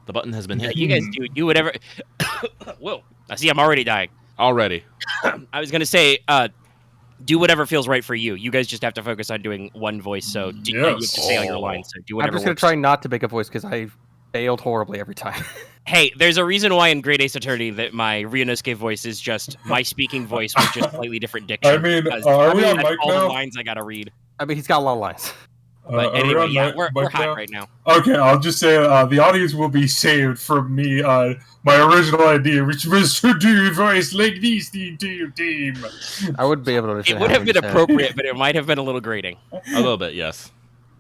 The button has been hit. You guys do whatever. Whoa! I see. I'm already dying. Already. I was gonna say, do whatever feels right for you. You guys just have to focus on doing one voice. So you have to say all your lines. So do whatever. I'm just gonna try not to make a voice because I failed horribly every time. Hey, there's a reason why in Great Ace Attorney that my Ryanosuke voice is just my speaking voice with just slightly different diction. I mean, are we on mic all now? the lines I gotta read. I mean, he's got a lot of lines. But anyway, yeah, we're hot right now. Okay, I'll just say the audience will be saved from me. My original idea, which was to do a voice like this the entire team. I would be able to understand. It would have been appropriate, but it might have been a little grating. A little bit, yes.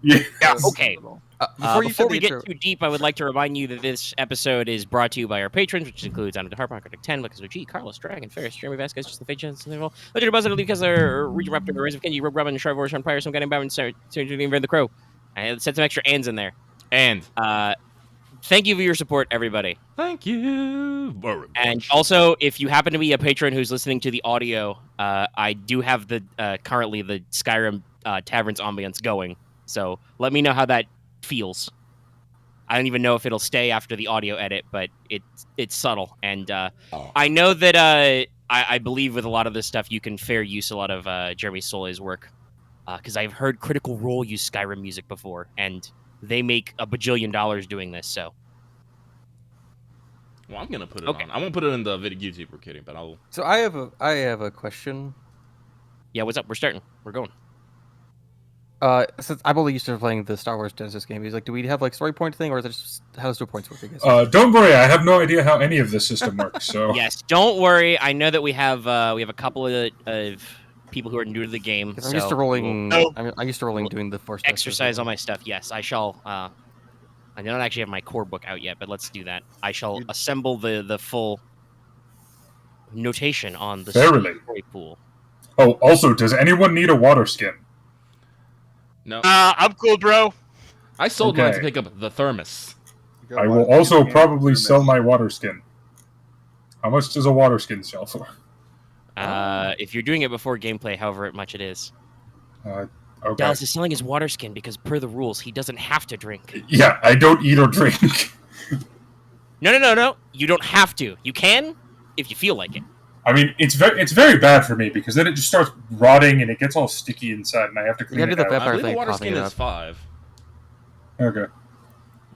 Yeah. Okay. Before we get too deep, I would like to remind you that this episode is brought to you by our patrons, which includes Anna DeHarp, Arctic 10, Lucas G, Carlos, Dragon, Ferris, Jeremy Vasquez, Just the Fate Chance, Legend Buzzer, Lucas, Region Raptor, Rise of Kenji, Rogue Robin, Sharvor, Sean Pyre, Some Guy named Bowen, Sarah, the Crow. I set some extra ands in there. And thank you for your support, everybody. Thank you. And also, if you happen to be a patron who's listening to the audio, I do have the currently the Skyrim Tavern's ambience going. So let me know how that feels. I don't even know if it'll stay after the audio edit, but it's subtle. And I know that I believe with a lot of this stuff, you can fair use a lot of Jeremy Soleil's work. Because I've heard Critical Role use Skyrim music before, and they make $1 bajillion doing this, so. Well, I'm going to put it on. I won't put it in the video YouTube we're kidding, but I'll... So I have a question. Yeah, what's up? We're starting. We're going. Since I'm only used to playing the Star Wars Genesis game, he's like, do we have like story point thing, or is it just how does story points work? I guess. Don't worry, I have no idea how any of this system works. So yes, don't worry. I know that we have a couple of people who are new to the game. I'm used to rolling. I'm used to rolling doing the first exercise on my stuff. Yes, I shall. I don't actually have my core book out yet, but let's do that. I shall assemble the full notation on the story pool. Oh, also, does anyone need a water skin? No. I'm cool, bro. I sold mine to pick up the thermos. I will also probably sell my water skin. How much does a water skin sell for? If you're doing it before gameplay, however much it is. Okay. Dallas is selling his water skin because per the rules, he doesn't have to drink. Yeah, I don't eat or drink. No. You don't have to. You can if you feel like it. I mean, it's very bad for me because then it just starts rotting and it gets all sticky inside, and I have to clean it out. I believe the water skin is 5. Okay.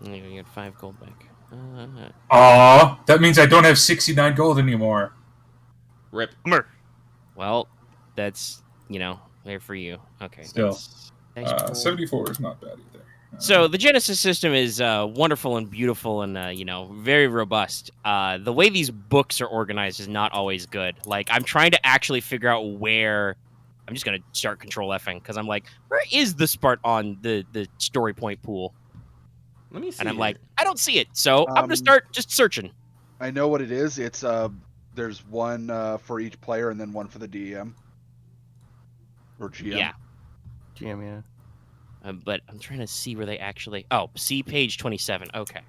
You get 5 gold back. That means I don't have 69 gold anymore. Rip. Well, that's there for you. Okay. Still, 74 is not bad either. So the Genesys system is wonderful and beautiful and very robust. The way these books are organized is not always good. Like I'm trying to actually figure out where. I'm just gonna start Control Fing because I'm like, where is this part on the story point pool? Let me see. And I'm like, I don't see it. So I'm gonna start just searching. I know what it is. It's there's one for each player and then one for the DM or GM. Yeah. GM, yeah. But I'm trying to see where they actually... Oh, see page 27. Okay.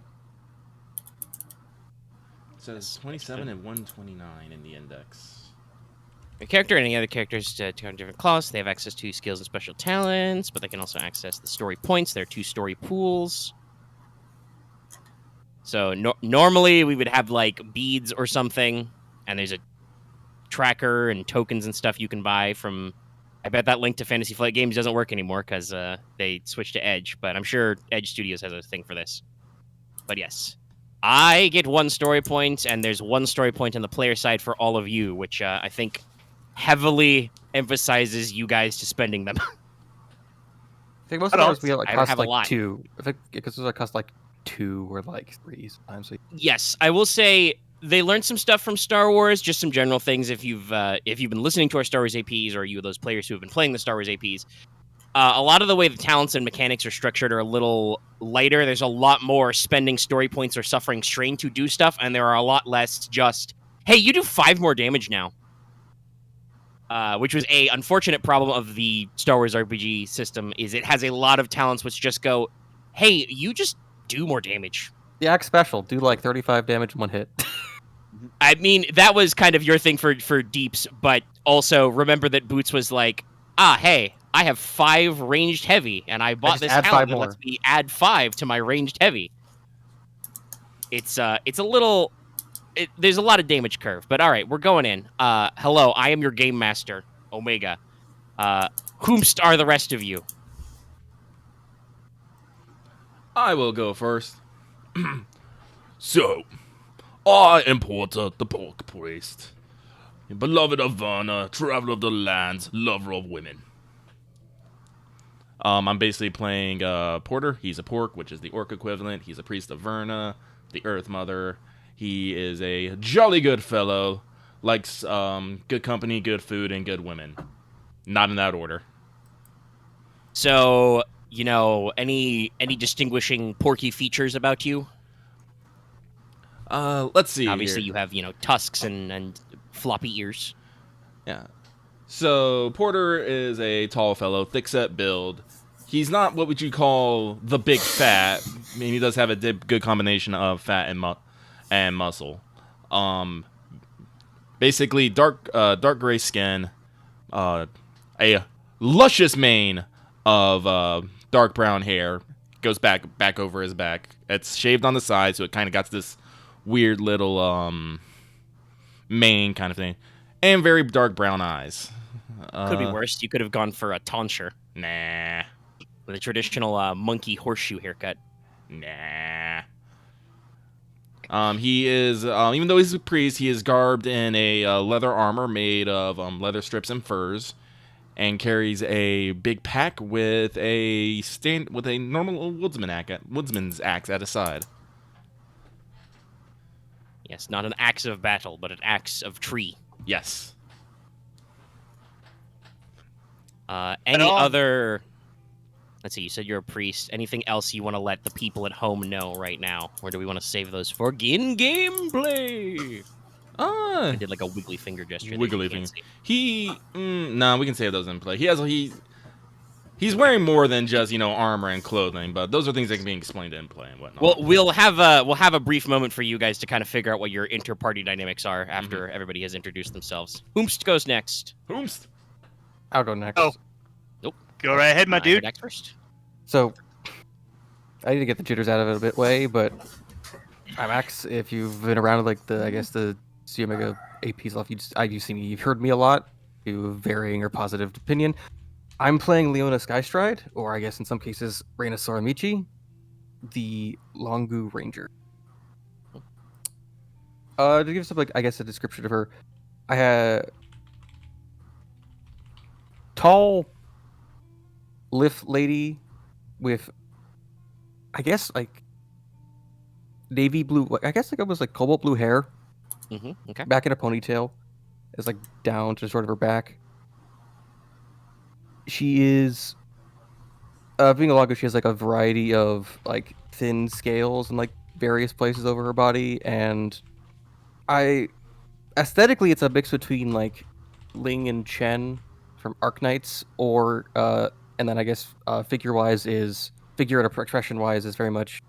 It says 27 and 129 in the index. A character and any other characters to different class. They have access to skills and special talents, but they can also access the story points. There are 2 story pools. So normally we would have like beads or something, and there's a tracker and tokens and stuff you can buy from... I bet that link to Fantasy Flight Games doesn't work anymore because they switched to Edge, but I'm sure Edge Studios has a thing for this. But yes, I get 1 story point, and there's 1 story point on the player side for all of you, which I think heavily emphasizes you guys to spending them. I think most of ours we have cost like lot. 2. I think because those cost like 2 or like 3 sometimes. Yes, I will say they learned some stuff from Star Wars, just some general things. If you've been listening to our Star Wars APs, or you those players who have been playing the Star Wars APs, a lot of the way the talents and mechanics are structured are a little lighter. There's a lot more spending story points or suffering strain to do stuff, and there are a lot less just, hey, you do 5 more damage now. Which was a unfortunate problem of the Star Wars RPG system, is it has a lot of talents which just go, hey, you just do more damage. The Axe Special, do like 35 damage in 1 hit. I mean, that was kind of your thing for deeps, but also remember that Boots was like, hey, I have 5 ranged heavy, and I bought this talent that lets me add 5 to my ranged heavy. It's a little. There's a lot of damage curve, but all right, we're going in. Hello, I am your game master, Omega. Whomst are the rest of you? I will go first. So, I am Porter, the Porq priest, beloved of Varna, traveler of the lands, lover of women. I'm basically playing Porter. He's a Porq, which is the orc equivalent. He's a priest of Verna, the Earth Mother. He is a jolly good fellow, likes good company, good food, and good women. Not in that order. So, any distinguishing Porky features about you? Let's see. Obviously, here. you have tusks and floppy ears. Yeah. So Porter is a tall fellow, thick-set build. He's not what would you call the big fat. I mean, he does have a good combination of fat and muscle. Basically, dark gray skin, a luscious mane of dark brown hair goes back over his back. It's shaved on the side, so it kind of got this weird little mane kind of thing, and very dark brown eyes. Could be worse. You could have gone for a tonsure. Nah. With a traditional monkey horseshoe haircut. Nah. He is, even though he's a priest, he is garbed in a leather armor made of leather strips and furs, and carries a big pack with a normal woodsman's axe at his side. Yes, not an axe of battle, but an axe of tree. Yes. Any other... Let's see, you said you're a priest. Anything else you want to let the people at home know right now? Or do we want to save those for in-game play? I did like a wiggly finger gesture. Wiggly finger. Nah, we can save those in play. He's wearing more than just, armor and clothing, but those are things that can be explained in play and whatnot. Well, we'll have a brief moment for you guys to kind of figure out what your inter-party dynamics are after everybody has introduced themselves. Whomst goes next? Whomst? I'll go next. Oh. Nope. Go right ahead, my dude. Next first. So, I need to get the jitters out of it a bit way, but I'm Max. If you've been around like the StudiOmega AP stuff, you've heard me a lot. To varying or positive opinion. I'm playing Leona Skystride, or I guess in some cases Reina Soramichi, the Longu Ranger. To give some a description of her, I had tall, lift lady with, I guess navy blue. I guess it was cobalt blue hair. Okay. Back in a ponytail, it's down to sort of her back. She is, being a Longu, she has a variety of thin scales and various places over her body, and aesthetically it's a mix between Ling and Chen from Arknights, or and then I guess figure and expression wise is very much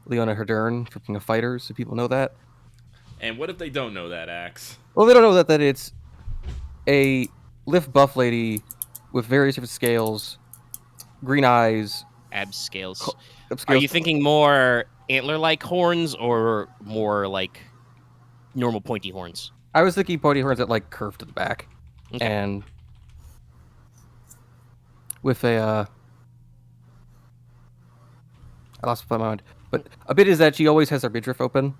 Leona Herdern from King of Fighters, if people know that. And what if they don't know that, Axe? Well, they don't know that it's a lift buff lady with various different scales, green eyes, Ab scales. ab scales. Are you thinking more antler-like horns or more normal pointy horns? I was thinking pointy horns that curve to the back, Okay. and with a I lost my mind. But a bit is that she always has her midriff open,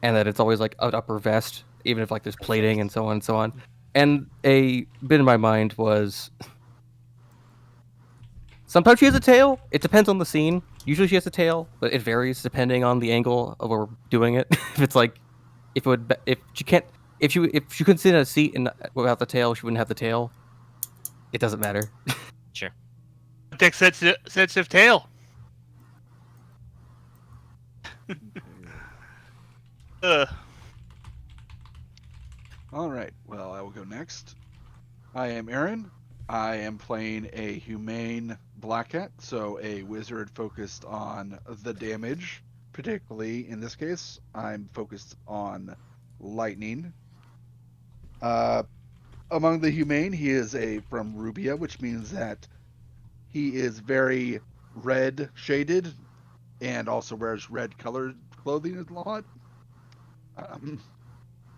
and that it's always an upper vest, even if there's plating and so on and so on. And a bit in my mind was sometimes she has a tail. It depends on the scene. Usually she has a tail, but it varies depending on the angle of where we're doing it. If she couldn't sit in a seat and without the tail, she wouldn't have the tail. It doesn't matter. Sure. Take sensitive tail. All right. Well, I will go next. I am Aren. I am playing a humane black hat, so a wizard focused on the damage. Particularly in this case, I'm focused on lightning. Among the humane, he is from Rubia, which means that he is very red shaded, and also wears red colored clothing a lot.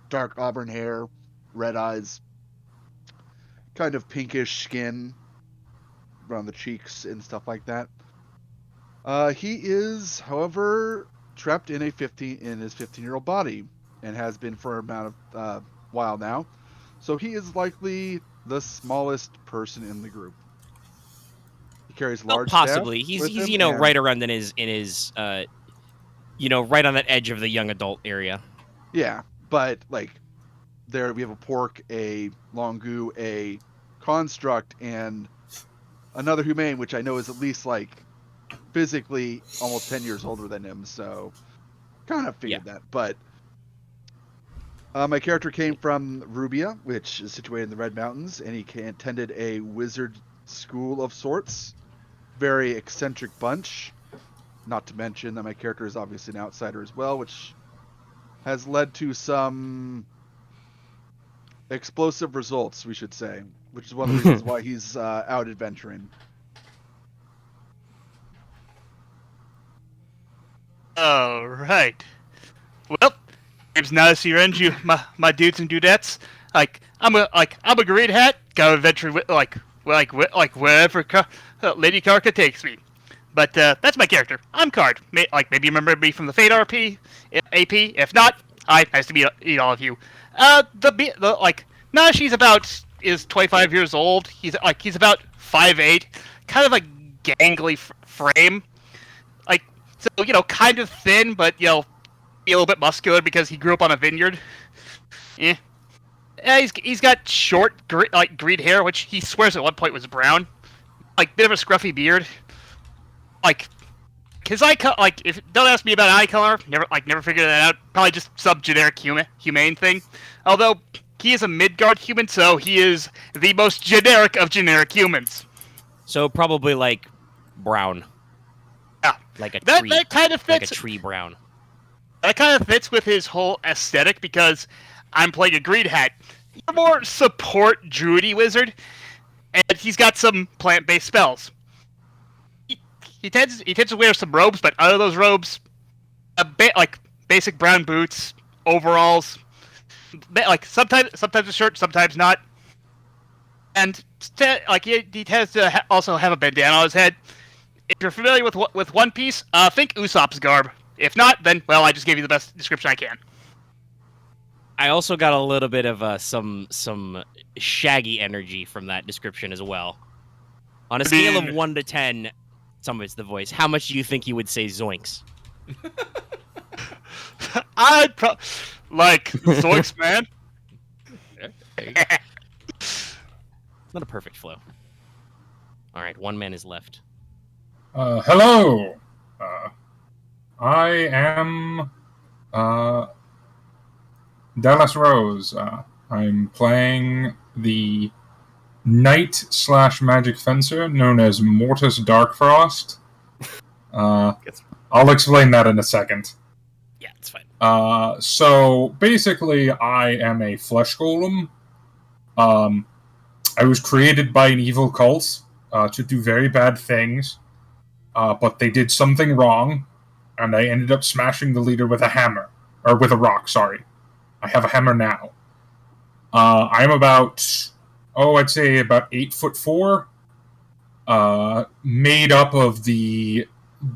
Dark auburn hair, red eyes, kind of pinkish skin around the cheeks and stuff like that. He is, however, trapped in his 15-year-old body and has been for a amount of while now. So he is likely the smallest person in the group. He carries large possibly. staff He's with him, you know and- right around in his right on that edge of the young adult area. Yeah, but like there we have a Porq, a Longu, a Construct, and another Humane, which I know is at least like physically almost 10 years older than him, so kind of figured that. But my character came from Rubia, which is situated in the Red Mountains, and he attended a wizard school of sorts. Very eccentric bunch. Not to mention that my character is obviously an outsider as well, which has led to some explosive results, we should say, which is one of the reasons why he's out adventuring. All right. Well, name's Nanashi Renju, my dudes and dudettes. I'm a green hat. Go adventure with wherever Lady Karka takes me. But that's my character. I'm Card. Maybe you remember me from the Fate AP. If not, nice to meet all of you. Nanashi's is 25 years old. He's about 5'8", kind of a gangly frame. So, kind of thin, but, be a little bit muscular because he grew up on a vineyard. Yeah. He's got short, green hair, which he swears at one point was brown. Bit of a scruffy beard. His eye color, don't ask me about eye color. Never figured that out. Probably just some generic humane thing. Although, he is a Midgard human, so he is the most generic of generic humans. So probably, brown. Yeah. Like a that, tree. That kind of fits. Like a tree brown. That kind of fits with his whole aesthetic because I'm playing a green hat. You're more support druidy wizard, and he's got some plant-based spells. He tends to wear some robes, but out of those robes, basic brown boots, overalls, sometimes a shirt, sometimes not, and he tends to also have a bandana on his head. If you're familiar with One Piece, think Usopp's garb. If not, then, well, I just gave you the best description I can. I also got a little bit of some shaggy energy from that description as well. On a scale of 1 to 10, some of it's the voice. How much do you think you would say zoinks? I'd zoinks, man. Not a perfect flow. All right, one man is left. Hello. I am Dallas Rose. I'm playing the knight/magic fencer known as Mortis Darkfrost. I'll explain that in a second. Yeah, it's fine. So basically, I am a flesh golem. I was created by an evil cult to do very bad things, but they did something wrong, and I ended up smashing the leader with a hammer. Or with a rock, sorry. I have a hammer now. I'm about, I'd say about 8'4", made up of the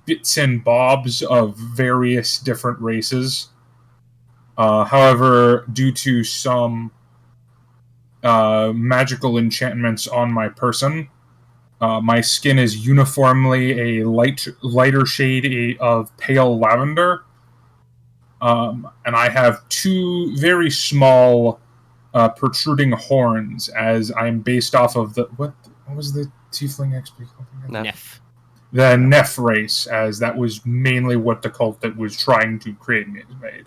bits and bobs of various different races. However, due to some magical enchantments on my person, my skin is uniformly a lighter shade of pale lavender. And I have two very small protruding horns, as I'm based off of the... What was the tiefling XP called again? Neff. The Neff race, as that was mainly what the cult that was trying to create me is made.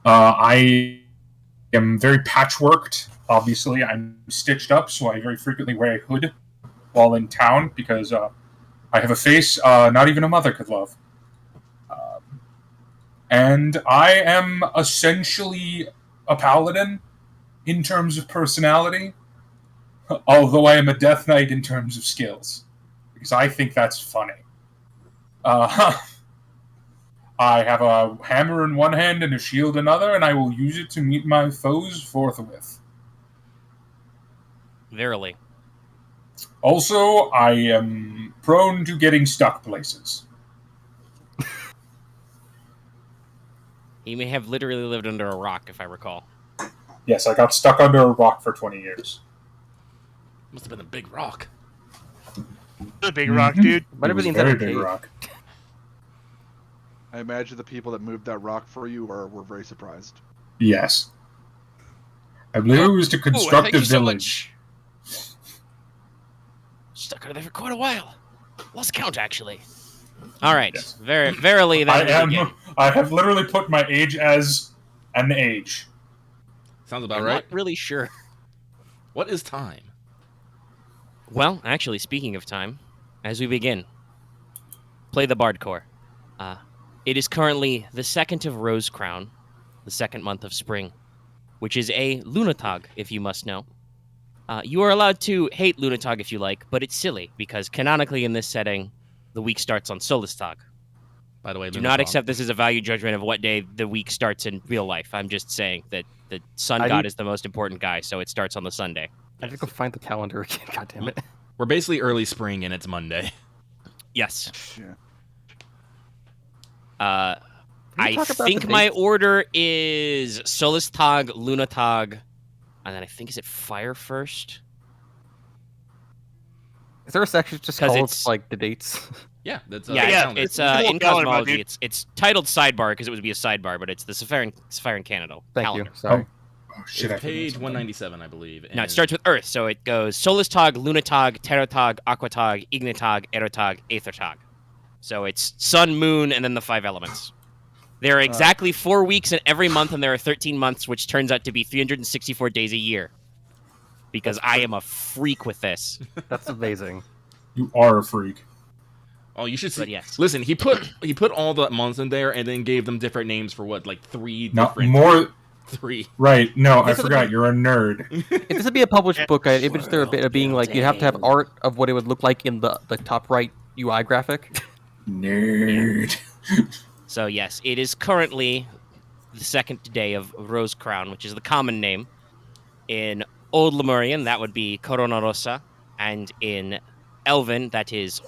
I am very patchworked. Obviously, I'm stitched up, so I very frequently wear a hood while in town, because I have a face not even a mother could love. And I am essentially a paladin in terms of personality, although I am a death knight in terms of skills, because I think that's funny. I have a hammer in one hand and a shield in another, and I will use it to meet my foes forthwith. Verily. Also, I am prone to getting stuck places. He may have literally lived under a rock, if I recall. Yes, I got stuck under a rock for 20 years. Must have been a big rock. The big rock, dude. Might It have was been a the very inside of a big cave. rock. I imagine the people that moved that rock for you were very surprised. Yes. I believe it was to construct thank a you so village. much. Stuck under there for quite a while. Lost count, actually. All right. Yes. Verily, then we begin. I have literally put my age as an age. Sounds about I'm right. not really sure. What is time? Well, actually, speaking of time, as we begin, play the Bard Core. It is currently the 2nd of Rose Crown, the 2nd month of spring, which is a Lunatag, if you must know. You are allowed to hate Lunatag if you like, but it's silly, because canonically in this setting, the week starts on Solistag. By the way, Do not accept this as a value judgment of what day the week starts in real life. I'm just saying that the sun god is the most important guy, so it starts on the Sunday. I have to go find the calendar again. God damn it. We're basically early spring and it's Monday. Yes. Yeah. Can we I talk about think the my dates? order is Solistag, Lunatag, and then I think is it Fire first? Is there a section just 'Cause called it's- like the dates? Yeah, that's Yeah, calendar. it's It's a in calendar, my cosmology. dude. It's titled sidebar because it would be a sidebar, but it's the Sapphire Canada Thank calendar. you. Sorry. Oh shit! I It's forgot page something. 197, I believe. No, it and- starts with Earth, so it goes Solistag, Lunatag, Terratag, Aquatag, Ignitag, Erotag, Aethertag. So it's Sun, Moon, and then the 5 elements. There are exactly 4 weeks in every month, and there are 13 months, which turns out to be 364 days a year. Because I am a freak with this. That's amazing. You are a freak. Oh, you should see. But yes. Listen, he put all the months in there and then gave them different names for what, like 3 Not different more. 3. Right? No, I This is forgot. the- You're a nerd. If this would be a published book, I'd image there a bit of being like you'd have to have art of what it would look like in the top right UI graphic. Nerd. So yes, it is currently the 2nd day of Rose Crown, which is the common name. In Old Lemurian, that would be Corona Rosa, and in Elven, that is...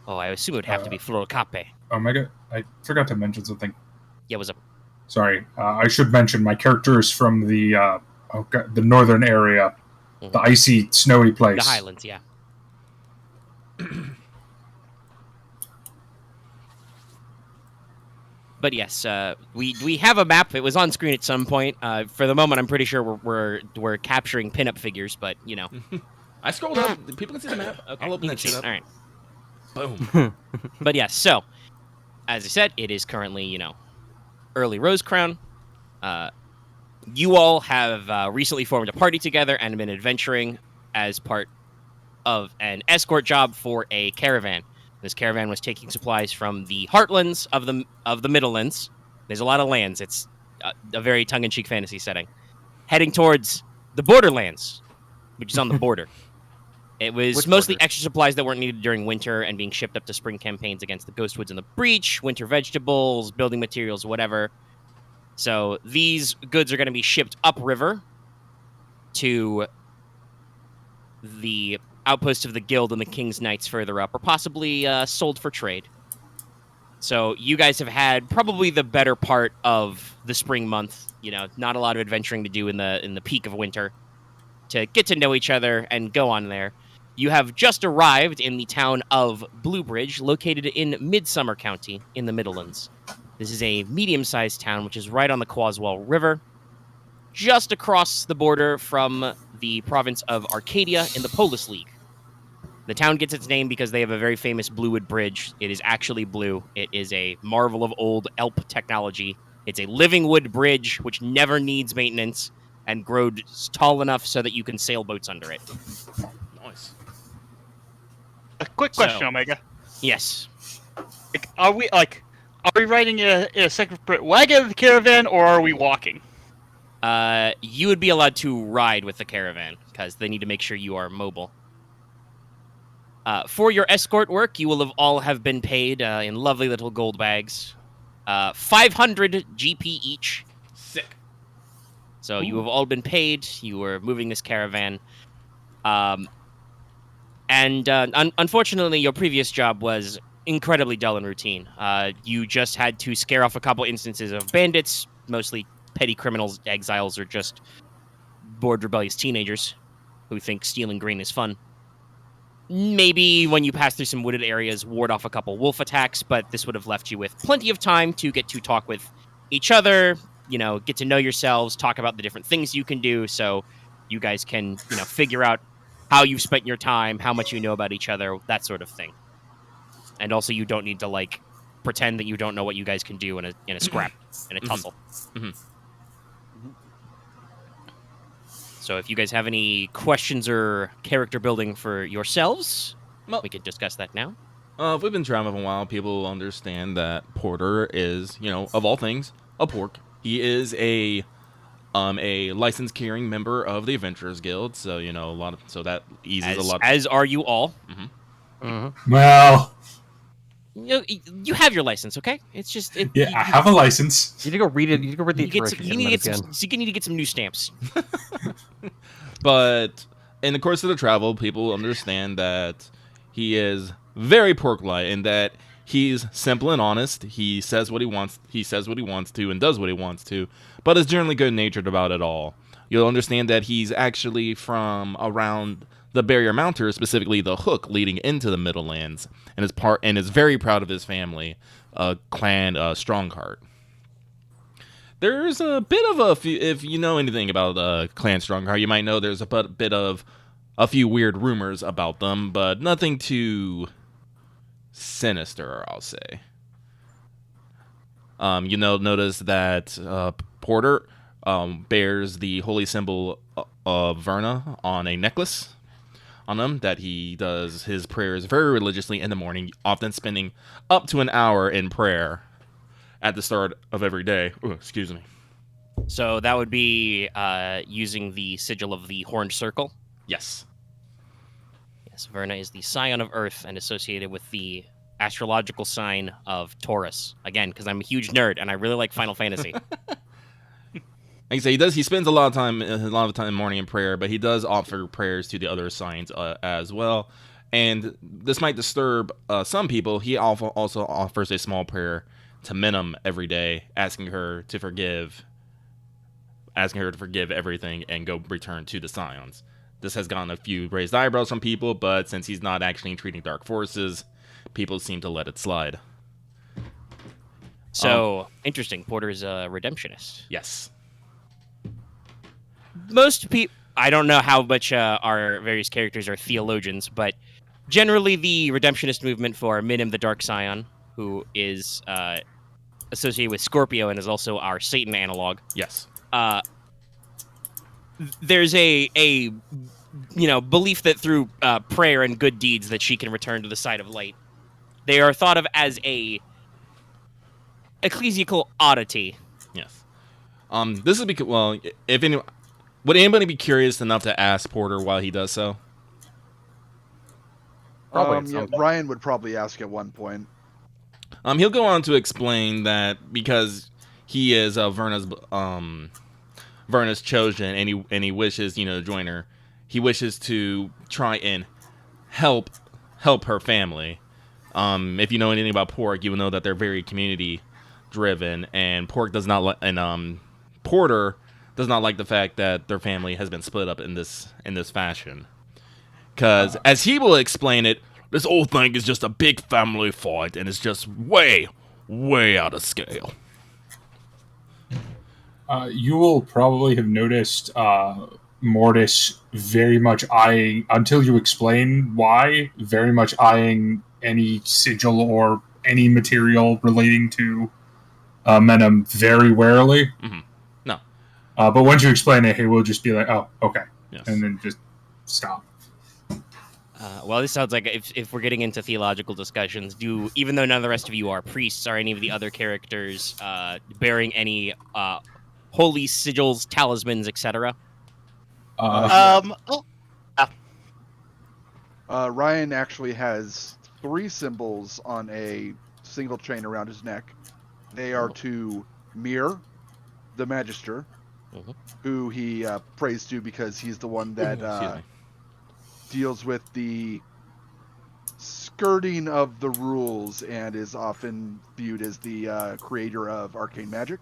Oh, I assume it would have to be Florocape. Omega. I forgot to mention something. Yeah, was a... Sorry. I should mention my character is from the the northern area, the icy, snowy place. The Highlands, yeah. But yes, we have a map. It was on screen at some point. For the moment, I'm pretty sure we're capturing pinup figures, but you know. I scrolled up. People can see the map. Okay, I'll open you that can shit see- up. All right. Boom. But yes, so as I said, it is currently early Rose Crown. You all have recently formed a party together and been adventuring as part of an escort job for a caravan. This caravan was taking supplies from the heartlands of the Middlelands. There's a lot of lands. It's a very tongue-in-cheek fantasy setting. Heading towards the Borderlands, which is on the border. It was Which mostly border? extra supplies that weren't needed during winter and being shipped up to spring campaigns against the Ghostwoods and the Breach, winter vegetables, building materials, whatever. So these goods are going to be shipped upriver to the outposts of the Guild and the King's Knights further up, or possibly sold for trade. So you guys have had probably the better part of the spring month. You know, not a lot of adventuring to do in the peak of winter to get to know each other and go on there. You have just arrived in the town of Bluebridge, located in Midsummer County in the Middlelands. This is a medium-sized town which is right on the Quaswell River, just across the border from the province of Arcadia in the Polis League. The town gets its name because they have a very famous bluewood bridge. It is actually blue. It is a marvel of old Elp technology. It's a living wood bridge which never needs maintenance and grows tall enough so that you can sail boats under it. Nice. A quick question, So- Omega. Yes. Are we riding in a separate wagon of the caravan, or are we walking? You would be allowed to ride with the caravan because they need to make sure you are mobile. For your escort work, you will have all have been paid in lovely little gold bags. 500 GP each. Sick. So you have all been paid. You were moving this caravan. Unfortunately, your previous job was incredibly dull and routine. You just had to scare off a couple instances of bandits, mostly petty criminals, exiles, or just bored rebellious teenagers who think stealing grain is fun. Maybe when you pass through some wooded areas, ward off a couple wolf attacks, but this would have left you with plenty of time to get to talk with each other, get to know yourselves, talk about the different things you can do, so you guys can, figure out how you've spent your time, how much you know about each other, that sort of thing. And also, you don't need to, pretend that you don't know what you guys can do in a scrap, in a tussle. Mhm. So if you guys have any questions or character building for yourselves, Well, we could discuss that now. if we've been traveling for a while, people will understand that Porter is, of all things, a Porq. He is a license carrying member of the Adventurers Guild, so so that eases a lot. As are you all. Well, You have your license, okay? It's just I have a license. You need to go read it. You need to go read the you need information to get some new stamps. But in the course of the travel, people understand that he is very Porq-like in that he's simple and honest. He says what he wants. He says what he wants to and does what he wants to, but is generally good-natured about it all. You'll understand that he's actually from around the Barrier Mounter, specifically the Hook leading into the Middlelands, and is very proud of his family, clan Strongheart. There's a bit of if you know anything about clan Strongheart, you might know there's a bit of a few weird rumors about them, but nothing too sinister, I'll say. Notice that Porter bears the holy symbol of Verna on a necklace on him, that he does his prayers very religiously in the morning, often spending up to an hour in prayer at the start of every day. Ooh, excuse me. So that would be using the sigil of the Horned Circle. Yes. Yes, Verna is the scion of Earth and associated with the astrological sign of Taurus. Again, because I'm a huge nerd and I really like Final Fantasy. Like I say, he spends a lot of time morning in prayer, but he does offer prayers to the other signs as well. And this might disturb some people. He also offers a small prayer to Minim every day, asking her to forgive everything and go return to the Scions. This has gotten a few raised eyebrows from people, but since he's not actually treating dark forces, people seem to let it slide. So, interesting. Porter's a redemptionist. Yes. Most people, I don't know how much our various characters are theologians, but generally the redemptionist movement for Minim the Dark Scion, who is associated with Scorpio and is also our Satan analog. Yes. There's a belief that through prayer and good deeds that she can return to the side of light. They are thought of as a ecclesiastical oddity. Yes. This is because, would anybody be curious enough to ask Porter why he does so? Ryahn would probably ask at one point. He'll go on to explain that because he is Verna's chosen, and he wishes, to join her. He wishes to try and help her family. If you know anything about Porq, you will know that they're very community driven, and Porter does not like the fact that their family has been split up in this fashion. Because, as he will explain it, this whole thing is just a big family fight, and it's just way, way out of scale. You will probably have noticed Mortis very much eyeing, until you explain why, very much eyeing any sigil or any material relating to Minim very warily. Mm-hmm. No. But once you explain it, he will just be like, oh, okay. Yes. And then just stop. Well, this sounds like if we're getting into theological discussions, even though none of the rest of you are priests, are any of the other characters bearing any holy sigils, talismans, etc.? Ryahn actually has 3 symbols on a single chain around his neck. They are to Mir, the Magister, Mhm. who he prays to because he's the one that Excuse me. deals with the skirting of the rules and is often viewed as the creator of arcane magic.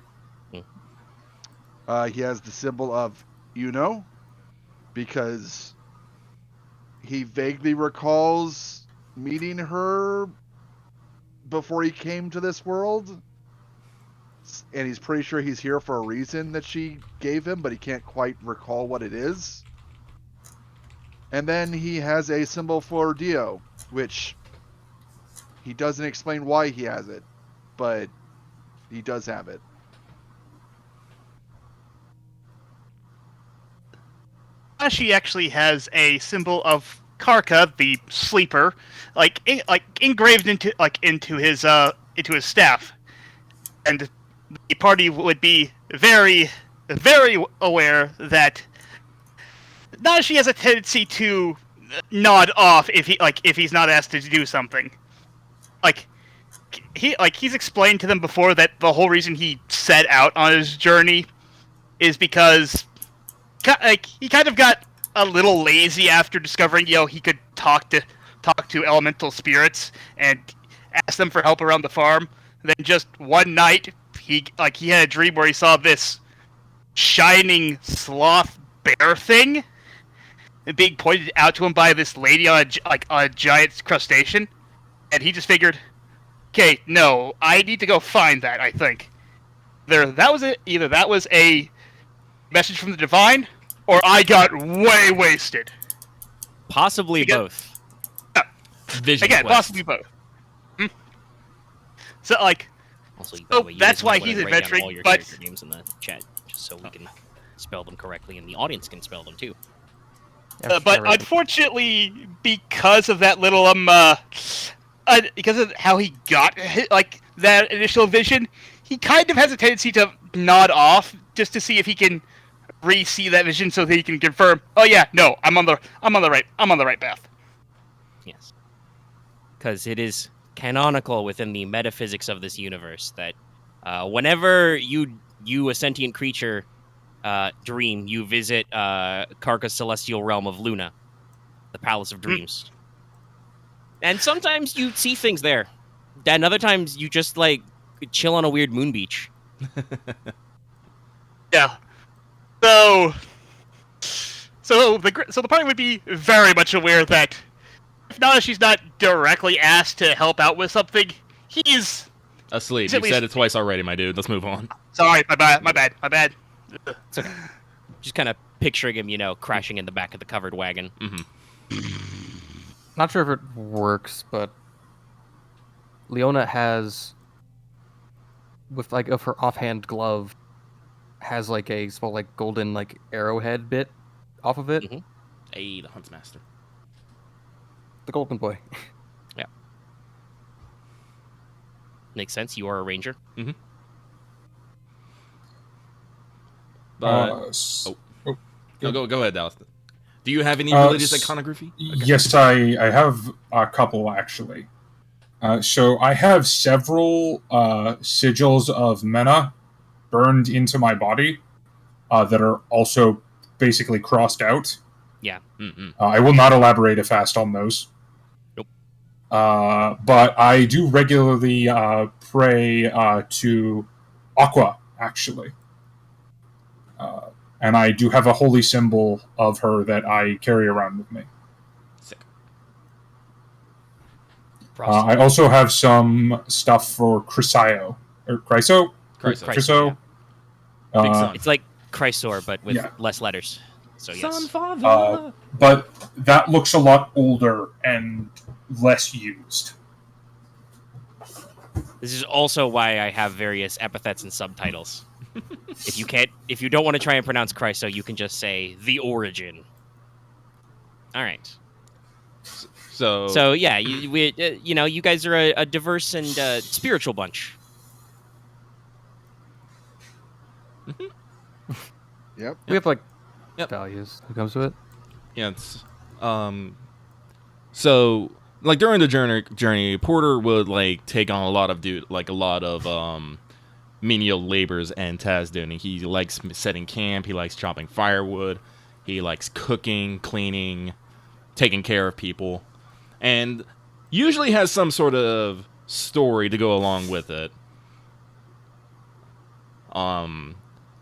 He has the symbol of Uno because he vaguely recalls meeting her before he came to this world, and he's pretty sure he's here for a reason that she gave him, but he can't quite recall what it is. And then he has a symbol for Dio, which he doesn't explain why he has it, but he does have it. She actually has a symbol of Karka, the sleeper, engraved into his staff, and the party would be very, very aware that Nanashi has a tendency to nod off if he's not asked to do something. He's explained to them before that the whole reason he set out on his journey is because he kind of got a little lazy after discovering he could talk to elemental spirits and ask them for help around the farm. And then just one night he had a dream where he saw this shining sloth bear thing being pointed out to him by this lady on a giant crustacean, and he just figured, okay, no, I need to go find that. I think either that was a message from the divine, or I got way wasted. Possibly both. Vision Again, quest. possibly both. So Also, by Oh, the way, you that's guys why might wanna he's write down adventuring, all your but- character names in the chat, just so we can spell them correctly, and the audience can spell them too. But unfortunately, because of that little because of how he got that initial vision, he kind of has a tendency to nod off just to see if he can re-see that vision, so that he can confirm. Oh yeah, no, I'm on the right path. Yes. Because it is canonical within the metaphysics of this universe that whenever you, a sentient creature, dream, you visit Karka's celestial realm of Luna, the Palace of Dreams. And sometimes you see things there. And other times you just, chill on a weird moon beach. Yeah. So the party would be very much aware that if Nanashi's not directly asked to help out with something, he's Asleep. He's You at least- said it twice already, my dude. Let's move on. sorry. My bad. It's okay. Just kind of picturing him, crashing in the back of the covered wagon. Not sure if it works, but Leona has, with of her offhand glove, has a small golden arrowhead bit off of it. Mhm. Hey, the Huntsmaster. The golden boy. Makes sense. You are a ranger. But S- no, go ahead, Dallas. Do you have any religious iconography? Yes, I have a couple actually. So I have several sigils of Mena burned into my body that are also basically crossed out. Yeah. I will not elaborate if asked on those. Nope. But I do regularly pray to Aqua, actually. And I do have a holy symbol of her that I carry around with me. Sick. I also have some stuff for Chryso. Or Chryso? Chryso. Big sun. It's like Chrysor, but with Yeah. less letters. So yes. Sun father. But that looks a lot older and less used. This is also why I have various epithets and subtitles. If you don't want to try and pronounce Chryso, you can just say the origin. All right. So Yeah, you guys are a diverse and spiritual bunch. Yep. We have Yep. values when it comes to it. yeah, it's So, like during the journey, Porter would like take on a lot of menial labors and tasks doing. He likes setting camp. He likes chopping firewood. He likes cooking, cleaning, taking care of people, and usually has some sort of story to go along with it.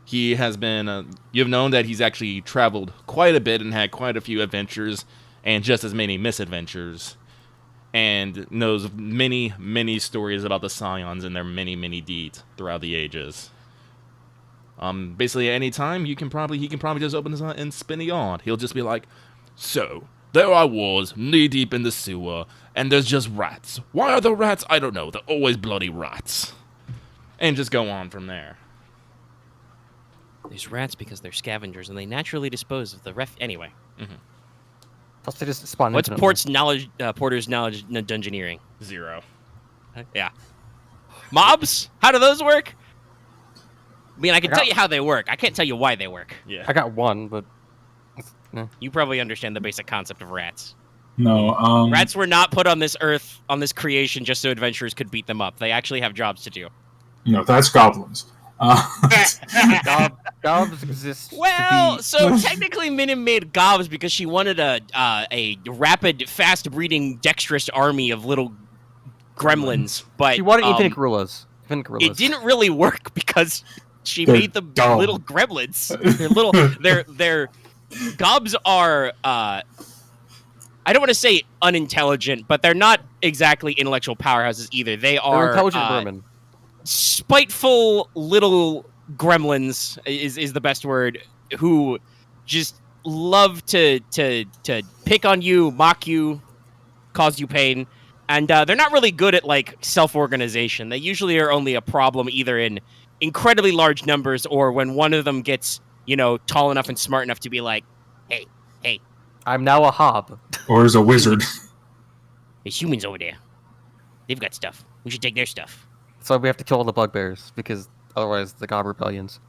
He has been. You've known that he's actually traveled quite a bit and had quite a few adventures, and just as many misadventures, and knows many, many stories about the Scions and their many, many deeds throughout the ages. Basically, at any time he can probably just open his eye and spin the on. He'll just be like, "So there I was, knee deep in the sewer, and there's just rats. Why are the rats? I don't know. They're always bloody rats," and just go on from there. There's rats because they're scavengers, and they naturally dispose of the Anyway, Plus, they just spawn what's infinitely. Porter's knowledge in dungeoneering? 0. Yeah. Mobs? How do those work? I mean, I can tell you how they work. I can't tell you why they work. Yeah. I got one, but You probably understand the basic concept of rats. No. Rats were not put on this earth, on this creation, just so adventurers could beat them up. They actually have jobs to do. No, that's goblins. gobs exist. Well, to be... so technically Minim made gobs because she wanted a rapid, fast-breeding, dexterous army of little gremlins. But she wanted infinite gorillas. It didn't really work because she They're made them dumb. little gremlins. They're little. They're gobs are. I don't want to say unintelligent, but they're not exactly intellectual powerhouses either. They're intelligent vermin. Spiteful little gremlins is the best word, who just love to pick on you, mock you, cause you pain, and they're not really good at like self-organization. They usually are only a problem either in incredibly large numbers or when one of them gets, tall enough and smart enough to be like, hey, I'm now a hob. Or is a wizard. there's humans over there. They've got stuff. We should take their stuff. So we have to kill all the bugbears because otherwise the gob rebellions.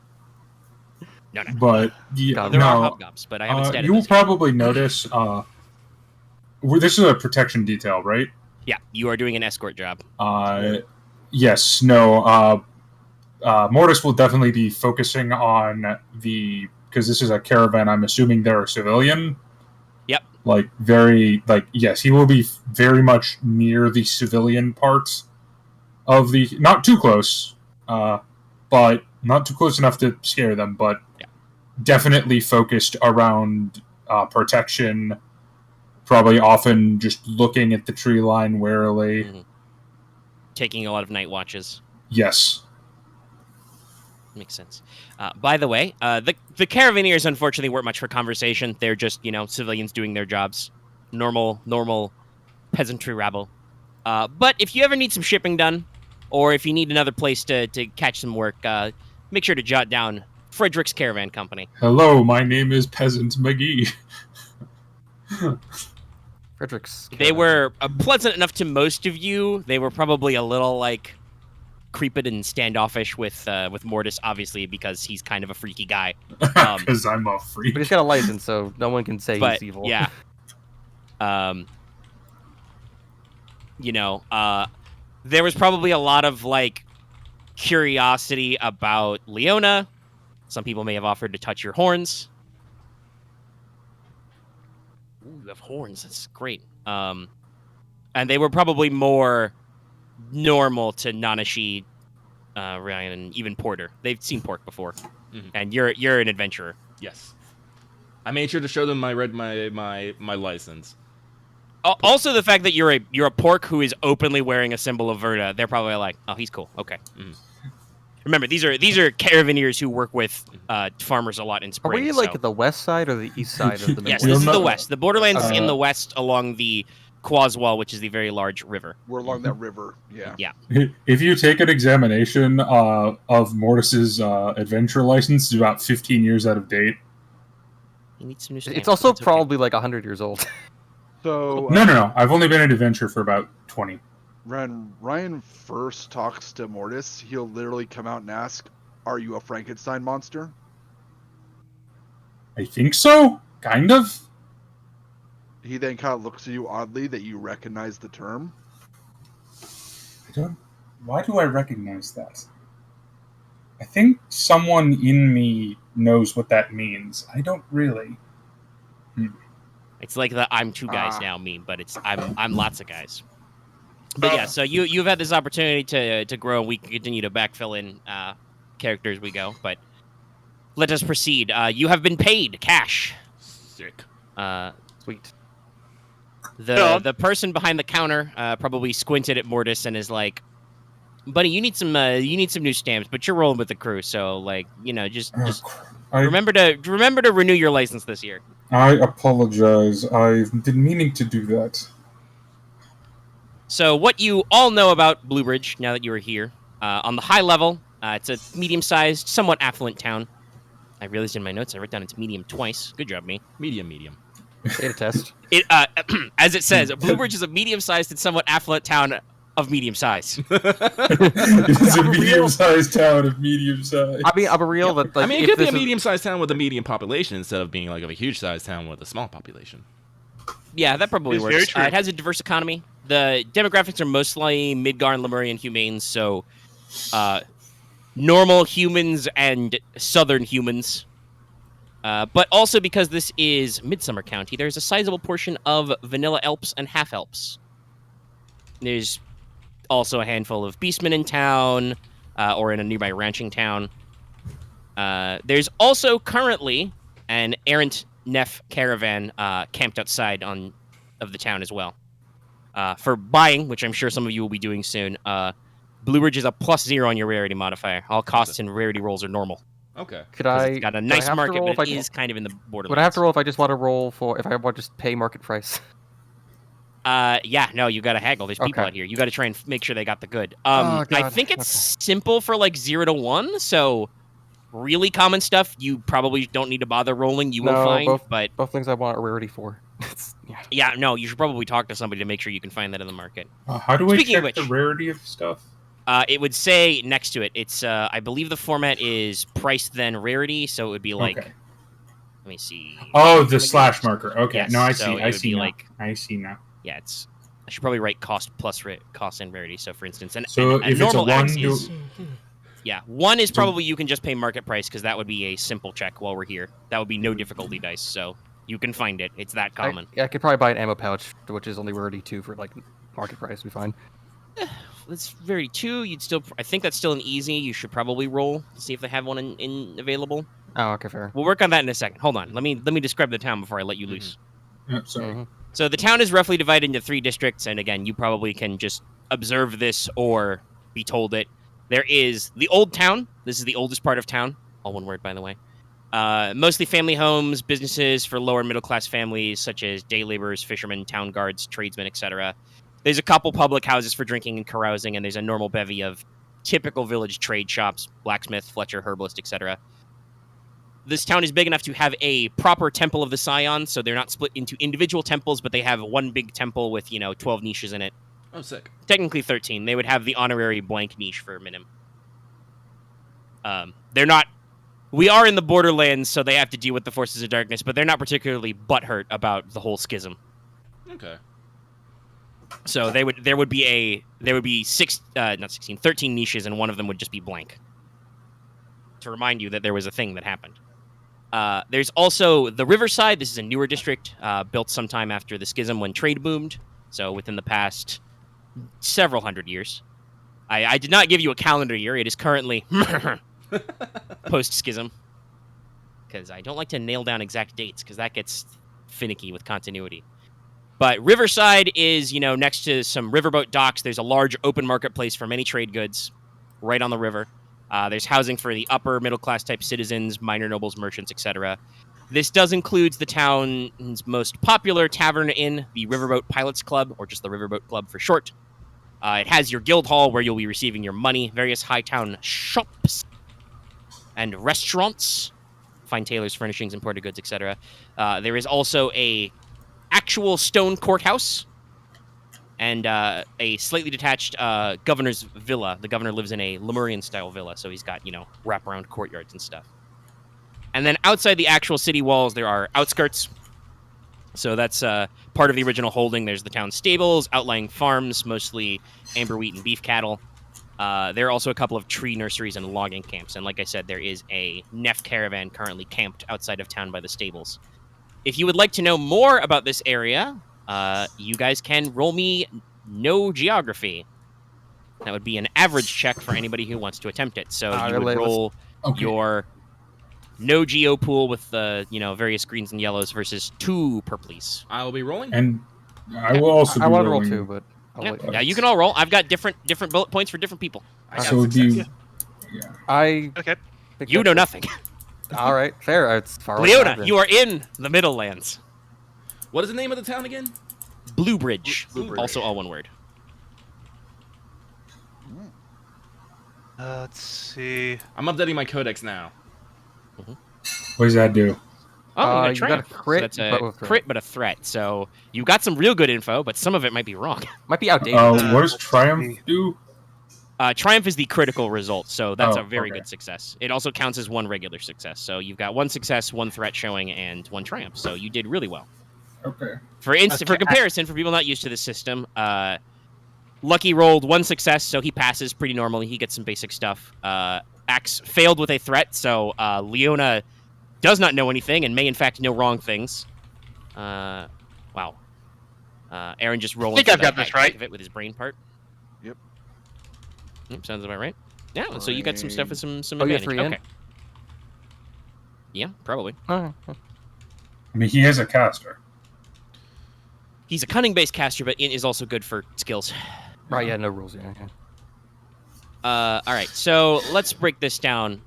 No. But yeah, There are no. hobgobs, but I haven't studied You will those yet. probably notice. This is a protection detail, right? Yeah, you are doing an escort job. Yes. No. Mortis will definitely be focusing on because this is a caravan. I'm assuming they're a civilian. Yep. Yes, he will be very much near the civilian parts of not too close, but not too close enough to scare them, but definitely focused around protection, probably often just looking at the tree line warily. Mm-hmm. Taking a lot of night watches. Yes. Makes sense. By the way, the Caravaneers unfortunately weren't much for conversation. They're just, civilians doing their jobs. Normal peasantry rabble. But if you ever need some shipping done, or if you need another place to catch some work, make sure to jot down Frederick's Caravan Company. Hello, my name is Peasant McGee. Frederick's. They were pleasant enough to most of you. They were probably a little, creeped and standoffish with Mortis, obviously, because he's kind of a freaky guy. Because I'm a freak. But he's got a license, so no one can say he's evil. Yeah. There was probably a lot of, curiosity about Leona. Some people may have offered to touch your horns. Ooh, you have horns. That's great. And they were probably more normal to Nanashi, Ryahn, and even Porter. They've seen Porq before. Mhm. And you're an adventurer. Yes. I made sure to show them my license. Also, the fact that you're a Porq who is openly wearing a symbol of Verda, they're probably like, oh, he's cool. Okay. Mhm. Remember, these are Caravaneers who work with farmers a lot in Are spring. we the west side or the east side of the Yes, map? this is We're the not- west. The Borderlands is in the west along the Quaswall, which is the very large river. We're along that river. Yeah. Yeah. If you take an examination of Mortis's adventure license, it's about 15 years out of date. He needs some new stamps, It's also but okay. probably 100 years old. So No. I've only been an adventurer for about 20. when Ryan first talks to Mortis, he'll literally come out and ask, "Are you a Frankenstein monster?" I think so. Kind of. he then kind of looks at you oddly that you recognize the term. Why do I recognize that? I think someone in me knows what that means. I don't really. It's like the "I'm two guys now" meme, but it's I'm lots of guys. But yeah, so you've had this opportunity to grow, and we can continue to backfill in characters as we go. But let us proceed. You have been paid cash. Sick. Sweet. The person behind the counter probably squinted at Mortis and is like, "Buddy, you need some new stamps, but you're rolling with the crew, so like, you know, just remember to renew your license this year." I apologize. I've been meaning to do that. So what you all know about Bluebridge, now that you are here, on the high level, it's a medium-sized, somewhat affluent town. I realized in my notes I wrote down it's medium twice. Good job, me. Medium. Data test. It as it says, Bluebridge is a medium-sized and somewhat affluent town of medium size. It's a medium-sized town of medium size. I mean, I'm real that. Like, I mean, it could be a medium-sized town with a medium population instead of being like a huge-sized town with a small population. Yeah, that probably It's works. very true. It has a diverse economy. The demographics are mostly Midgar and Lemurian humans, so normal humans and southern humans. But also because this is Midsummer County, there's a sizable portion of vanilla elves and half-elves. There's also a handful of beastmen in town, or in a nearby ranching town. There's also currently an errant Neff caravan camped outside of the town as well. For buying, which I'm sure some of you will be doing soon, Bluebridge is a +0 on your rarity modifier. All costs and rarity rolls are normal. Okay. It's got a nice market, but it is kind of in the borderlands. Would I have to roll if I just want to roll if I want to just pay market price? Yeah, no, you got to haggle. There's people Okay. out here. You got to try and make sure they got the good. Oh, I God. think it's simple for like 0 to 1, so really common stuff you probably don't need to bother rolling. You will find, but both things I want are rarity 4. yeah, no, you should probably talk to somebody to make sure you can find that in the market. How do I Speaking of check the which- rarity of stuff? It would say next to it. It's I believe the format is price then rarity, so it would be like. Okay. Let me see. Oh, the slash marker. Okay, Yes, no, I so see. it I would see be now. like- I see now. Yeah, it's. I should probably write cost plus cost and rarity. So, for instance, So a if it's a normal 1, X is. Yeah, 1 is So- probably you can just pay market price because that would be a simple check while we're here. That would be no difficulty dice, so you can find it. It's that common. I could probably buy an ammo pouch, which is only rarity 2 for like market price. Be fine. That's rarity 2. You'd still. I think that's still an easy. You should probably roll to see if they have one in available. Oh, okay, fair. We'll work on that in a second. Hold on. Let me describe the town before I let you loose. Yeah, sorry. Mhm. So the town is roughly divided into 3 districts, and again, you probably can just observe this or be told it. There is the Old Town. This is the oldest part of town. All one word, by the way. Mostly family homes, businesses for lower middle-class families, such as day laborers, fishermen, town guards, tradesmen, etc. There's a couple public houses for drinking and carousing, and there's a normal bevy of typical village trade shops, blacksmith, fletcher, herbalist, etc. This town is big enough to have a proper temple of the Scion, so they're not split into individual temples, but they have one big temple with, 12 niches in it. Oh, sick. Technically 13. They would have the honorary blank niche for Minim. They're not... We are in the Borderlands, so they have to deal with the forces of darkness, but they're not particularly butthurt about the whole schism. Okay. So there would be 13 niches, and one of them would just be blank. To remind you that there was a thing that happened. There's also the Riverside. This is a newer district, built sometime after the schism when trade boomed. So within the past several hundred years. I did not give you a calendar year. It is currently post-schism. Because I don't like to nail down exact dates, because that gets finicky with continuity. But Riverside is, next to some riverboat docks. There's a large open marketplace for many trade goods right on the river. There's housing for the upper middle-class type citizens, minor nobles, merchants, etc. This does include the town's most popular tavern inn, the Riverboat Pilots Club, or just the Riverboat Club for short. It has your guild hall where you'll be receiving your money, various high-town shops and restaurants, fine tailors, furnishings, imported goods, etc. There is also a actual stone courthouse and a slightly detached governor's villa. The governor lives in a Lemurian-style villa, so he's got, wraparound courtyards and stuff. And then outside the actual city walls, there are outskirts. So that's part of the original holding. There's the town stables, outlying farms, mostly amber wheat and beef cattle. There are also a couple of tree nurseries and logging camps. And like I said, there is a Neff caravan currently camped outside of town by the stables. If you would like to know more about this area, you guys can roll me no geography. That would be an average check for anybody who wants to attempt it. So you would roll your no geo pool with the various greens and yellows versus 2 purplies. I will be rolling. And I will also be I want to roll rolling. 2, but Yeah, you can all roll. I've got different bullet points for different people. I got So it'd be, success. yeah. I Okay. picked You up know the- nothing. All right, fair. It's far away. Leona, you are in the Middle Lands. What is the name of the town again? Bluebridge. Bluebridge. Also all one word. Let's see. I'm updating my codex now. What does that do? Oh, you got a crit, So that's a but with threat. crit, but a threat. So you got some real good info, but some of it might be wrong. Might be outdated. What does Triumph do? Triumph is the critical result, so that's Oh, a very okay. good success. It also counts as 1 regular success. So you've got 1 success, 1 threat showing, and 1 triumph. So you did really well. Okay. For comparison, for people not used to this system, Lucky rolled 1 success, so he passes pretty normally. He gets some basic stuff. Axe failed with a threat, so Leona does not know anything and may in fact know wrong things. Wow. Aren just rolling. I think I've got this right. Of it with his brain part. Yep. Sounds about right. Yeah. So you got some stuff with some Oh, you advantage. have 3 in? Okay. Yeah, probably. All right. I mean, he is a caster. He's a cunning-based caster, but is also good for skills. Right, yeah, no rules. Yeah. All right, so let's break this down.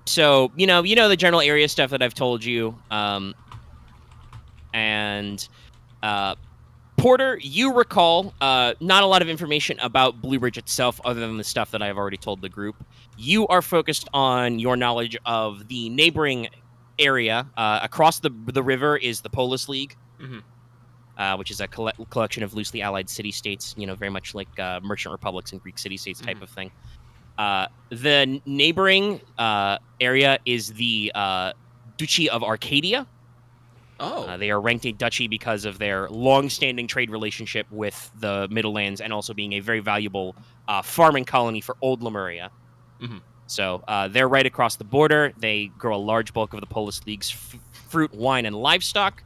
So you know the general area stuff that I've told you, and Porter, you recall not a lot of information about Bluebridge itself, other than the stuff that I've already told the group. You are focused on your knowledge of the neighboring area. Across the river is the Polis League. Which is a collection of loosely allied city-states, very much like merchant republics and Greek city-states type of thing. The neighboring area is the Duchy of Arcadia. Oh. They are ranked a duchy because of their long-standing trade relationship with the Middle Lands and also being a very valuable farming colony for Old Lemuria. So they're right across the border. They grow a large bulk of the Polis League's fruit, wine, and livestock.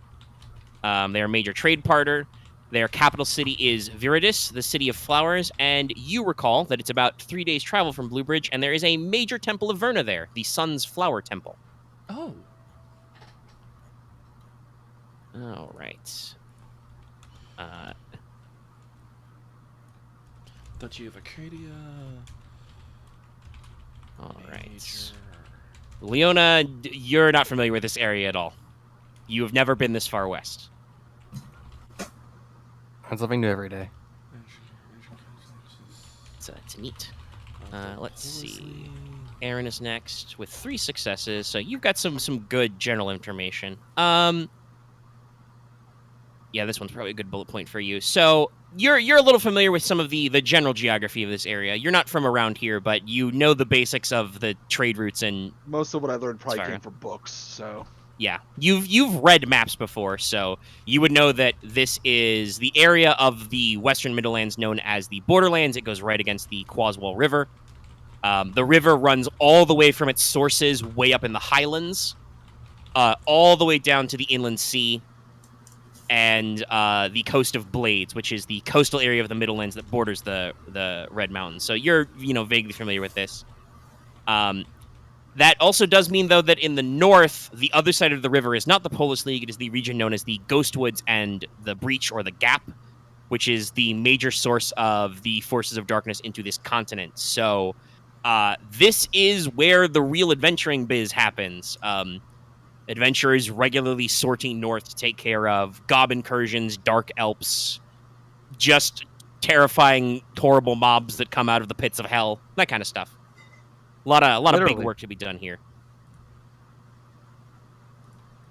They're a major trade partner. Their capital city is Viridis, the city of flowers, and you recall that it's about 3 days' travel from Bluebridge, and there is a major temple of Verna there, the Sun's Flower Temple. Oh. All right. Duchy of Arcadia. All right. Leona, you're not familiar with this area at all. You have never been this far west. Learn something new every day. It's neat. Let's see. Aren is next with 3 successes, so you've got some good general information. Yeah, this one's probably a good bullet point for you. So you're a little familiar with some of the general geography of this area. You're not from around here, but you know the basics of the trade routes and Most of what I learned probably That's fair. came from books, so yeah, you've read maps before, so you would know that this is the area of the Western Middlelands known as the Borderlands. It goes right against the Quaswell River. The river runs all the way from its sources way up in the highlands, all the way down to the inland sea, and the coast of Blades, which is the coastal area of the Middlelands that borders the Red Mountains. So you're vaguely familiar with this. That also does mean, though, that in the north, the other side of the river is not the Polis League. It is the region known as the Ghostwoods and the Breach, or the Gap, which is the major source of the forces of darkness into this continent. So this is where the real adventuring biz happens. Adventurers regularly sorting north to take care of gob incursions, dark elps, just terrifying, horrible mobs that come out of the pits of hell, that kind of stuff. A lot of big Literally. work to be done here.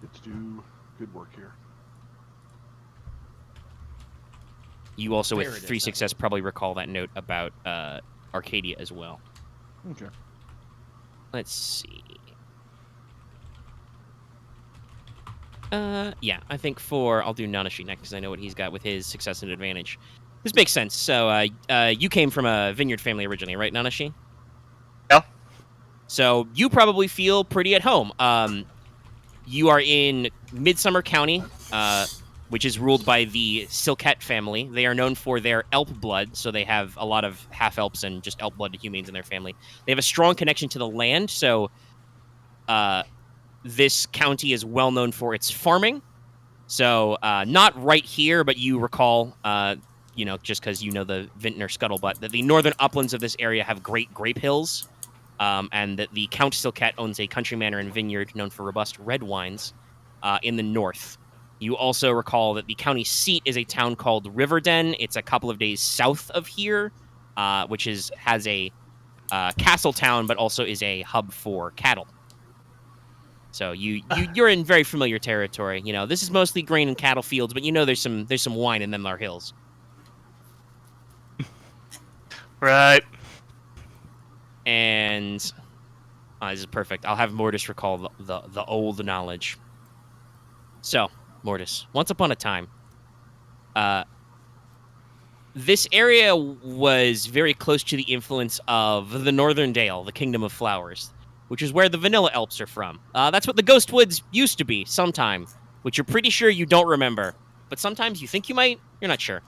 get to do good work here. You also, There with it is, 3 that success, probably recall that note about Arcadia as well. Okay. Let's see. Yeah, I think I'll do Nanashi next because I know what he's got with his success and advantage. This makes sense. So, you came from a vineyard family originally, right, Nanashi? Yeah. So you probably feel pretty at home. You are in Midsummer County, which is ruled by the Silket family. They are known for their elf blood, so they have a lot of half-elves and just elf-blooded humans in their family. They have a strong connection to the land, so this county is well known for its farming. So not right here, but you recall, just because you know the Vintner scuttlebutt, that the northern uplands of this area have great grape hills, and that the Count Silket owns a country manor and vineyard known for robust red wines in the north. You also recall that the county seat is a town called Riverden. It's a couple of days south of here, which has a castle town, but also is a hub for cattle. So you're in very familiar territory. You know, this is mostly grain and cattle fields, but you know there's some wine in them there hills. Right. And this is perfect. I'll have Mortis recall the old knowledge. So, Mortis, once upon a time, this area was very close to the influence of the Northern Dale, the Kingdom of Flowers, which is where the Vanilla Elps are from. That's what the Ghost Woods used to be sometime, which you're pretty sure you don't remember. But sometimes you think you might, you're not sure.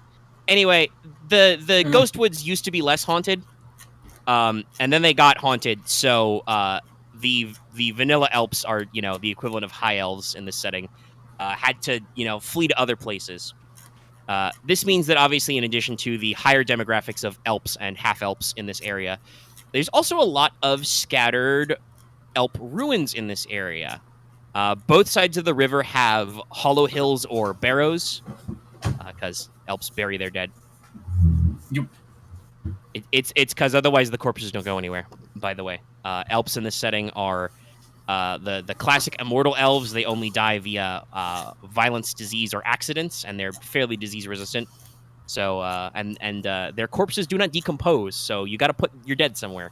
Anyway, the Ghost Woods used to be less haunted, and then they got haunted, so the Vanilla Elps are, the equivalent of High Elves in this setting, had to, flee to other places. This means that obviously in addition to the higher demographics of Elps and half-Elps in this area, there's also a lot of scattered Elp ruins in this area. Both sides of the river have hollow hills or barrows, because Elps bury their dead. You. It's because otherwise the corpses don't go anywhere, by the way. Elps in this setting are the classic immortal elves. They only die via violence, disease, or accidents, and they're fairly disease resistant. So, and their corpses do not decompose, so you got to put your dead somewhere.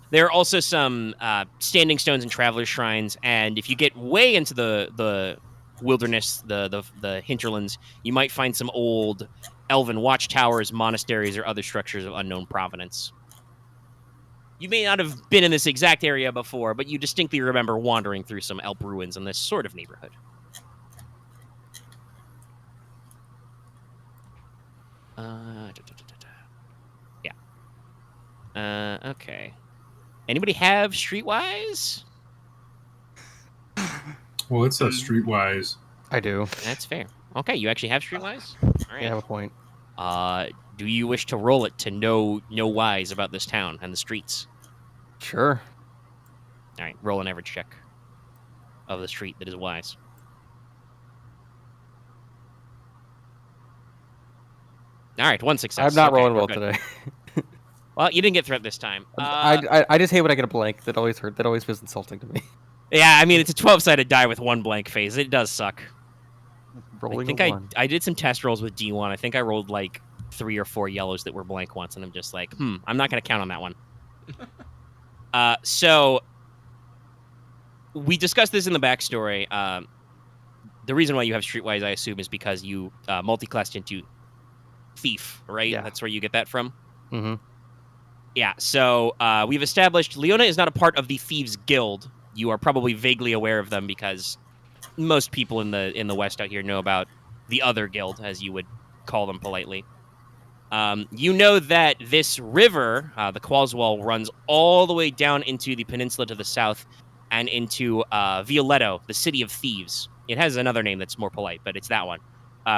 There are also some standing stones and traveler shrines, and if you get way into the wilderness, the hinterlands, you might find some old elven watchtowers, monasteries, or other structures of unknown provenance. You may not have been in this exact area before, but you distinctly remember wandering through some Elp ruins in this sort of neighborhood. Yeah. Okay. Anybody have Streetwise? Well, it's a Streetwise. I do. That's fair. Okay, you actually have Streetwise? All right. You have a point. Do you wish to roll it to know wise about this town and the streets? Sure. All right, roll an average check of the street that is wise. All right, one success. I'm not Okay, rolling we're well good. today. Well, you didn't get threat this time. I just hate when I get a blank. That always hurt. That always feels insulting to me. Yeah, I mean, it's a 12-sided die with one blank phase. It does suck. Rolling I think a one. I did some test rolls with D1. I think I rolled like 3 or 4 yellows that were blank once, and I'm just like, I'm not going to count on that one. So we discussed this in the backstory. The reason why you have Streetwise, I assume, is because you multi-classed into Thief, right? Yeah. That's where you get that from? Mm-hmm. Yeah, so we've established Leona is not a part of the Thieves Guild. You are probably vaguely aware of them because most people in the West out here know about the other guild, as you would call them politely. You know that this river, the Quaswell, runs all the way down into the peninsula to the south and into Violetto, the city of thieves. It has another name that's more polite, but it's that one,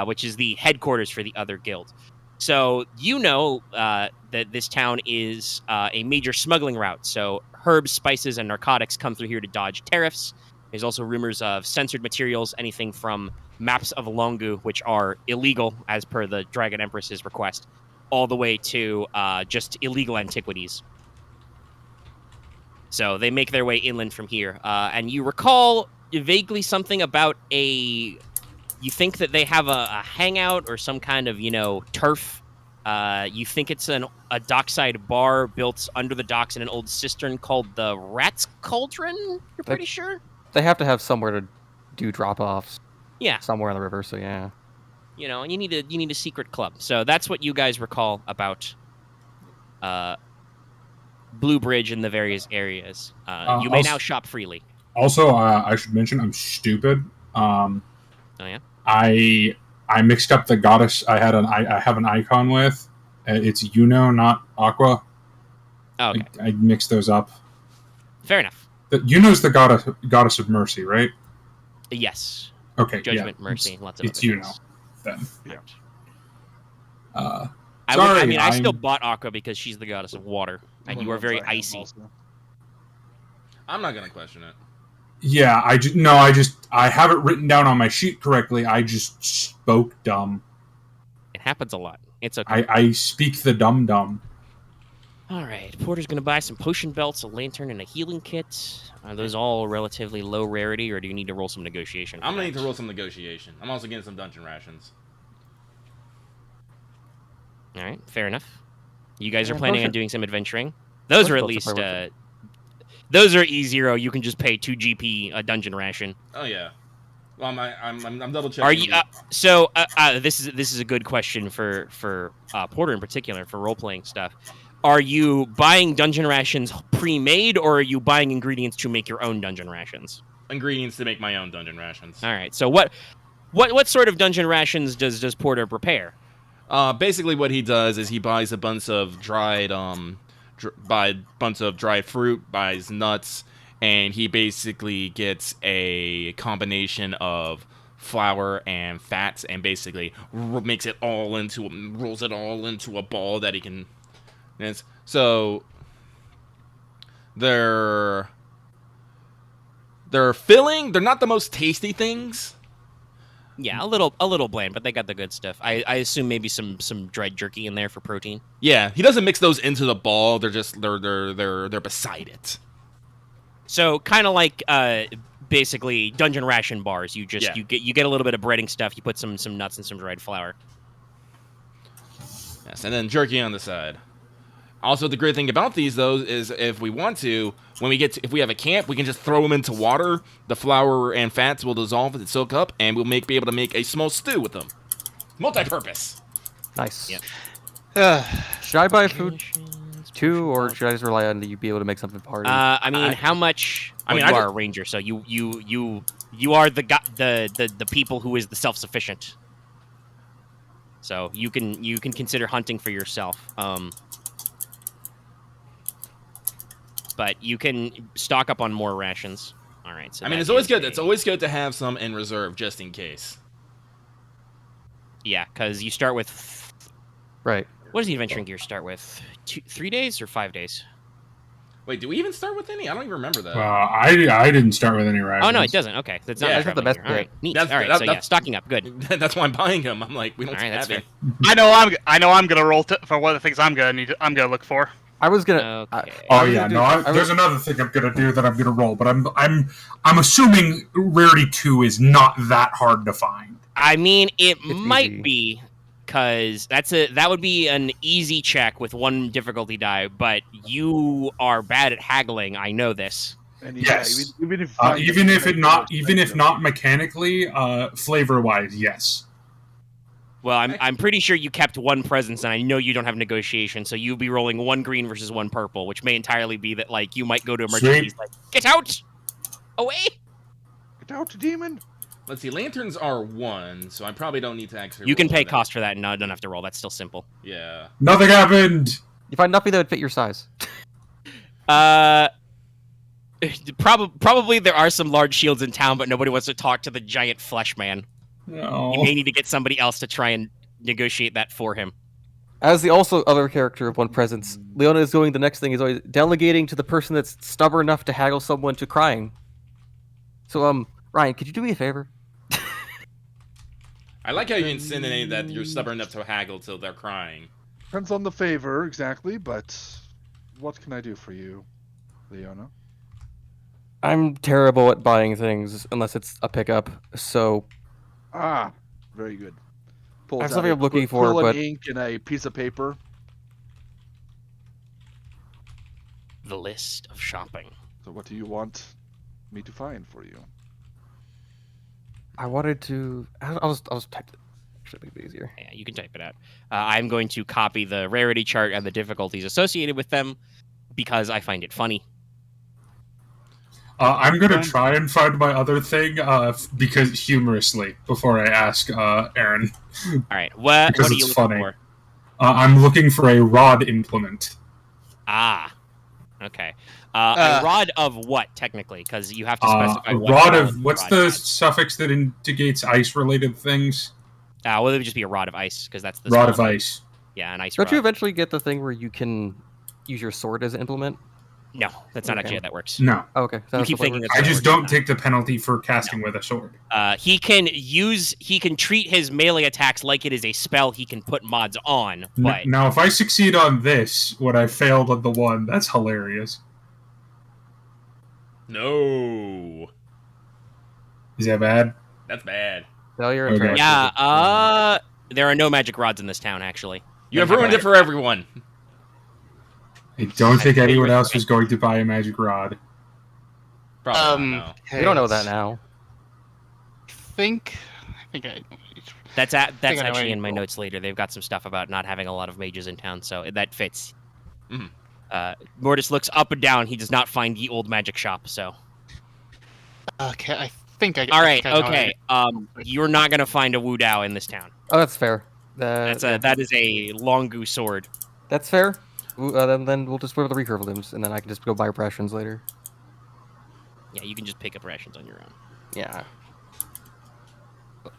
which is the headquarters for the other guild. So you know that this town is a major smuggling route. So herbs, spices, and narcotics come through here to dodge tariffs. There's also rumors of censored materials, anything from maps of Longu, which are illegal as per the Dragon Empress's request, all the way to just illegal antiquities. So they make their way inland from here. And you recall vaguely something about you think that they have a hangout or some kind of, turf. You think it's a dockside bar built under the docks in an old cistern called the Rat's Cauldron? You're pretty sure? They have to have somewhere to do drop-offs Yeah, somewhere on the river. So yeah. and you need a secret club. So that's what you guys recall about Bluebridge and the various areas. You may now shop freely. Also, I should mention I'm stupid. Oh yeah. I mixed up the goddess. I have an icon with. It's Yuno, not Aqua. Oh, okay. I mixed those up. Fair enough. Yuno's the goddess of mercy, right? Yes. Okay. Judgment, mercy, lots of it's other Yuno. things. Then. Yeah. I still bought Aqua because she's the goddess of water, and you are very icy. I'm not gonna question it. Yeah, I have it written down on my sheet correctly. I just spoke dumb. It happens a lot. It's okay. I speak the dumb. All right, Porter's gonna buy some potion belts, a lantern, and a healing kit. Are those all relatively low rarity, or do you need to roll some negotiation? I'm gonna need to roll some negotiation. I'm also getting some dungeon rations. All right, fair enough. You guys are planning on doing some adventuring. Those are at least. Those are E0. You can just pay 2 GP a dungeon ration. Oh yeah. Well, I'm double checking. Are you? This is a good question for Porter in particular for role playing stuff. Are you buying dungeon rations pre-made, or are you buying ingredients to make your own dungeon rations? Ingredients to make my own dungeon rations. All right. So what sort of dungeon rations does Porter prepare? Basically, what he does is he buys a bunch of dried fruit, buys nuts, and he basically gets a combination of flour and fats, and basically rolls it all into a ball that he can. So they're filling. They're not the most tasty things. Yeah, a little bland, but they got the good stuff. I assume maybe some dried jerky in there for protein. Yeah, he doesn't mix those into the ball. They're just they're beside it. So kind of like basically dungeon ration bars. You get a little bit of breading stuff. You put some nuts and some dried flour. Yes, and then jerky on the side. Also, the great thing about these, though, is if we want to, if we have a camp, we can just throw them into water. The flour and fats will dissolve and soak up, and we'll be able to make a small stew with them. Multi-purpose. Nice. Yep. Should I buy food too, or should I just rely on you be able to make something party? How much? You are a ranger, so you are the people who is the self-sufficient. So you can consider hunting for yourself. But you can stock up on more rations. All right. So it's always good. It's always good to have some in reserve just in case. Yeah, because you start with. Right. What does the adventuring gear start with? 3 days or 5 days? Wait, do we even start with any? I don't even remember that. I didn't start with any rations. Oh no, it doesn't. Okay, that's not. That's the best bit. All right, neat. All right, stocking up. Good. That's why I'm buying them. I'm like, we don't have it. I know I'm gonna roll for one of the things I'm gonna look for. I was gonna. Okay. There's another thing I'm gonna do that I'm gonna roll, but I'm assuming rarity 2 is not that hard to find. I mean, it's might easy. be, because that would be an easy check with 1 difficulty die. But you are bad at haggling. I know this. And Yes. even if not mechanically, flavor wise, yes. Well, I'm pretty sure you kept 1 presence, and I know you don't have negotiation, so you'll be rolling 1 green versus 1 purple, which may entirely be that like you might go to a merchant and he's like, "Get out, away!" Get out, demon. Let's see. Lanterns are 1, so I probably don't need to actually. You can roll pay that. cost for that, and no, I don't have to roll. That's still simple. Yeah. Nothing happened. You find nothing that would fit your size. Probably there are some large shields in town, but nobody wants to talk to the giant flesh man. No. You may need to get somebody else to try and negotiate that for him. As the also other character of 1 presence, Leona is doing the next thing is always delegating to the person that's stubborn enough to haggle someone to crying. So, Ryahn, could you do me a favor? I like how you insinuate that you're stubborn enough to haggle till they're crying. Depends on the favor, exactly, but what can I do for you, Leona? I'm terrible at buying things unless it's a pickup, so Ah, very good. Pulls That's out something a I'm looking quill for, and but- ink and a piece of paper. The list of shopping. So what do you want me to find for you? I wanted to. I'll just type it. Should make it easier. Yeah, you can type it out. I'm going to copy the rarity chart and the difficulties associated with them because I find it funny. I'm going to try and find my other thing because humorously before I ask Aren. All right, what Because are you it's looking funny. for? I'm looking for a rod implement. Ah, okay. A rod of what, technically? Because you have to specify A what rod quality of... What's rod the it has. suffix that indicates ice-related things? Well, it would just be a rod of ice, because that's the Rod small of thing. ice. Yeah, an ice Don't rod. you eventually get the thing where you can use your sword as an implement? No, that's not Okay. actually how that works. No. Oh, okay. You keep thinking it's I how it just works, don't it's take the penalty for casting with a sword. not. He can treat his melee attacks like it is a spell he can put mods on, but Now, if I succeed on this, when I failed on the one, that's hilarious. No. Is that bad? That's bad. Failure and Okay. yeah, there are no magic rods in this town, actually. You have ruined it for everyone. I don't think I anyone figured- else was going to buy a magic rod. Probably not, no. We don't know that now. I think I. That's I know actually where in you my go. notes later. They've got some stuff about not having a lot of mages in town, so that fits. Mhm. Mortis looks up and down. He does not find the old magic shop, so. Okay, I think I. All right, I know okay. You're not gonna find a Wu Dao in this town. Oh, that's fair. That is a Longu sword. That's fair. Then we'll just wear the recurve limbs, and then I can just go buy rations later. Yeah, you can just pick up rations on your own. Yeah.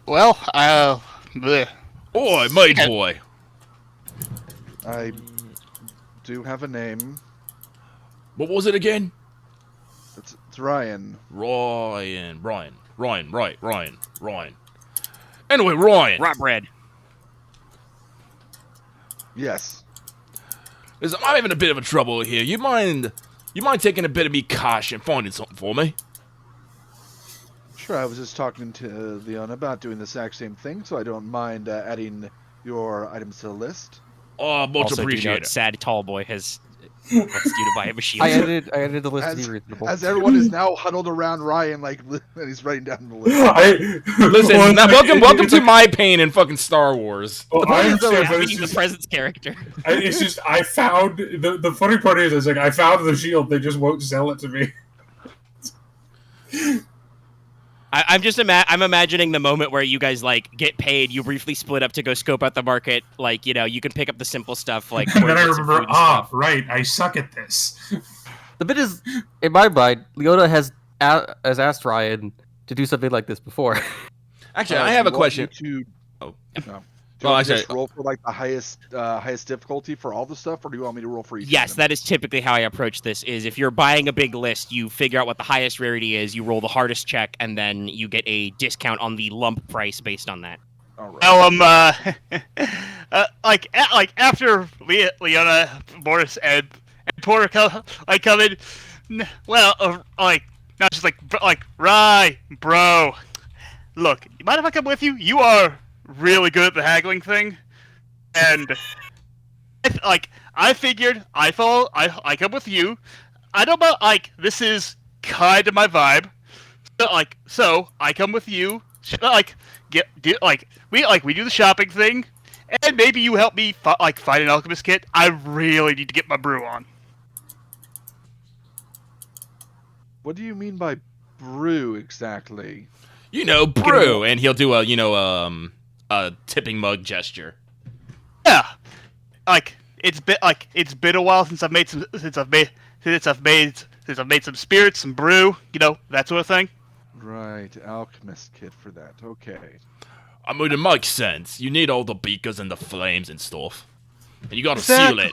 Well, bleh. Oi, mage Okay. boy. I do have a name. What was it again? It's Ryahn. Ryan. Anyway, Ryan. Rot bread. Yes. Listen, I'm having a bit of a trouble here. You mind taking a bit of me cash and finding something for me? Sure, I was just talking to Leona about doing the exact same thing, so I don't mind adding your items to the list. Oh, much Also, do appreciated. note, sad tall boy has wants you to buy him a shield. I edited the list to As- be reasonable. As everyone is now huddled around Ryahn, like, and he's writing down the list. Listen, Well, welcome it's to like- my pain in fucking Star Wars. Well, The I point is, though, understand, is but it's being the just, presence character. it's just I found the funny part is like I found the shield. They just won't sell it to me. I'm imagining the moment where you guys like get paid, you briefly split up to go scope out the market, like you can pick up the simple stuff like And then I toilets and remember, food and stuff. right, I suck at this. The bit is, in my mind, Leona has asked Ryahn to do something like this before. Actually, I have a Do you want question. me Oh. No. Do Well, you want me to actually- just roll for like the highest difficulty for all the stuff, or do you want me to roll for each? Yes, item? that is typically how I approach this. Is if you're buying a big list, you figure out what the highest rarity is, you roll the hardest check, and then you get a discount on the lump price based on that. All right. Well, like after Leona, Mortis, and Porq come in. Well, now she's like, Rye, bro. Look, you mind if I come with you? You are really good at the haggling thing, and I figured I come with you. I don't know, this is kind of my vibe. So I come with you. We do the shopping thing, and maybe you help me find an alchemist kit. I really need to get my brew on. What do you mean by brew exactly? Brew, and he'll do a tipping mug gesture. Yeah, it's been a while since I've made some spirits, some brew, that sort of thing. Right, alchemist kit for that. Okay. I mean, it makes sense. You need all the beakers and the flames and stuff, and you gotta seal it.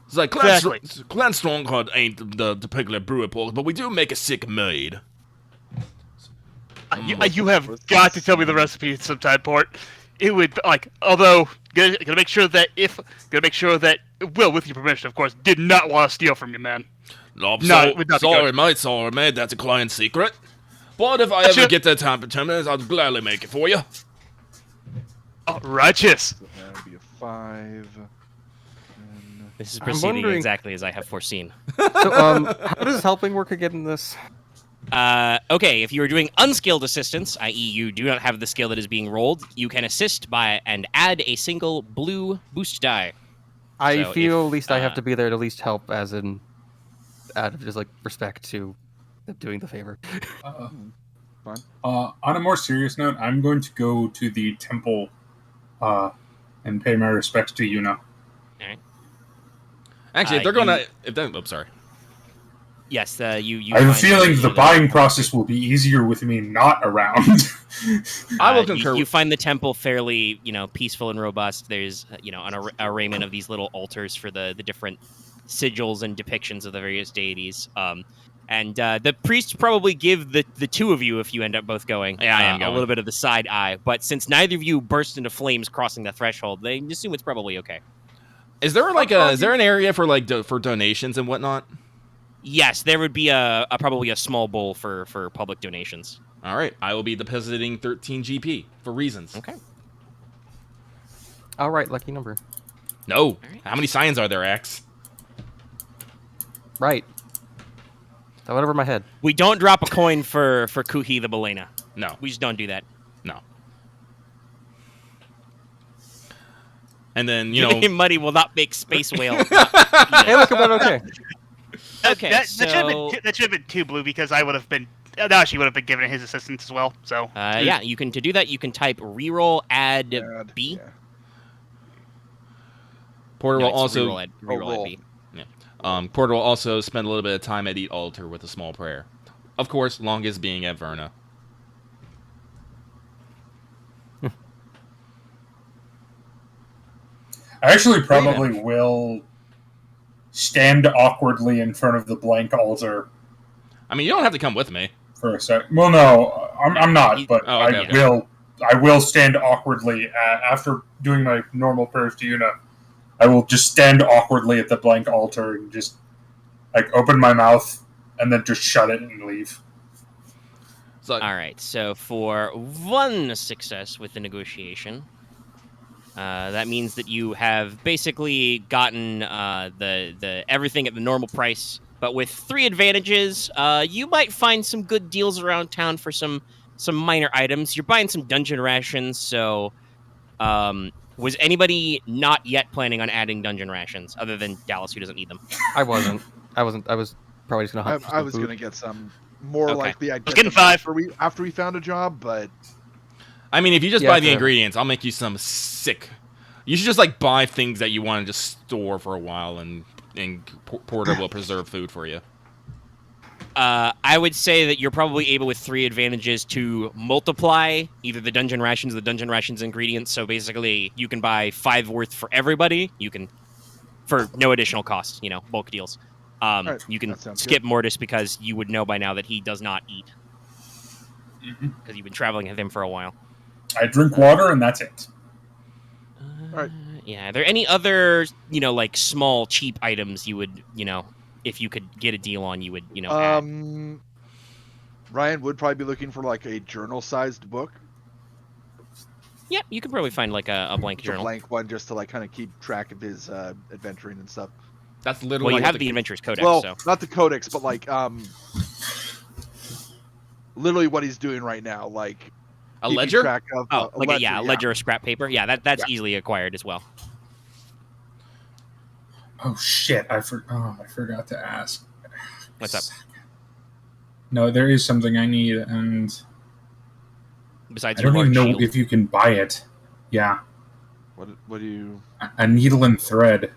It's like Clan Stronghold ain't the particular brewer pork, but we do make a sick maid. You have got to tell me the recipe sometime, Port. It would although gonna make sure that with your permission, of course, did not want to steal from you, man. No, it would not be good. sorry, mate. That's a client secret. But if I ever get that time for 10 minutes, I'll gladly make it for you. Oh, righteous. So that would be a 5. This is I'm proceeding wondering- exactly as I have foreseen. So, how does helping work again in this? Okay, if you are doing unskilled assistance, i.e. you do not have the skill that is being rolled, you can assist by and add a single blue boost die. I So feel if, at least I have to be there to at least help, as in out of just like respect to them doing the favor. Fine. On a more serious note, I'm going to go to the temple and pay my respects to Yuna. Alright. Actually, if they're gonna, I'm sorry. Yes, you. I have a find feeling that the buying process will be easier with me not around. I will concur. You find the temple fairly, peaceful and robust. There's, an arrayment of these little altars for the different sigils and depictions of the various deities. And the priests probably give the two of you, if you end up both going, Yeah, I am a going. little bit of the side eye. But since neither of you burst into flames crossing the threshold, they assume it's probably okay. Is there is there an area for for donations and whatnot? Yes, there would be probably a small bowl for public donations. All right, I will be depositing 13 GP for reasons. Okay. All right, lucky number. No. right. How many signs are there, X? Right. That went over my head. We don't drop a coin for Kuhi the Balena. No. We just don't do that. No. And then, Muddy will not make space whale. Hey, look, about okay. Okay, that so should have been 2 blue because I would have been. Nanashi would have been given his assistance as well. So yeah, to do that you can type reroll add B. Yeah. Porter No, will it's also reroll add B. Porter will also spend a little bit of time at each altar with a small prayer. Of course, longest being at Verna. I actually probably will stand awkwardly in front of the blank altar I mean, you don't have to come with me. for a sec. Well, no, I'm not, but Oh, okay, I will stand awkwardly after doing my normal prayers to Yuna. I will just stand awkwardly at the blank altar and just open my mouth and then just shut it and leave. So, All right, so for 1 success with the negotiation, that means that you have basically gotten the everything at the normal price, but with 3 advantages. You might find some good deals around town for some minor items. You're buying some dungeon rations, so was anybody not yet planning on adding dungeon rations other than Dallas, who doesn't need them? I wasn't. I was probably just gonna hunt for some I was food. gonna get some. More Okay. likely, I'd was get getting them 5. after we found a job, but I mean, if you just Yeah, buy the fair. ingredients, I'll make you some sick. You should just buy things that you want to just store for a while, and Porter will preserve food for you. I would say that you're probably able with 3 advantages to multiply either the dungeon rations or the dungeon rations ingredients. So basically, you can buy 5 worth for everybody. You can, for no additional cost, bulk deals. Right, You can that sounds skip Mortis because you would know by now that he does not eat. Because you've been traveling with him for a while. I drink water and that's it. Right. Yeah. Are there any other, small, cheap items you would, if you could get a deal on, you would, add? Ryahn would probably be looking for a journal-sized book, Yep, you can probably find a blank a journal. blank one, just to kind of keep track of his adventuring and stuff. That's Well, literally you what have the Adventurer's Codex, Well, so. not the codex, but literally what he's doing right now, a keeping ledger. track of, Oh, a ledger, a ledger of scrap paper. Yeah, that's easily acquired as well. Oh shit! I forgot to ask. What's up? No, there is something I need, and Besides I your don't even large know shield. if you can buy it. Yeah, What do you? a needle and thread.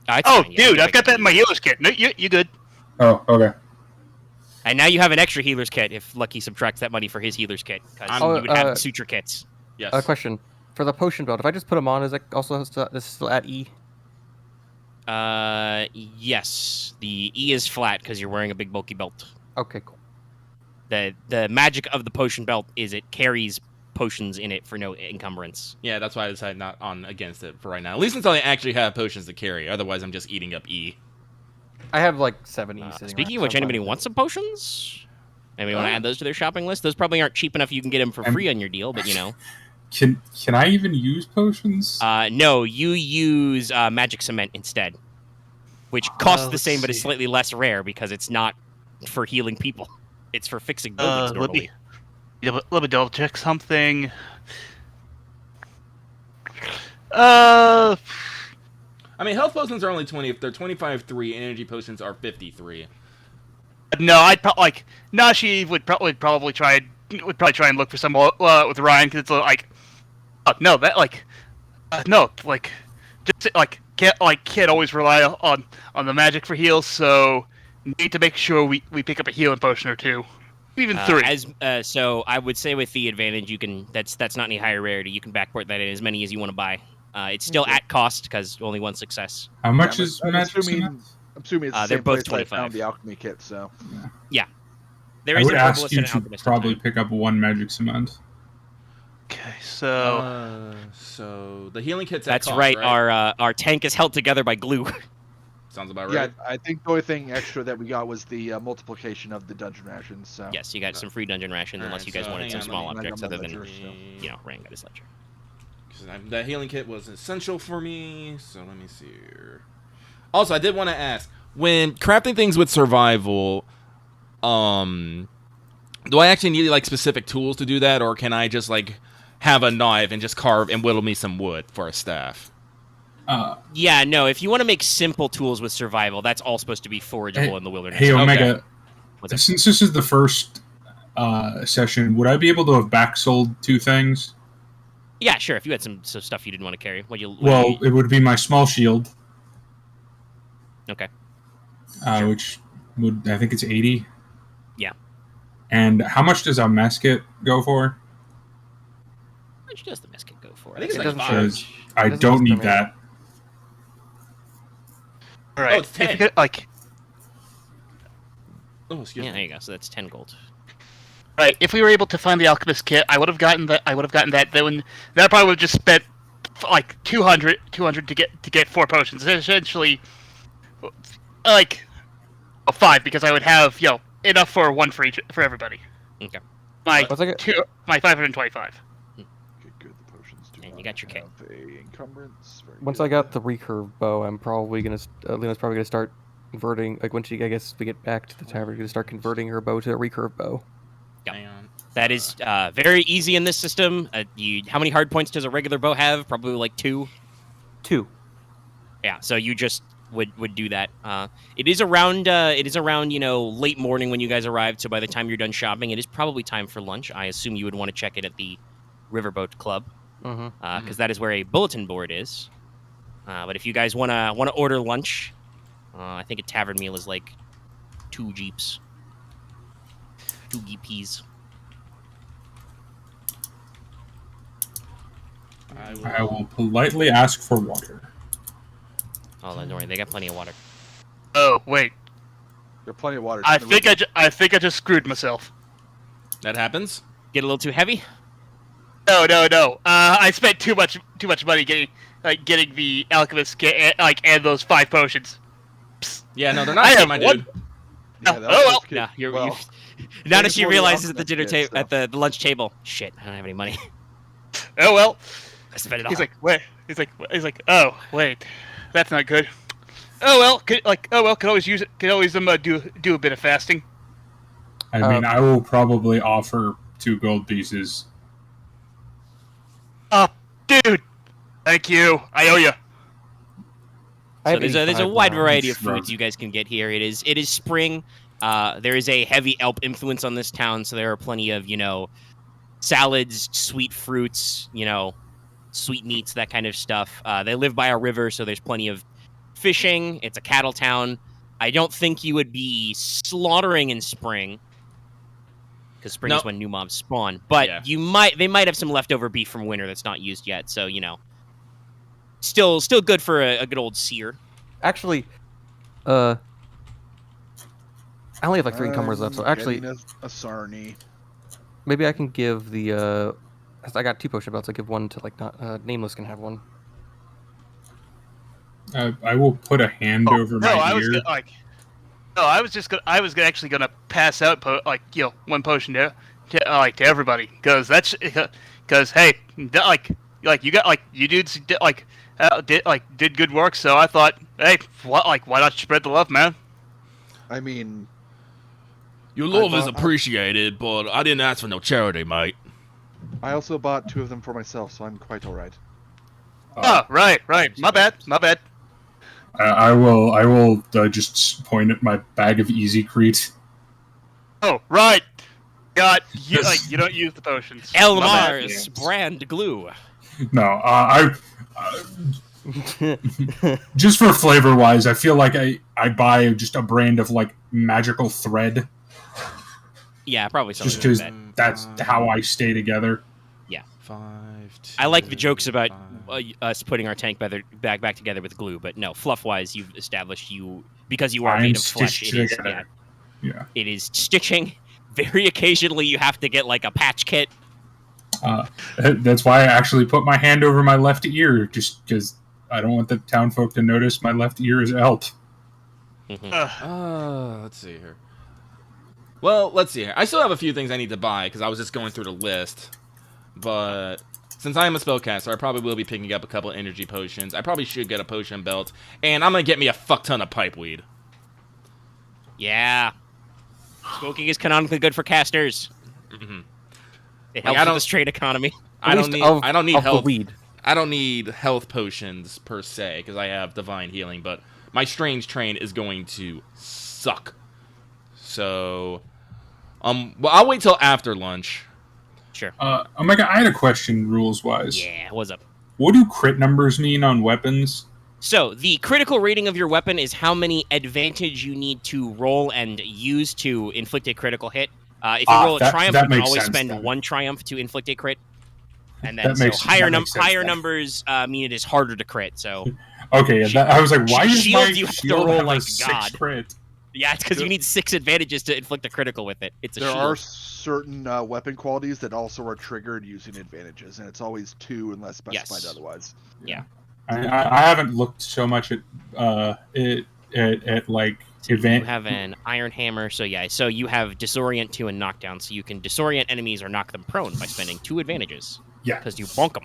It's Oh, fine, yeah, you dude, can I've got pick that up in my healer's kit. No, you good? Oh, okay. And now you have an extra healer's kit if Lucky subtracts that money for his healer's kit, because Oh, you would have the suture kits. Yes. A question for the potion belt. If I just put them on, is that also this is still at E? Yes. The E is flat because you're wearing a big bulky belt. Okay, cool. The magic of the potion belt is it carries potions in it for no encumbrance. Yeah, that's why I decided not on against it for right now. At least until I actually have potions to carry. Otherwise, I'm just eating up E. I have 70 sitting Speaking of around, which, so I'm anybody fine. want some potions? Anybody want to add those to their shopping list? Those probably aren't cheap enough you can get them for free on your deal, but Can I even use potions? No, you use magic cement instead, which costs the let's same but is see. slightly less rare because it's not for healing people. It's for fixing buildings normally. Let me double check something. Uh, I mean, health potions are only 20. If they're 25-3, energy potions are 53. no, I'd like Nashi would probably try and look for some with Ryahn because it's like, no, that no, just can't always rely on the magic for heals, so need to make sure we pick up a healing potion or two, even 3. So I would say with the advantage, you can that's not any higher rarity. You can backport that in as many as you want to buy. It's still at cost because only one success. How much is I'm magic assuming, cement? I'm assuming it's the They're same both place I 25. found the alchemy kit, so. There I is would an ask herbalist you and an to alchemist. probably pick up 1 magic cement. Okay, so So the healing kit's at That's cost, right. right? Our tank is held together by glue. Sounds about Yeah, right. I think the only thing extra that we got was the multiplication of the dungeon rations. So. Yes, you got some free dungeon rations unless Alright, you guys so wanted hang some on, small let me- objects I got other my than ledger, Rang got his ledger. 'Cause that healing kit was essential for me. So let me see here. Also, I did want to ask, when crafting things with survival, do I actually need like specific tools to do that, or can I just like have a knife and just carve and whittle me some wood for a staff? Yeah, no. If you want to make simple tools with survival, that's all supposed to be forageable in the wilderness. Hey, Omega, What's up? since this is the first session, would I be able to have backsold 2 things? Yeah, sure. If you had some stuff you didn't want to carry, Well, it would be my small shield, okay. Sure. Which would, I think it's 80. Yeah. And how much does a musket go for? How much does the musket go for? I think it's It like doesn't 5. Because I Doesn't don't cost need them that. all right, it's if you 10. could, Oh, excuse Yeah, me. there you go. So that's 10 gold. right, if we were able to find the alchemist kit, I would have gotten that. Then that probably would have just spent like 200 to get 4 potions. Essentially, like 5 because I would have enough for 1 for everybody. Okay. My Once I get- 525. Okay, good. The potions do And you not got your kit. have a encumbrance. Very Once good. I got the recurve bow, I'm probably gonna. Leona's probably gonna start converting. Like when she, I guess, we get back to the tavern, we're gonna start converting her bow to a recurve bow. Yep. Hang on. That is very easy in this system. How many hard points does a regular bow have? Probably like 2. 2. Yeah, so you just would do that. It is around late morning when you guys arrived. So by the time you're done shopping, it is probably time for lunch. I assume you would want to check it at the Riverboat Club Mm-hmm. because that is where a bulletin board is. But if you guys wanna order lunch, I think a tavern meal is like 2 jeeps, 2 GPs. I will politely ask for water. Oh, don't worry, they got plenty of water. Oh wait, There's plenty of water. I It's in the think river. I think I just screwed myself. That happens? Get a little too heavy? No. I spent too much money getting the alchemist kit and those 5 potions. Yeah, no, they're I not cheap, have my one- dude. Yeah, Oh, that well. was good. No, you're. Well, Now that there's she more realizes at the alchemist dinner kit, table, at the lunch table, shit, I don't have any money. Oh well. I spent it all. He's like, wait. He's like, oh wait, that's not good. Oh well, could always use it. Could always do a bit of fasting. I mean, I will probably offer 2 gold pieces. Oh, dude, thank you. I owe you. I So have there's a 85 wide now. variety of Shrug. foods you guys can get here. It is spring. There is a heavy elf influence on this town, so there are plenty of salads, sweet fruits, sweet meats, that kind of stuff. They live by a river, so there's plenty of fishing. It's a cattle town. I don't think you would be slaughtering in spring, because spring is Nope. when new mobs spawn. But Yeah. they might have some leftover beef from winter that's not used yet. So still good for a good old sear. Actually, I only have like 3 encumbrers left, so actually, getting a sarnie. maybe I can give the. I got 2 potion belts. I give one to like not Nameless can have one. I will put a hand over my I was ear. I was actually gonna pass out one potion to everybody because hey, you got you dudes did good work, so I thought, hey, why not spread the love, man? I mean, Your love is appreciated, but I didn't ask for no charity, mate. I also bought 2 of them for myself, so I'm quite alright. Oh, right. My bad. I will just point at my bag of Easy Crete. Oh, right. God, you don't use the potions. My bad. Elmar's brand glue. No, just for flavor wise, I feel like I buy just a brand of like magical thread. Yeah, probably something Just because like that. that's how I stay together. Yeah. 5, 2, I like the jokes about 5. us putting our tank back together with glue, but no, fluff-wise, you've established because you are I'm made of flesh. stitched It is, together. Yeah. it is stitching. Very occasionally, you have to get like a patch kit. That's why I actually put my hand over my left ear, just because I don't want the townfolk to notice my left ear is out. Let's see here. Well, let's see here. I still have a few things I need to buy because I was just going through the list. But since I am a spellcaster, I probably will be picking up a couple energy potions. I probably should get a potion belt, and I'm gonna get me a fuck ton of pipeweed. Yeah. Smoking is canonically good for casters. Mm-hmm. It Like, helps with the trade economy. I don't need health. weed. I don't need health potions per se because I have divine healing, but my strange train is going to suck. So, well, I'll wait till after lunch. Sure. Omega, I had a question, rules wise. Yeah, what's up? What do crit numbers mean on weapons? So, the critical rating of your weapon is how many advantage you need to roll and use to inflict a critical hit. If you roll a triumph, you can always spend 1 triumph to inflict a crit. And then higher numbers mean it is harder to crit. So Okay, I was like, why is shield my you have to shield roll have like a 6 God. crit? yeah, it's because you need 6 advantages to inflict a critical with it. It's a There shield. are certain weapon qualities that also are triggered using advantages, and it's always 2 unless specified Yes. otherwise. Yeah. I haven't looked so much at like event. You have an iron hammer, so you have disorient 2 and knockdown, so you can disorient enemies or knock them prone by spending 2 advantages. Yeah. Because you bonk them.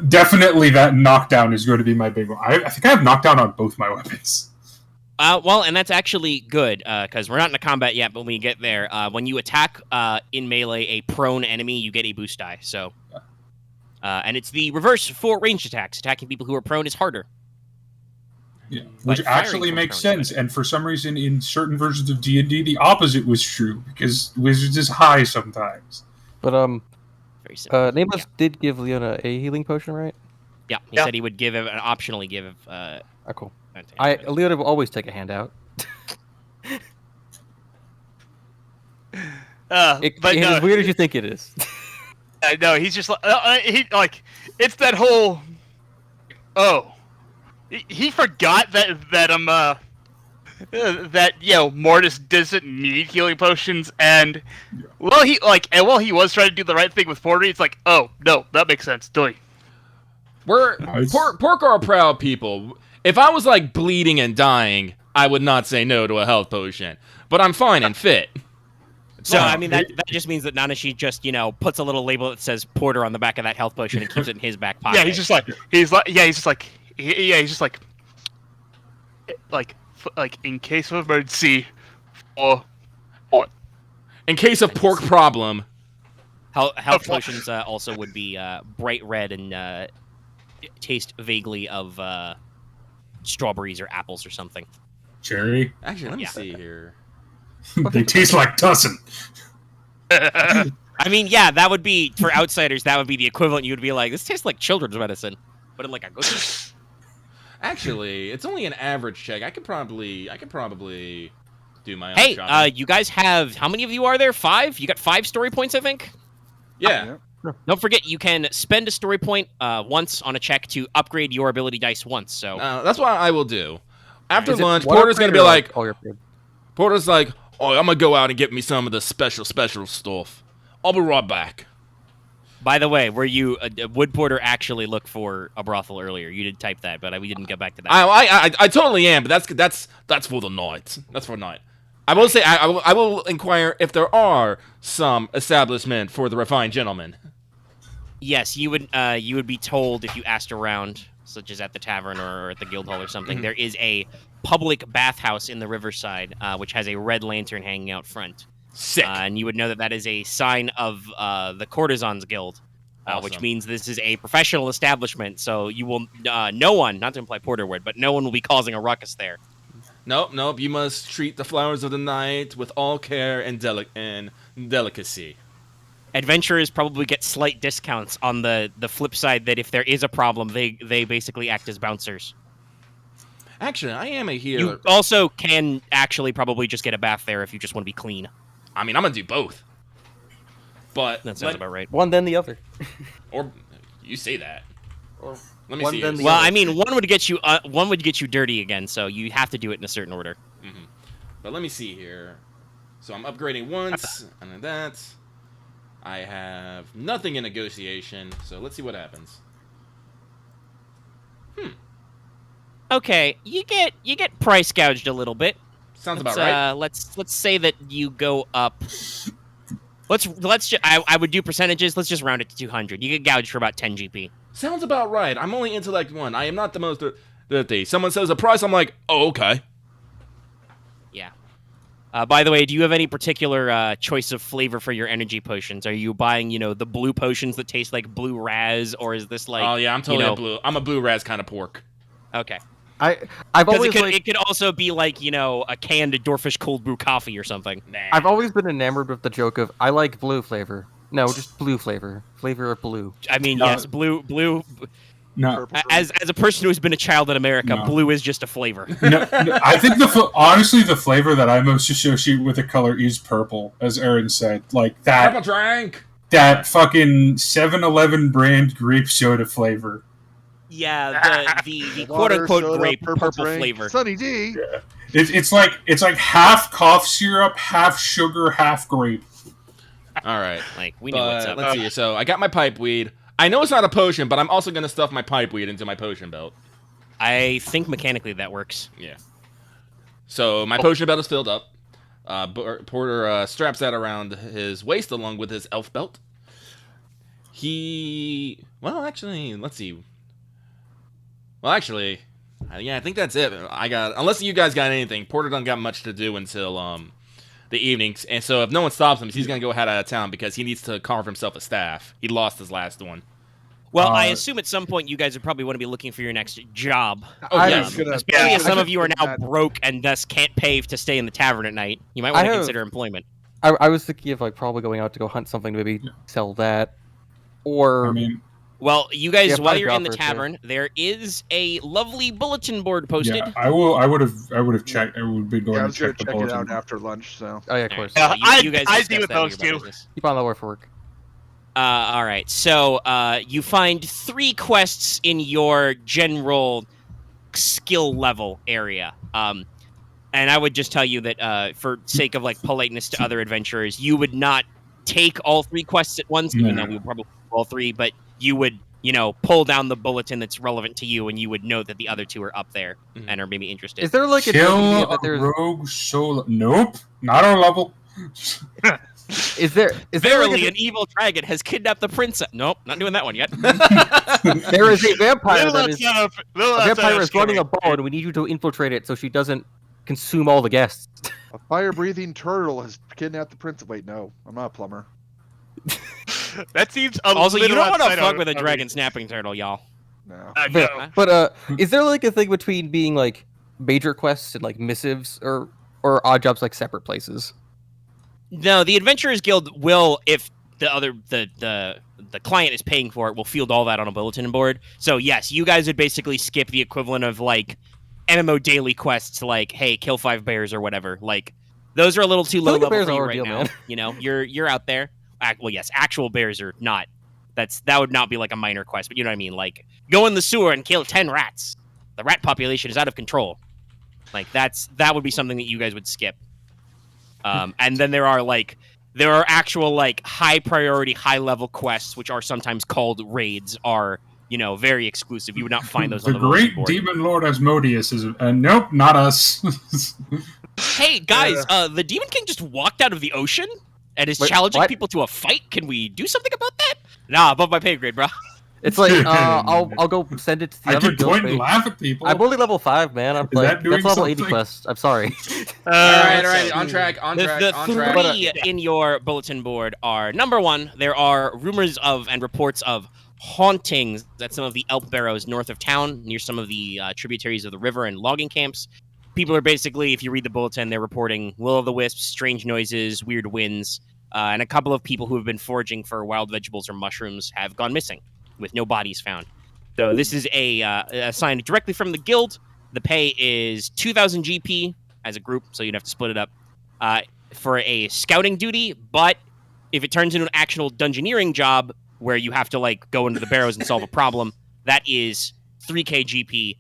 Definitely that knockdown is going to be my big one. I think I have knockdown on both my weapons. Well, and that's actually good, because we're not in a combat yet, but when we get there, when you attack in melee a prone enemy, you get a boost die, so... and it's the reverse for ranged attacks. Attacking people who are prone is harder. Yeah, But which firing actually from makes prone is sense. And for some reason, in certain versions of D&D, the opposite was true because Wizards is high sometimes. But Very simple. Nameless did give Leona a healing potion, right? Yeah, he said he would optionally give... Oh, cool. Leona will always take a handout. But It's no, as weird as you think it is. no, he's just like it's that whole. Oh, he forgot that Mortis doesn't need healing potions, and while he was trying to do the right thing with Porter, it's like, oh no, that makes sense. Doy. Porq are a proud people. If I was like bleeding and dying, I would not say no to a health potion. But I'm fine and fit. So, I mean, that just means that Nanashi just, puts a little label that says Porter on the back of that health potion and keeps it in his back pocket. Yeah, he's just like in case of emergency, or In case of Porq problem. Health potions also would be bright red and taste vaguely of strawberries or apples or something. Cherry? Actually, let me see here. They taste like tussin. I mean, yeah, that would be, for outsiders, that would be the equivalent. You would be like, this tastes like children's medicine, but in like a good... Actually, it's only an average check. I could probably do my own Hey, shopping. you guys have, how many of you are there? 5? You got 5 story points, I think? Yeah. Don't forget, you can spend a story point once on a check to upgrade your ability dice once, so... That's what I will do. After Is it lunch, one Porter's going to be upgrade or like... all your upgrade? Porter's like, oh, I'm going to go out and get me some of the special stuff. I'll be right back. By the way, were you would Porter actually look for a brothel earlier? You did type that, but we didn't get back to that. I totally am, but that's for the night. That's for night. I will say I will inquire if there are some establishment for the refined gentleman. Yes, you would be told if you asked around. such as at the tavern or at the guild hall or something, there is a public bathhouse in the riverside, which has a red lantern hanging out front. Sick. And you would know that is a sign of the Courtesans Guild, which Awesome. means this is a professional establishment. So you will, no one, not to imply Porter would, but no one will be causing a ruckus there. Nope. You must treat the flowers of the night with all care and delicacy. Adventurers probably get slight discounts on the flip side that if there is a problem, they basically act as bouncers. Actually, I am a healer. You also can actually probably just get a bath there if you just want to be clean. I mean, I'm gonna do both. But That sounds about right. One then the other. Or you say that. Or Let me one see. then Here. the Well, other. I mean, one would get you dirty again, so you have to do it in a certain order. But let me see here. So I'm upgrading once, and then that. I have nothing in negotiation, so let's see what happens. Okay, you get price gouged a little bit. Sounds about right. Let's say that you go up. I would do percentages. Let's just round it to 200. You get gouged for about 10 GP. Sounds about right. I'm only intellect 1. I am not the most dirty. Someone says a price, I'm like, oh, okay. Yeah. By the way, do you have any particular choice of flavor for your energy potions? Are you buying, the blue potions that taste like blue raz, or is this like? Oh yeah, I'm totally a blue. I'm a blue raz kind of pork. Okay. I've Because always it could also be like a canned Dwarfish cold brew coffee or something. Nah. I've always been enamored with the joke of I like blue flavor. No, just blue flavor. Flavor of blue. I mean, No. yes, blue. No, Purple As a person who's been a child in America, No. blue is just a flavor. no, I think honestly the flavor that I most associate with the color is purple, as Aren said. Like Purple that drink. fucking 7-Eleven brand grape soda flavor. Yeah, the quote Water, unquote soda, grape purple drink, flavor. Sunny D. It's like half cough syrup, half sugar, half grape. All right. Like we know what's But up. let's see. So I got my pipe weed. I know it's not a potion, but I'm also gonna stuff my pipe weed into my potion belt. I think mechanically that works. Yeah. So my potion belt is filled up. Porter straps that around his waist along with his elf belt. Let's see. Yeah, I think that's it. Unless you guys got anything, Porter don't got much to do until the evenings, and so if no one stops him, he's gonna go head out of town because he needs to carve himself a staff. He lost his last one. Well, I assume at some point you guys would probably want to be looking for your next job. yeah. Especially if some of you are now broke and thus can't pay to stay in the tavern at night. You might want to consider employment. I was thinking of probably going out to go hunt something to maybe sell that, or I mean, Well, you guys, Yeah, while find you're in the offers, yeah. tavern, there is a lovely bulletin board posted. yeah, I would have checked. I would be going Yeah, I to was gonna check the check it bulletin. out after lunch. So oh yeah, of course. Yeah. You guys I'd discuss be with that in those your two. business. Keep on the way for work. All right. So you find 3 quests in your general skill level area. And I would just tell you that for sake of politeness to other adventurers, you would not take all 3 quests at once, even though we would probably do all 3, but you would, pull down the bulletin that's relevant to you, and you would know that the other 2 are up there and are maybe interested. Is there a Kill joke a that there's? rogue soul. Nope, not our level. Is there Verily, an evil dragon has kidnapped the princess. Nope, not doing that one yet. there is a vampire Little that is outside of- little a outside vampire of is running a scary. ball, and we need you to infiltrate it so she doesn't consume all the guests. a fire-breathing turtle has kidnapped the prince. Wait, no, I'm not a plumber. That seems a Also, you little don't want to outside fuck of- with a of dragon reason. snapping turtle, y'all. No. No. But is there a thing between being major quests and missives, or odd jobs separate places? No, the Adventurers Guild will, if the client is paying for it, will field all that on a bulletin board. So yes, you guys would basically skip the equivalent of MMO daily quests, hey, kill 5 bears or whatever. Those are a little too low Killing a level bear's for a you hard right deal, now. man. You're out there. Well, yes, actual bears are not. That would not be a minor quest, but you know what I mean. Go in the sewer and kill 10 rats. The rat population is out of control. That would be something that you guys would skip. And then there are actual high priority, high level quests, which are sometimes called raids, are very exclusive. You would not find those The on the bulletin great board. demon lord Asmodeus is. Nope, not us. Hey guys, the Demon King just walked out of the ocean and is Wait, challenging what? people to a fight. Can we do something about that? Nah, above my pay grade, bro. It's like I'll go send it to the I other can guild point and page. laugh at people. I'm only level 5, man. I'm Is that like doing that's level 80 something? quest. I'm sorry. All right, so- on track. The three in your bulletin board are, number one, there are rumors of and reports of hauntings at some of the Elk Barrows north of town, near some of the tributaries of the river and logging camps. People are basically, if you read the bulletin, they're reporting will-o'-the-wisps, strange noises, weird winds, and a couple of people who have been foraging for wild vegetables or mushrooms have gone missing, with no bodies found. So this is a sign directly from the guild. The pay is 2,000 GP as a group, so you'd have to split it up for a scouting duty. But if it turns into an actual dungeoneering job where you have to like go into the barrows and solve a problem, that is 3K GP.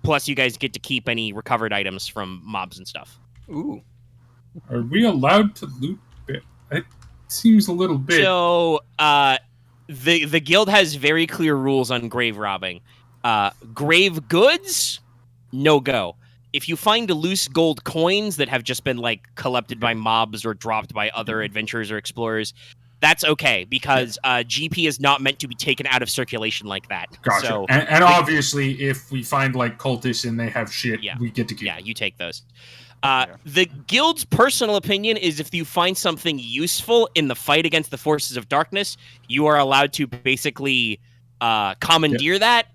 Plus, you guys get to keep any recovered items from mobs and stuff. Ooh. Are we allowed to loot? It seems a little bit. So, the guild has very clear rules on grave robbing. Grave goods, no go. If you find loose gold coins that have just been like collected by mobs or dropped by other adventurers or explorers, that's okay because GP is not meant to be taken out of circulation like that. Gotcha. So, and obviously, if we find like cultists and they have shit, Yeah. we get to keep. yeah, you take those. The guild's personal opinion is if you find something useful in the fight against the forces of darkness, you are allowed to basically commandeer that.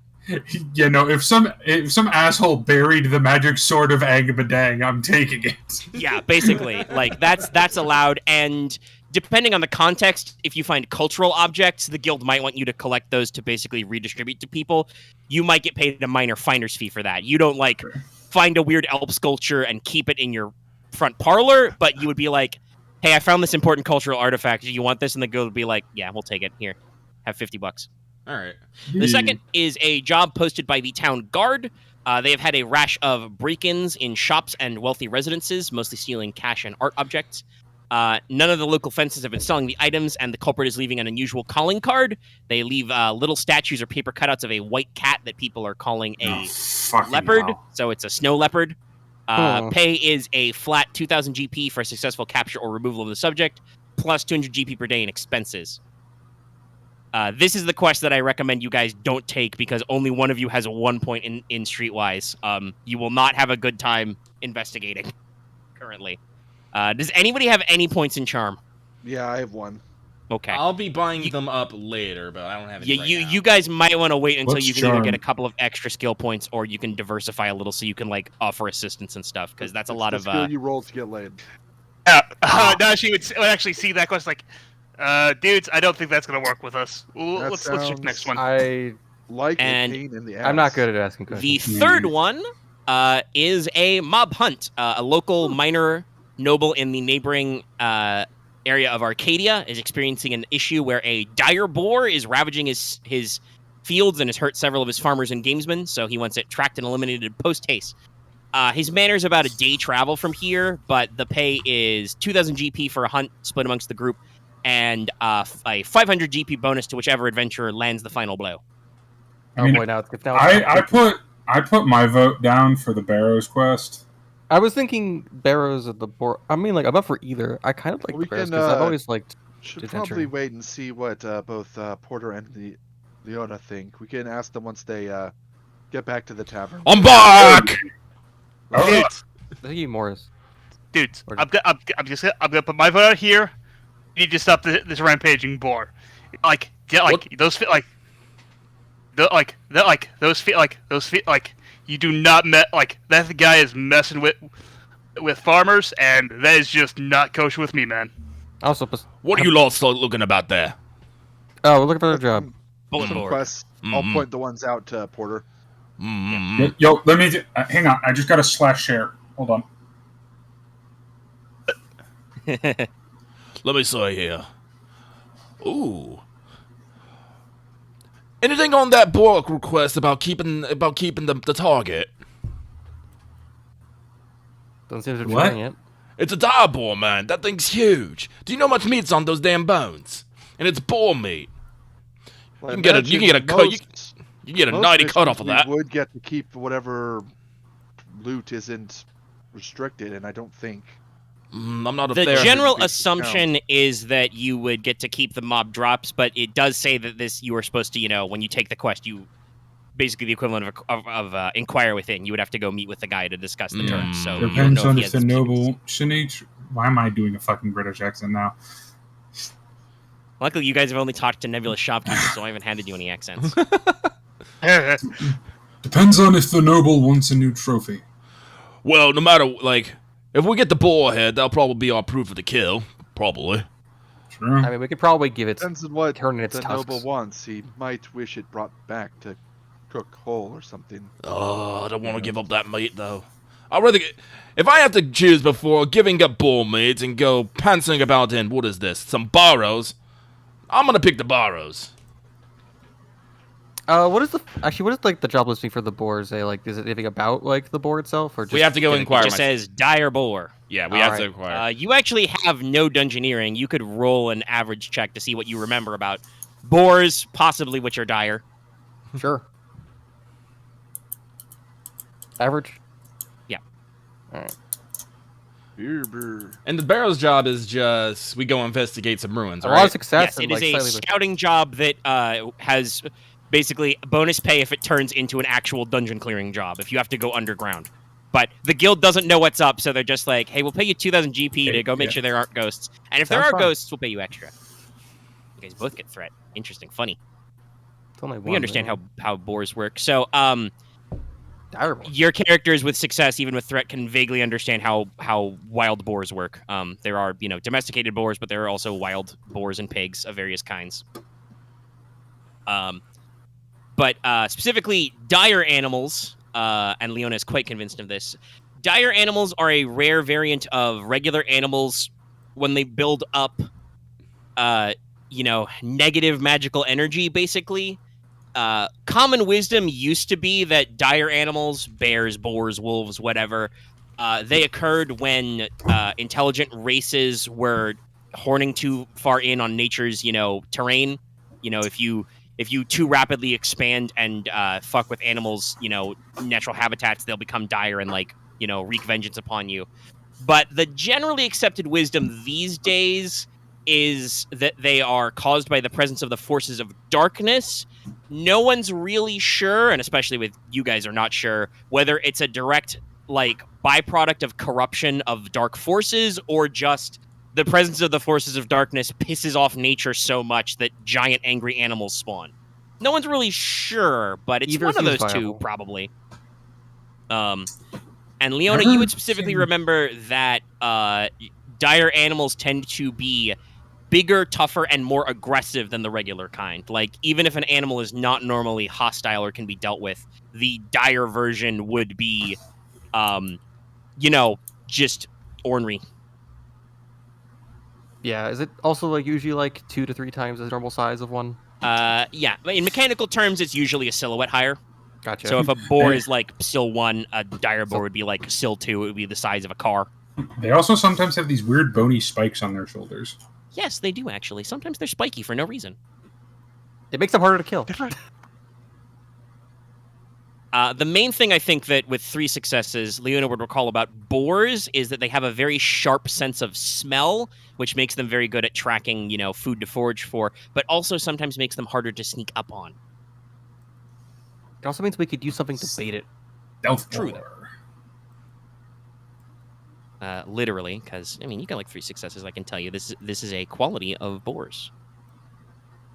You know, if some asshole buried the magic sword of Agabadang, I'm taking it. Yeah, basically, like that's allowed. And depending on the context, if you find cultural objects, the guild might want you to collect those to basically redistribute to people. You might get paid a minor finder's fee for that. You don't like find a weird elf sculpture and keep it in your front parlor, but you would be like, "Hey, I found this important cultural artifact. Do you want this?" And the guild would be like, "Yeah, we'll take it. Here, have $50." All right. The second is a job posted by the town guard. They have had a rash of break-ins in shops and wealthy residences, mostly stealing cash and art objects. None of the local fences have been selling the items, and the culprit is leaving an unusual calling card. They leave little statues or paper cutouts of a white cat that people are calling a leopard, so it's a snow leopard. Pay is a flat 2,000 GP for a successful capture or removal of the subject, plus 200 GP per day in expenses. This is the quest that I recommend you guys don't take because only one of you has a 1 point in Streetwise. You will not have a good time investigating currently. Does anybody have any points in Charm? Yeah, I have one. Okay. I'll be buying them up later, but I don't have any Yeah, right now. you guys might want to wait until What's you can either Charm? get a couple of extra skill points or you can diversify a little so you can like offer assistance and stuff because that's a lot of skill you roll to get laid. Now she would actually see that quest like, dudes, I don't think that's gonna work with us. That Let's check sounds- next one. Like And a pain in the ass. I'm not good at asking questions. The third one is a mob hunt. A local minor noble in the neighboring area of Arcadia is experiencing an issue where a dire boar is ravaging his fields and has hurt several of his farmers and gamesmen, so he wants it tracked and eliminated post-haste. His manor is about a day travel from here, but the pay is 2,000 GP for a hunt split amongst the group, and a 500 GP bonus to whichever adventurer lands the final blow. I mean, boy, now it's I put my vote down for the Barrows quest. I was thinking Barrows of the Boar. I mean, like I'm up for either. I kind of like We the Barrows can, because I've always liked. Should Adventure. probably wait and see what both Porter and the Leona think. We can ask them once they get back to the tavern. I'm back. Oh, Dudes, I think you Morris. dudes, Or- I'm gonna put my vote out here. You need to stop this rampaging boar. Like those fit like. Those feet like you do not that guy is messing with farmers and that is just not kosher with me, man. Also, What are you lot looking about there? oh, we're looking for a job. Bullet Some board. quests. I'll Mhm. point the ones out to Porter. Mm-hmm. Yo, let me hang on. I just got a slash share. Hold on. Let me see here. Ooh. Anything on that Porq request about keeping the target? Doesn't seem to be What? trying it. It's a dire boar, man. That thing's huge. Do you know how much meat's on those damn bones? And it's boar meat. Well, You can get a- you can get a cut- most- You get a most 90 cut missions off of that. We would get to keep whatever loot isn't restricted, and I don't think I'm not a The fair. general big assumption is that you would get to keep the mob drops, but it does say that you are supposed to, when you take the quest, you basically the equivalent of inquire within. You would have to go meet with the guy to discuss the terms. So you don't Depends know on he if has the the noble shouldn't. Why am I doing a fucking British accent now? Luckily, you guys have only talked to nebulous shopkeepers, so I haven't handed you any accents. Depends on if the noble wants a new trophy. Well, no matter if we get the boar head, that'll probably be our proof of the kill. Probably. Sure. I mean, we could probably give it Depends on what turn in its the tusks. noble wants. He might wish it brought back to cook whole or something. Oh, I don't want to give up that meat though. I'd rather, if I have to choose before giving up boar meat and go pantsing about in what is this? Some Barrows. I'm gonna pick the Barrows. What is the job listing for the boar say? Like, is it anything about like the boar itself, or just We have to go get a- inquire. It just says dire boar. Yeah, we have to Alright. inquire. You actually have no dungeoneering. You could roll an average check to see what you remember about boars, possibly which are dire. Sure. Average. Yeah. All right. And the Barrows job is just we go investigate some ruins. A Right? lot of success. Yes, and, it is like, a slightly- scouting job that has basically bonus pay if it turns into an actual dungeon clearing job, if you have to go underground. But the guild doesn't know what's up, so they're just like, hey, we'll pay you 2,000 GP to go make sure there aren't ghosts. And if there Sounds are fun. ghosts, we'll pay you extra. You guys both get threat. Interesting. Funny. It's only We one, understand but- how boars work. So, Terrible. your characters with success, even with threat, can vaguely understand how wild boars work. There are, domesticated boars, but there are also wild boars and pigs of various kinds. But specifically, dire animals, and Leona is quite convinced of this. Dire animals are a rare variant of regular animals when they build up, negative magical energy, basically. Common wisdom used to be that dire animals, bears, boars, wolves, whatever, they occurred when intelligent races were horning too far in on nature's, terrain. If you too rapidly expand and fuck with animals, natural habitats, they'll become dire and wreak vengeance upon you. But the generally accepted wisdom these days is that they are caused by the presence of the forces of darkness. No one's really sure, and especially with you guys are not sure, whether it's a direct byproduct of corruption of dark forces or just the presence of the forces of darkness pisses off nature so much that giant angry animals spawn. No one's really sure, but it's Either one of seems those viable. two, probably. And Leona, you would specifically remember that dire animals tend to be bigger, tougher, and more aggressive than the regular kind. Like, even if an animal is not normally hostile or can be dealt with, the dire version would be, just ornery. Yeah. Is it also usually 2 to 3 times the normal size of one? Yeah. In mechanical terms, it's usually a silhouette higher. Gotcha. So if a boar is Sill 1, a dire boar would be Sill 2. It would be the size of a car. They also sometimes have these weird bony spikes on their shoulders. Yes, they do, actually. Sometimes they're spiky for no reason. It makes them harder to kill. The main thing I think that with 3 successes, Leona would recall about boars is that they have a very sharp sense of smell, which makes them very good at tracking, food to forage for, but also sometimes makes them harder to sneak up on. It also means we could use something to bait it. Stealth True, boar. Literally, because, you got 3 successes, I can tell you. This is a quality of boars.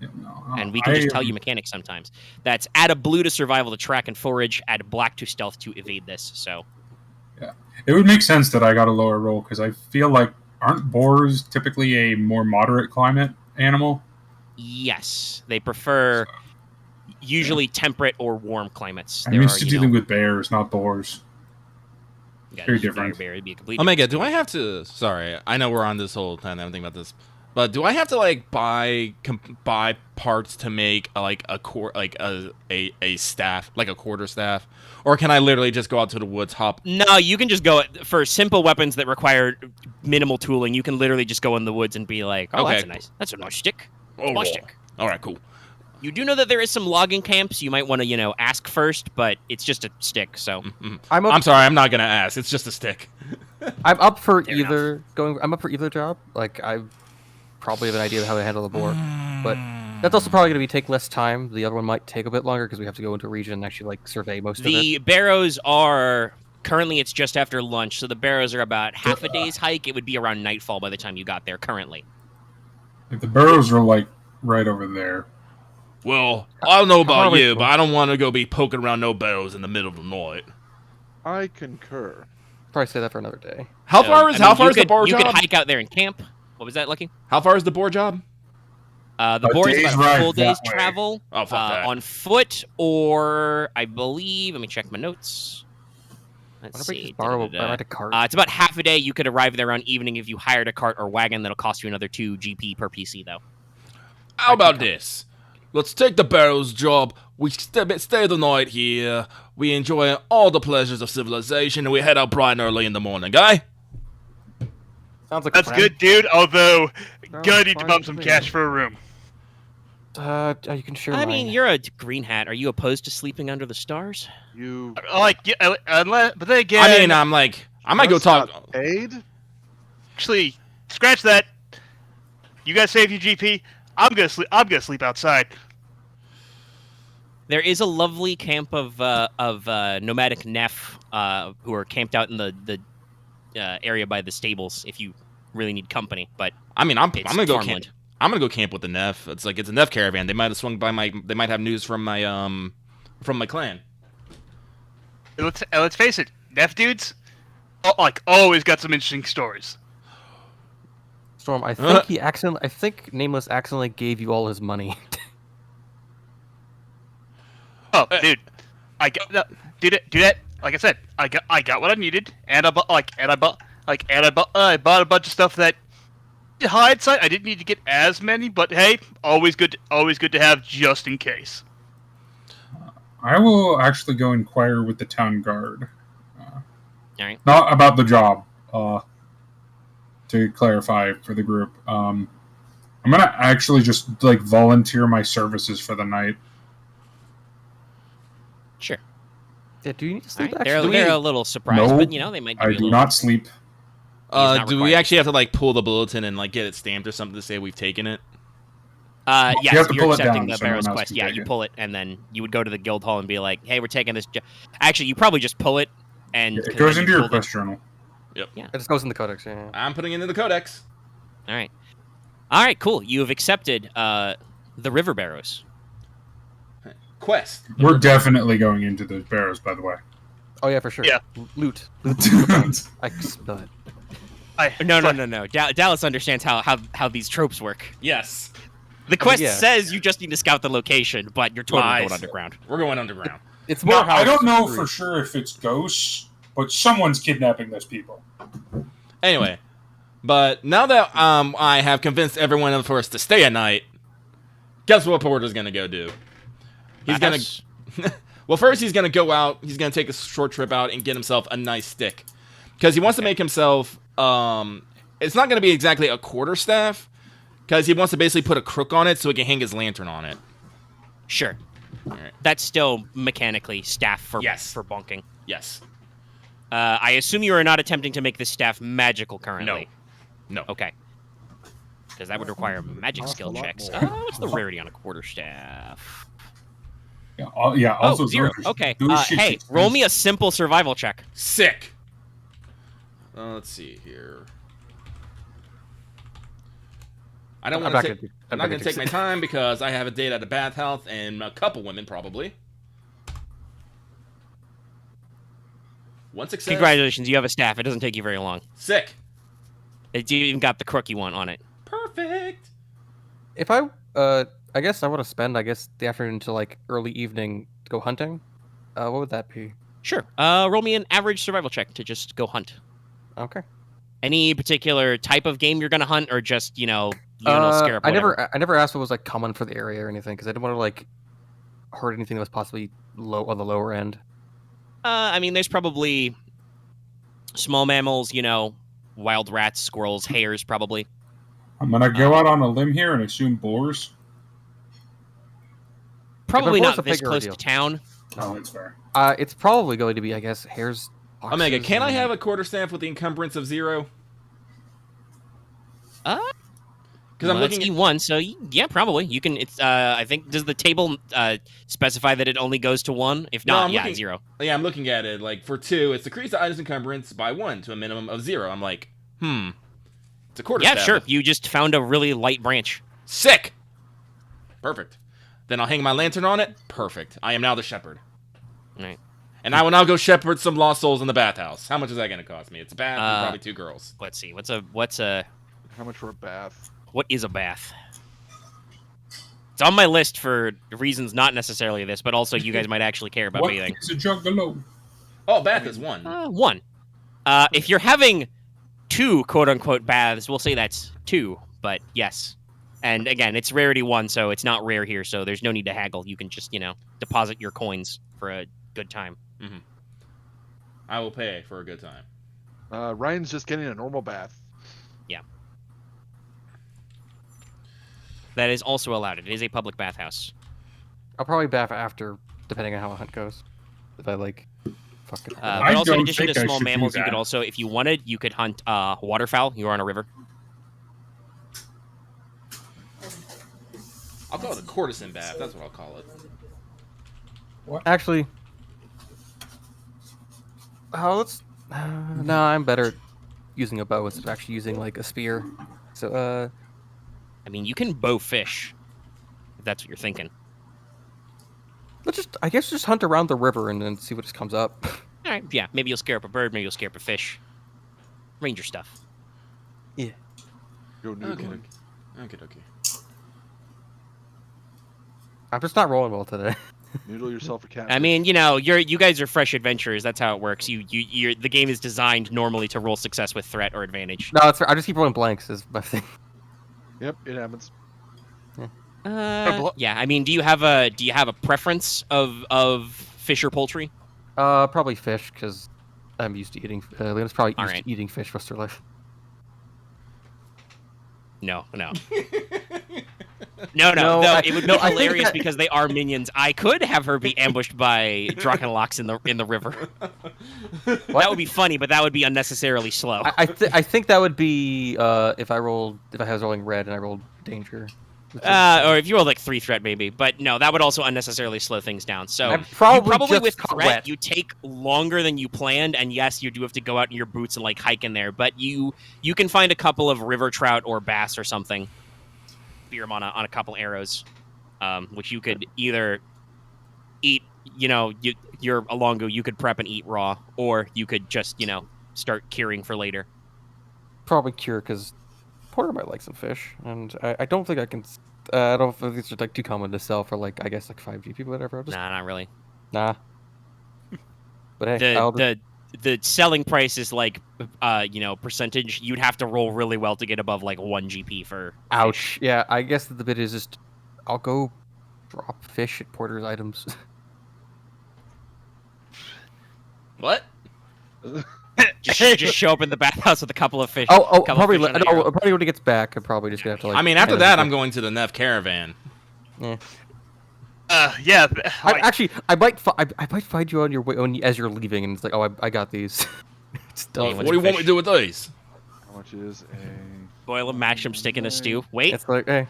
Yeah, no, And we can just tell you mechanics sometimes. That's add a blue to survival to track and forage, add black to stealth to evade this. So It would make sense that I got a lower roll because I feel like aren't boars typically a more moderate climate animal? yes, they prefer usually temperate or warm climates. I'm used to dealing with bears, not boars. very different. Bear, it'd be a complete Omega, do I have to? Sorry, I know we're on this whole time. I'm thinking about this, but do I have to buy parts to make a staff, like a quarter staff, or can I literally just go out to the woods, hop? No, you can just go for simple weapons that require minimal tooling. You can literally just go in the woods and be like, "Oh, Okay. that's a nice stick. Oh, My stick." all right, cool. You do know that there is some logging camps. You might want to, ask first, but it's just a stick. So Mhm. I'm I'm sorry, I'm not gonna ask. It's just a stick. I'm up for Fair either I'm up for either job. Like I probably have an idea of how to handle the board, but that's also probably going to be take less time. The other one might take a bit longer because we have to go into a region and actually like survey most of it. The Barrows are currently it's just after lunch, so the Barrows are about half a day's hike. It would be around nightfall by the time you got there. Currently, If the Barrows are like right over there. Well, I don't know about Probably you, cool. but I don't want to go be poking around no barrows in the middle of the night. I concur. Probably say that for another day. How far is the bar You job? could hike out there and camp. What was that, Lucky? How far is the board job? The A board is day's about a ride full day's that way. travel Oh, fuck that. on foot, or I believe. Let me check my notes. Let's Why don't we see. just borrow Da-da-da-da. rent a cart? It's about half a day. You could arrive there around evening if you hired a cart or wagon. That'll cost you another 2 GP per PC, though. How about this? Let's take the barrows job. We stay the night here. We enjoy all the pleasures of civilization, and we head out bright and early in the morning, guy. Sounds like a That's plan. good, dude. Although, Sounds gonna need to fine bump to some me. cash for a room. You can share I mine. mean, you're a green hat. Are you opposed to sleeping under the stars? You Like, yeah, unless, but then again, I mean, I might go just talk. got paid. actually, scratch that. You guys save your GP. I'm gonna sleep. I'm gonna sleep outside. There is a lovely camp of nomadic Neff who are camped out in the area by the stables. If you really need company, but I'm it's gonna go camp. farmland. I'm gonna go camp with the Neff. It's a Neff caravan. They might have swung by They might have news from my clan. Let's face it, Neff dudes, always got some interesting stories. Storm, I think Nameless accidentally gave you all his money. Oh, dude, I got do that. Like I said, I got what I needed, and I bought a bunch of stuff that, in hindsight, I didn't need to get as many. But hey, always good to have just in case. I will actually go inquire with the town guard. Alright. Not about the job. To clarify for the group, I'm gonna actually just volunteer my services for the night. Sure. Yeah, do you need to All sleep? right. Actually, They're a little surprised, No, but they might. Give I you a do little... not sleep. not Do we required. actually have to pull the bulletin and get it stamped or something to say we've taken it? Yes, You have to you're pull it accepting down the so no Barrows one else quest. can Yeah, take you it. pull it, and then you would go to the guild hall and be like, "Hey, we're taking this." Actually, you probably just pull it, and It goes into your pulled it. quest journal. it just goes in the codex. Yeah. I'm putting it in the codex. All right, cool. You have accepted the River Barrows. Quest. We're definitely going into the Barrows, by the way. Oh yeah, for sure. Yeah. Loot. I can smell it. No. Dallas understands how these tropes work. Yes. The quest yeah. says you just need to scout the location, but you're totally Lies. going underground. We're going underground. It's more Now, how I don't know it's for sure if it's ghosts, but someone's kidnapping those people. Anyway, but now that I have convinced everyone of us to stay at night, guess what Porter's gonna go do? He's gonna. That's- Well, first he's gonna go out. He's gonna take a short trip out and get himself a nice stick, because he wants to make himself. It's not gonna be exactly a quarterstaff, because he wants to basically put a crook on it so he can hang his lantern on it. Sure. Alright. That's still mechanically staff for Yes. bonking. Yes. I assume you are not attempting to make this staff magical currently. No. Okay. Because that would require magic Cost a skill lot checks. more. What's the rarity on a quarterstaff? Yeah. Also, Oh, 0. those- Okay. those shit's Hey, roll expensive. me a simple survival check. Sick. Let's see here. I don't I'm want not to gonna take. do- I'm not going to take my time because I have a date at a bath health and a couple women probably. One success. Congratulations, you have a staff. It doesn't take you very long. Sick. You even got the crook you want on it. Perfect. If I guess I want to spend the afternoon to early evening to go hunting. What would that be? Sure. Roll me an average survival check to just go hunt. Okay. Any particular type of game you're gonna hunt, or just Leona scare up I whatever? never asked what was common for the area or anything because I didn't want to hurt anything that was possibly low on the lower end. I mean, there's probably small mammals, wild rats, squirrels, hares, probably. I'm gonna go out on a limb here and assume boars. Probably boar's not a this bigger close deal. to town. Oh, that's fair. It's probably going to be hares, Omega, boxes can I and- have a quarterstaff with the encumbrance of 0? Because I'm looking it's at... E1, so yeah, probably you can. It's I think does the table specify that it only goes to 1? If No, not, I'm yeah, looking- 0. Yeah, I'm looking at it. Like, for 2, it's decrease the item's encumbrance by 1 to a minimum of 0. I'm like, It's a quarterstaff. Yeah, sure. You just found a really light branch. Sick! Perfect. Then I'll hang my lantern on it. Perfect. I am now the shepherd. All right. And I will now go shepherd some lost souls in the bathhouse. How much is that going to cost me? It's a bath and probably 2 girls. Let's see. What's a How much for a bath? what is a bath? It's on my list for reasons not necessarily this, but also you guys might actually care about What bathing. is a juggalo? Oh, bath is 1. 1. If you're having 2 quote-unquote baths, we'll say that's 2, but yes. And again, it's rarity 1, so it's not rare here, so there's no need to haggle. You can just, deposit your coins for a good time. I will pay for a good time. Ryan's just getting a normal bath. That is also allowed. It is a public bathhouse. I'll probably bath after, depending on how a hunt goes. If I like, fucking. But I also, in don't addition to think I small should do mammals, you could that. also, if you wanted, you could hunt waterfowl. You're on a river. I'll call it a courtesan bath. That's what I'll call it. Actually, let's. No, I'm better at using a bow instead of actually using like a spear. So, I mean, you can bow fish, if that's what you're thinking. I guess just hunt around the river and then see what just comes up. All right, yeah, maybe you'll scare up a bird, maybe you'll scare up a fish. Ranger stuff. Go noodling. Okay. I'm just not rolling well today. Noodle yourself a cat. I mean, you guys are fresh adventurers. That's how it works. The game is designed normally to roll success with threat or advantage. No, it's I just keep rolling blanks is my thing. Yep, it happens. Yeah, I mean, do you have a preference of fish or poultry? Probably fish because I'm used to eating. Leona's probably used Alright. to eating fish most of her life. No. No, It would be I think hilarious that- because they are minions. I could have her be ambushed by Drachenlocks in the river. That would be funny, but that would be unnecessarily slow. I think that would be if I was rolling red and I rolled danger. Or if you roll like 3 threat, maybe. But no, that would also unnecessarily slow things down. So I probably you probably just with caught threat, wet. you take longer than you planned, and yes, you do have to go out in your boots and like hike in there. But you can find a couple of river trout or bass or something, spear them on a couple arrows, which you could either eat. You're a Longu, you could prep and eat raw, or you could just start curing for later. Probably cure because Porter might like some fish, and I don't think I can. I don't think these are like too common to sell for like 5 GP, whatever. I'll just, Nah, not really. nah. But hey, The selling price is like percentage. You'd have to roll really well to get above like 1 GP for ouch. Yeah, I guess the bit is just I'll go drop fish at Porter's items. What? just show up in the bathhouse with a couple of fish. Oh, couple probably. fish on an arrow. Probably when he gets back, I'm probably just gonna have to like. I mean, after hand that, him I'm going to the Neff caravan. Yeah. Yeah. Actually, I might find you on your way as you're leaving, and it's like, oh, I got these. It's Yeah, done. What do you want me to do with these? How much is a? Boil them, mash them, stick in a stew. Wait, It's like, hey,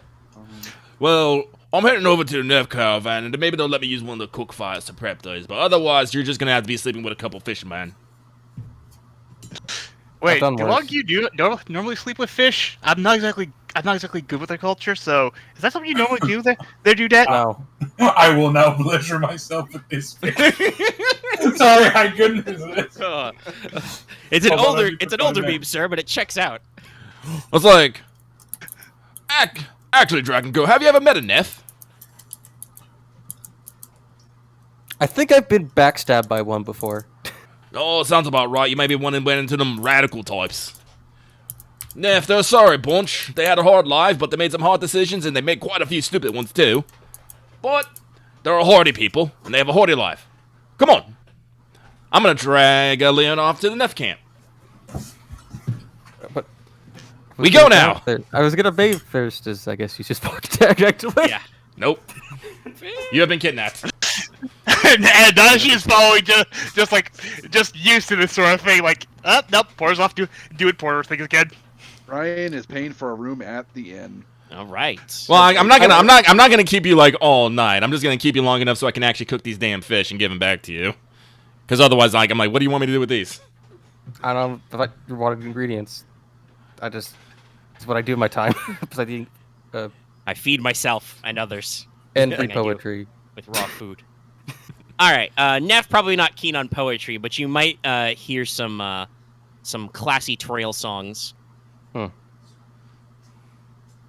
Well, I'm heading over to the Neff caravan, and maybe they'll let me use one of the cook fires to prep those. But otherwise, you're just gonna have to be sleeping with a couple fishermen. Wait, done do worse. Longu normally sleep with fish? I'm not exactly good with their culture, so is that something you normally do? They do that? wow. I will now pleasure myself with this fish. Sorry, I couldn't resist. it's an Hold on, older let me it's an put older that meme, sir, but it checks out. I was like, actually, Dragon Girl, have you ever met a Neff? I think I've been backstabbed by one before. Oh, sounds about right. You maybe went into them radical types. Neff, they're a sorry bunch. They had a hard life, but they made some hard decisions, and they made quite a few stupid ones, too. But they're a hardy people, and they have a hardy life. Come on. I'm gonna drag Leona off to the Neff camp. But We go now. I was gonna bathe first, as I guess you just fucked actually. Yeah. Nope. You have been kidnapped. and Nanashi is following, just used to this sort of thing. Like, nope, Porter's off doing Porter things again. Ryahn is paying for a room at the inn. All right. Well, I'm not gonna keep you like all night. I'm just gonna keep you long enough so I can actually cook these damn fish and give them back to you. Because otherwise, like, I'm like, what do you want me to do with these? I don't know if I wanted ingredients. It's what I do in my time. Besides eating, I feed myself and others. and Yeah. free poetry. With raw food. All right. Neff probably not keen on poetry, but you might hear some classy trail songs.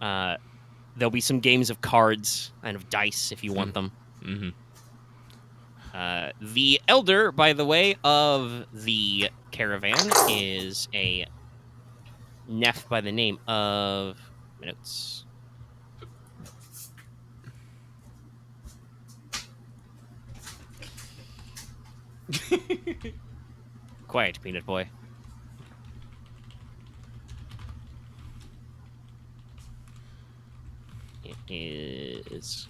There'll be some games of cards and of dice if you want them. Mm-hmm. The elder, by the way, of the caravan is a Neff by the name of... Notes. Quiet, Peanut Boy. It is...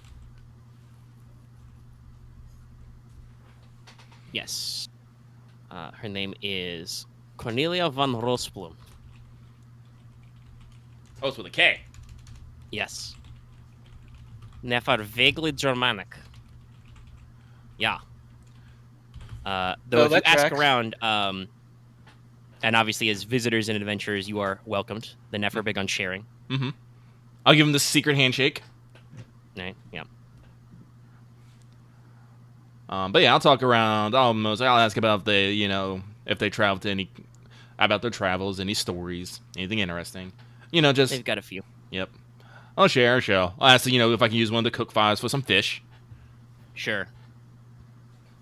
Yes. Her name is Cornelia van Rosblum. Oh, it's with a K. Yes. Neff are vaguely Germanic. Yeah. Though if you that ask tracks. around, and obviously as visitors and adventurers, you are welcomed. The Neff are big on sharing. Mm-hmm. I'll give him the secret handshake. Right? Yeah. But yeah, I'll talk around. I'll ask about if they travel to about their travels, any stories, anything interesting. Just They've got a few. Yep. I'll share. I'll ask if I can use one of the cook files for some fish. Sure.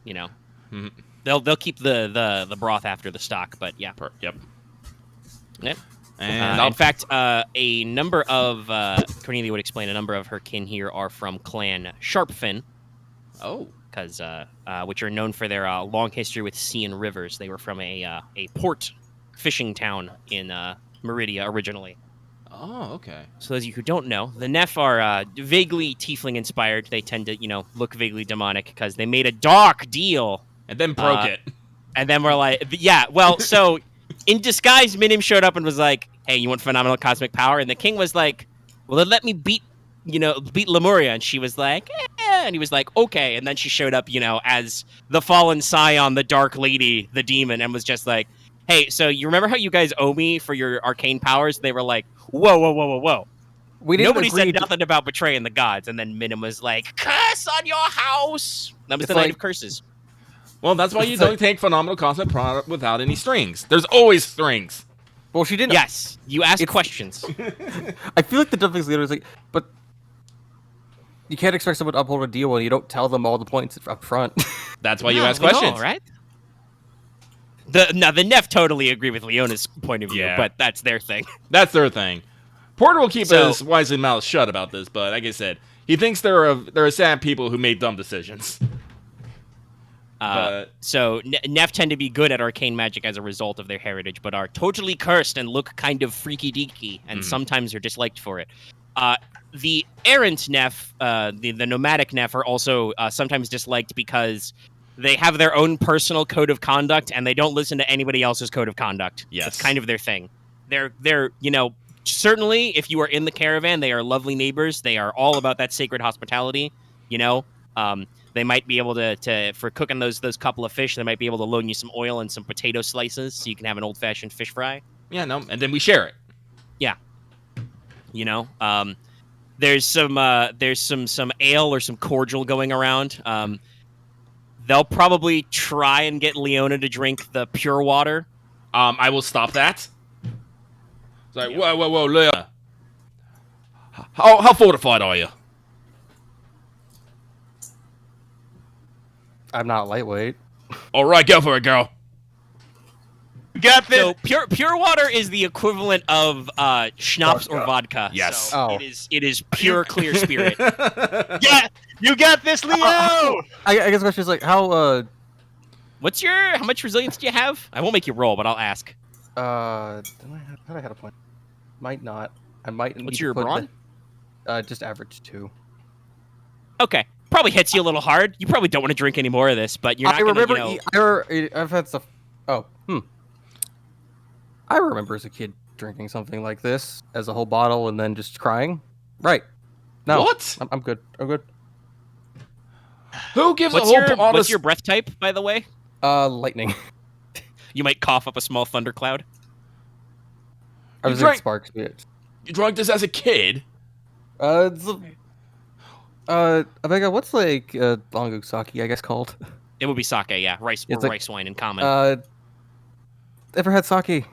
Mhm. They'll keep the broth after the stock, but yeah. Yep. Yep. And in fact, a number of Cornelia would explain. A number of her kin here are from Clan Sharpfin. Oh. Because which are known for their long history with sea and rivers. They were from a port fishing town in Meridia originally. Oh, okay. So those of you who don't know, the Neff are vaguely tiefling inspired. They tend to, look vaguely demonic because they made a dark deal. And then broke it. And then we're like, yeah, well, so in disguise, Minim showed up and was like, hey, you want phenomenal cosmic power? And the king was like, well, then let me beat Lemuria. And she was like, and he was like, okay. And then she showed up, as the fallen scion, the dark lady, the demon, and was just like, hey, so you remember how you guys owe me for your arcane powers? They were like, whoa. We didn't Nobody agree said nothing about betraying the gods. And then Minim was like, curse on your house. That was It's the night like- of curses. Well, that's why you don't take phenomenal cosmic product without any strings. There's always strings. Well, she didn't. Yes, you ask It's- questions. I feel like the dumb thing's is like, but you can't expect someone to uphold a deal when you don't tell them all the points up front. That's why you No, ask we know, questions. right? The Neff totally agree with Leona's point of view, Yeah. but that's their thing. That's their thing. Porter will keep So- his wisely mouth shut about this, but like I said, he thinks there are sad people who made dumb decisions. But So Neff tend to be good at arcane magic as a result of their heritage, but are totally cursed and look kind of freaky deaky, and sometimes are disliked for it. The errant Neff, the nomadic Neff, are also sometimes disliked because they have their own personal code of conduct, and they don't listen to anybody else's code of conduct. Yes. It's kind of their thing. They're certainly, if you are in the caravan, they are lovely neighbors. They are all about that sacred hospitality. They might be able to for cooking those couple of fish. They might be able to loan you some oil and some potato slices, so you can have an old fashioned fish fry. yeah, no, and then we share it. There's some ale or some cordial going around. They'll probably try and get Leona to drink the pure water. I will stop that. It's like, whoa, Leona. How fortified are you? I'm not lightweight. All right, go for it, girl. Got this. So pure water is the equivalent of schnapps or vodka. Yes. So Oh. it is pure clear spirit. Yeah, you got this, Leo. I guess the question is like, how How much resilience do you have? I won't make you roll, but I'll ask. how did I have a point? Might not. I might. What's need to your put brawn? Just average 2. Okay. probably hits you a little hard. You probably don't want to drink any more of this, but you're not I gonna, remember. I've had stuff. Oh, I remember as a kid drinking something like this as a whole bottle and then just crying. Right. No. What? I'm good. I'm good. Who gives What's a whole what's your breath type, by the way? Lightning. You might cough up a small thundercloud. I You was drank- in Sparks. Bitch. You drank this as a kid? It's Omega, what's like Longu sake, I guess called? It would be sake, yeah, rice or It's like- rice wine in common. Ever had sake?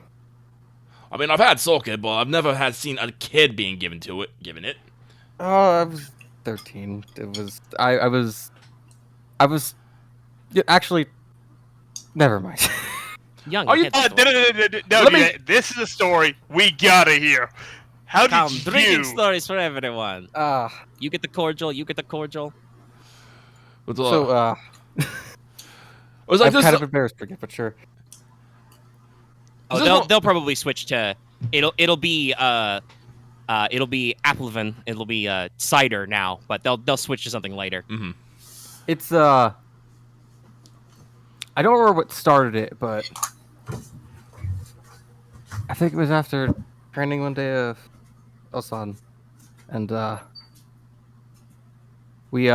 I mean, I've had sake, but I've never seen a kid being given it. Oh, I was 13. It was I was yeah, actually never mind. Young. Are you- No, Let me- this is a story we gotta hear. How Come, did drinking you? stories for everyone. You get the cordial. You get the cordial. What's the- So it was like I'm this. kind of embarrassed for it, but sure. Oh, Is this they'll probably switch to it'll be Applevan. It'll be cider now, but they'll switch to something later. Mhm. It's I don't remember what started it, but I think it was after training one day of Osan, and we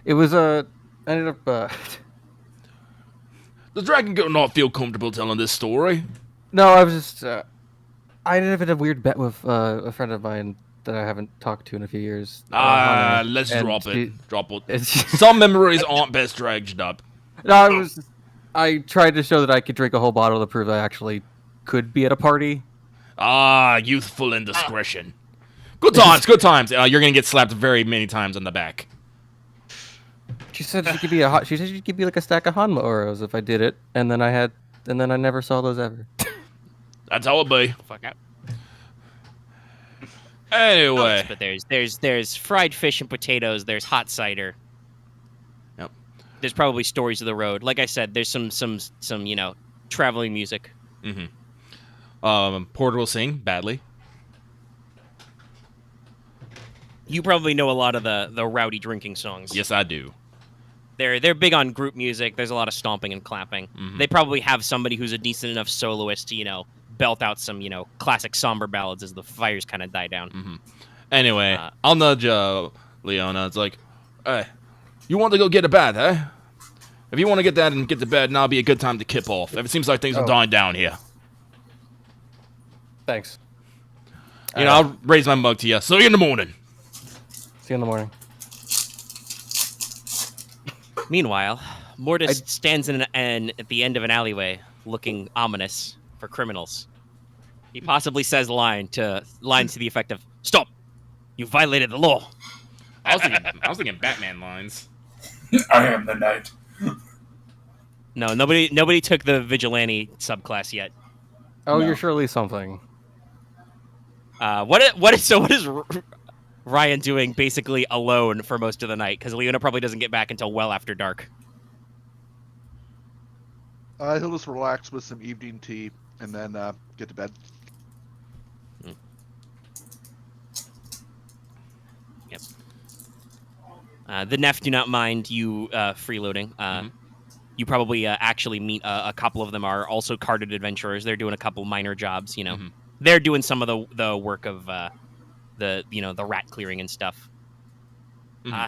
it was ended up Does Dragon Girl not feel comfortable telling this story? no, I was just I ended up in a weird bet with a friend of mine that I haven't talked to in a few years. Hana, Let's and drop it. she- Drop it. it's- Some memories aren't best dragged up. No, I tried to show that I could drink a whole bottle to prove I actually could be at a party. Youthful indiscretion. Good times, good times. You're gonna get slapped very many times on the back. She said she could be a hot. She said she'd give me like a stack of Hanma Oros if I did it, and then I never saw those ever. That's how it be. Fuck out. Anyway, But there's fried fish and potatoes. There's hot cider. Yep. There's probably stories of the road. Like I said, there's some traveling music. Porter will sing badly. You probably know a lot of the rowdy drinking songs. Yes, I do. They're big on group music. There's a lot of stomping and clapping. Mhm. They probably have somebody who's a decent enough soloist to belt out some classic somber ballads as the fires kind of die down. Anyway, I'll nudge Leona. It's like, hey, you want to go get a bath, eh? If you want to get that and get to bed, now be a good time to kip off. If it seems like things are dying down here. Thanks. I'll raise my mug to you. See you in the morning. See you in the morning. Meanwhile, Mortis stands at the end of an alleyway, looking ominous for criminals. He possibly says lines to the effect of "Stop! You violated the law." I was thinking Batman lines. I am the knight. No, nobody took the vigilante subclass yet. Oh, No. you're surely something. What is Ryahn doing basically alone for most of the night? Because Leona probably doesn't get back until well after dark. He'll just relax with some evening tea and then get to bed. Yep. The Neff do not mind you freeloading. You probably actually meet a couple of them are also carded adventurers. They're doing a couple minor jobs. They're doing some of the work of the rat clearing and stuff.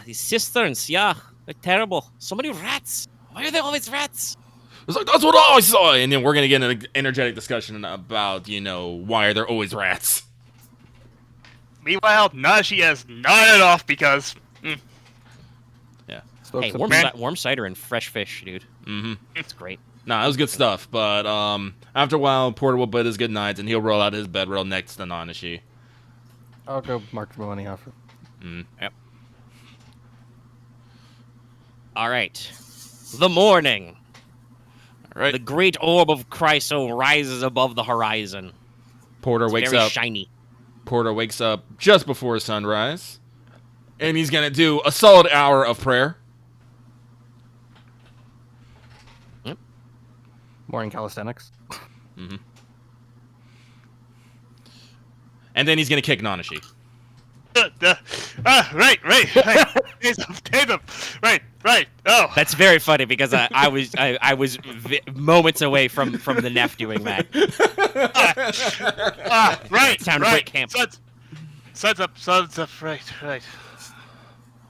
These cisterns, yeah, they're terrible. So many rats. Why are there always rats? It's like, that's what I saw. And then we're going to get an energetic discussion about, why are there always rats? Meanwhile, Nanashi has nodded off because Spoke Hey, some- warm cider and fresh fish, dude. It's great. Nah, it was good stuff. But after a while, Porter will bid his good nights, and he'll roll out his bedroll next to Nanashi. I'll go mark my money off. Yep. All right. The morning. All right. The great orb of Chryso rises above the horizon. Porter It's wakes very up. shiny. Porter wakes up just before sunrise, and he's going to do a solid hour of prayer. Morning calisthenics. And then he's going to kick Nanashi. Right. Tatum. Right. Oh. That's very funny because I was moments away from the Neff doing that. Right. It's time to break camp. Suds up. Right.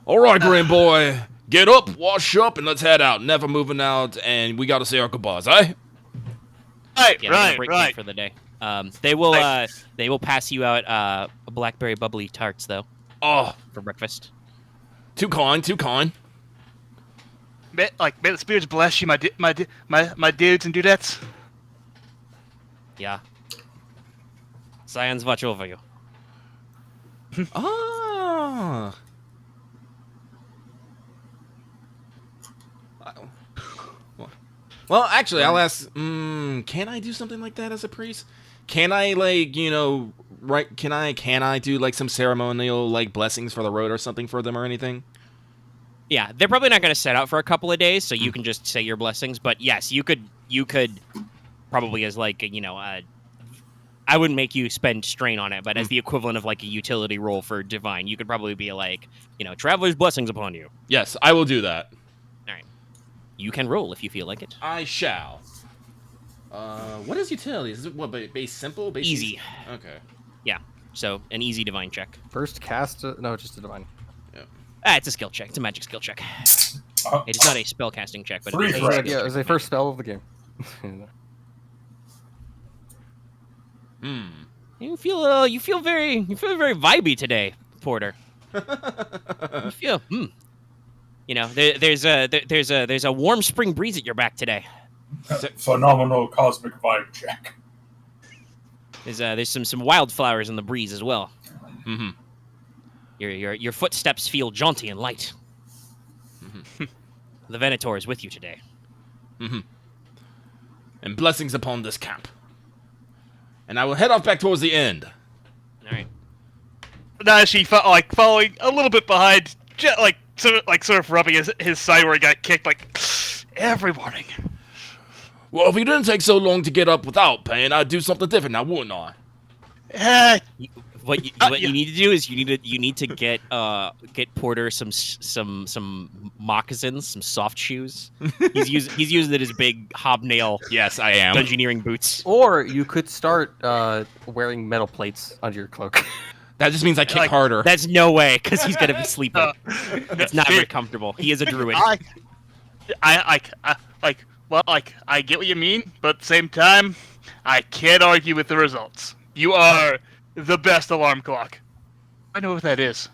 All right, Green Boy. Get up, wash up, and let's head out. Never moving out, and we got to say our goodbyes, eh? Yeah, we're gonna break camp for the day. They will pass you out blackberry bubbly tarts though. Oh, for breakfast. Too kind. May the spirits bless you, my dudes and dudettes. Yeah. Scions watch over you. Ah. Well, actually, I'll ask. Can I do something like that as a priest? Can I Can I do like some ceremonial like blessings for the road or something for them or anything? Yeah, they're probably not going to set out for a couple of days, so you can just say your blessings. But yes, you could probably as like I wouldn't make you spend strain on it, but as the equivalent of like a utility role for divine, you could probably be like, traveler's blessings upon you. Yes, I will do that. All right, you can roll if you feel like it. I shall. What is utility? Is it what base simple? Base easy. Okay. Yeah. So an easy divine check. First cast? No, just a divine. It's a skill check. It's a magic skill check. It is not a spell casting check, but Free it is for a it. Yeah, it was the first spell of the game. You feel very vibey today, Porter. You feel there's a warm spring breeze at your back today. Phenomenal cosmic vibe check. There's some wildflowers in the breeze as well. Mm-hmm. Your footsteps feel jaunty and light. Mm-hmm. The Venator is with you today. Mm-hmm. And blessings upon this camp. And I will head off back towards the end. All right. Nanashi following a little bit behind, sort of rubbing his side where he got kicked every morning. Well, if you didn't take so long to get up without pain, I'd do something different now, wouldn't I? What you need to do is you need to get Porter some moccasins, some soft shoes. He's using it as big hobnail. Yes, I am. Dungeoneering boots. Or you could start wearing metal plates under your cloak. That just means I kick harder. That's no way, because he's gonna be sleeping. It's not very comfortable. He is a druid. I get what you mean, but at the same time, I can't argue with the results. You are the best alarm clock. I know what that is.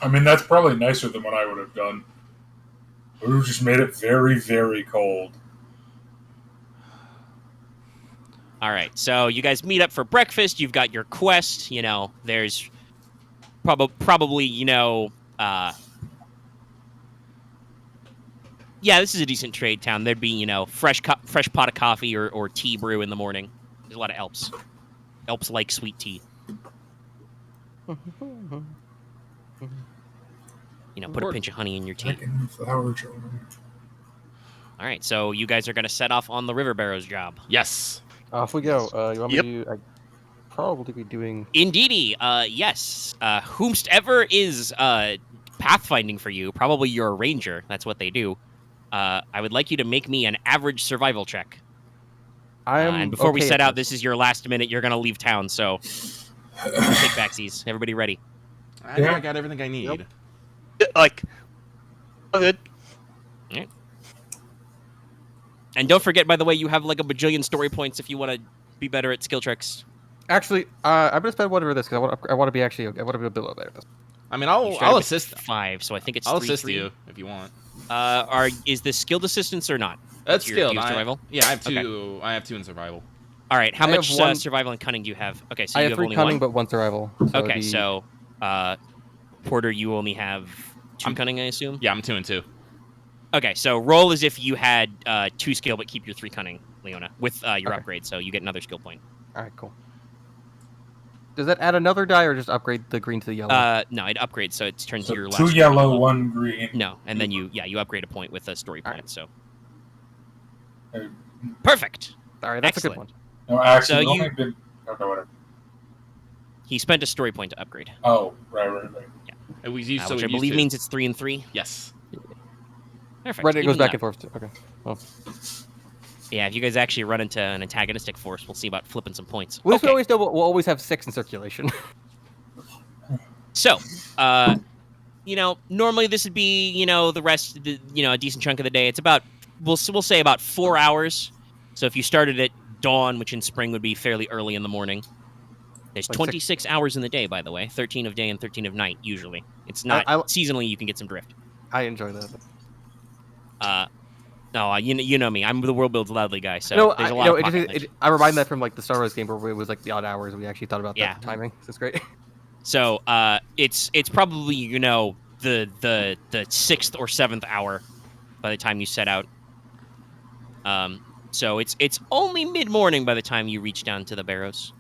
I mean, that's probably nicer than what I would have done. We would have just made it very, very cold. All right, so you guys meet up for breakfast. You've got your quest. There's probably yeah, this is a decent trade town. There'd be fresh pot of coffee or tea brew in the morning. There's a lot of elves. Elves like sweet tea. Put a pinch of honey in your tea. All right, so you guys are going to set off on the River Barrows job. Yes. Off we go. You want me to? I'd probably be doing. Indeedy, yes. Whomstever is pathfinding for you, probably you're a ranger. That's what they do. I would like you to make me an average survival check. And before we set out, this is your last minute. You're going to leave town, so take backsies. Everybody ready? I think I got everything I need. Good. All right. And don't forget, by the way, you have like a bajillion story points if you want to be better at skill checks. Actually, I'm gonna spend whatever this because I want to be a below better. I mean, I'll assist 5, so I think it's. I'll 3, assist 3. you if you want. Is this skilled assistance or not? That's your skilled. Survival. I have two. Okay. I have 2 in survival. All right. How I much have 1 survival and cunning do you have? Okay, so I you have have 3 only cunning 1. but 1 survival. So Okay, so Porter, you only have 2 cunning, I assume. Yeah, I'm 2 and 2. Okay, so roll as if you had 2 skill, but keep your 3 cunning, Leona, with your upgrade, so you get another skill point. All right, cool. Does that add another die or just upgrade the green to the yellow? No, it upgrades, so it turns So your last. 2 yellow, 1 green. No, and then you upgrade a point with a story point. right. So Uh, perfect. All right, that's Excellent. a good one. No, actually, So only did. Okay, whatever. He spent a story point to upgrade, Oh, right. And we used, which I believe means it's 3 and 3. yes. Perfect. Right, it goes Evens back out. and forth. Too. Okay. Well, Yeah, if you guys actually run into an antagonistic force, we'll see about flipping some points. we Okay. always know we'll always have 6 in circulation. So, normally this would be, the rest, a decent chunk of the day. It's about, we'll say about 4 hours. So if you started at dawn, which in spring would be fairly early in the morning, there's Like 26 hours in the day, by the way, 13 of day and 13 of night, usually. It's not, seasonally you can get some drift. I enjoy that. No, you know me. I'm the World Builds Loudly guy, so No, there's a lot of pocket lunch. I remind that from like the Star Wars game where it was like the odd hours. We actually thought about Yeah. that timing. So it's great. So it's probably the 6th or 7th hour by the time you set out. So it's only mid morning by the time you reach down to the Barrows.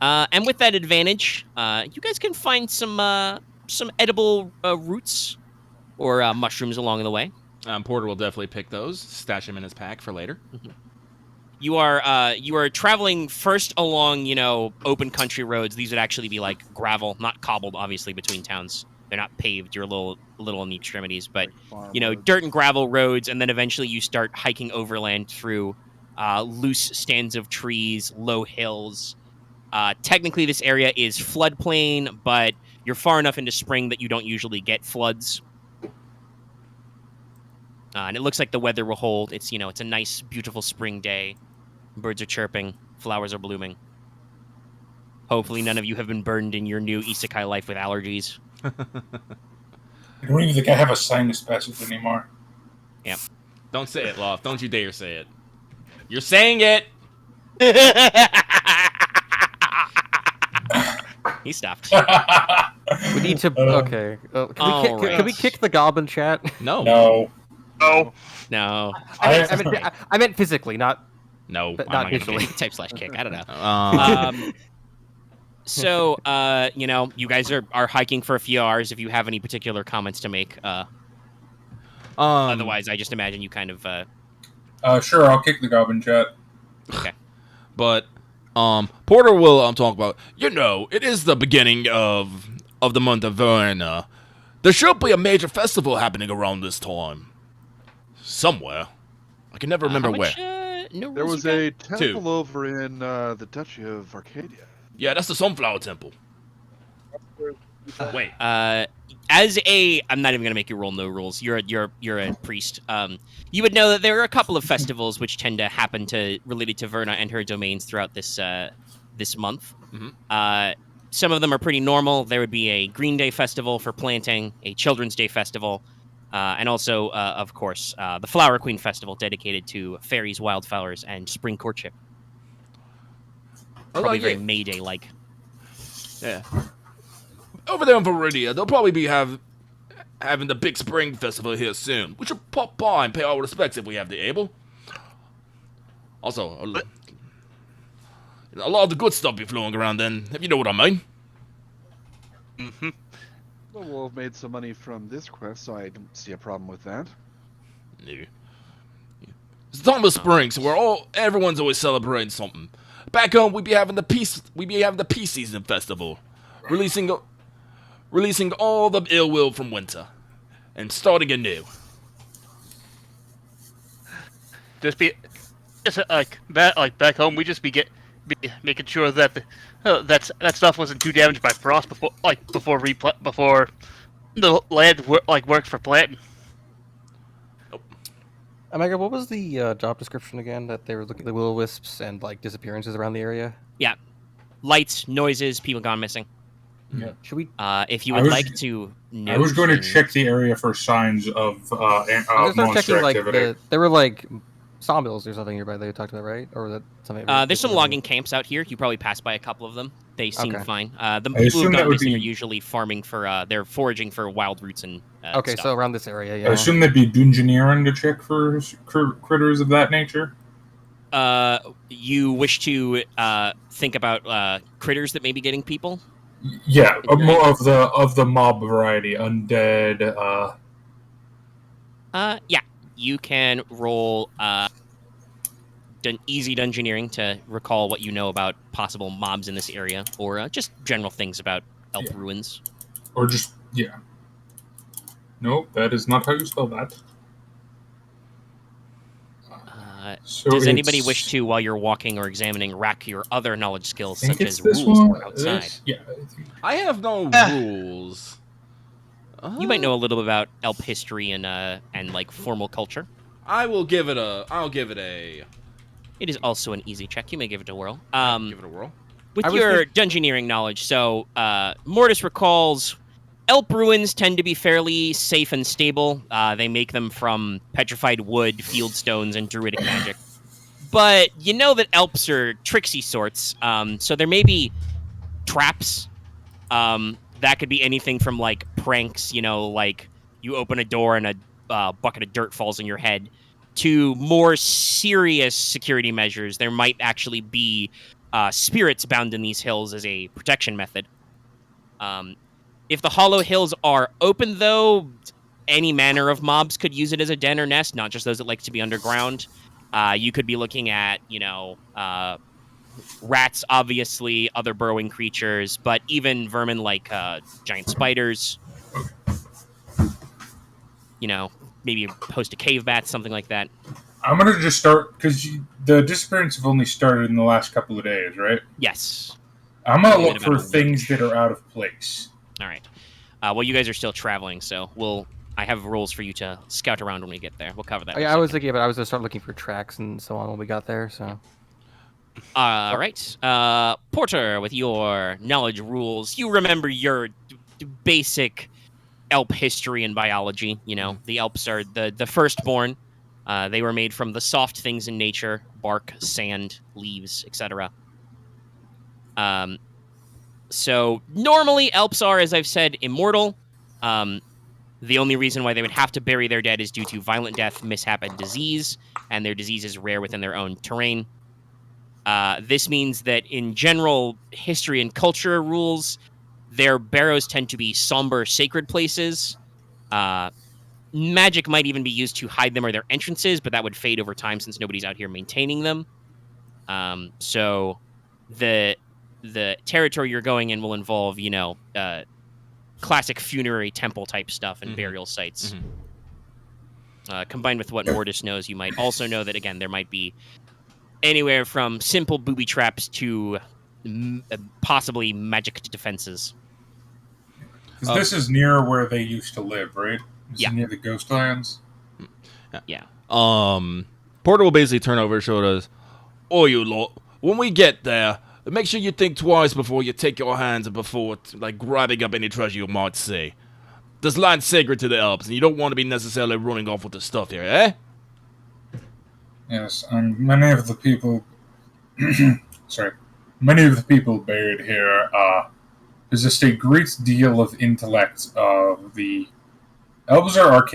And with that advantage, you guys can find some edible roots or mushrooms along the way. Porter will definitely pick those, stash them in his pack for later. You are traveling first along, open country roads. These would actually be like gravel, not cobbled, obviously, between towns. They're not paved. You're a little on the extremities, but dirt and gravel roads, and then eventually you start hiking overland through loose stands of trees, low hills. Technically, this area is floodplain, but you're far enough into spring that you don't usually get floods. And it looks like the weather will hold. It's a nice, beautiful spring day. Birds are chirping. Flowers are blooming. Hopefully none of you have been burned in your new isekai life with allergies. I don't even think I have a sinus passage anymore. Yep. Don't say it, Loft. Don't you dare say it. You're saying it! He stopped. We need to. Okay. Can we kick the goblin chat? No. No. Oh, No. I meant physically, not. No. But I'm not gonna visually. kick- Type/kick. I don't know. Um, So, you guys are hiking for a few hours. If you have any particular comments to make, otherwise, I just imagine you kind of. Sure, I'll kick the goblin chat. Okay. But Porter will talk about, it is the beginning of the month of Verna. There should be a major festival happening around this time. Somewhere. I can never remember where. There was a temple over in the Duchy of Arcadia. Yeah, that's the Sunflower Temple. Wait. I'm not even gonna make you roll no rules. You're a priest. You would know that there are a couple of festivals which tend to happen related to Verna and her domains throughout this month. Mhm. Some of them are pretty normal. There would be a Green Day festival for planting, a Children's Day festival, and also, of course, the Flower Queen festival dedicated to fairies, wildflowers, and spring courtship. Probably very May Day like. Yeah. Over there in Viridia, they'll probably be having the big spring festival here soon. We should pop by and pay our respects if we have the able. Also, a lot of the good stuff be flowing around then, if you know what I mean. Mm-hmm. Well, we'll have made some money from this quest, so I don't see a problem with that. No. It's the time of spring, so everyone's always celebrating something. Back home, we be having the peace season festival, releasing all the ill will from winter, and starting anew. Like back home, we just be making sure that that stuff wasn't too damaged by frost before the land worked for planting. Omega, what was the job description again? That they were looking at the will-o-wisps and like disappearances around the area. Yeah, lights, noises, people gone missing. Yeah. Should we? If you would like to know, I was going to check the area for signs of I was monster checking like activity. there were like sawmills or something nearby that you talked about, right? Or was that something? There's some logging camps out here. You probably passed by a couple of them. They seem Okay. fine. The people assume who've that gone would missing be- are usually farming for. They're foraging for wild roots and. Okay, stuff. so around this area, yeah. I assume that'd be dungeoneering to check for critters of that nature. You wish to think about critters that may be getting people? Yeah, more of the mob variety, undead. Yeah. You can roll easy dungeoneering to recall what you know about possible mobs in this area, or just general things about elf ruins. Or just, yeah. No, that is not how you spell that. So Does anybody it's- wish to, while you're walking or examining, rack your other knowledge skills, I think such it's as this rules one. or outside? Yeah. I think- I have no rules. You might know a little bit about elf history and like formal culture. I'll give it a. It is also an easy check. You may give it a whirl. Give it a whirl. With I was your dungeoneering knowledge, so Mortis recalls elf ruins tend to be fairly safe and stable. They make them from petrified wood, field stones, and druidic magic. But you know that elves are tricksy sorts, so there may be traps. That could be anything from like pranks, like you open a door and a bucket of dirt falls in your head, to more serious security measures. There might actually be spirits bound in these hills as a protection method. If the hollow hills are open, though, any manner of mobs could use it as a den or nest, not just those that like to be underground. You could be looking at, rats, obviously, other burrowing creatures, but even vermin like giant spiders. Maybe a host of cave bats, something like that. I'm going to just start, because the disappearance have only started in the last couple of days, right? Yes. I'm going to Only look about for a things that are out of place. All right. Well, you guys are still traveling, so I have rules for you to scout around when we get there. We'll cover that. Yeah, I was thinking, but I was gonna start looking for tracks and so on when we got there. So. All right. Porter, with your knowledge rules, you remember your basic elf history and biology. The elves are the firstborn. They were made from the soft things in nature: bark, sand, leaves, etc. So normally elves are, as I've said, immortal. The only reason why they would have to bury their dead is due to violent death, mishap, and disease, and their disease is rare within their own terrain. This means that in general history and culture rules, their barrows tend to be somber, sacred places. Magic might even be used to hide them or their entrances, but that would fade over time since nobody's out here maintaining them. So the territory you're going in will involve, classic funerary temple type stuff and burial sites. Combined with what Mortis knows, you might also know that, again, there might be anywhere from simple booby traps to possibly magic defenses. Because this is near where they used to live, right? This Yeah. is near the Ghostlands. Yeah. Porter will basically turn over his shoulders. Oh, you lot, when we get there, make sure you think twice before you take your hands and before, grabbing up any treasure you might see. This land's sacred to the elves, and you don't want to be necessarily running off with the stuff here, eh? Yes, and many of the people... many of the people buried here possessed a great deal of intellect of the... Elves are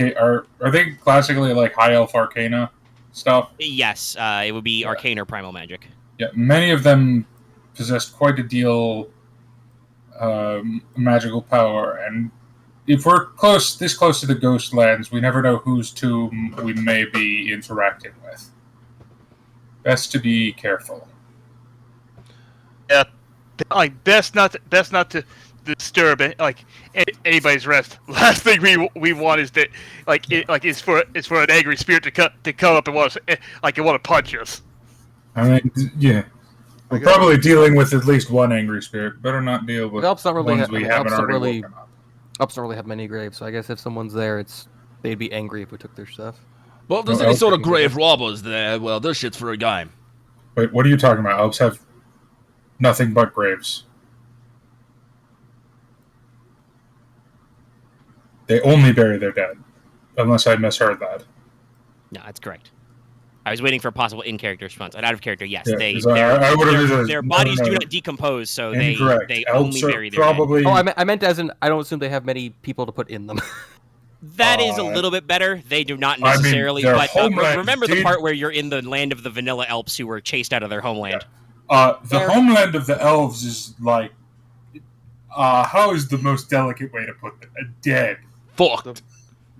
they classically like high elf arcana stuff? Yes, it would be arcane or primal magic. Yeah, many of them possessed quite a deal magical power, and if we're this close to the Ghostlands, we never know whose tomb we may be interacting with. Best to be careful. Yeah, best not to disturb anybody's rest. Last thing we want is that is for an angry spirit to come up and want to punch us. I mean, yeah. We're probably dealing with at least one angry spirit. Better not deal with Elves don't really ones we haven't already woken up. Elves don't really have many graves, so I guess if someone's there, they'd be angry if we took their stuff. Well, if there's any sort of grave robbers there, well, this shit's for a game. Wait, what are you talking about? Elves have nothing but graves. They only bury their dead. Unless I misheard that. No, that's correct. I was waiting for a possible in-character response. An out-of-character, yes. Yeah, Their bodies do not decompose, so they Elves only bury their probably... dead. Oh, I meant as in, I don't assume they have many people to put in them. That is a little bit better. They do not necessarily, but remember the part where you're in the land of the vanilla elves who were chased out of their homeland. The homeland of the elves is like... how is the most delicate way to put it? Dead. Fucked.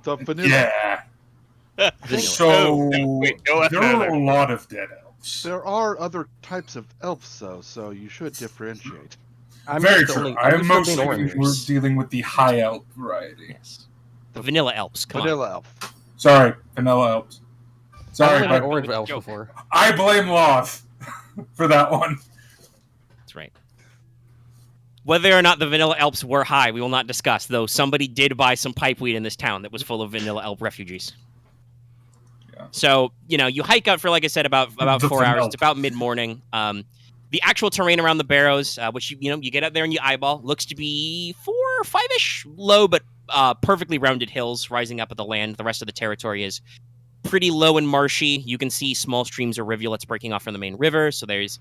The vanilla. Yeah. So wait, no there are FNL. a lot of dead elves. There are other types of elves, though, so you should differentiate. I'm Very just the true. only- I'm just the main mostly orange. dealing with the high elf variety. Yes. The vanilla elves. Come on. Vanilla elf. Sorry, vanilla elves. I've Sorry, only met but orange With the elves joke. before. I blame Loth for that one. That's right. Whether or not the vanilla elves were high, we will not discuss, though somebody did buy some pipeweed in this town that was full of vanilla elf refugees. Yeah. So, you hike out for, like I said, about The 4 hours. vanilla. It's about mid-morning. The actual terrain around the Barrows, which, you get out there and you eyeball, looks to be 4 or 5-ish low, but perfectly rounded hills rising up at the land. The rest of the territory is pretty low and marshy. You can see small streams or rivulets breaking off from the main river, so there's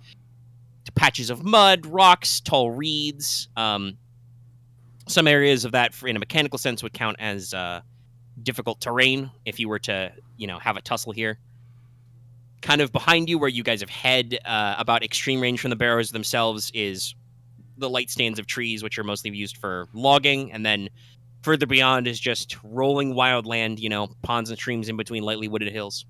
patches of mud, rocks, tall reeds. Some areas of that, in a mechanical sense, would count as difficult terrain if you were to, have a tussle here. Kind of behind you, where you guys have head about extreme range from the Barrows themselves, is the light stands of trees, which are mostly used for logging, and then further beyond is just rolling wild land, ponds and streams in between lightly wooded hills.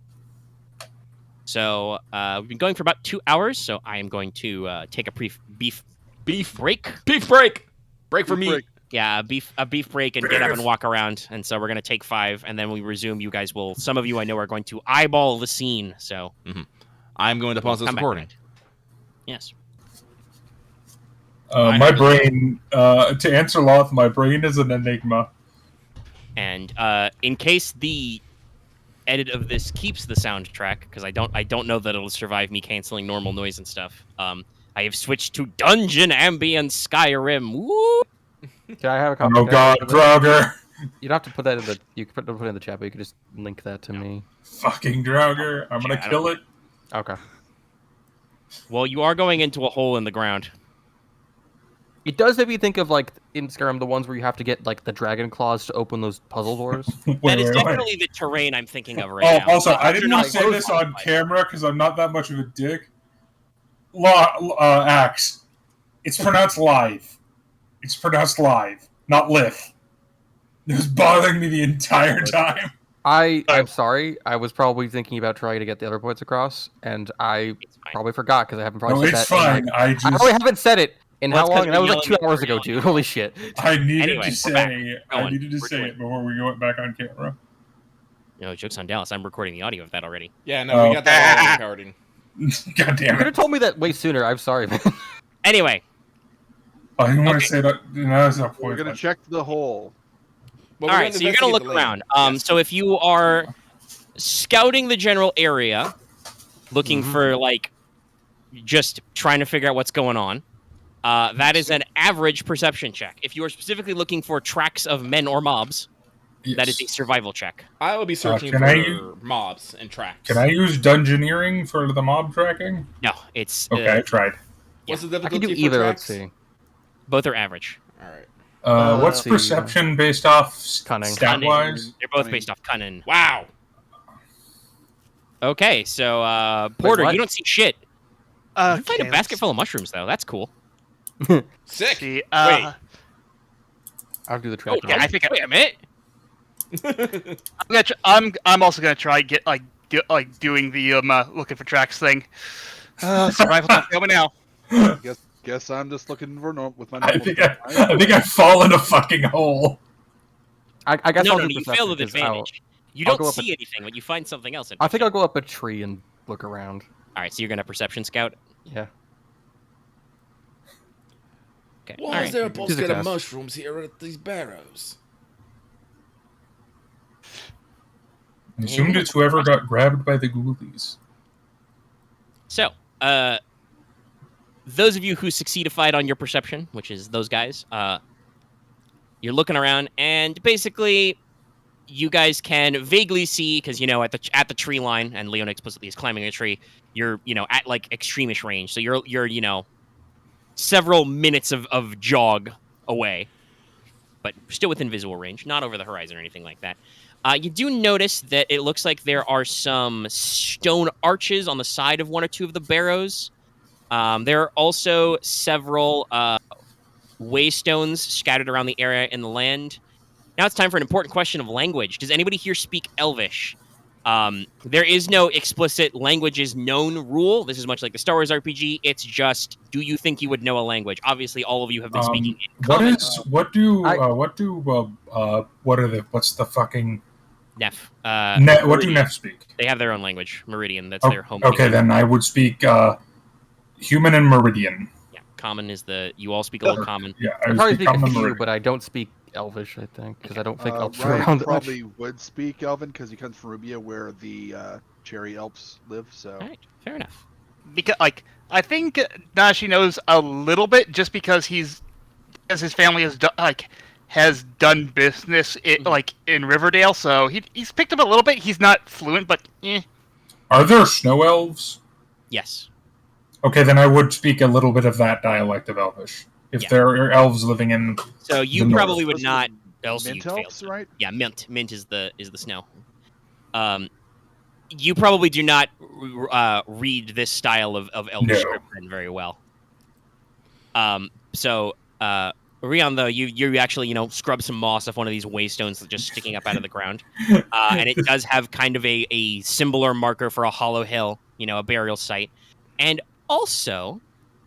So we've been going for about 2 hours, so I am going to take a beef break. Beef break. Break for Beef me. break. Yeah, a beef break and get up and walk around. And so we're going to take 5, and then we resume. You guys will, some of you I know are going to eyeball the scene, so. I'm going to pause this Come back. recording. Yes. My brain, to answer Loth, my brain is an enigma. And in case the edit of this keeps the soundtrack, because I don't know that it'll survive me canceling normal noise and stuff. I have switched to Dungeon Ambient Skyrim. Woo! Can I have a copy? Oh god, Draugr. You don't have to put that in the. You can put it in the chat, but you can just link that to me. Fucking Draugr. I'm gonna Yeah, kill it. Okay. Well, you are going into a hole in the ground. It does make me think of like in Skyrim the ones where you have to get like the dragon claws to open those puzzle doors. That is definitely the terrain I'm thinking of right Oh, now. also, I didn't Not say close this on qualified. camera because I'm not that much of a dick. Axe. It's pronounced live. It's pronounced live, not lith. It was bothering me the entire time. I'm sorry. I was probably thinking about trying to get the other points across, and I It's fine. probably forgot because I haven't probably No, said it's that. in, fine. like- I I just probably haven't said it in Well, how that's 'cause long? And that was we're like 2 yelling hours at ago, you. dude. Holy shit. I needed Anyway, to we're back. say Going. I needed to We're say doing it before we went back on camera. Joke's on Dallas. I'm recording the audio of that already. Yeah, no, we got that all recording. God damn You could it! have told me that way sooner. I'm sorry, man. Anyway, I didn't want Okay. to say that. No, that's not We're point. gonna check the hole. Well, all we're right, so you're going to look investigate the around. land. Yes. So if you are scouting the general area, looking for, like, just trying to figure out what's going on, that is an average perception check. If you are specifically looking for tracks of men or mobs, that is a survival check. I will be searching can for I- mobs and tracks. Can I use dungeoneering for the mob tracking? No, it's Okay, I tried. What's the I can difficulty do for either. tracks? Let's see. both are average. All right. What's let's see. perception based off Cunning. stat wise? They're both Cunning. based off cunning. Wow. Okay, so Porter, what? you don't see shit. You find a Okay, basket full of mushrooms, though. That's cool. Sick. let's see. I'll do the track. yeah, I think Wait a minute. I'm also gonna try get doing the looking for tracks thing. Survival not coming now. Guess I'm just looking for with my I normal think stuff. I think I fall in a fucking hole. I guess No, I'll no, do you perception, fail with 'cause advantage. You I'll don't go up see anything, but you find something else. I think I'll go up a tree and look around. All right, so you're gonna perception scout. Yeah. Okay. Why all is right. there a Use a basket of cast. mushrooms here at these barrows? I assumed it's whoever got grabbed by the ghoulies. So, those of you who succeedified on your perception, which is those guys, you're looking around, and basically, you guys can vaguely see because at the tree line, and Leona explicitly is climbing a tree. You're at like extremish range, so you're several minutes of jog away, but still within visual range, not over the horizon or anything like that. You do notice that it looks like there are some stone arches on the side of one or two of the barrows. There are also several waystones scattered around the area in the land. Now it's time for an important question of language. Does anybody here speak Elvish? There is no explicit languages known rule. This is much like the Star Wars RPG. It's just, do you think you would know a language? Obviously, all of you have been speaking in common. What's the fucking Nef. what do Nef speak? They have their own language, Meridian. That's their home. Okay, then I would speak Human and Meridian. Yeah, Common is you all speak a little Common. Yeah, I probably speak a few, but I don't speak Elvish, I think, because I don't think Elves are Ryahn around that much. probably would speak Elven because he comes from Rubia, where the Cherry Elves live. So, All right, fair enough. Because I think Nanashi knows a little bit just because his family has done business in Riverdale, so he's picked up a little bit. He's not fluent, but Are there snow elves? Yes. Okay, then I would speak a little bit of that dialect of Elvish. If there are elves living in So you the probably north. would not. Else Mint you'd fail. Elves, right? Yeah, mint. Mint is the snow. You probably do not read this style of Elvish script very well. So Ryahn, though, you actually scrub some moss off one of these waystones that's just sticking up out of the ground, and it does have kind of a symbol or marker for a hollow hill, a burial site, and also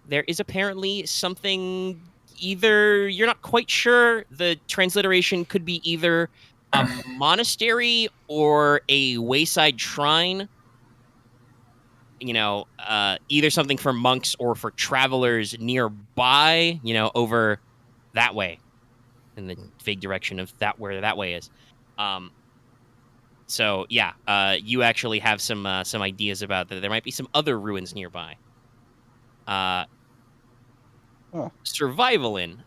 there is apparently something. Either you're not quite sure. The transliteration could be either a monastery or a wayside shrine. Either something for monks or for travelers nearby. Over that way, in the vague direction of where that way is. So yeah, you actually have some ideas about that. There might be some other ruins nearby. Survivalin.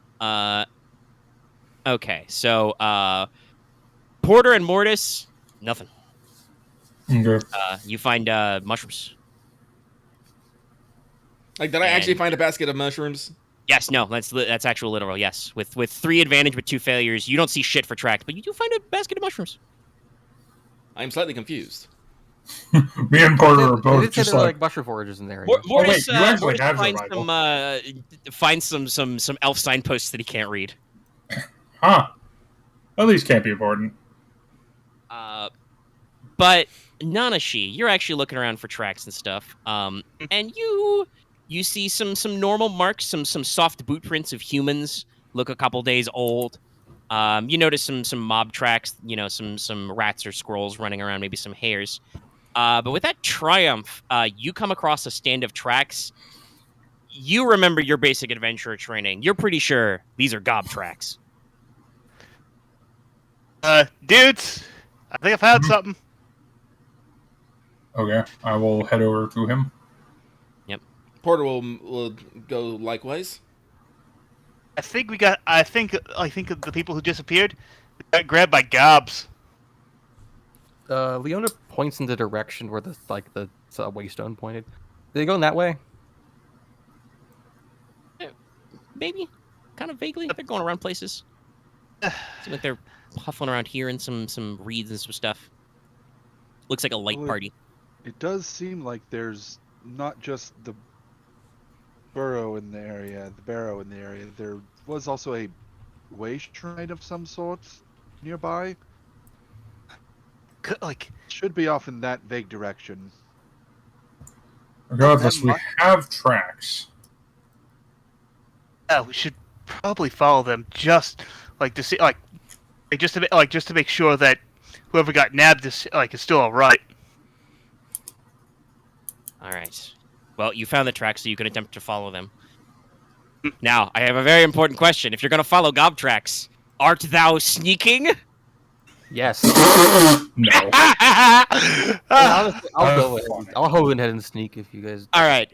Okay, so Porter and Mortis, nothing. Okay. You find mushrooms. Did I actually find a basket of mushrooms? Yes, no, that's actual literal. Yes, with 3 advantage but 2 failures, you don't see shit for tracks, but you do find a basket of mushrooms. I'm slightly confused. Me and Porter are They both did say just there were like, mushroom forages in there. Mortis, you actually Mortis have finds some elf signposts that he can't read. huh? Well, these can't be important. But Nanashi, you're actually looking around for tracks and stuff. And you see some normal marks, some soft boot prints of humans, look a couple days old. You notice some mob tracks, some rats or squirrels running around, maybe some hares. But with that triumph, you come across a stand of tracks. You remember your basic adventurer training. You're pretty sure these are gob tracks. Dudes, I think I found something. Okay, I will head over to him. Porter will go likewise. I think the people who disappeared got grabbed by gobs. Leona points in the direction where the waystone pointed. Did they go in that way? Maybe, kind of vaguely. They're going around places. Seems like they're huffling around here and some reeds and some stuff. Looks like a light party. It does seem like there's not just the barrow in the area. There was also a way shrine of some sort nearby. Should be off in that vague direction. Regardless, we have tracks. We should probably follow them just to see, just to make sure that whoever got nabbed is still all right. All right. Well, you found the tracks, so you can attempt to follow them. Now, I have a very important question. If you're going to follow gob tracks, art thou sneaking? Yes. No. Honestly, I'll go with. I'll hold ahead and sneak if you guys. All right.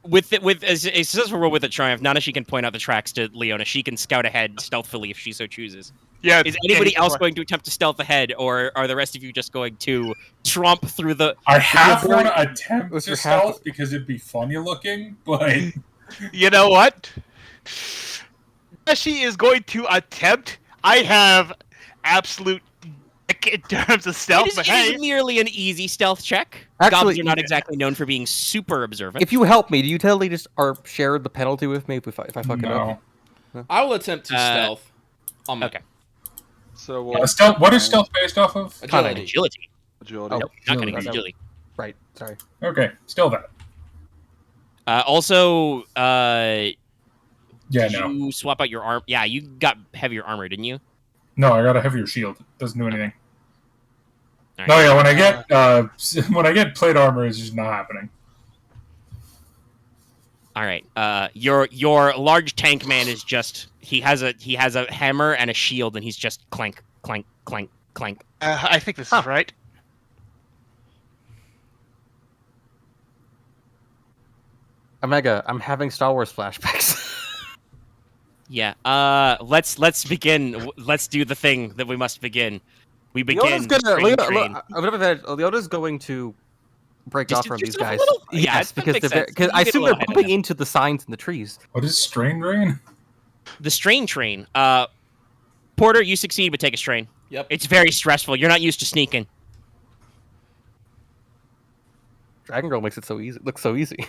With a successful roll with a triumph, Nanashi can point out the tracks to Leona. She can scout ahead stealthily if she so chooses. Yeah. Is anybody else going to attempt to stealth ahead, or are the rest of you just going to tromp through the... I have one attempt to stealth because it'd be funny looking, but... You know what? She is going to attempt. I have absolute in terms of stealth, It is merely an easy stealth check. Actually, Gobs are not exactly known for being super observant. If you help me, do you totally just share the penalty with me if I fuck it up? I will attempt to stealth. Okay. So stealth. What is stealth based off of? Agility. Agility. Oh, Nope, not agility. cunning. Agility. Right. Sorry. Okay, still that. Also, Yeah, did no. you swap out your arm? Yeah, you got heavier armor, didn't you? No, I got a heavier shield. It doesn't do anything. All right. No, yeah, when I get plate armor, it's just not happening. All right. Your large tank man is just he has a hammer and a shield, and he's just clank, clank, clank, clank. I think this is right. Omega, I'm having Star Wars flashbacks. Yeah. Let's begin. Let's do the thing that we must begin. We begin. Leona's going to break Just off from these yourself a guys. little- yeah, Yes, that because makes sense. because You I get a assume little they're ahead of bumping them. into the signs in the trees. What is strain drain? The strain train. Porter, you succeed, but take a strain. Yep. It's very stressful. You're not used to sneaking. Dragon Girl makes it so easy. Looks so easy.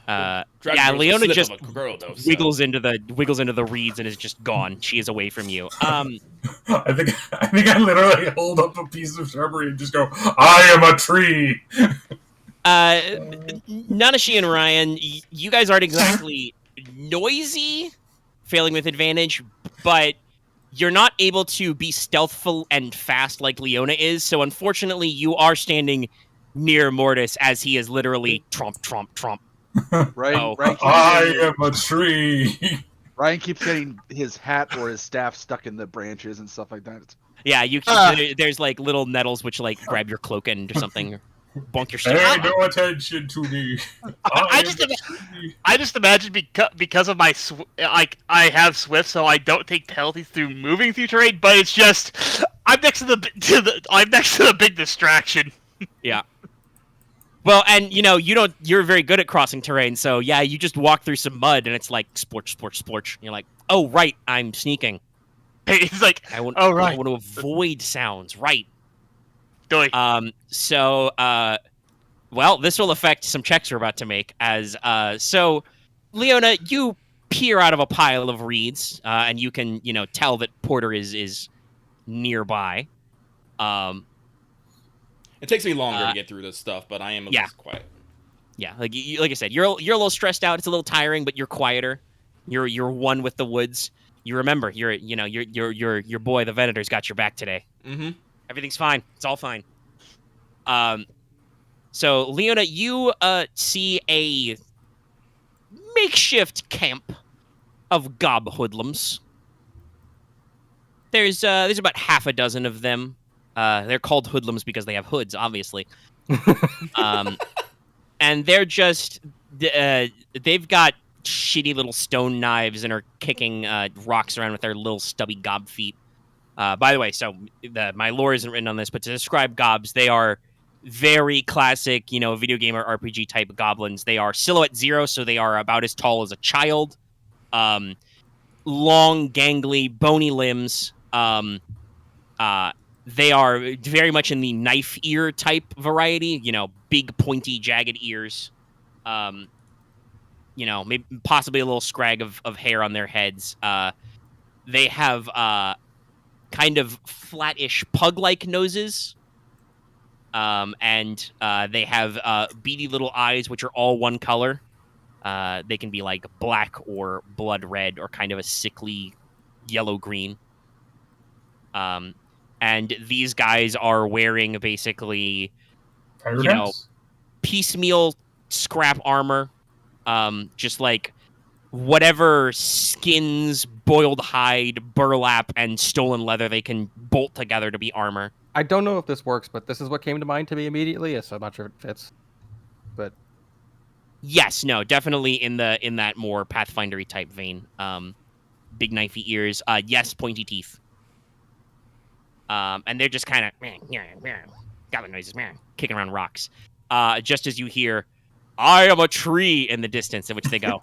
Yeah, Girl's a Leona slip just of a girl, though, so- wiggles into the reeds and is just gone. She is away from you. I think I literally hold up a piece of shrubbery and just go, "I am a tree." Nanashi and Ryahn, you guys aren't exactly noisy, failing with advantage, but you're not able to be stealthful and fast like Leona is. So unfortunately, you are standing near Mortis as he is literally tromp, tromp, tromp. Right. Oh. I am a tree. Ryahn keeps getting his hat or his staff stuck in the branches and stuff like that. Yeah, there's like little nettles which like grab your cloak and or something, or bonk your stuff. Pay no attention to me. I just imagine because of my I have Swift, so I don't take penalties through moving through terrain. But it's just I'm next to the big distraction. Yeah. Well, and you're very good at crossing terrain, so yeah, you just walk through some mud and it's like splorch, splorch, splorch. And you're like, oh right, I'm sneaking. It's like, I want, oh right, I want to avoid sounds, right? Doy. Well, this will affect some checks we're about to make. So, Leona, you peer out of a pile of reeds, and you can tell that Porter is nearby. It takes me longer to get through this stuff, but I am at least quiet. Yeah, like I said, you're a little stressed out. It's a little tiring, but you're quieter. You're one with the woods. You remember, your boy, the Venator's got your back today. Mm-hmm. Everything's fine. It's all fine. So Leona, you see a makeshift camp of gob hoodlums. There's about half a dozen of them. They're called hoodlums because they have hoods, obviously. And they're just they've got shitty little stone knives and are kicking rocks around with their little stubby gob feet. By the way, so my lore isn't written on this, but to describe gobs, they are very classic, video game or RPG type goblins. They are silhouette 0, so they are about as tall as a child. Long, gangly, bony limbs. They are very much in the knife ear type variety. Big, pointy, jagged ears. Maybe possibly a little scrag of hair on their heads. They have kind of flattish pug-like noses. And they have beady little eyes, which are all one color. They can be like black or blood red or kind of a sickly yellow-green. And these guys are wearing basically, piecemeal scrap armor. Just like whatever skins, boiled hide, burlap, and stolen leather they can bolt together to be armor. I don't know if this works, but this is what came to mind to me immediately, so I'm not sure if it fits. But yes, no, definitely in that more Pathfindery type vein. Big knifey ears, yes, pointy teeth. And they're just kind of goblin noises, kicking around rocks. Just as you hear, "I am a tree" in the distance, in which they go.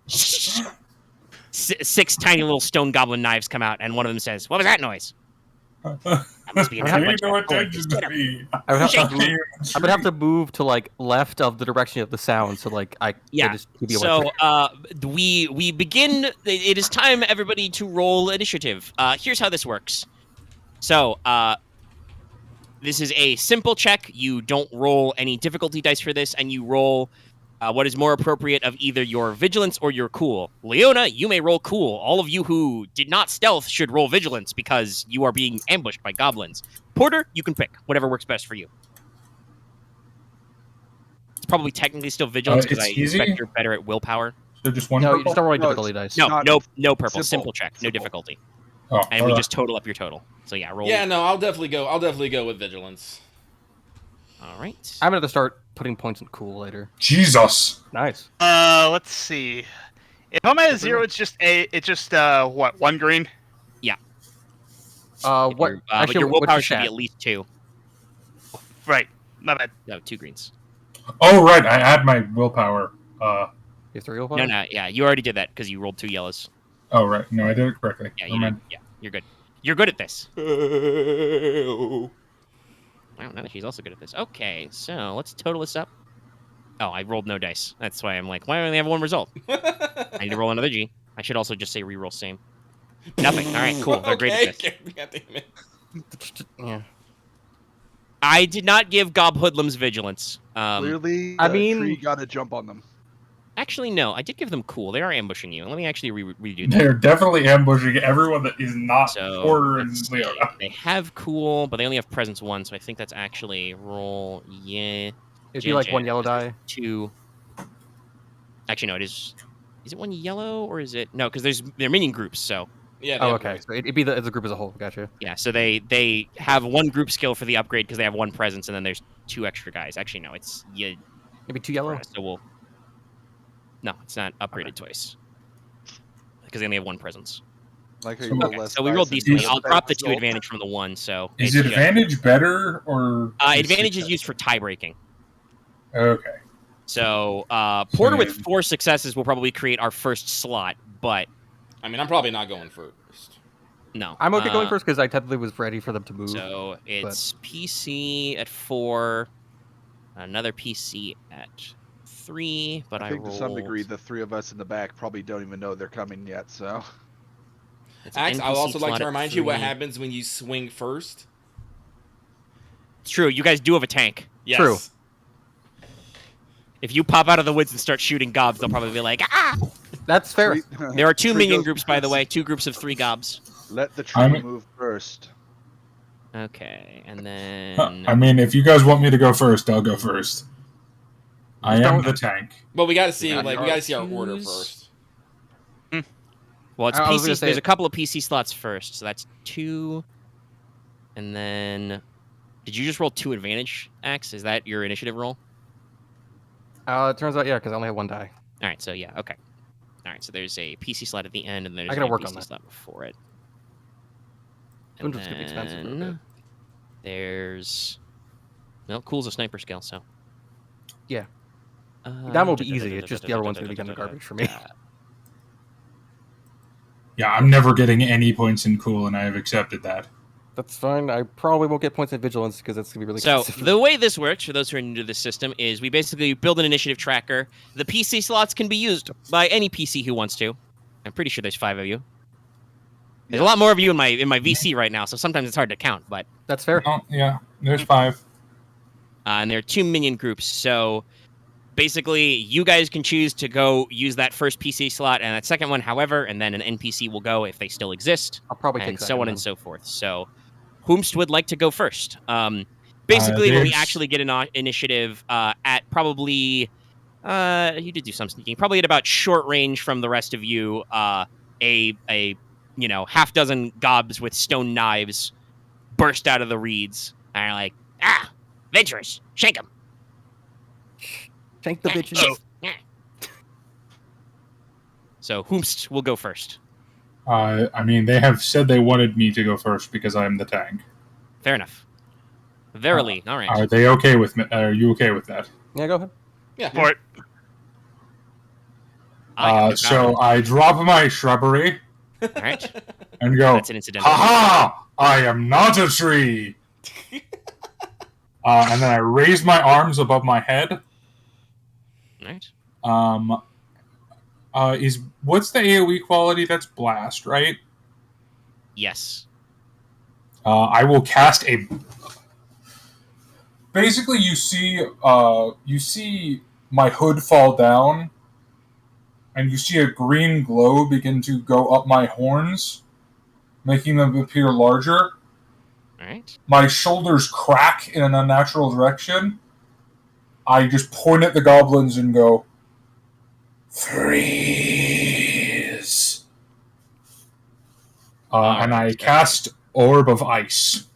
6 tiny little stone goblin knives come out, and one of them says, "What was that noise?" That must be Pay no attention to me. I would have to move to like left of the direction of the sound, so like I just be aware. So we begin. It is time, everybody, to roll initiative. Here's how this works. So This is a simple check. You don't roll any difficulty dice for this, and you roll what is more appropriate of either your vigilance or your cool. Leona, you may roll cool. All of you who did not stealth should roll vigilance because you are being ambushed by goblins. Porter, you can pick whatever works best for you. It's probably technically still vigilance because I it's easy? expect you're better at willpower. So just one No, you purple? just don't roll any No, difficulty dice. No, Not no purple. simple. Simple check. No Simple. difficulty. Oh, And we just total up your total. So yeah, roll. Yeah, no, I'll definitely go with vigilance. All right. I'm gonna start putting points in cool later. Jesus. Nice. Let's see. If I'm at a 0, it's just what, 1 green? What? But Actually, your what's willpower your should be stat? at least 2. Right. My bad. No, 2 greens. Oh, right. I add my willpower. You have 3 willpower? No, yeah, you already did that because you rolled 2 yellows. Oh, right. No, I did it correctly. Yeah, Never you did. mind. Yeah, you're good. You're good at this. Oh. Wow, Nanashi's also good at this. Okay, so let's total this up. Oh, I rolled no dice. That's why I'm like, why do I only have 1 result? I need to roll another G. I should also just say reroll same. Nothing. All right, cool. They're great at this. God damn it. Yeah. I did not give Gob Hoodlums vigilance. Clearly, I the mean- tree got to jump on them. Actually, no. I did give them cool. They are ambushing you. Let me actually redo that. They're definitely ambushing everyone that is not So Porter and let's see. Leona. They have cool, but they only have presence 1, so I think that's actually roll. Yeah, It'd be like 1 yellow die. 2. Actually, no. It is. Is it 1 yellow or is it no? Because they're minion groups, so Yeah. Oh, they okay. So it'd be the group as a whole. Gotcha. yeah. So they have 1 group skill for the upgrade because they have 1 presence, and then there's 2 extra guys. Actually, no. It's yeah. Maybe 2 yellow. So we'll. No, it's not upgraded twice because they only have 1 presence. Like how you So- roll Okay, less so we dice rolled and decently. get I'll better drop the 2 result. advantage from the 1. So Is it's it just- advantage better or? Advantage is used for tie breaking. Okay. So Porter with yeah. 4 successes will probably create our first slot, but I mean, I'm probably not going first. no. I'm okay going first because I technically was ready for them to move. So it's PC at 4, another PC at 3, but I think to some rolled- degree, the 3 of us in the back probably don't even know they're coming yet. So it's an Axe, I would NPC also like slot to at remind you what 3. happens when you swing first. It's true. You guys do have a tank. Yes. True. If you pop out of the woods and start shooting gobs, they'll probably be like, ah! That's fair. There are 2 Tree minion goes groups, by the first. way. 2 groups of 3 gobs. Let the tree I'm- move first. Okay, and then... I mean, if you guys want me to go first, I'll go first. I am the tank. But we got to see, Yeah, we there got are to see our order twos. first. Well, it's I was PC. gonna say- There's a couple of PC slots first, so that's 2. And then, did you just roll 2 advantage, Axe? Is that your initiative roll? It turns out, yeah, because I only have 1 die. All right, so yeah, okay. All right, so there's a PC slot at the end, and there's I gotta a work PC on that. slot before it. Twins was gonna be expensive for a bit. There's, well, cool's a sniper skill, so. Yeah. That will be easy. It's just the other one's gonna be kind of garbage for me. Yeah, I'm never getting any points in cool, and I have accepted that. That's fine. I probably won't get points in vigilance because that's gonna be really So expensive. the way this works, for those who are new to the system, is we basically build an initiative tracker. The PC slots can be used by any PC who wants to. I'm pretty sure there's 5 of you. There's a lot more of you in my VC right now, so sometimes it's hard to count. But That's fair. Oh, yeah, there's 5. and there are 2 minion groups. So basically, you guys can choose to go use that first PC slot and that second one, however, and then an NPC will go if they still exist, I'll probably and take so on and so forth. So, whomst would like to go first? Basically, when we there's- actually get an initiative at probably, you did do some sneaking, probably at about short range from the rest of you, a half dozen gobs with stone knives burst out of the reeds and are like, venturers, shake them. Tank the bitches. So whomst will go first. I mean, they have said they wanted me to go first because I am the tank. Fair enough. Verily, all right. Are they okay with me? Are you okay with that? Yeah, go ahead. Yeah. For it. So I drop my shrubbery All right. and go, That's an incidental. "Ha-ha! I am not a tree!" And then I raise my arms above my head. All right. What's the AoE quality? That's blast, right? Yes. I will cast a basically you see my hood fall down, and you see a green glow begin to go up my horns, making them appear larger. All right. My shoulders crack in an unnatural direction. I just point at the goblins and go, freeze. And I cast Orb of Ice.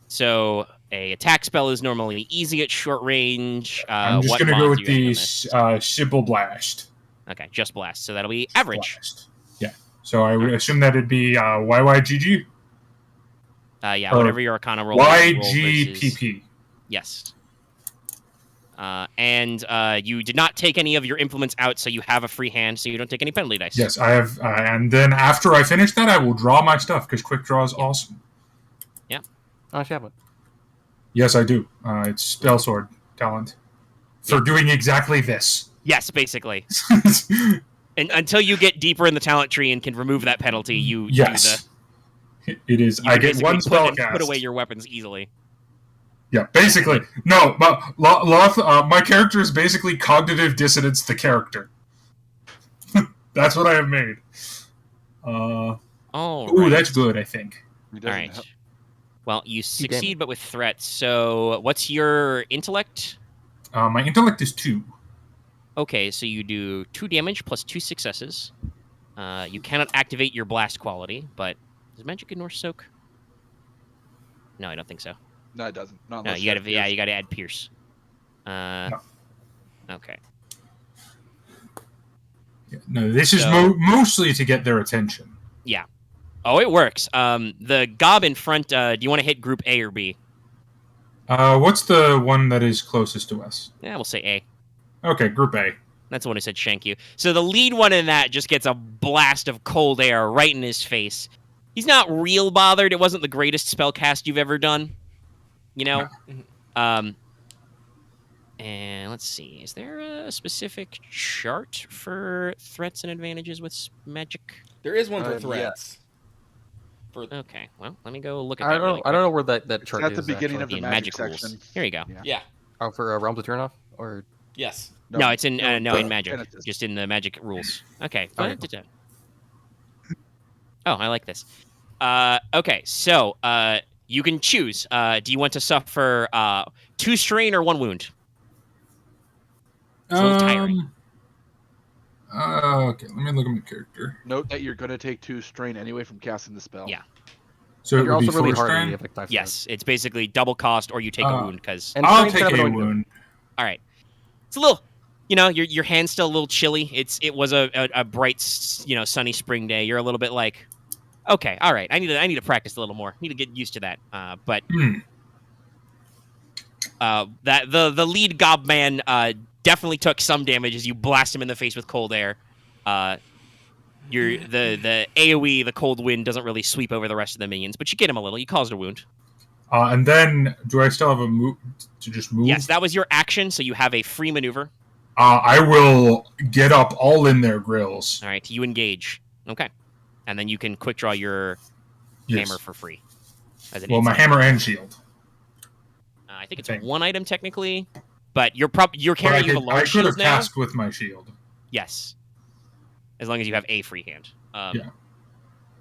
So a attack spell is normally easy at short range. I'm just what going to go mods with are you the using on this? Shibble Blast. Okay, just blast. So that'll be average. Blast. Yeah. So I would assume that it'd be YYGG? Yeah, Or whatever your Arcana roll. YGPP. Yes. And you did not take any of your implements out, so you have a free hand, so you don't take any penalty dice. Yes, I have. And then after I finish that, I will draw my stuff, because Quick Draw is awesome. Oh, Shaman. Yes, I do. It's Spell Sword talent. For doing exactly this. Yes, basically. And until you get deeper in the talent tree and can remove that penalty, you Yes. It is. you I get basically one spell put away your weapons easily. Yeah, basically. No, but my character is basically cognitive dissonance the character. That's what I have made. Ooh, that's good, I think. He All doesn't right. help. Well, you succeed, but with threats. So, what's your intellect? My intellect is 2. Okay, so you do 2 damage plus 2 successes. You cannot activate your blast quality, but does magic ignore soak? No, I don't think so. No, it doesn't. Not No, unless you you gotta, have you gotta add pierce. No. Okay. Yeah, no, this is So- mostly to get their attention. Yeah. Oh, it works. The gob in front. Do you want to hit group A or B? What's the one that is closest to us? Yeah, we'll say A. Okay, Group A. That's the one who said shank you. So the lead one in that just gets a blast of cold air right in his face. He's not real bothered. It wasn't the greatest spell cast you've ever done. You know? And let's see. Is there a specific chart for threats and advantages with magic? There is one for Yeah. threats. For Okay, well, let me go look at I that. don't know. really I don't quick. know where that It's chart at is. the beginning actually. of the In magic rules. section. Here you go. Yeah. yeah, Oh, for Realms of Turnoff or yes. No, it's in no in magic, Genesys. just in the magic rules. Okay. Okay. Oh, I like this. Okay, so you can choose. Do you want to suffer 2 strain or 1 wound? It's a little tiring. Okay, let me look at my character. Note that you're going to take 2 strain anyway from casting the spell. Yeah. So it you're would be also really 4 hard strain? if like Yes, it's basically double cost, or you take a wound because. And I'll strain's take kind of a annoying to do. wound. All right, it's a little. You know, your hand's still a little chilly. It was a bright, sunny spring day. You're a little bit like, okay, all right. I need to practice a little more. Need to get used to that. But that the lead gob man definitely took some damage as you blast him in the face with cold air. The AoE, the cold wind, doesn't really sweep over the rest of the minions, but you get him a little. You caused a wound. And then, do I still have a move to just move? Yes, that was your action, so you have a free maneuver. I will get up all in their grills. All right, you engage. Okay, and then you can quick draw your hammer for free. As an Well, my inside. hammer and shield. I think it's 1 item technically, but you're carrying But a large I could shield have now. cast with my shield. Yes, as long as you have a free hand. Yeah.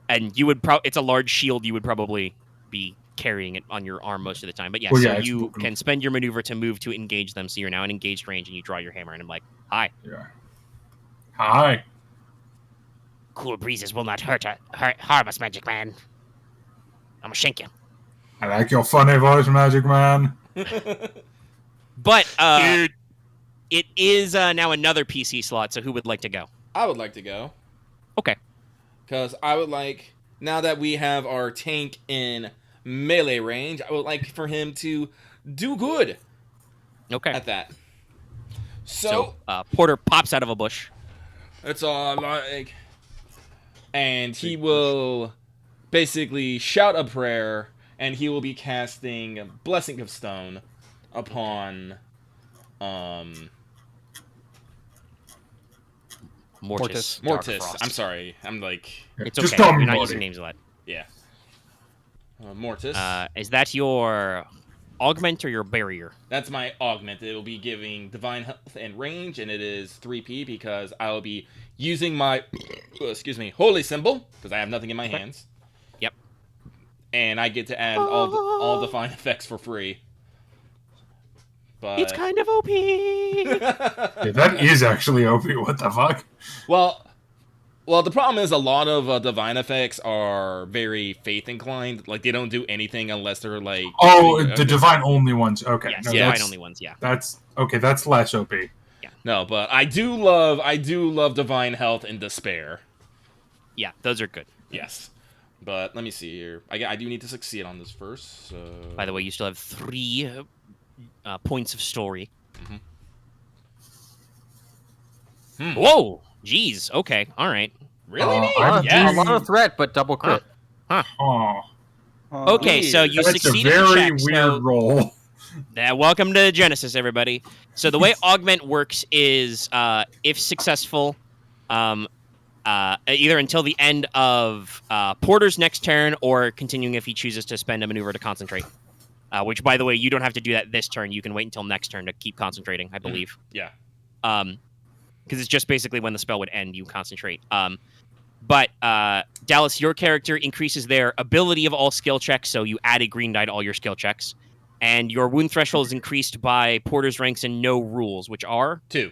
And you would it's a large shield. You would probably be carrying it on your arm most of the time. But yes, Well, so yeah, it's you broken. can spend your maneuver to move to engage them. So you're now in engaged range, and you draw your hammer, and I'm like, hi. Yeah. Hi. Cool breezes will not harm us, Magic Man. I'm gonna shank you. I like your funny voice, Magic Man. But Dude, it is now another PC slot. So who would like to go? I would like to go. Okay. Because I would like, now that we have our tank in melee range, I would like for him to do good Okay. at that. So Porter pops out of a bush. It's all like, and he will basically shout a prayer, and he will be casting Blessing of Stone upon Mortis. Mortis. Darkfrost. I'm sorry. I'm like, It's Just okay. call me You're not Morty. using names a lot. yeah. Mortis. Is that your augment or your barrier? That's my augment. It'll be giving divine health and range, and it is 3p because I'll be using my, holy symbol because I have nothing in my hands. Yep. And I get to add all divine effects for free. But It's kind of OP. Yeah, that is actually OP. What the fuck? Well, the problem is a lot of divine effects are very faith inclined. Like they don't do anything unless they're like. Oh, the divine only ones. Okay, Yes, no, divine that's, only ones. Yeah. That's okay. That's less OP. No, but I do love divine health and despair. Yeah, those are good. Yes, but let me see here. I do need to succeed on this first. So... By the way, you still have 3 points of story. Whoa! Jeez. Okay. All right. Really? I'm Yes. A lot of threat, but double crit. Oh, Okay, so you that's a succeeded very the check. weird So, roll. welcome to Genesys, everybody. So the way augment works is, if successful, either until the end of Porter's next turn, or continuing if he chooses to spend a maneuver to concentrate. Which, by the way, you don't have to do that this turn. You can wait until next turn to keep concentrating, I believe. Yeah. Because it's just basically when the spell would end, you concentrate. But Dallas, your character increases their ability of all skill checks, so you add a green die to all your skill checks. And your wound threshold is increased by Porter's ranks and no rules, which are 2.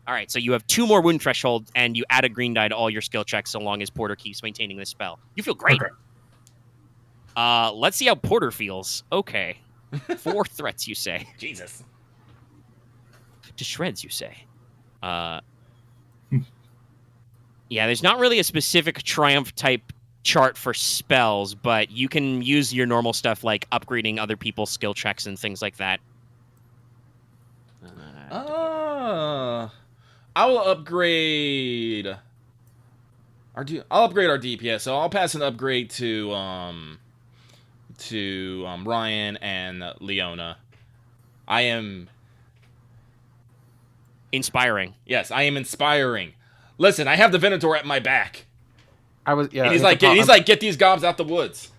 All right, so you have 2 more wound threshold, and you add a green die to all your skill checks so long as Porter keeps maintaining this spell. You feel great. Okay. Let's see how Porter feels. Okay. 4 threats, you say. Jesus. To shreds, you say. Yeah, there's not really a specific Triumph type chart for spells, but you can use your normal stuff like upgrading other people's skill checks and things like that. I will upgrade I'll upgrade our DPS. So I'll pass an upgrade to Ryahn and Leona. I am inspiring. Yes, I am inspiring. Listen, I have the Venator at my back. And he's like, get these gobs out the woods.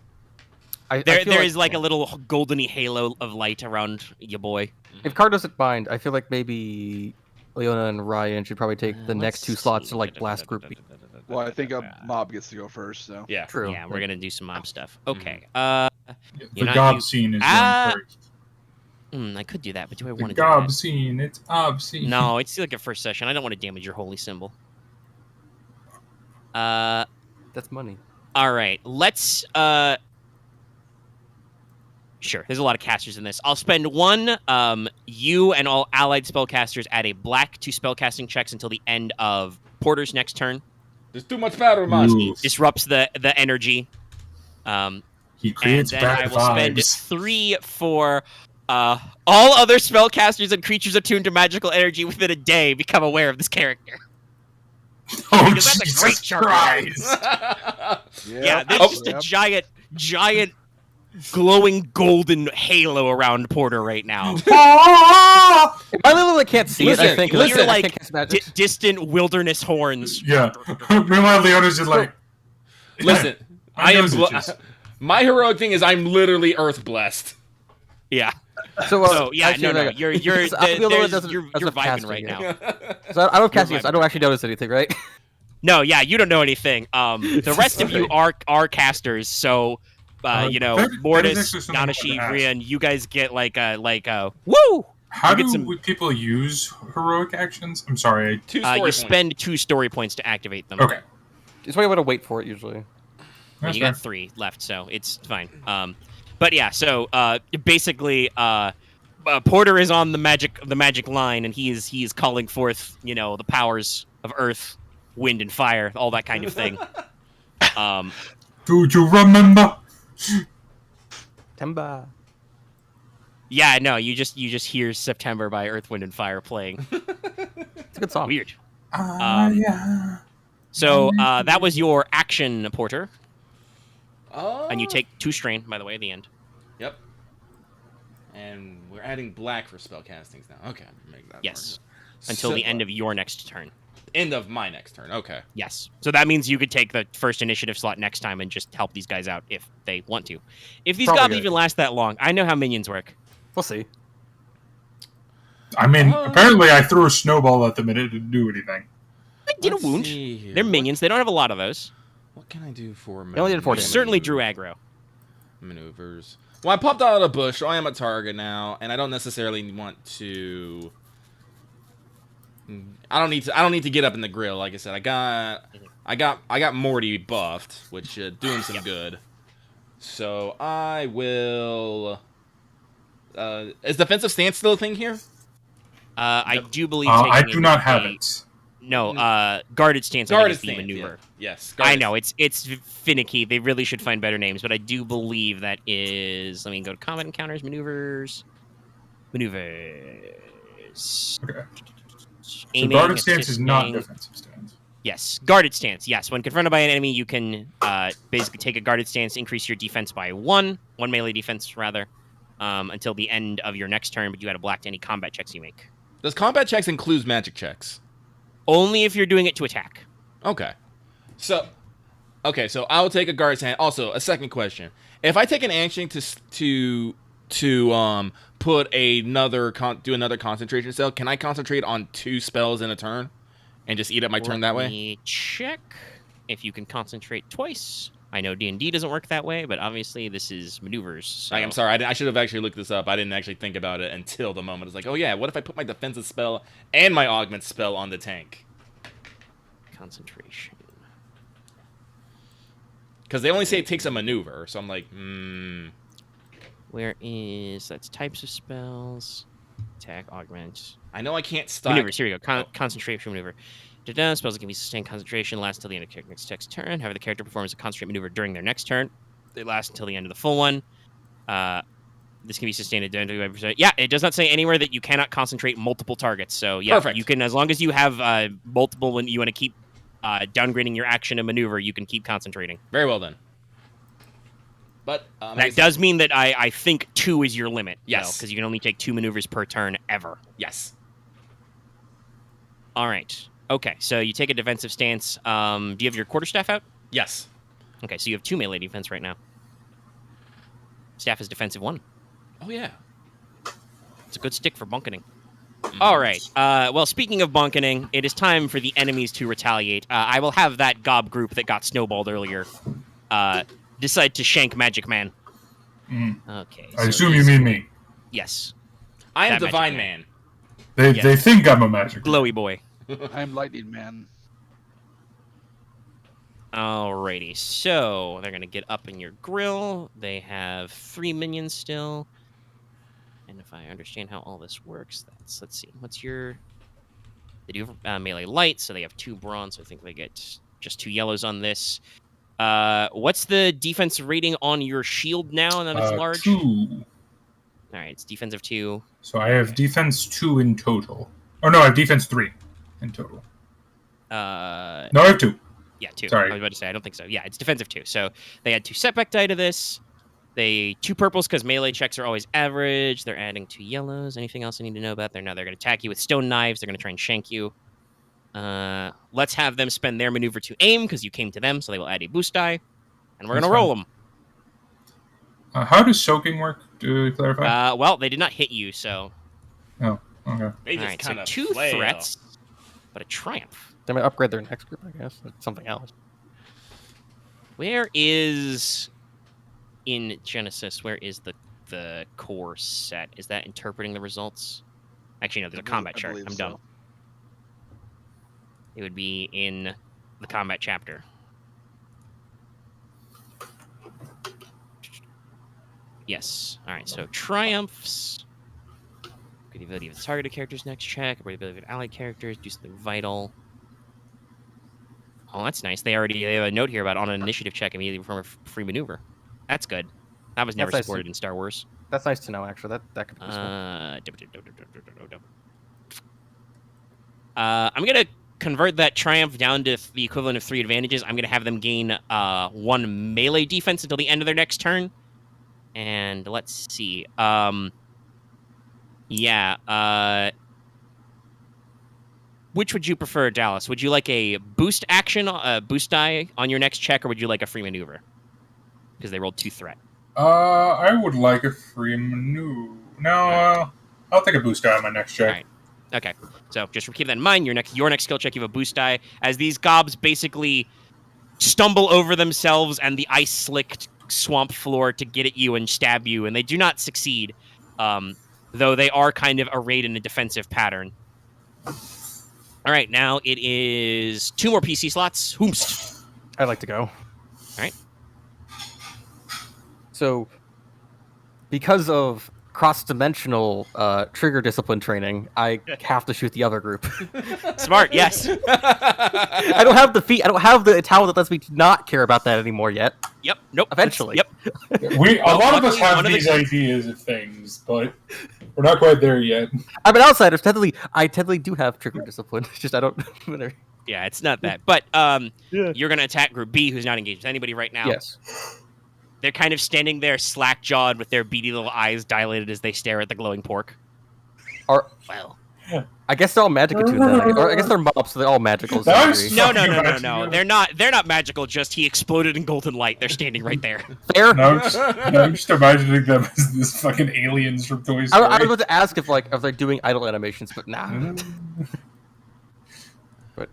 There is like a little goldeny halo of light around your boy. If Card doesn't mind, I feel like maybe Leona and Ryahn should probably take the next 2 slots to like blast group. Well, I think a mob gets to go first, so. Yeah. True. Yeah, we're gonna do some mob stuff. Okay. The gob scene is going first. I could do that, but do I The want to do gob that? scene, it's obscene. No, it's like a first session. I don't want to damage your holy symbol. That's money. All right. Let's sure. There's a lot of casters in this. I'll spend 1. You and all allied spellcasters add a black to spellcasting checks until the end of Porter's next turn. There's too much powder, Moshi. Disrupts the energy. He creates and then bad I will spend vibes. 3 for all other spellcasters and creatures attuned to magical energy within a day become aware of this character. Oh, Because that's a Jesus great chart. Christ. Yeah, there's just a giant glowing golden halo around Porter right now. I literally can't see it. I think listen, You're I like can't cast magic. distant wilderness horns. Yeah. Meanwhile, Leona's just like, Listen, I am. bitches. My heroic thing is I'm literally earth blessed. Yeah. So, Yeah, actually, no, like, you're so I feel there's- doesn't- you're doesn't vibing cast right it now. yet. So I don't cast this. I don't actually notice anything, right? No, yeah, you don't know anything. The rest of you are casters, so that is Mortis, actually something I wanted Nanashi, to ask. Ryahn, you guys get like a woo. How You get do some- people use heroic actions? I'm sorry. 2 story You points. spend 2 story points to activate them. Okay. It's why you want to wait for it usually. That's You got 3 left, so it's fine. But yeah, so basically, Porter is on the magic line, and he is calling forth, the powers of earth, wind, and fire, all that kind of thing. Do you remember? Temba. Yeah, no, you just hear September by Earth, Wind, and Fire playing. It's a good song. Weird. Yeah. So that was your action, Porter, Oh. and you take 2 strain, by the way, at the end. Yep. And we're adding black for spell castings now. Okay. Make that Yes. work. Until So- the end of your next turn. End of my next turn. Okay. Yes. So that means you could take the first initiative slot next time and just help these guys out if they want to. If these Probably gobs good. even last that long, I know how minions work. We'll see. I mean, apparently I threw a snowball at them and it didn't do anything. I did Let's a wound. see here. They're minions. They don't have a lot of those. What can I do for They only did 4 You damage. certainly drew aggro. maneuvers? Well, I popped out of the bush, so I am a target now, and I don't necessarily want to. I don't need to get up in the grill. Like I said, I got Morty buffed, which do him some good. So I will. Is defensive stance still a thing here? I do believe. I taking do not a- have it. No, guarded stance. Guarded I think is stance, the maneuver. yeah. Yes. I guarded know it's finicky. They really should find better names, but I do believe that is. Let me go to combat encounters, maneuvers. Okay. So Aiming, guarded stance is not assisting. defensive stance. Yes, guarded stance. Yes, when confronted by an enemy, you can basically take a guarded stance, increase your defense by one melee defense rather, until the end of your next turn. But you add a black to any combat checks you make. Does combat checks include magic checks? Only if you're doing it to attack. Okay. So I'll take a guard stand. Also, a second question: if I take an action to put do another concentration spell, can I concentrate on 2 spells in a turn, and just eat up my turn that way? Let me check if you can concentrate twice. I know D&D doesn't work that way, but obviously this is maneuvers. So. I'm sorry. I should have actually looked this up. I didn't actually think about it until the moment. It's like, oh yeah, what if I put my defensive spell and my augment spell on the tank? Concentration. Because they only say it takes a maneuver, so I'm like, Where is... That's types of spells. Attack, augment. I know I can't stop. Maneuvers, here we go. Concentration maneuver. Da-da, spells that can be sustained concentration last until the end of the next text turn. However, the character performs a concentrate maneuver during their next turn. They last until the end of the full one. This can be sustained at 25%. Yeah, it does not say anywhere that you cannot concentrate multiple targets. So, yeah, Perfect. You can, as long as you have multiple, when you want to keep downgrading your action and maneuver, you can keep concentrating. Very well then. But That does mean that I think 2 is your limit. Yes. Because you can only take 2 maneuvers per turn ever. yes. All right. Okay, so you take a defensive stance. Do you have your quarterstaff out? Yes. Okay, so you have 2 melee defense right now. Staff is defensive 1. Oh yeah. It's a good stick for bunketing. All right. Well, speaking of bunketing, it is time for the enemies to retaliate. I will have that gob group that got snowballed earlier decide to shank Magic Man. Okay. I assume you mean me. Yes. I am That Divine Magic Man. They think I'm a magic. Glowy boy. I'm Lightning Man. Alrighty, so they're gonna get up in your grill. They have 3 minions still, and if I understand how all this works, let's see. What's your? They do have melee light, so they have 2 bronze. So I think they get just 2 yellows on this. What's the defense rating on your shield now? That it's large. 2. All right, it's defensive 2. So I have defense 2 in total. Oh no, I have defense 3 in total. No, I have 2. Yeah, 2. Sorry. I was about to say, I don't think so. Yeah, it's defensive 2. So they add 2 setback die to this. They 2 purples because melee checks are always average. They're adding 2 yellows. Anything else I need to know about there? No, they're going to attack you with stone knives. They're going to try and shank you. Let's have them spend their maneuver to aim because you came to them, so they will add a boost die. And we're going to roll them. How does soaking work? To clarify. Well, they did not hit you, so... Oh, okay. They just All right, so kind of 2 threats, but a triumph. They might upgrade their next group, I guess. It's something else. Where is... In Genesys, where is the core set? Is that interpreting the results? Actually, no, there's a combat chart. I'm dumb. It would be in the combat chapter. Yes. All right, so triumphs. Get the ability of the targeted character's next check. Upgrade the ability of allied characters. Do something vital. Oh, that's nice. They have a note here about on an initiative check immediately perform a free maneuver. That's good. That was never That's nice supported in Star Wars. That's nice to know, actually. That could be useful. I'm gonna convert that triumph down to the equivalent of 3 advantages. I'm gonna have them gain 1 melee defense until the end of their next turn. And let's see. Which would you prefer, Dallas? Would you like a boost action, boost die on your next check, or would you like a free maneuver? Because they rolled 2 threat. I would like a free maneuver. No, I'll take a boost die on my next check. All right. Okay. So just keep that in mind. Your next skill check, you have a boost die. As these gobs basically stumble over themselves and the ice-slicked swamp floor to get at you and stab you, and they do not succeed, though they are kind of arrayed in a defensive pattern. All right, now it is 2 more PC slots. Whoomst. I'd like to go. All right. So, because of cross-dimensional trigger discipline training, I have to shoot the other group. Smart, yes. I don't have the feat. I don't have the talent that lets me not care about that anymore yet. Yep. Nope. Eventually. Yep. A lot of us luckily, have one of the- these ideas of things, but we're not quite there yet. I'm an outsider. I technically do have trigger discipline. It's just I don't. Yeah, it's not that. But you're going to attack Group B, who's not engaged with anybody right now. Yes. They're kind of standing there slack-jawed with their beady little eyes dilated as they stare at the glowing pork. Well. I guess they're all magic attuned then. Or I guess they're mobs, so they're all magical. That was So so- No. They're not magical, just he exploded in golden light. They're standing right there. fair. No, I'm just imagining them as this fucking aliens from Toy Story. I was about to ask if they're doing idle animations, but nah. But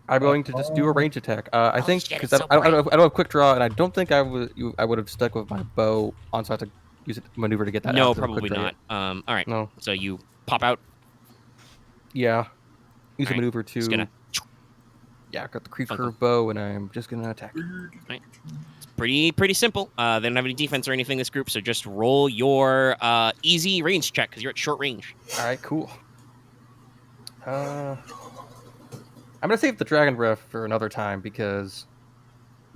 I'm going to just do a range attack. I think shit, because it's so I don't have quick draw, and I don't think I would have stuck with my bow on, so I have to use it maneuver to get that. No, out to the probably quick draw. not. All right. No. So you pop out. Yeah. Use a Alright, maneuver to. Just gonna. Yeah, I got the creep Okay. curve bow, and I'm just gonna attack. It's pretty simple. They don't have any defense or anything. This group, so just roll your easy range check because you're at short range. All right, cool. I'm gonna save the dragon breath for another time because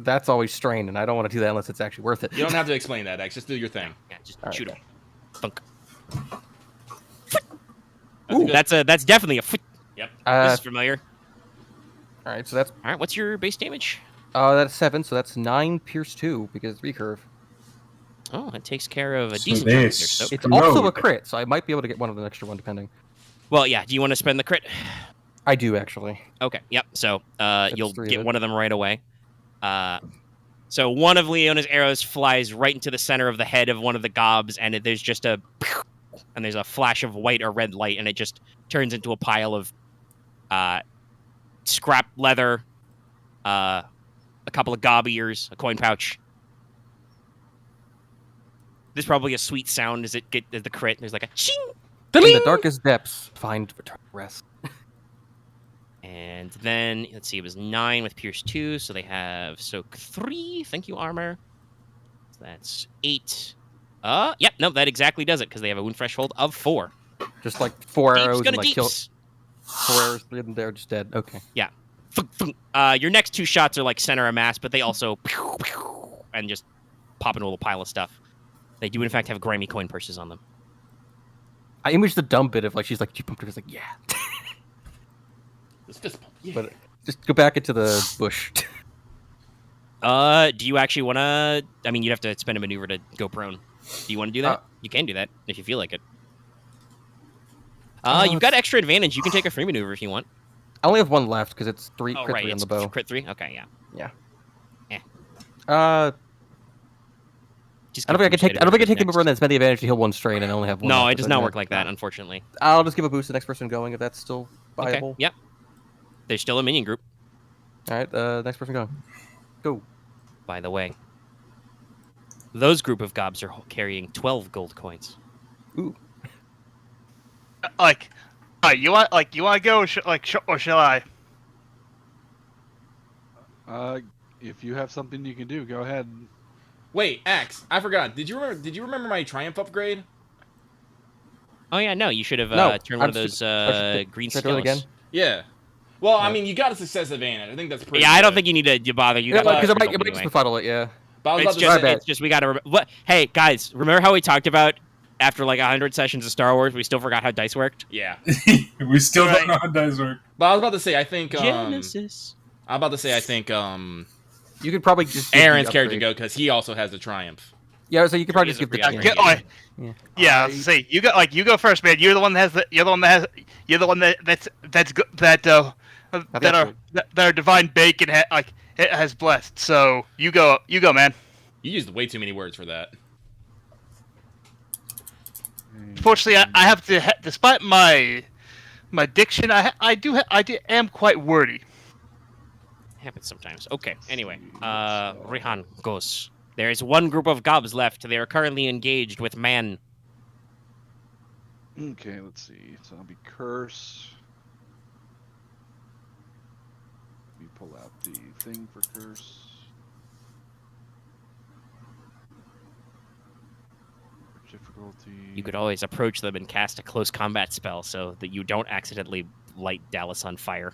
that's always strained, and I don't want to do that unless it's actually worth it. You don't have to explain that, X. Just do your thing. Yeah, just All right, shoot him. Thunk. That's good. That's definitely a. This Uh, is familiar. all right, so that's All right, what's your base damage? that's 7, so that's 9 pierce 2 because recurve. Oh, that takes care of a So decent chunk of this- your soak. It's also a Load. crit, so I might be able to get one of the extra one depending. Well, yeah. Do you want to spend the crit? I do actually. Okay. Yep. So you'll 3 of get it. one of them right away. So one of Leona's arrows flies right into the center of the head of one of the gobs, and there's just a flash of white or red light, and it just turns into a pile of scrap leather, a couple of gob ears, a coin pouch. There's probably a sweet sound as it get as the crit. There's like a ching. In the darkest depths, find eternal rest. And then, let's see, it was 9 with Pierce 2, so they have Soak 3. Thank you, armor. So that's 8. Yep, no, that exactly does it, because they have a wound threshold of 4. Just like 4 Deeps arrows gonna and like kill deeps. 4 arrows, and they're just dead. Okay. Thunk, thunk. Your next 2 shots are like center of mass, but they also and just pop into a little pile of stuff. They do, in fact, have grimy coin purses on them. I imaged the dumb bit of like she's like she pumped her, like yeah. It's fist bump. Yeah. But just go back into the bush. Do you actually want to... I mean, you'd have to spend a maneuver to go prone. Do you want to do that? You can do that, if you feel like it. You've got extra advantage. You can take a free maneuver if you want. I only have one left because it's 3 Oh, crit right, 3 on it's the bow. crit 3? Okay, yeah. Just I don't think I can take. I don't think I can take the next. mover and then spend the advantage to heal 1 strain and only have 1. No, left, it does but not then- work like that, unfortunately. I'll just give a boost to the next person going if that's still Okay, viable. yep. There's still a minion group, All right, next person going. Go. by the way. Those group of gobs are carrying 12 gold coins. Ooh. You want to go, or shall I? If you have something you can do, go ahead. Wait, X. I forgot. Did you remember my triumph upgrade? Oh yeah, no, you should have No, turned one I'm of those stupid. green Should I do it skills. again? Yeah. Well, I mean, you got a success advantage. I think that's pretty. Yeah, I don't good. think you need to bother. You Yeah, got because it the might result just anyway. befuddle it. Yeah. But I was It's about to just, say, it's just we got to. What? Hey guys, remember how we talked about after like 100 sessions of Star Wars, we still forgot how dice worked? yeah. We still Right. don't know how dice work. But I was about to say, I think. Genesys. I'm about to say, I think. You could probably just give the Aaron's character upgrade. go because he also has the triumph. Yeah, so you could probably He just is give a the. free Yeah. upgrade. Yeah. Yeah. See, you go first, man. You're the one that has. You're the one that our divine bacon has blessed. So you go, man. You used way too many words for that. Unfortunately, I have to. Despite my diction, I am quite wordy. Happens sometimes. Okay. Anyway, Ryahn goes. There is one group of gobs left. They are currently engaged with man. Okay, let's see. So I'll be curse. Let me pull out the thing for curse. Difficulty. You could always approach them and cast a close combat spell so that you don't accidentally light Dallas on fire.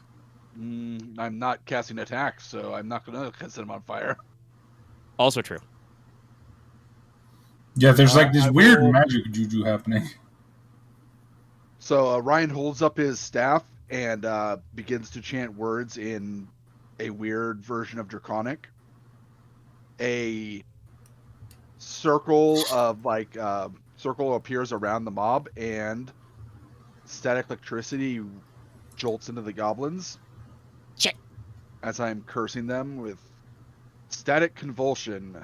I'm not casting attacks, so I'm not going to set him on fire. Also true. Yeah, there's like this I weird will- magic juju happening. So Ryahn holds up his staff and begins to chant words in a weird version of Draconic. A circle of circle appears around the mob, and static electricity jolts into the goblins. Shit. As I'm cursing them with static convulsion.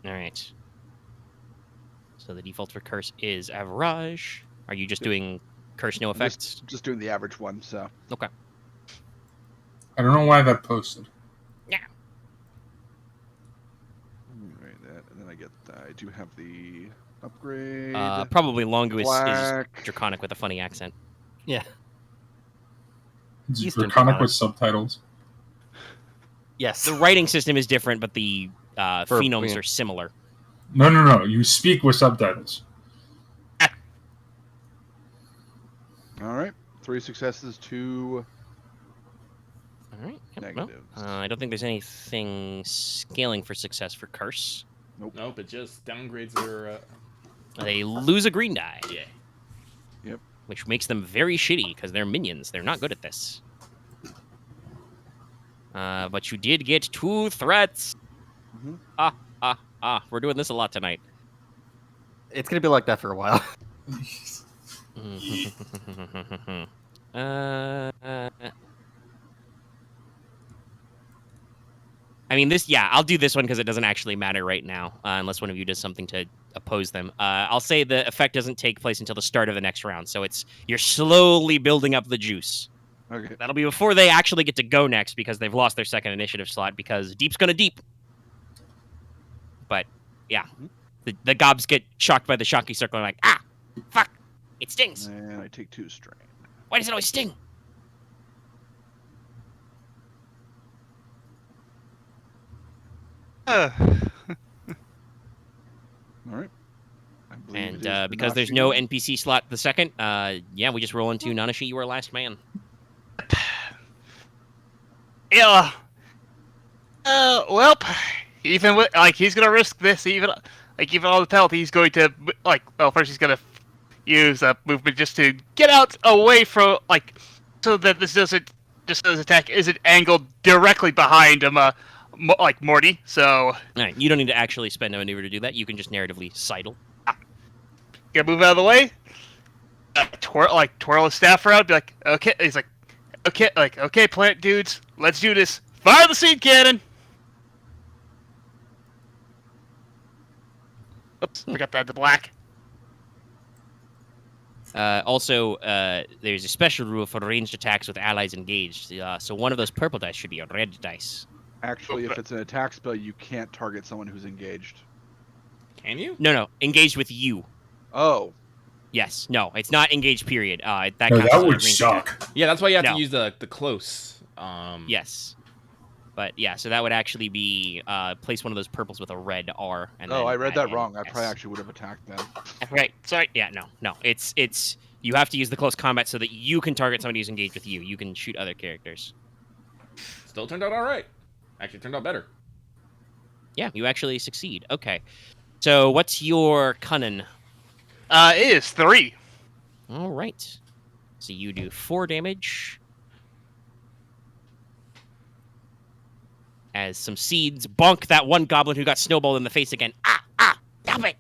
All right. So the default for curse is average. Are you just doing curse no effects? Just doing the average one, so. Okay. I don't know why that posted. Right, that, and then I do have the upgrade. Probably Longu is Black. Draconic with a funny accent. Yeah. It's Eastern Draconic Draconic. with subtitles. Yes. The writing system is different, but the phonemes yeah. are similar. No. You speak with subtitles. All right, 3 successes, 2 All right. Yep, well, negatives. I don't think there's anything scaling for success for curse. Nope, it just downgrades their. They lose a green die. Yeah. Yep. Which makes them very shitty because they're minions. They're not good at this. But you did get 2 threats. Mhm. We're doing this a lot tonight. It's gonna be like that for a while. I mean, I'll do this one because it doesn't actually matter right now, unless one of you does something to oppose them. I'll say the effect doesn't take place until the start of the next round, so you're slowly building up the juice. Okay. That'll be before they actually get to go next because they've lost their second initiative slot because deep's gonna deep. But, yeah. The gobs get shocked by the shocky circle and like, fuck, it stings. And I take 2 strain. Why does it always sting? All right. I believe it And is because there's no Nanashi. NPC slot the second, we just roll into Nanashi, you are last man. Yeah. Well, even with he's gonna risk this, even all the penalty, he's going to first he's gonna use movement just to get out away from so that this doesn't just his attack isn't angled directly behind him, Morty. So All right, you don't need to actually spend a maneuver to do that. You can just narratively sidle. gonna move out of the way. Twirl his staff around. Be like, okay. He's like, okay, plant dudes, let's do this. Fire the seed cannon. Oops, forgot to add the black. Also, there's a special rule for ranged attacks with allies engaged. So one of those purple dice should be a red dice. Actually, if it's an attack spell, you can't target someone who's engaged. Can you? No, engaged with you. Oh. Yes, no, it's not engaged. Period. That No, counts as that a would ranged suck. attack. Yeah, that's why you have No. to use the close. Yes, but yeah, so that would actually be place one of those purples with a red R. And Oh, then I read add that an wrong. I S. probably actually would have attacked them. Right. Sorry. Yeah. No. It's you have to use the close combat so that you can target somebody who's engaged with you. You can shoot other characters. Still turned out all right. Actually, turned out better. Yeah, you actually succeed. Okay. So what's your cunning? It is 3. All right. So you do 4 damage. As some seeds bonk that one goblin who got snowballed in the face again. Stop it!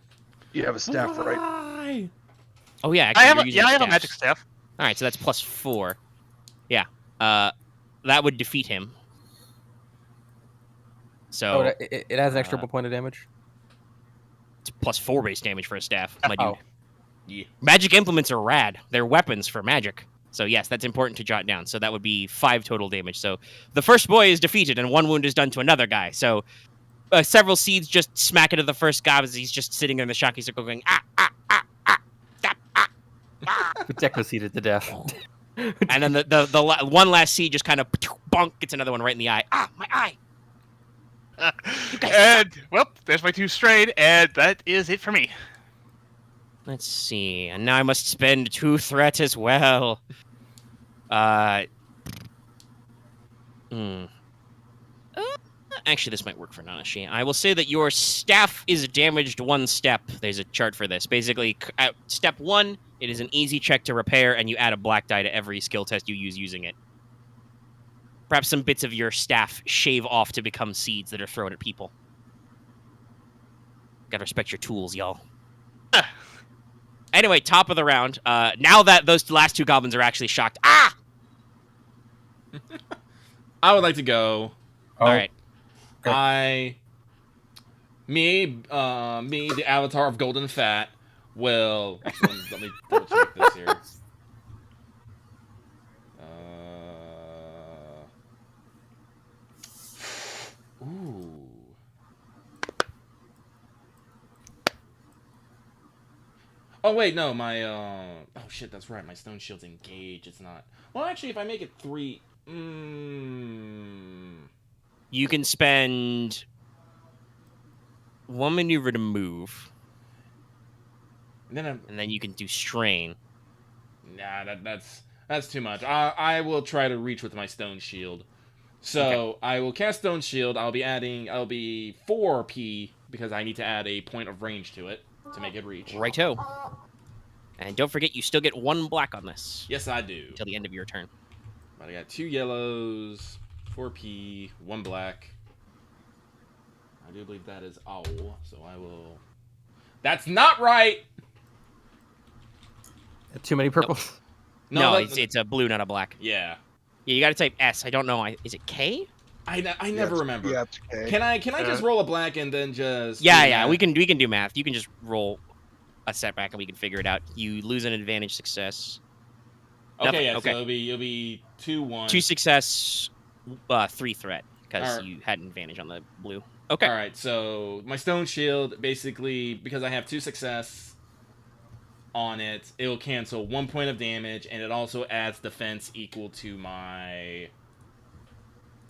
You have a staff, right? Why? Oh yeah, actually, I have you're using I have a staffs. magic staff. All right, so that's +4. Yeah. That would defeat him. So Oh, it has an extra uh, 1 point of damage. it's +4 base damage for a staff. My dude. Oh. Yeah. Magic implements are rad. They're weapons for magic. So yes, that's important to jot down. So that would be 5 total damage. So the first boy is defeated, and 1 wound is done to another guy. So several seeds just smack into the first guy as he's just sitting in the shocking circle going, ah, ah, ah, ah, stop, ah, ah. Deco seeded to death. And then the one last seed just kind of bonk, gets another one right in the eye. Ah, my eye. And, well, there's my 2 strayed, and that is it for me. Let's see. And now I must spend 2 threat as well. Actually, this might work for Nanashi. I will say that your staff is damaged 1 step. There's a chart for this. Basically, at step 1, it is an easy check to repair, and you add a black die to every skill test you use using it. Perhaps some bits of your staff shave off to become seeds that are thrown at people. Gotta respect your tools, y'all. Anyway, top of the round. Now that those last 2 goblins are actually shocked. Ah! I would like to go. Oh, All right. Me, the avatar of Golden Fat, will. Let me double check this here. Ooh. Oh wait, no, my oh shit, that's right. My stone shield's engaged. It's not. Well, actually, if I make it 3, You can spend 1 maneuver to move, and then you can do strain. nah, that's too much. I will try to reach with my stone shield. So I will cast stone shield. I'll be 4p because I need to add a point of range to it to make it reach. Righto. And don't forget, you still get 1 black on this Yes, I do. until the end of your turn. But I got 2 yellows, 4p, 1 black. I do believe that is owl, so I will. That's not right. Too many purples. No, that- it's a blue, not a black. Yeah. Yeah, you got to type S. I don't know. Is it K? I never remember. Yeah, it's okay. Can I just roll a black and then just? Yeah. We can do math. You can just roll a setback and we can figure it out. You lose an advantage success. Okay, Nothing. yeah. Okay. So it'll be 2-1. 2 success, 3 threat because Alright. you had an advantage on the blue. Okay. All right. So my stone shield, basically, because I have 2 success on it, it will cancel 1 point of damage, and it also adds defense equal to my.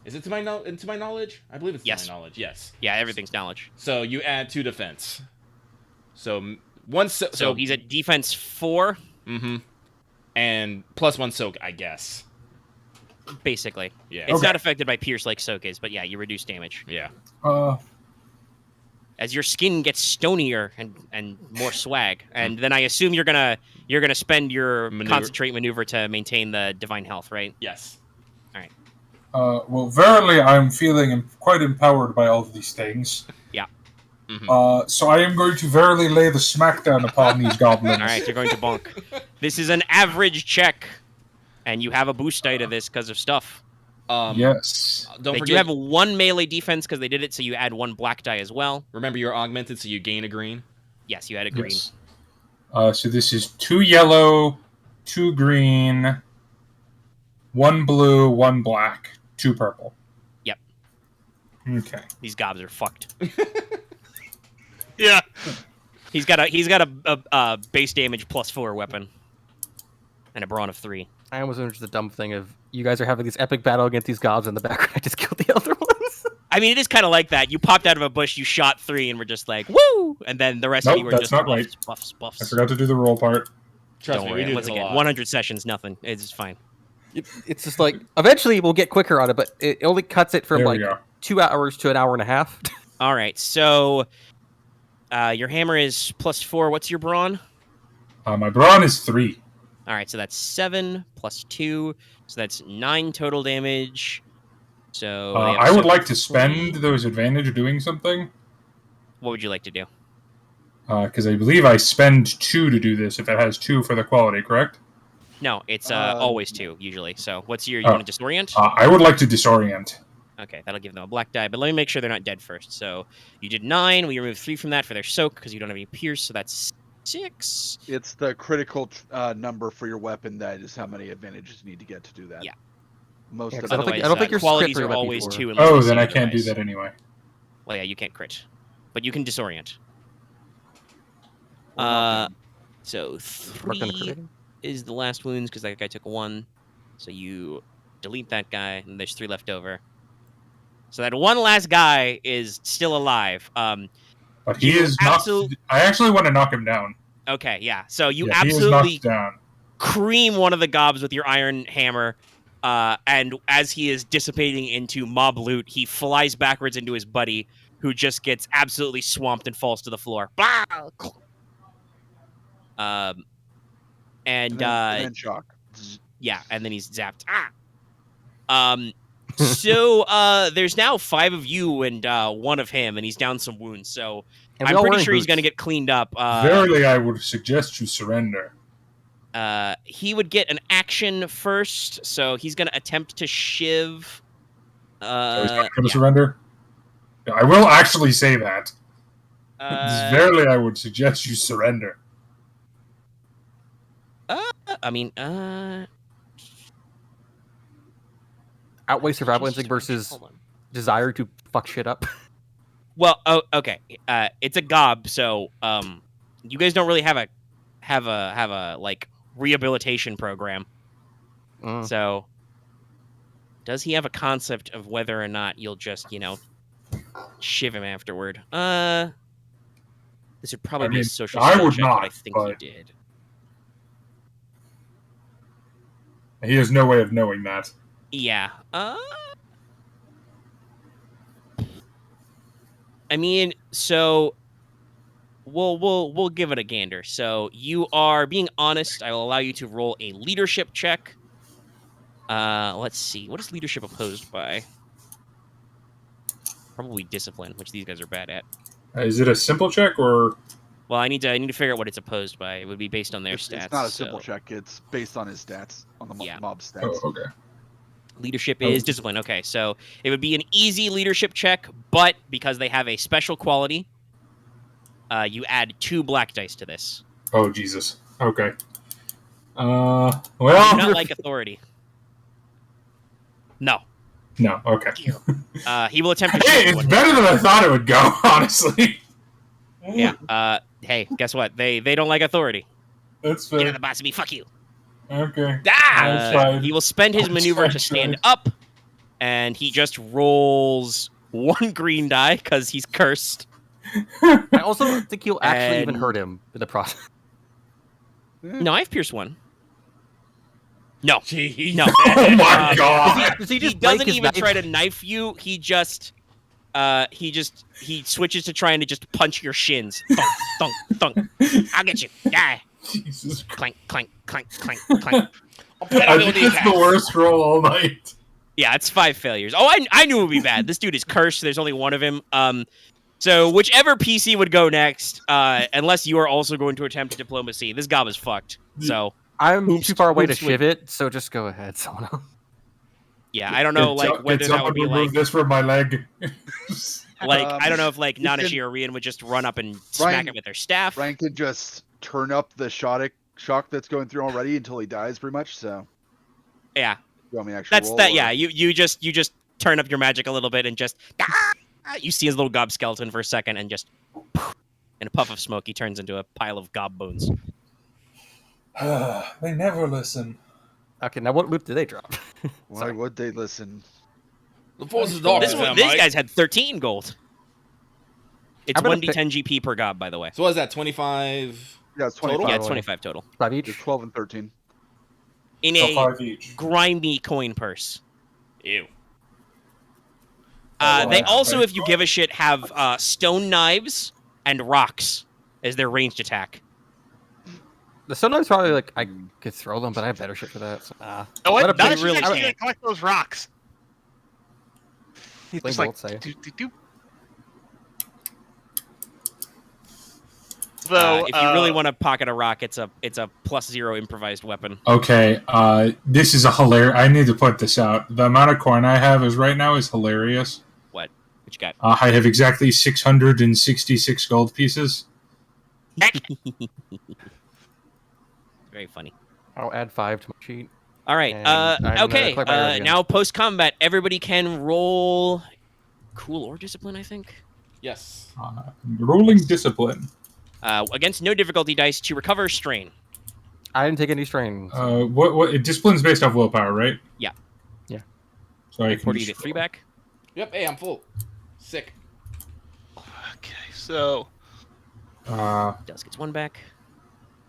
Is it to my knowledge? I believe it's Yes. to my knowledge. Yes. Yeah, everything's knowledge. So you add 2 defense. So one. So he's at defense 4, Mm-hmm. And plus 1 soak, I guess. basically. Yeah. It's Okay. not affected by Pierce like Soak is, but yeah, you reduce damage. Yeah. As your skin gets stonier and more swag. And then I assume you're gonna spend your concentrate maneuver to maintain the divine health, right? Yes. Well, verily, I'm feeling quite empowered by all of these things. Yeah. Mm-hmm. So I am going to verily lay the smackdown upon these goblins. All right, you're going to bonk. This is an average check, and you have a boost die to this because of stuff. Yes. Don't They forget. do have 1 melee defense because they did it, so you add 1 black die as well. Remember, you're augmented, so you gain a green. Yes, you had a green. Yes. So this is 2 yellow, 2 green, 1 blue, 1 black, 2 purple. Yep. Okay. These gobs are fucked. Yeah. He's got a base damage +4 weapon, and a brawn of 3. I almost wonder the dumb thing of you guys are having this epic battle against these gobs in the background. I just killed the other ones. I mean, it is kind of like that. You popped out of a bush, you shot 3, and we're just like, woo! And then the rest of Nope, you were that's just not buffs, right. buffs, buffs. I forgot to do the roll part. Trust Don't me, worry. we do Once this a again, lot. 100 sessions, nothing. It's fine. It's just like eventually we'll get quicker on it, but it only cuts it from There like we go. 2 hours to an hour and a half. All right, so your hammer is +4. What's your brawn? My brawn is 3. All right, so that's 7 + 2, so that's 9 total damage. So they have I would soak like of to 3. spend those advantage doing something. What would you like to do? Because I believe I spend 2 to do this if it has 2 for the quality, correct? No, it's always 2 usually. So what's your? You Oh. want to disorient? I would like to disorient. Okay, that'll give them a black die. But let me make sure they're not dead first. So you did 9. We remove 3 from that for their soak because you don't have any pierce. So that's 6. It's the critical number for your weapon that is how many advantages you need to get to do that. Yeah. Most Yeah, of 'cause I don't think- Otherwise, I don't think your qualities script are rate might be always four. 2. Unless Oh, they then say I can't do otherwise. that anyway. Well, yeah, you can't crit, but you can disorient. Or knock down. So Work on 3 critting? is the last wounds because that guy took 1. So you delete that guy, and there's 3 left over. So that one last guy is still alive. But he You is knocked. I actually want to knock him down. Okay, yeah. So you Yeah, he is absolutely knocked down. cream one of the gobs with your iron hammer. And as he is dissipating into mob loot, he flies backwards into his buddy, who just gets absolutely swamped and falls to the floor. And then shock. yeah, and then he's zapped. So there's now 5 of you and 1 of him, and he's down some wounds. So And we I'm all pretty wearing sure he's boots. going to get cleaned up. Verily, I would suggest you surrender. He would get an action first, so he's going to attempt to shiv. So he's not going to surrender? I will actually say that. Verily, I would suggest you surrender. Outweigh survival Jesus instinct Christ, versus hold on. desire to fuck shit up. Well, okay. It's a gob, so you guys don't really have a like rehabilitation program. So, does he have a concept of whether or not you'll just shiv him afterward? This would probably be a social I skill would check, not, but I think but- he did. He has no way of knowing that. Yeah. I mean, so we'll give it a gander. So you are being honest. I will allow you to roll a leadership check. Let's see. What is leadership opposed by? Probably discipline, which these guys are bad at. Is it a simple check or? Well, I need to figure out what it's opposed by. It would be based on their It's stats. not a simple check. It's based on his stats, on the mob stats. Oh, okay. Leadership is discipline. Okay, so it would be an easy leadership check, but because they have a special quality, you add 2 black dice to this. Oh, Jesus. Okay. Well. Do not like authority. No. No, okay. He will attempt to Hey, shoot it's one. better than I thought it would go, honestly. Yeah. Hey, guess what? They don't like authority. That's Get on fair. the boss of me. Fuck you. Okay. That's fine. He will spend his That's maneuver fine, to stand guys. up, and he just rolls 1 green die because he's cursed. I also don't think you'll actually even And- hurt him in the process. No, I've pierced 1. No. Jeez. No. Oh my god! Does he He just break doesn't his even knife? try to knife you. He switches to trying to just punch your shins. Thunk, thunk, thunk. I'll get you. Die. Jesus Christ. Clank, clank, clank, clank, clank. I think it's the worst roll all night. Yeah, it's 5 failures. Oh, I knew it would be bad. This dude is cursed. There's only 1 of him. So whichever PC would go next, unless you are also going to attempt diplomacy, this gob is fucked. So I'm Oops, too far away to oops, shiv it, so just go ahead, someone else. yeah, I don't know whether that would be remove this from my leg. I don't know if you Nanashi can- or Ryahn would just run up and smack Ryahn- it with their staff. Ryan can just turn up the shock that's going through already until he dies, pretty much. So, Yeah, you want me to actually that's roll, that. or- Yeah, you just turn up your magic a little bit and just you see his little gob skeleton for a second and just in a puff of smoke he turns into a pile of gob bones. They never listen. Okay, now what loot did they drop? Why would they listen? The force of darkness. These guys had 13 gold. It's I'm gonna 1d10 GP per gob, by the way. So what is that? 25. Yeah, it's Total? 25. Yeah, it's 25 total. 5 It's each? 12 and 13. In So a 5 each. grimy coin purse. Ew. They wow. also, if you give a shit, have stone knives and rocks as their ranged attack. The stone knife's probably like, I could throw them, but I have better shit for that. So, Oh, Let what? it Now be she's really- actually gonna collect those rocks. He's Flame just like, bolts, say. do. Though, If you really want to pocket a rock, it's a +0 improvised weapon. Okay, this is a hilarious. I need to point this out. The amount of coin I have right now is hilarious. What you got? I have exactly 666 gold pieces. Very funny. I'll add 5 to my sheet. All right. And I'm gonna Okay. collect my arrows again. Now post combat, everybody can roll cool or discipline. I think. Yes. Rolling discipline. Against no difficulty dice to recover strain. I didn't take any strain. What? Discipline's based off willpower, right? Yeah. Yeah. So I can 40 to just 3 back. Yep. Hey, I'm full. Sick. Okay, so Dust gets 1 back.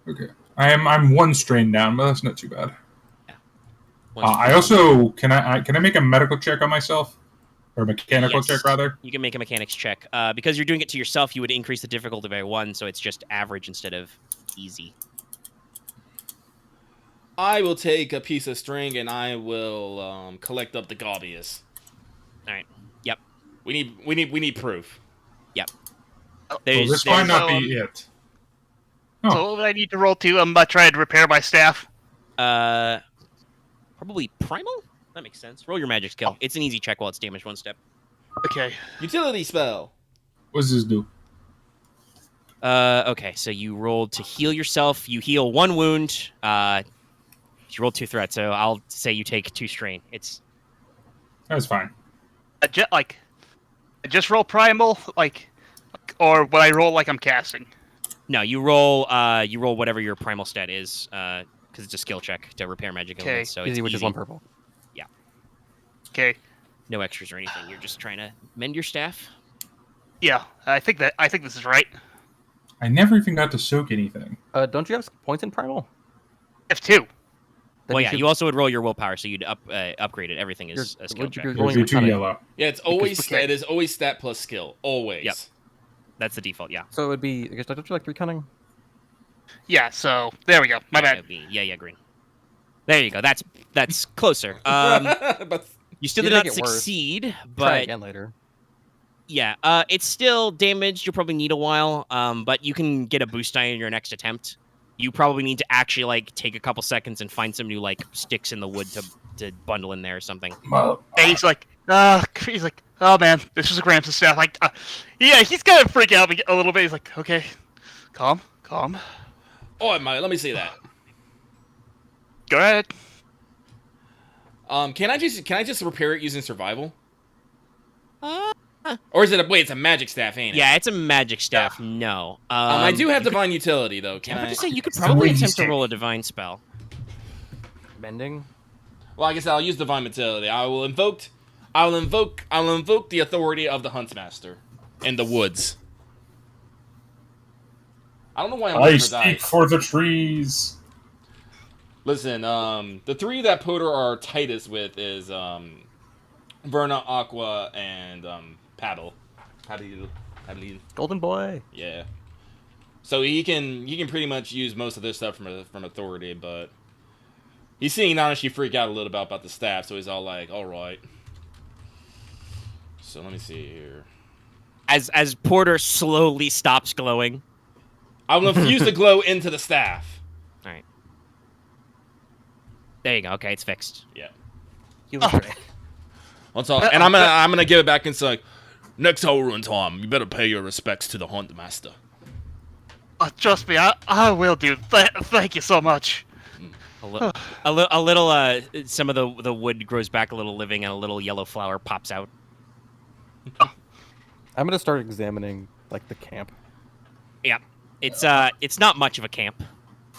Okay. I'm 1 strain down, but that's not too bad. One's I also can I make a medical check on myself, or a mechanical Yes. check rather. You can make a mechanics check. Because you're doing it to yourself, you would increase the difficulty by 1, so it's just average instead of easy. I will take a piece of string and I will collect up the gobbies. All right. Yep. We need proof. Yep. Well, this might there's, not be it. so what would I need to roll to? I'm trying to repair my staff. Probably primal. That makes sense. Roll your magic skill. It's an easy check while it's damaged 1 step. Okay. Utility spell. What does this do? Okay. So you rolled to heal yourself. You heal 1 wound. You rolled 2 threats, so I'll say you take 2 strain. That's fine. Just roll primal, or would I roll like I'm casting? No, you roll whatever your primal stat is, because it's a skill check to repair magic Okay. elements. So it's Easy, which is easy. 1 purple. Okay. No extras or anything. You're just trying to mend your staff. Yeah, I think this is right. I never even got to soak anything. Don't you have points in primal? F2. Then Well, yeah, should- you also would roll your willpower, so you'd upgrade it. Everything is a skill would you check. be rolling You're 2 cunning? yellow. Yeah, it's always okay. it is always stat plus skill. Always. Yep. That's the default. Yeah. So it would be. I guess don't you like 3 cunning? Yeah, so there we go. My Yeah, bad. it'd be- yeah, green. There you go. That's closer. But You still You did not make it worse. succeed, Try but again later. yeah, it's still damaged. You'll probably need a while, but you can get a boost die in your next attempt. You probably need to actually take a couple seconds and find some new sticks in the wood to bundle in there or something. Well, And he's like, oh man, this is a Gramps' staff. Yeah, he's gonna freak out a little bit. He's like, okay, calm. oh my, let me see that. Go ahead. Can I just repair it using survival? Or is it it's a magic staff, ain't it? Yeah, it's a magic staff. No. I do have divine utility though. I Can was I? to say you could the probably way you attempt to say- roll a divine spell. Mending. Well, I guess I'll use divine utility. I'll invoke the authority of the Huntsmaster in the woods. I don't know why I'm I looking for speak dice. for the trees. Listen, the 3 that Potter are tightest with is Verna, Aqua, and Paddle. Paddle. Golden boy. Yeah. So he can pretty much use most of this stuff from authority, but he's seeing Nanashi freak out a little bit about the staff, so he's all like, "All right." So let me see here. As Porter slowly stops glowing. I will infuse the glow into the staff. All right. There you go. Okay, it's fixed. Yeah. You look great. That's all. And I'm gonna give it back and say, next Halloween time, you better pay your respects to the Hunt Master. Trust me, I will do. Thank you so much. A little. Some of the wood grows back a little living, and a little yellow flower pops out. I'm gonna start examining the camp. Yeah, it's not much of a camp.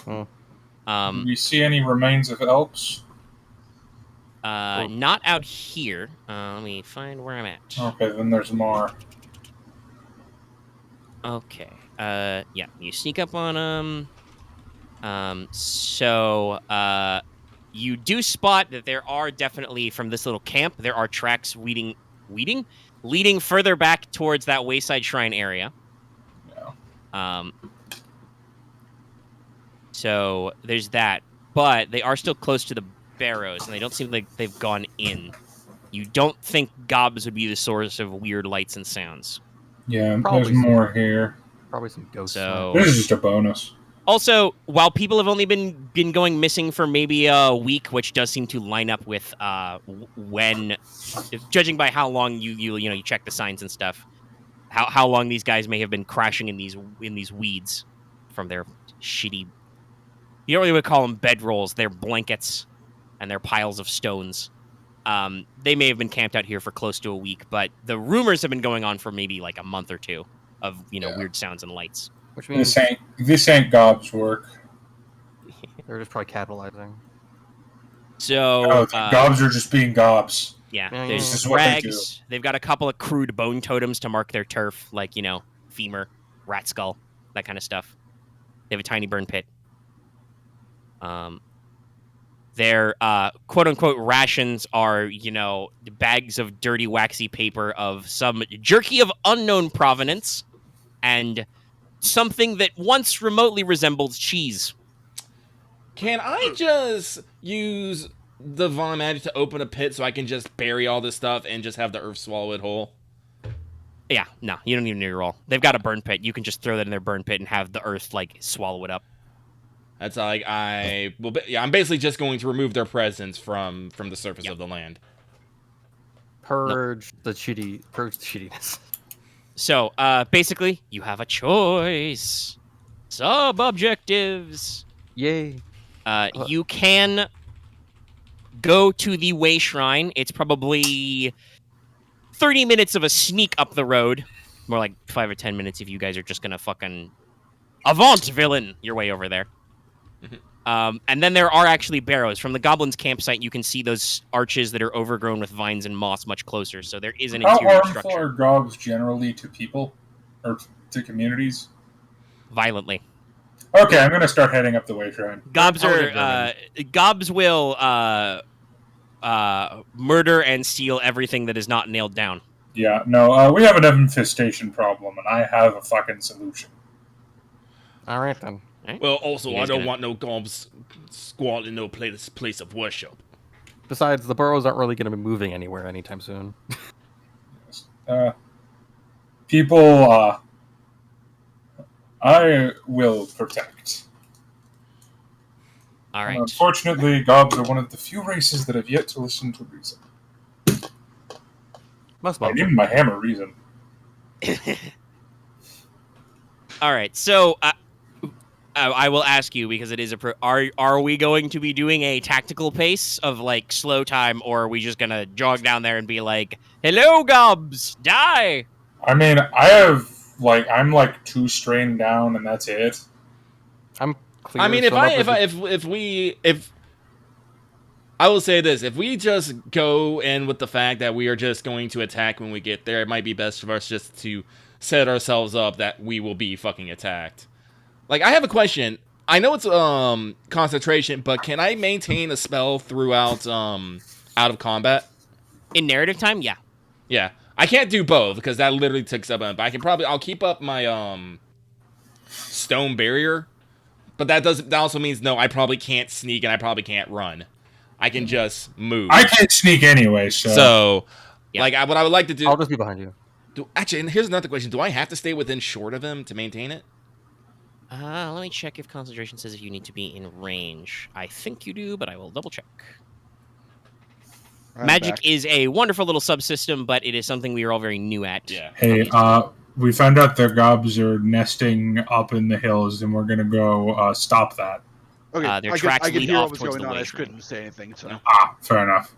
Oh. Do we see any remains of elks? Not out here. Let me find where I'm at. Okay, then there's more. Okay. Yeah, you sneak up on them. So you do spot that there are definitely, from this little camp, there are tracks leading further back towards that wayside shrine area. Yeah. So there's that, but they are still close to the barrows, and they don't seem like they've gone in. You don't think gobs would be the source of weird lights and sounds. Yeah, Probably there's more here. Probably some ghosts. So This is just a bonus. also, while people have only been going missing for maybe a week, which does seem to line up with when, judging by how long you check the signs and stuff, how long these guys may have been crashing in these weeds. from their shitty. You don't really would call them bedrolls. They're blankets, and they're piles of stones. They may have been camped out here for close to a week, but the rumors have been going on for maybe like a month or two of weird sounds and lights. Which means this ain't Gob's work. they're just probably capitalizing. So Gobs are just being Gobs. yeah, Yeah, there's this is what they do. rags. They've got a couple of crude bone totems to mark their turf, like femur, rat skull, that kind of stuff. They have a tiny burn pit. Their quote-unquote rations are, bags of dirty, waxy paper of some jerky of unknown provenance and something that once remotely resembled cheese. Can I just use Divine Magic to open a pit so I can just bury all this stuff and just have the earth swallow it whole? Yeah, no, you don't even need to roll. They've got a burn pit. You can just throw that in their burn pit and have the earth, swallow it up. That's like I'm basically just going to remove their presence from the surface of the land. Purge the shittiness. So, basically, you have a choice. Sub-objectives. Yay. You can go to the Way Shrine. It's probably 30 minutes of a sneak up the road. More like 5 or 10 minutes if you guys are just gonna fucking avant villain your way over there. And then there are actually barrows. From the Goblins' campsite, you can see those arches that are overgrown with vines and moss much closer. So there is an How interior harmful structure. are Gobs generally to people? Or to communities? Violently. Okay, I'm going to start heading up the way shrine. Gobs Paladin will murder and steal everything that is not nailed down. Yeah, no, we have an infestation problem, and I have a fucking solution. All right, then. Right? Well, also, You I guys don't gonna- want no gobs squatting no place of worship. Besides, the burrows aren't really going to be moving anywhere anytime soon. People, I will protect. All right. Unfortunately, Gobs are one of the few races that have yet to listen to reason. Most And of even my hammer reason. All right. So I will ask you because it is are we going to be doing a tactical pace of slow time, or are we just gonna jog down there and be like, "Hello, Gobs, die"? I mean, I'm 2 strain down, and that's it. I'm clear. I mean, if I will say this, if we just go in with the fact that we are just going to attack when we get there, it might be best for us just to set ourselves up that we will be fucking attacked. I have a question. I know it's concentration, but can I maintain a spell throughout out of combat? In narrative time, yeah. Yeah. I can't do both because that literally takes up but I'll keep up my stone barrier. But that also means no, I probably can't sneak and I probably can't run. I can just move. I can't sneak anyway, so Yeah. What I would like to do I'll just be behind you. actually, and here's another question. Do I have to stay within short of him to maintain it? Let me check if concentration says if you need to be in range. I think you do, but I will double check. I'm Magic back. is a wonderful little subsystem, but it is something we are all very new at. Yeah. Hey, we found out the Gobs are nesting up in the hills, and we're gonna go stop that. Okay, their I tracks could lead hear off what was towards going the on. I way just shrine. couldn't say anything. So, No. Fair enough.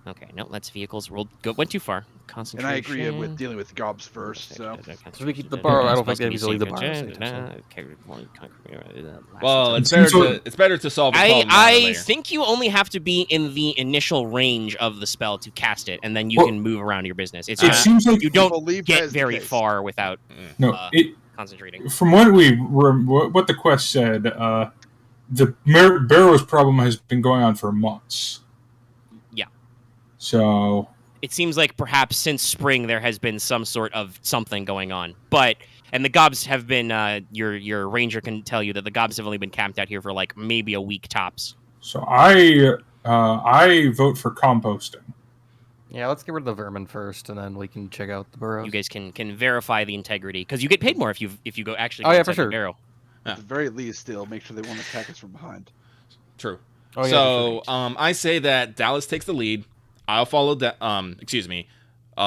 Okay, no, let's vehicles went too far. and Concentration. I agree with dealing with Gobs first. So, So we keep the burrow. I don't think they easily the Well, It it's better seems it's better to solve the problem I later. think you only have to be in the initial range of the spell to cast it, and then you Well, can move around your business. It's It just seems like you don't believe that get is the very case. far without no. concentrating. From what what the quest said, the Barrows problem has been going on for months. Yeah. So It seems like perhaps since spring there has been some sort of something going on, and the Gobs have been. Your ranger can tell you that the Gobs have only been camped out here for maybe a week tops. So I vote for composting. Yeah, let's get rid of the vermin first, and then we can check out the burrows. You guys can verify the integrity because you get paid more if you go actually. Oh, go yeah, inside for the sure. barrow. at the very least, still make sure they won't attack us from behind. True. Oh, yeah, So, for I say that Dallas takes the lead. I'll follow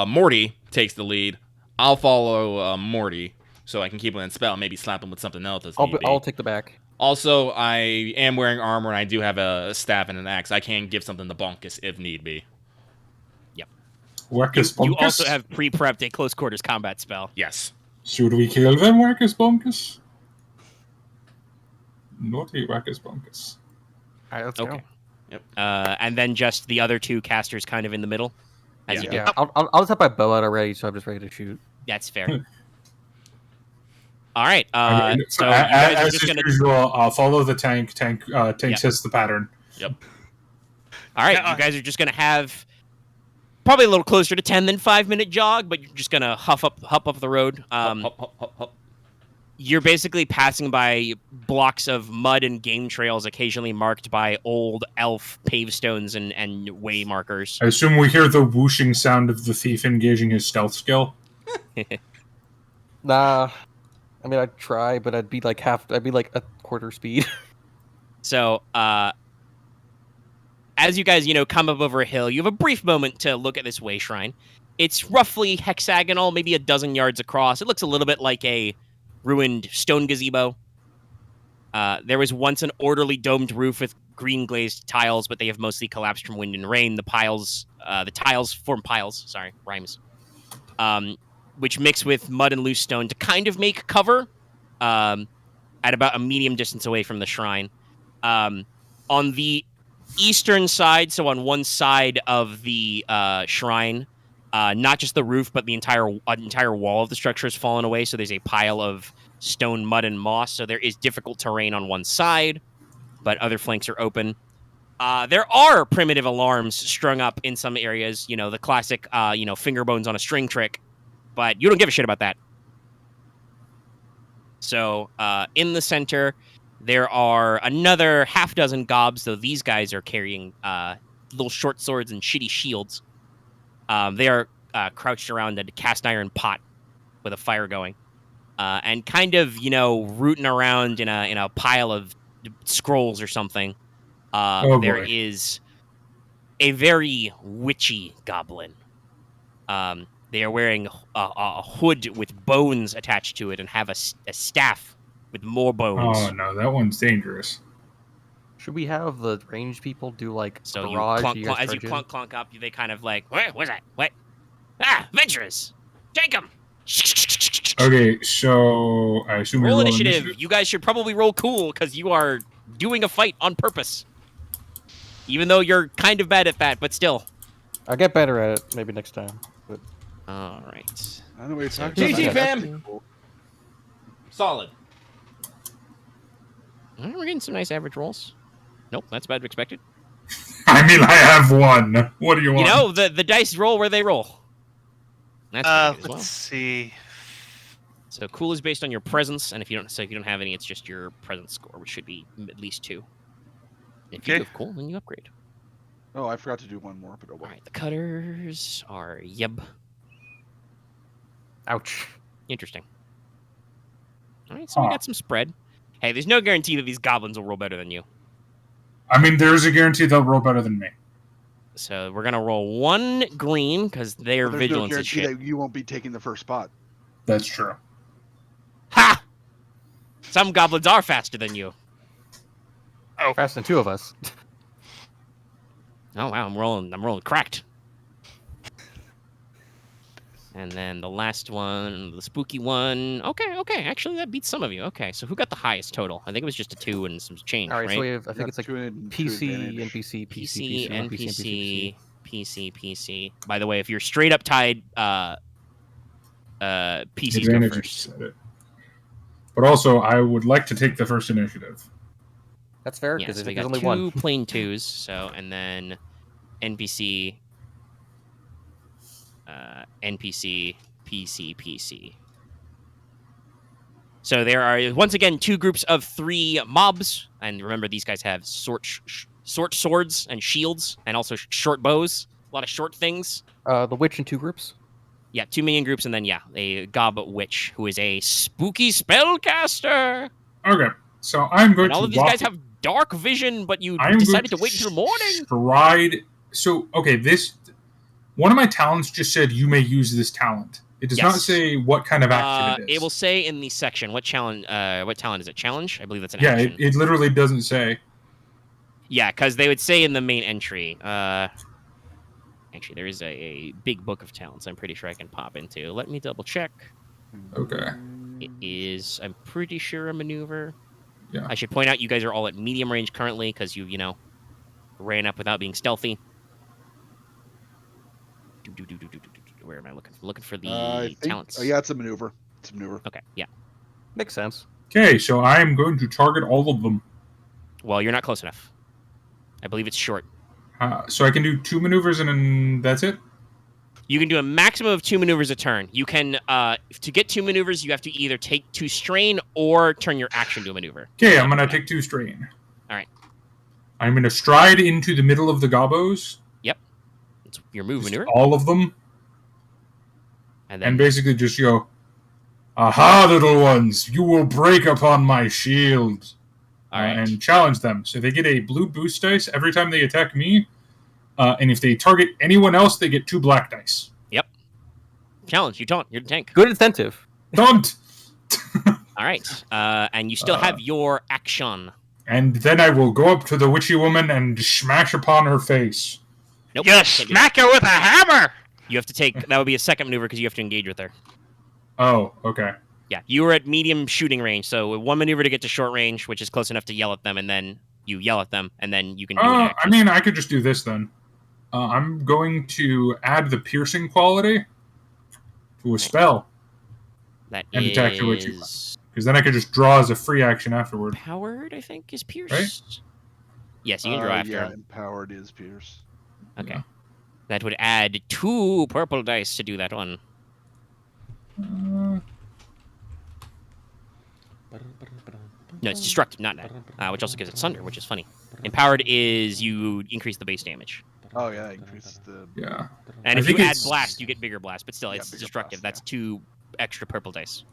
Morty takes the lead. I'll follow Morty. so I can keep him in spell and maybe slap him with something else. As I'll need be. I'll take the back. Also, I am wearing armor and I do have a staff and an axe. I can give something to Bonkus if need be. Workus You Bonkus? also have pre-prepped a close quarters combat spell. Yes. Should we kill them, Workus Bonkus? Naughty Workus Bonkus. All right, let's Okay. go. And then just the other two casters kind of in the middle. As you do. Yeah, I'll just have my bow out already, so I'm just ready to shoot. That's fair. All right. I mean, So you guys are as just is gonna. usual, follow the tank. Tank hits the pattern. All right. You guys are just gonna have probably a little closer to 10 than 5-minute jog, but you're just gonna huff up the road. Hop. You're basically passing by blocks of mud and game trails, occasionally marked by old elf pavestones and way markers. I assume we hear the whooshing sound of the thief engaging his stealth skill. Nah, I mean I'd try, but I'd be like a quarter speed. So, as you guys, come up over a hill, you have a brief moment to look at this way shrine. It's roughly hexagonal, maybe a dozen yards across. It looks a little bit like a ruined stone gazebo. There was once an orderly domed roof with green glazed tiles, but they have mostly collapsed from wind and rain. The tiles form piles. Sorry, rhymes. Which mix with mud and loose stone to kind of make cover. At about a medium distance away from the shrine. On the eastern side, so on one side of the shrine, not just the roof, but the entire wall of the structure has fallen away. So there's a pile of stone, mud, and moss. So there is difficult terrain on one side, but other flanks are open. There are primitive alarms strung up in some areas. The classic, finger bones on a string trick, but you don't give a shit about that. So in the center, there are another half dozen gobs, though these guys are carrying little short swords and shitty shields. They are crouched around a cast iron pot with a fire going, and kind of rooting around in a pile of scrolls or something. There is a very witchy goblin. They are wearing a hood with bones attached to it and have a staff with more bones. Oh no, that one's dangerous. Should we have the ranged people do like So you barrage? clunk, guys clunk, as you charge in? clunk, clunk up, they kind of like, what's that? What? Ah, adventurers! Take them! Okay, so I assume we Roll roll initiative. You guys should probably roll cool because you are doing a fight on purpose. Even though you're kind of bad at that, but still. I'll get better at it maybe next time. But All right. I know what you're talking GG, about. fam. Solid. All right, we're getting some nice average rolls. Nope, that's better than expected. I mean, I have one. What do you want? The dice roll where they roll. That's pretty good as well. Let's see. So cool is based on your presence, and if you don't have any, it's just your presence score, which should be at least 2. If you Okay. have cool, then you upgrade. Oh, I forgot to do one more, but oh All well. right, the cutters are yeb. ouch. Interesting. All right, so we Huh. got some spread. Hey, there's no guarantee that these goblins will roll better than you. I mean, there's a guarantee they'll roll better than me. So we're gonna roll 1 green because their But there's no vigilance is guarantee shit. that you won't be taking the first spot. That's true. Ha! Some goblins are faster than you. Faster than 2 of us. Oh wow, I'm rolling cracked. And then the last one, the spooky one. Okay, actually that beats some of you. Okay, so who got the highest total? I think it was just a 2 and some change, All right, right? so we have. I think it's like Two advantage. PC, NPC, PC, NPC. PC. By the way, if you're straight up tied, PCs go Advantage, first. you said it. But also, I would like to take the first initiative. That's fair Yeah, because so we there's got only 2 one. plain 2s. So and then NPC, NPC, PC. So there are once again 2 groups of 3 mobs, and remember these guys have short swords and shields, and also short bows. A lot of short things. The witch in 2 groups. Yeah, 2 minion groups, and then a gob witch who is a spooky spellcaster. Okay, so I'm going And all to of these walk- guys have dark vision, but you I'm decided going to wait until morning. Stride. So, okay, one of my talents just said you may use this talent. It does not Yes. say what kind of action it is. It will say in the section what challenge. What talent is it? Challenge? I believe that's an Yeah, action. it literally doesn't say. Yeah, because they would say in the main entry. Actually, there is a big book of talents. I'm pretty sure I can pop into. Let me double check. Okay. It is. I'm pretty sure a maneuver. Yeah. I should point out you guys are all at medium range currently because you ran up without being stealthy. Where am I looking? I'm looking for the I think, talents. yeah, it's a maneuver. It's a maneuver. Okay. Yeah. Makes sense. Okay, so I am going to target all of them. Well, you're not close enough. I believe it's short. So I can do 2 maneuvers and then that's it? You can do a maximum of 2 maneuvers a turn. You can, to get 2 maneuvers, you have to either take 2 strain or turn your action to a maneuver. Okay, I'm going to take 2 strain. All right. I'm going to stride into the middle of the gobos. Yep. It's your move Just maneuver. all of them. And And then basically just go, aha, little ones, you will break upon my shield. all right. And challenge them. So they get a blue boost dice every time they attack me. And if they target anyone else, they get 2 black dice. Challenge. You taunt. You're the tank. Good incentive. Don't! All right. And you still have your action. And then I will go up to the witchy woman and smash upon her face. Nope. You can't do that. smack her with a hammer. You have to take. That would be a second maneuver because you have to engage with her. Oh, okay. Yeah. You were at medium shooting range, so 1 maneuver to get to short range, which is close enough to yell at them, and then you yell at them, and then you can do an I action. mean, I could just do this then. I'm going to add the piercing quality to a spell. That and attack the witchy is Because then I could just draw as a free action afterward. powered, I think, is Pierce. Right? Yes, you can draw after Yeah, him. empowered is Pierce. Okay. Yeah. That would add 2 purple dice to do that one. No, it's destructive, not that. Which also gives it Sunder, which is funny. Empowered is you increase the base damage. Oh yeah, increase the. Yeah. And I if you think add it's- blast, you get bigger blast, but still, Yeah, it's bigger destructive. blast, That's 2 extra purple dice.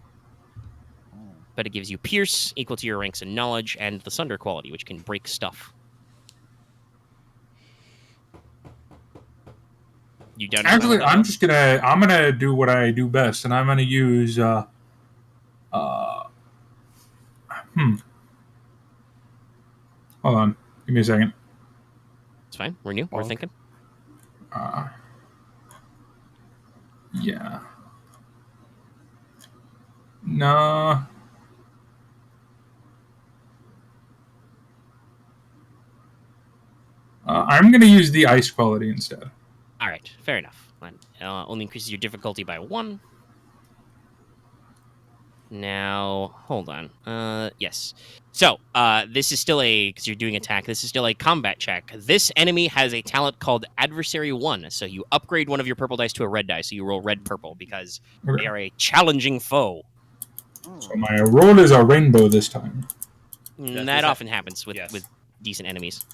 But it gives you Pierce, equal to your ranks in knowledge, and the Sunder quality, which can break stuff. You done? Actually, I'm gonna do what I do best, and I'm gonna use Hold on. Give me a second. It's fine. We're new. We're Bonk. thinking. Yeah. No. I'm going to use the ice quality instead. All right, fair enough. Only increases your difficulty by 1. Now, hold on. Yes. So, this is still because you're doing attack, this is still a combat check. This enemy has a talent called Adversary 1, so you upgrade one of your purple dice to a red die, so you roll red-purple, because Okay. they are a challenging foe. So my roll is a rainbow this time. That often happens with, Yes. with decent enemies.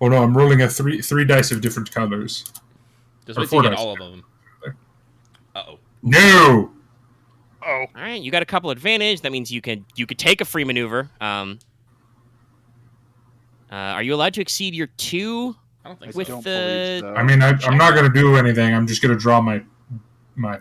Oh no, I'm rolling a three dice of different colors. Just Or wait till you 4 get dice. all of them. Uh-oh. No! Oh, All right, you got a couple advantage. That means you could take a free maneuver. Are you allowed to exceed your 2? I don't think With so. Don't the- believe so. I mean, I'm not going to do anything. I'm just going to draw my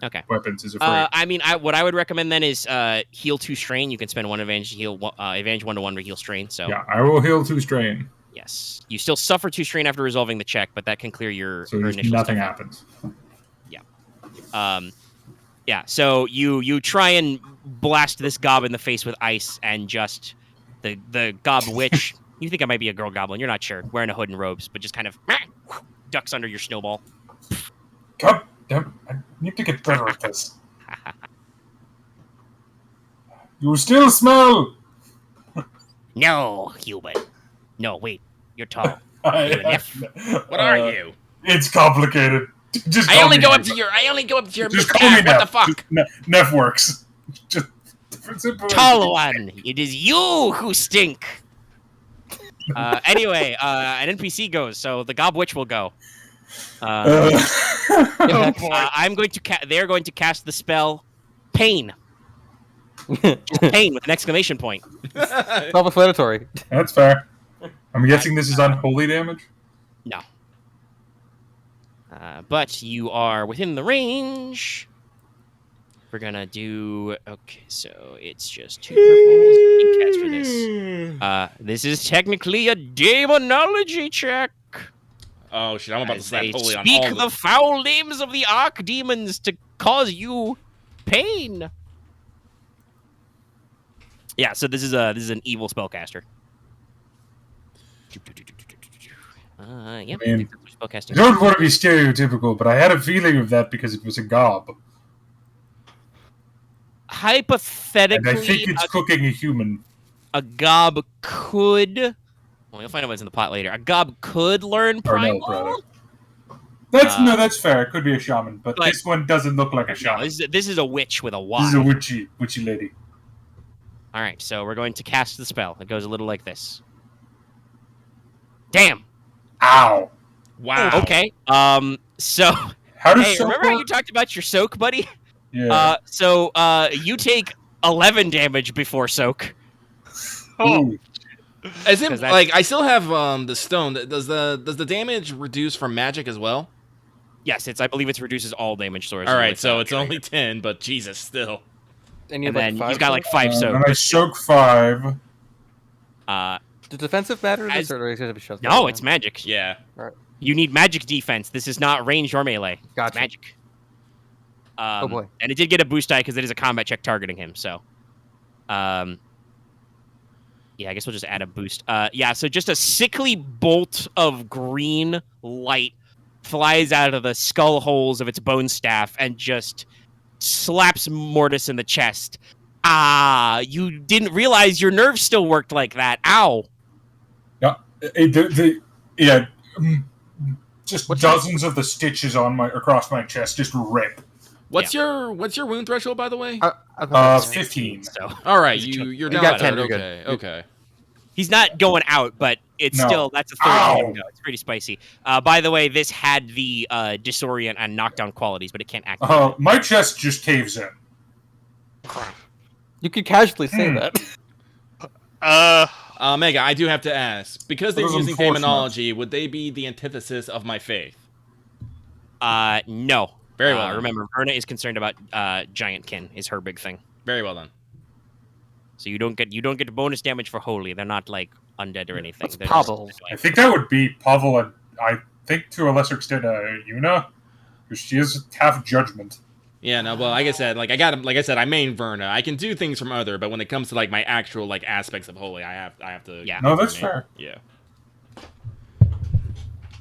Okay. weapons as a free. I mean, what I would recommend then is heal 2 strain. You can spend 1 advantage to heal advantage 1 to heal strain. So Yeah, I will heal 2 strain. yes, you still suffer 2 strain after resolving the check, but that can clear your So just initial nothing stuff. happens. Yeah. So you try and blast this gob in the face with ice, and just the gob witch. You think I might be a girl goblin? You're not sure. Wearing a hood and robes, but just kind of ducks under your snowball. God damn, I need to get better at this. You still smell! No, human. No, wait. You're tall. What are you? It's complicated. Just I call only me go Neff. up to your. I only go up to your. Just Miss call me Cat. Neff. What the fuck? Just Neff works. Just simple. Tall one. It is you who stink. Anyway, an NPC goes, so the Gob Witch will go. oh boy. I'm going to. They're going to cast the spell, Pain. Just pain with an exclamation point. Self-explanatory. That's fair. I'm guessing this is unholy damage. No. But you are within the range. We're gonna do. Okay, so it's just 2 purples. You cast for this. This is technically a demonology check. Oh shit! I'm about to As slap they holy on speak all the foul names of the archdemons to cause you pain. Yeah, so this is an evil spellcaster. Yeah, I I mean, think that's I spellcasting. don't want to be stereotypical, but I had a feeling of that because it was a gob. And Hypothetically, I think it's cooking a human. a gob could. Well, you'll find out what's in the plot later. A gob could learn Or no, primal. brother. That's fair. It could be a shaman, but but- this one doesn't look like a No, shaman. this is a witch with a Y. This is a witchy lady. All right, so we're going to cast the spell. It goes a little like this. Damn. Ow! Wow. Okay. So How does hey, soap remember how work? you talked about your soak, buddy? Yeah. So you take 11 damage before soak. Ooh. As if 'Cause that's- like I still have the stone. Does the damage reduce from magic as well? Yes, I believe it reduces all damage sources. All right, with, so it's Fury. only 10, but Jesus, still. And, you And have, then like, he's 5 got like soak? 5 soak. And I soak 5. Does defensive matter in as- this, or do I have to shut No, it's magic. Yeah. You need magic defense. This is not ranged or melee. It's Gotcha. magic. Oh, boy. And it did get a boost die because it is a combat check targeting him. So, yeah, I guess we'll just add a boost. Yeah, so just a sickly bolt of green light flies out of the skull holes of its bone staff and just slaps Mortis in the chest. You didn't realize your nerves still worked like that. Ow. Yeah. Just What's dozens of the stitches across my chest just rip. What's your wound threshold, by the way? I thought that was- 15. So All right, He's a you're You down got there. 10, you're good. Okay, okay. he's not going out, but it's No. still that's a 30 Ow. window. It's pretty spicy. By the way, this had the disorient and knockdown qualities, but it can't activate. My chest just caves in. You could casually say that. Mega, I do have to ask, because they're That was using unfortunate. demonology, would they be the antithesis of my faith? No. Very well. Remember, Verna is concerned about giant kin is her big thing. Very well done. So you don't get bonus damage for holy. They're not like undead or anything. What's They're Pavel? I think that would be Pavel and I think to a lesser extent Yuna, because she is half judgment. Yeah, no, well, like I said, I main Verna. I can do things from other, but when it comes to like my actual like aspects of holy, I have to. Yeah. No, that's Verna. fair. Yeah.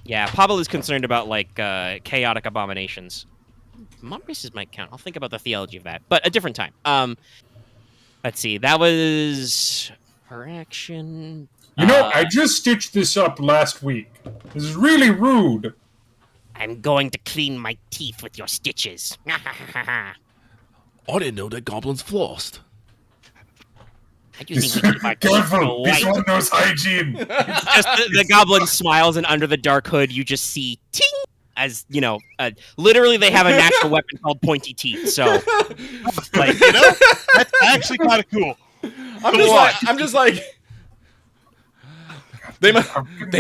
Yeah, Pavel is concerned about like chaotic abominations. Mom races might count. I'll think about the theology of that, but a different time. Let's see. That was her action. You know, I just stitched this up last week. This is really rude. I'm going to clean my teeth with your stitches. I didn't know that goblins flossed. How do you think we keep our teeth Careful, this white? one knows hygiene. Just the goblin smiles, and under the dark hood, you just see ting. As you know, literally, they have a natural weapon called pointy teeth. So, like, You know, that's actually kind of cool. I'm just like. They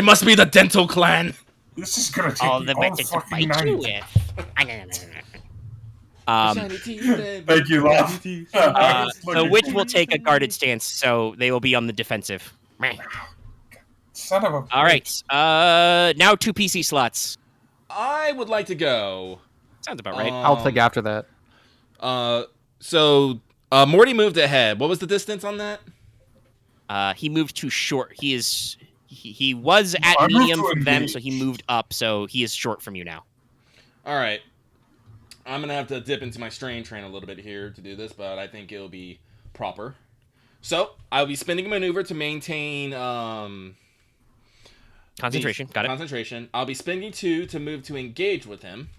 must be the dental clan. This is gonna take all me the all better to fucking fight you night. with. Thank you, Love. So which will take a guarded stance, so they will be on the defensive. Son of a. All right. Now 2 PC slots. I would like to go. Sounds about right. I'll take after that. So Morty moved ahead. What was the distance on that? He moved too short. He was at I moved medium to from them, engage. so he moved up. So he is short from you now. All right. I'm gonna have to dip into my strain train a little bit here to do this, but I think it'll be proper. So I'll be spending a maneuver to maintain Concentration. Got it. Concentration. I'll be spending 2 to move to engage with him.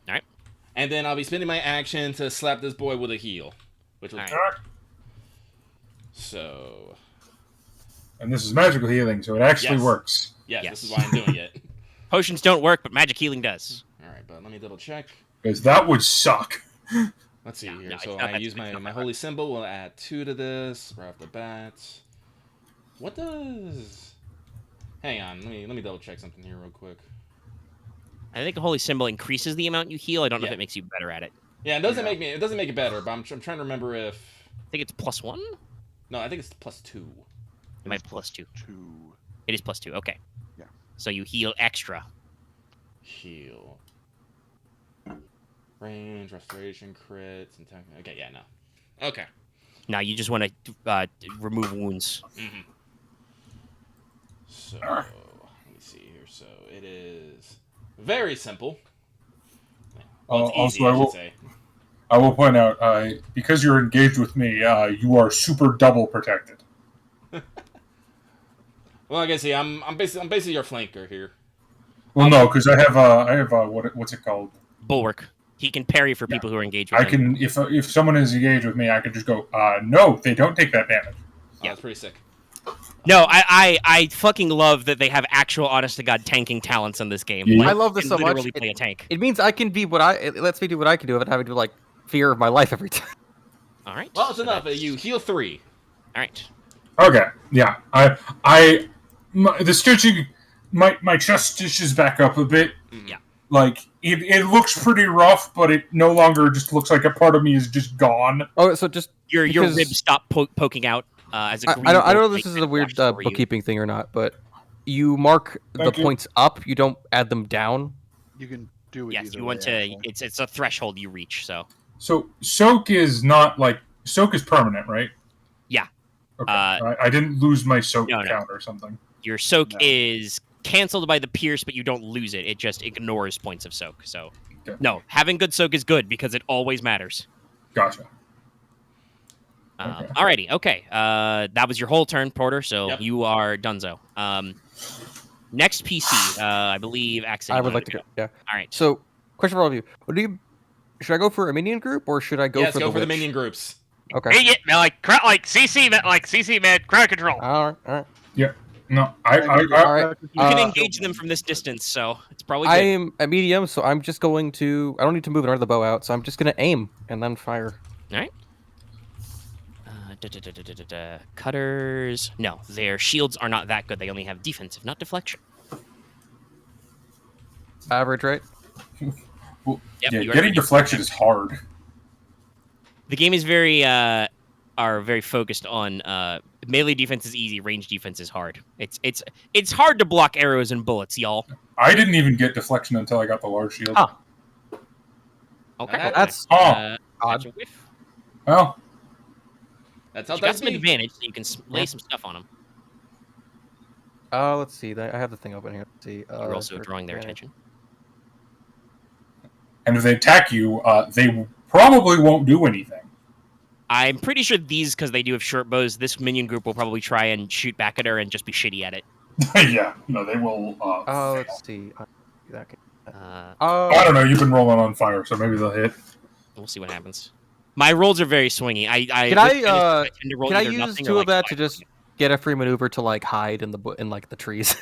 All right. And then I'll be spending my action to slap this boy with a heal, which will. All right. Alright. So. And this is magical healing, so it actually Yes. works. Yes, Yes. this is why I'm doing it. Potions don't work, but magic healing does. All right, but let me double check. Because that would suck. Let's see here. no, it's So not I that use it's not my that holy symbol. We'll add 2 to this right off the bat. What does? Hang on. Let me double check something here real quick. I think the holy symbol increases the amount you heal. I don't know if Yeah. it makes you better at it. Yeah, it doesn't make it better, but I'm trying to remember if. I think it's +1. No, I think it's +2. It might be +2. 2. It is +2. Okay. Yeah. So you heal extra. Heal. Range, restoration, crits, and okay, yeah, no. Okay. Now you just want to remove wounds. Mm-hmm. So, let me see here. So, it is very simple. Well, it's easy, Also, I should say. I will point out, because you're engaged with me, you are super double protected. Well, like I say, I'm basically your flanker here. Well, no, because I have what's it called? Bulwark. He can parry for people who are engaged with I him. can if someone is engaged with me, I can just go. No, they don't take that damage. Yeah, it's pretty sick. No, I fucking love that they have actual, honest to god, tanking talents in this game. Yeah. Like, I love this you so can much. literally play a tank. It means I can be it lets me do what I can do without having to like fear of my life every time. All right. Well, it's so enough. that's- You heal 3. All right. Okay, yeah, the stitching, my chest stitches back up a bit. Yeah. Like it looks pretty rough, but it no longer just looks like a part of me is just gone. Oh, so just Your because- ribs stop poking out as a green. I don't know glow if this light is a weird flashes over you. bookkeeping thing or not, but you mark Thank the you. points up. You don't add them down. You can do it. Yes, either you want way, to. actually. It's a threshold you reach. So So soak is not like soak is permanent, right? Yeah. Okay. I didn't lose my soak No. count or something. your soak No. is canceled by the pierce, but you don't lose it. It just ignores points of soak. So Okay. no, having good soak is good because it always matters. Gotcha. Okay. Alrighty, okay. That was your whole turn, Porter. So Yep. you are donezo. Next PC, I believe. Accent. I would like to go. Yeah. All right. So, question for all of you: should I go for a minion group or should I go Yes, for go the for the witch? minion groups. Okay. Hey, yeah, like CC med crowd control. All right. No, All right. You can Uh, engage them from this distance, so it's probably I good. am a medium, so I'm just going to. I don't need to move another the bow out, so I'm just going to aim and then fire. All right. Cutters. No, their shields are not that good. They only have defensive, not deflection. Average, right? Well, Yep, yeah, you are getting pretty- deflection is hard. The game is very focused on melee defense is easy, range defense is hard. It's hard to block arrows and bullets, y'all. I didn't even get deflection until I got the large shield. Ah. Okay. Well, That's That's odd. a whiff. Well, That's how You got that's some me. advantage, so you can lay Yeah. some stuff on them. Let's see. I have the thing open here. Let's see. You're also drawing their okay. attention. and if they attack you, they probably won't do anything. I'm pretty sure these, because they do have short bows, this minion group will probably try and shoot back at her and just be shitty at it. Yeah, no, they will. Oh, fail. let's see. That can, I don't know. You've been rolling on fire, so maybe they'll hit. We'll see what happens. My rolls are very swingy. Can I tend to roll can I either use nothing or, 2 like, of that to 5. just get a free maneuver to like hide in in like the trees?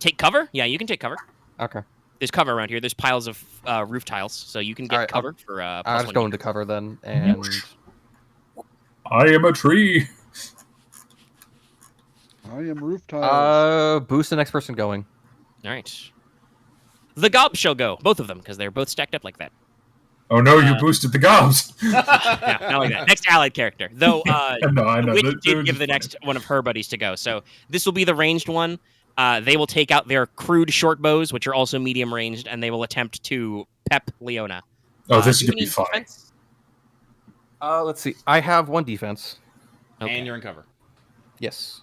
Take cover? Yeah, you can take cover. Okay. There's cover around here. There's piles of roof tiles, so you can get Alright, cover for I'll plus just 1 go damage. into cover then, and I am a tree. I am roof tiles. boost the next person going. All right. The gobs shall go, both of them, because they're both stacked up like that. Oh no, you boosted the gobs. Yeah, not like that. Next allied character, though. I know. Witch They're did give just the funny. next one of her buddies to go, so this will be the ranged one. They will take out their crude short bows, which are also medium ranged, and they will attempt to pep Leona. Oh, this do is you gonna be need fun. defense? Let's see. I have 1 defense. Okay. And you're in cover. Yes.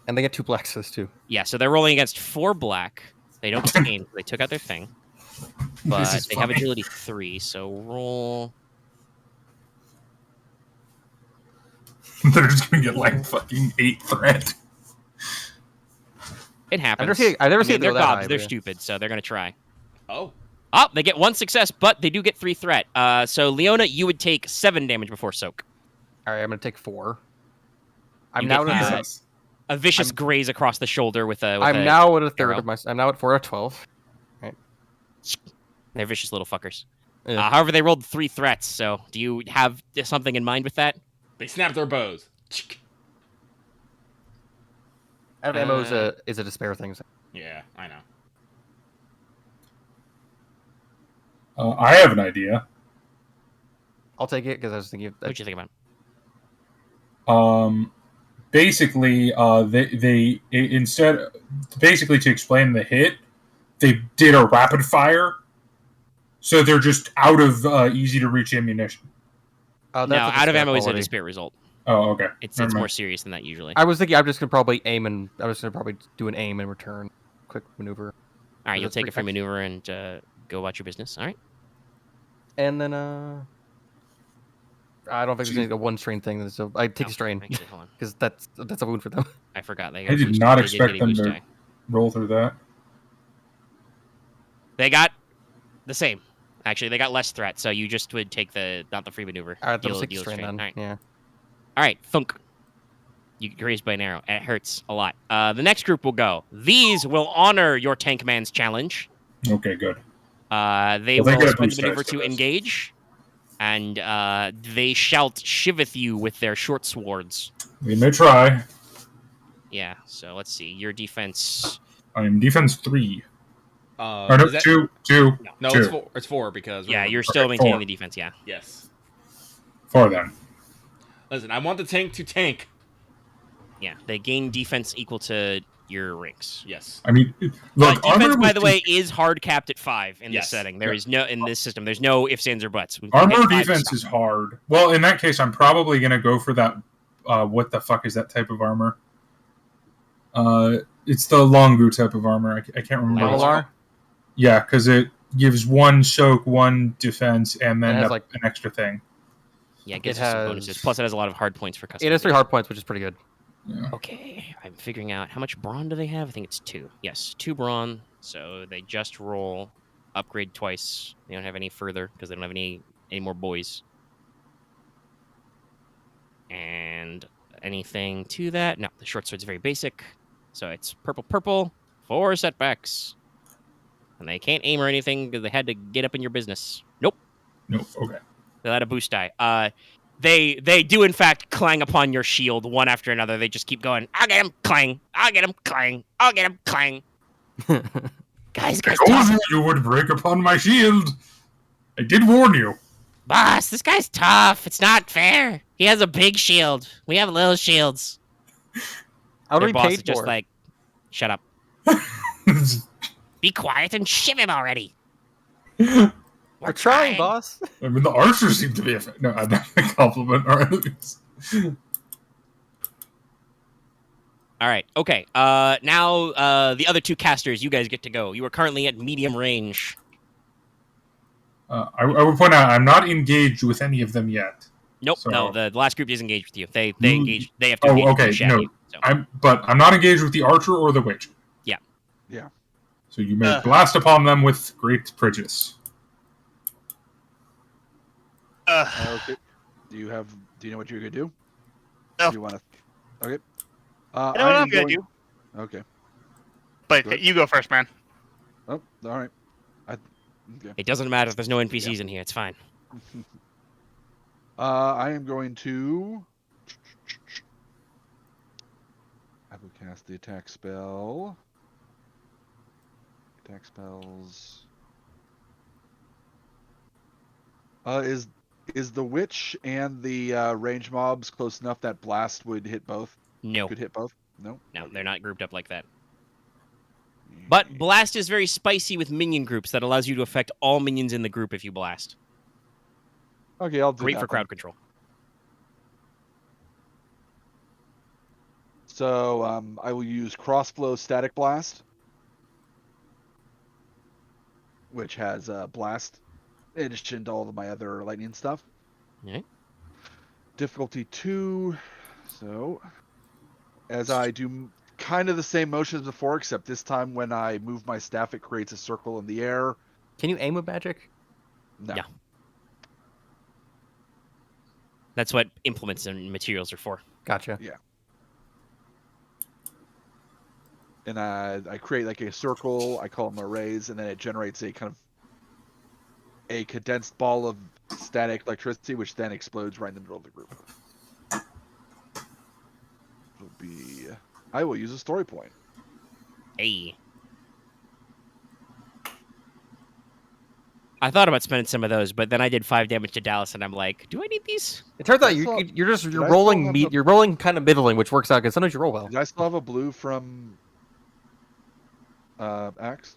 And they get 2 blacks this too. Yeah, so they're rolling against 4 black. They don't gain. They took out their thing. But This is they have funny. agility 3, so roll. They're just gonna get like fucking 8 threat. It happens. I've never seen it they're go that gobs. high, They're but yeah. stupid, so they're going to try. Oh. Oh, they get 1 success, but they do get 3 threat. So, Leona, you would take 7 damage before soak. All right, I'm gonna take 4. I'm You now get, at Jesus. A vicious graze across the shoulder with a. I'm now at a third arrow. of my. I'm now at 4 out of 12. They're vicious little fuckers. Yeah. However, they rolled 3 threats. So, do you have something in mind with that? They snap their bows. Out of ammo is a despair thing. So. Yeah, I know. I have an idea. I'll take it because I was thinking. What you think about? Basically, they instead, basically to explain the hit, they did a rapid fire, so they're just out of easy to reach ammunition. That's No, like a out of spare ammo is a quality. despair result. Oh, okay. It's Never more mind. serious than that usually. I was thinking I'm just gonna probably aim and I was gonna probably do an aim and return, quick maneuver, All right, you'll that's take a free pretty maneuver and go about your business. All right. and then I don't think there's any one strain thing. So I take No, a strain Actually, hold on. because that's a wound for them. I forgot. They I got a did boost. not They did expect get a them boost to die. roll through that. They got the same. Actually, they got less threat, so you just would take not the free maneuver. All right, Deal- take deal strain then. All right. Yeah. All right, thunk. You get grazed by an arrow. It hurts a lot. The next group will go. These will honor your tank man's challenge. Okay, good. They Well, they will get a spend boost the maneuver dice for to this. engage, and they shalt shiveth you with their short swords. We may try. Yeah. So let's see. Your defense. I'm defense 3. Uh, Or no, is that- 2. No, 2. it's 4. It's 4 because Yeah, remember- you're still Okay, maintaining 4. the defense. Yeah. Yes. 4 then. Listen, I want the tank to tank. Yeah. They gain defense equal to your ranks. Yes. I mean, look, Defense, armor by was the way, is hard capped at 5 in this Yes. setting. There is no in this system. There's no ifs, ands, or buts. We armor hit 5 to defense stop. is hard. Well, in that case, I'm probably gonna go for that. What the fuck is that type of armor? It's the Longu type of armor. I can't remember. Level Levelar? Yeah, because it gives 1 soak, 1 defense, and then It has, an like- extra thing. Yeah, it gives It you some has- bonuses. Plus, it has a lot of hard points for customization. It has 3 hard points, which is pretty good. Yeah. Okay, I'm figuring out how much brawn do they have. I think it's 2. Yes, 2 brawn. So they just roll upgrade twice. They don't have any further because they don't have any more boys. And anything to that? No, the short sword's very basic. So it's purple, 4 setbacks. And they can't aim or anything because they had to get up in your business. Nope. No. Okay. They let a boost die. They do in fact clang upon your shield one after another. They just keep going. I'll get him, clang. I'll get him, clang. I'll get him, clang. Guys, I tough. told you would break upon my shield. I did warn you. Boss, this guy's tough. It's not fair. He has a big shield. We have little shields. How do Their we boss paid is just for? like, shut up. Be quiet and shiv him already. We're trying, boss. I mean, the archers seem to be no, I'm not going to compliment our enemies. All right. Okay. Now the other 2 casters, you guys get to go. You are currently at medium range. I would point out I'm not engaged with any of them yet. Nope. So- No, the last group is engaged with you. They Mm. engage. They have to Oh, engage with okay, you, shag no. you. So. But I'm not engaged with the archer or the witch. Yeah. Yeah. So you may blast upon them with great prejudice. Okay. Do you know what you're gonna do? No. Do you want to? Okay. I know what am I'm gonna do. Okay. But Good. you go first, man. Oh, all right. Okay. It doesn't matter if there's no NPCs in here. It's fine. I am going to. I will cast the attack spell. Attack spells. Is the witch and the range mobs close enough that blast would hit both? No. Could hit both? No. No, they're not grouped up like that. But blast is very spicy with minion groups that allows you to affect all minions in the group if you blast. Okay, I'll do Great that for then. crowd control. So I will use Crossflow Static Blast, which has blast in addition to all of my other lightning stuff. Alright. Difficulty 2. So as I do kind of the same motion as before, except this time when I move my staff, it creates a circle in the air. Can you aim with magic? No. Yeah. That's what implements and materials are for. Gotcha. And I create like a circle. I call them arrays, and then it generates a kind of a condensed ball of static electricity, which then explodes right in the middle of the group. It'll be. I will use a story point. Hey. I thought about spending some of those, but then I did 5 damage to Dallas, and I'm like, do I need these? It turns out I saw- you're I still rolling have meat. the- You're rolling kind of middling, which works out because sometimes you roll well. Did I still have a blue from Axe?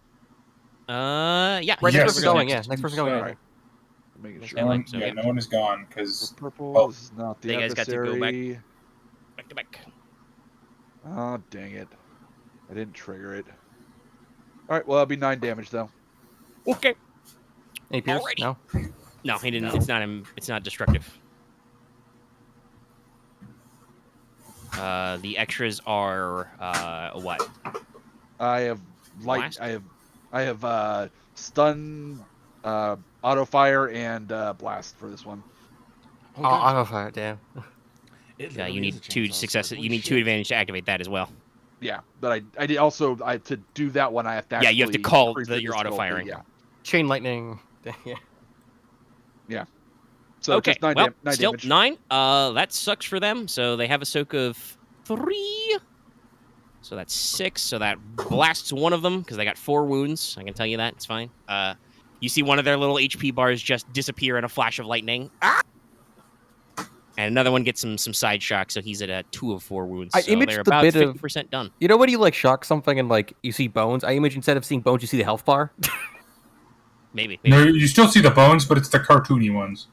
Yeah. Right Yes. next person going. Yeah, Next next person to going. Alright. Yeah. Making Okay, sure. No one, so, yeah, yeah. no one is gone because Purple. Oh. This is not the You guys got to go adversary. Back to back. Oh, dang it. I didn't trigger it. Alright, well, that'll be 9 damage, though. Okay. Any Pierce? Alrighty. No. No, he didn't. No. It's not destructive. The extras are what? I have light. Blast? I have stun, auto fire, and blast for this one. Oh, auto fire. Damn. Yeah, you need 2 successes. You need 2 advantage to activate that as well. Yeah, but I did also to do that one I have to. Yeah, you have to actually call increase your auto difficulty, firing. Yeah. Chain lightning. Yeah. So Okay. just 9 Well, 9 still damage. 9. That sucks for them. So they have a soak of 3. So that's 6. So that blasts one of them because they got 4 wounds. I can tell you that. It's fine. You see one of their little HP bars just disappear in a flash of lightning. Ah! And another one gets some side shock, so he's at a 2 of 4 wounds. I So imaged they're the about bit of- 50% done. You know when you like shock something and like you see bones? I imagine instead of seeing bones, you see the health bar. Maybe. no, you still see the bones, but it's the cartoony ones.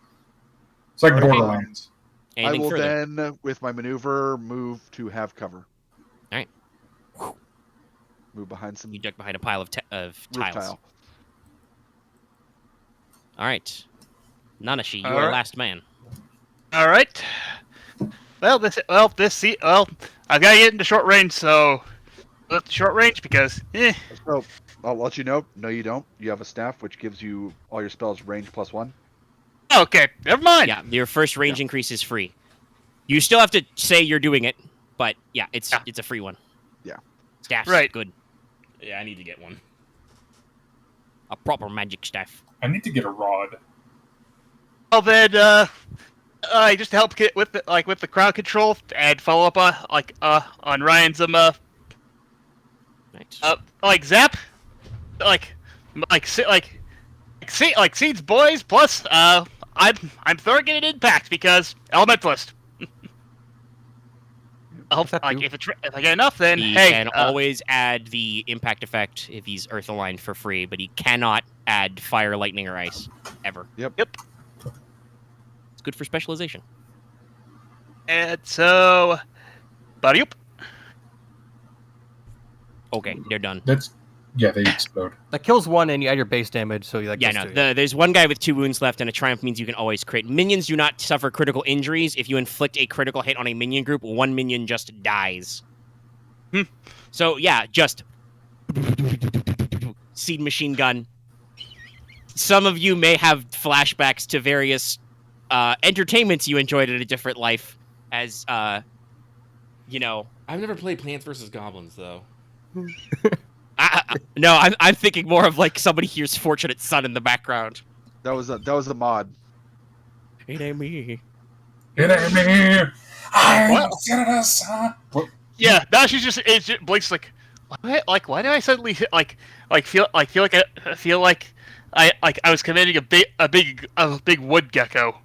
It's like Okay. Borderlands. I Anything will further? then, with my maneuver, move to have cover. Alright. Move behind some You duck behind a pile of roof tiles. tile. All right. Nanashi, you All are right. last man. All right. Well, I've got to get into short range, so short range because So I'll let you know. No, you don't. You have a staff, which gives you all your spells range +1. Okay, never mind. Yeah, your first range increase is free. You still have to say you're doing it, but yeah, it's a free one. Yeah. Staff's Right. good. Yeah, I need to get one. A proper magic staff. I need to get a rod. Well then, just to help get with the crowd control and follow up on Ryan's Right. zap, Seeds boys. Plus, I'm throwing it an impact because elementalist. What's that do? If I get enough, then He hey, can always add the impact effect if he's earth aligned for free, but he cannot add fire, lightning, or ice ever. Yep. It's good for specialization. and so, buddy, Okay, they're done. Yeah, they explode. That kills one, and you add your base damage, so you like. Yeah, just no. There's one guy with 2 wounds left, and a triumph means you can always crit. Minions do not suffer critical injuries. If you inflict a critical hit on a minion group, 1 minion just dies. So yeah, just seed machine gun. Some of you may have flashbacks to various entertainments you enjoyed at a different life, as you know. I've never played Plants vs. Goblins, though. No, I'm thinking more of like somebody hears Fortunate Son in the background. That was a mod. It ain't me. It ain't me. I'm What? Genesys. What? yeah. Now it's just Blake's why do I suddenly feel like I was committing a big wood gecko.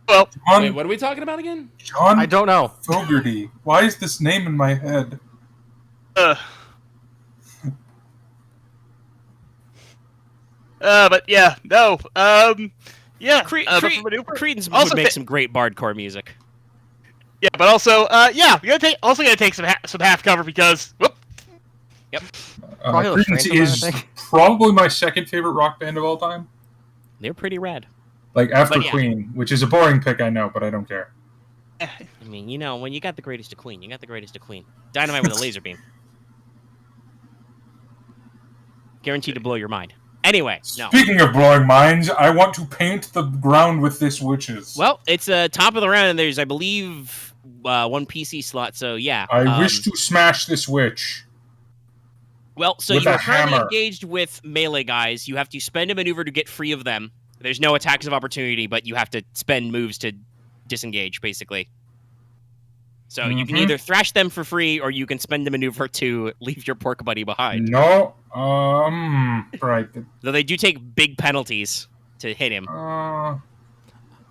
Well, John, Wait, what are we talking about again? John I don't know. Fogarty. Why is this name in my head? But yeah, no, yeah. but for maneuver- Cretans also would make ta- some great bardcore music. Yeah, but also, yeah, we gotta take some half cover because whoop. Probably the Credence strength of is that, I think. probably my second favorite rock band of all time. They're pretty rad. Like after But yeah. Queen, which is a boring pick, I know, but I don't care. I mean, you know, when you got the greatest of Queen, you got the greatest of Queen. Dynamite with a laser beam. Guaranteed to blow your mind. Anyway, no. Speaking of blowing minds, I want to paint the ground with this witches. Well, it's top of the round, and there's, I believe, 1 PC slot, so yeah. I wish to smash this witch. Well, so with you a are currently hammer. engaged with melee guys. You have to spend a maneuver to get free of them. There's no attacks of opportunity, but you have to spend moves to disengage, basically. So you can Mhm. either thrash them for free, or you can spend a maneuver to leave your pork buddy behind. No, right. Though they do take big penalties. to hit him.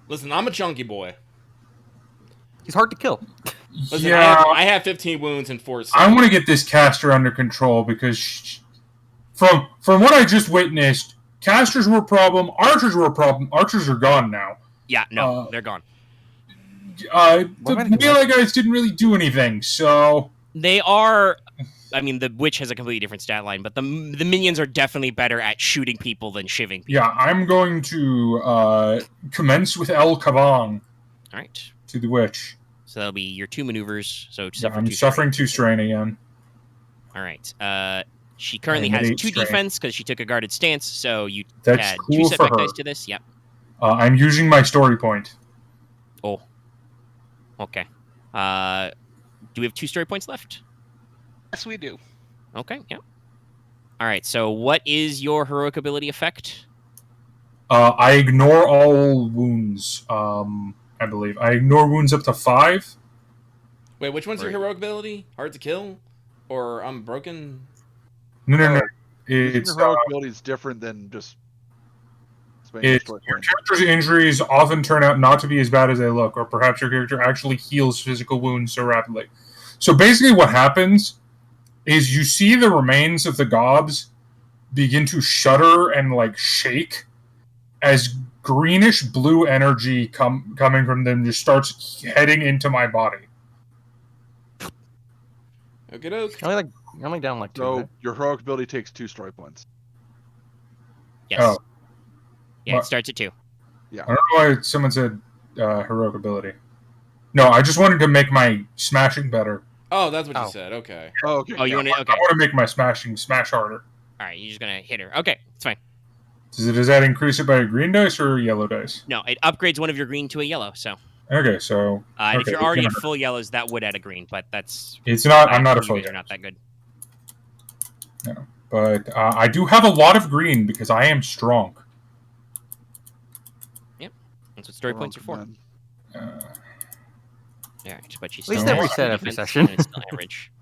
Listen, I'm a chunky boy. He's hard to kill. Listen, Yeah, I have 15 wounds and 4 I want to get this caster under control because from what I just witnessed, casters were a problem, archers were a problem. Archers are gone now. Yeah, no, they're gone. The melee guys didn't really do anything, so They are. I mean, the witch has a completely different stat line, but the minions are definitely better at shooting people than shivving people. yeah, I'm going to commence with El Kabong All right. to the witch. So that'll be your 2 maneuvers. So Yeah, I'm suffering 2 strain again. All right. She currently I'm at has 8 2 strain. defense because she took a guarded stance. So you That's add cool 2 for setback her. dice to this. Yep. I'm using my story point. Oh. Okay. Do we have 2 story points left? Yes, we do. Okay. Yep. All right. So what is your heroic ability effect? I ignore all wounds. I believe I ignore wounds up to 5. Wait, which one's your Right. heroic ability? Hard to kill? Or I'm broken? No. Using It's heroic ability is different than just spending your story points. character's injuries often turn out not to be as bad as they look, or perhaps your character actually heals physical wounds so rapidly. So basically, what happens is you see the remains of the gobs begin to shudder and like shake as greenish blue energy coming from them just starts heading into my body. Okay, doke. You're only down like 2. So right? your heroic ability takes 2 story points. Yes. Oh. Yeah, What? it starts at 2. I don't know why someone said heroic ability. No, I just wanted to make my smashing better. Oh, that's what you Oh. said. Okay. Oh, okay. Oh, you want to? Okay. I want to make my smashing smash harder. All right. You're just gonna hit her. Okay, it's fine. Does that increase it by a green dice or a yellow dice? No, it upgrades one of your green to a yellow. So, Okay, so and if okay, you're already it's at gonna- full yellows, that would add a green. But that's it's not. I'm not a you full guys are yellow, not that good. but I do have a lot of green because I am strong. That's what story points are for. Man. Uh, All right, but she's At least still they has reset two every defense, session. and it's still average.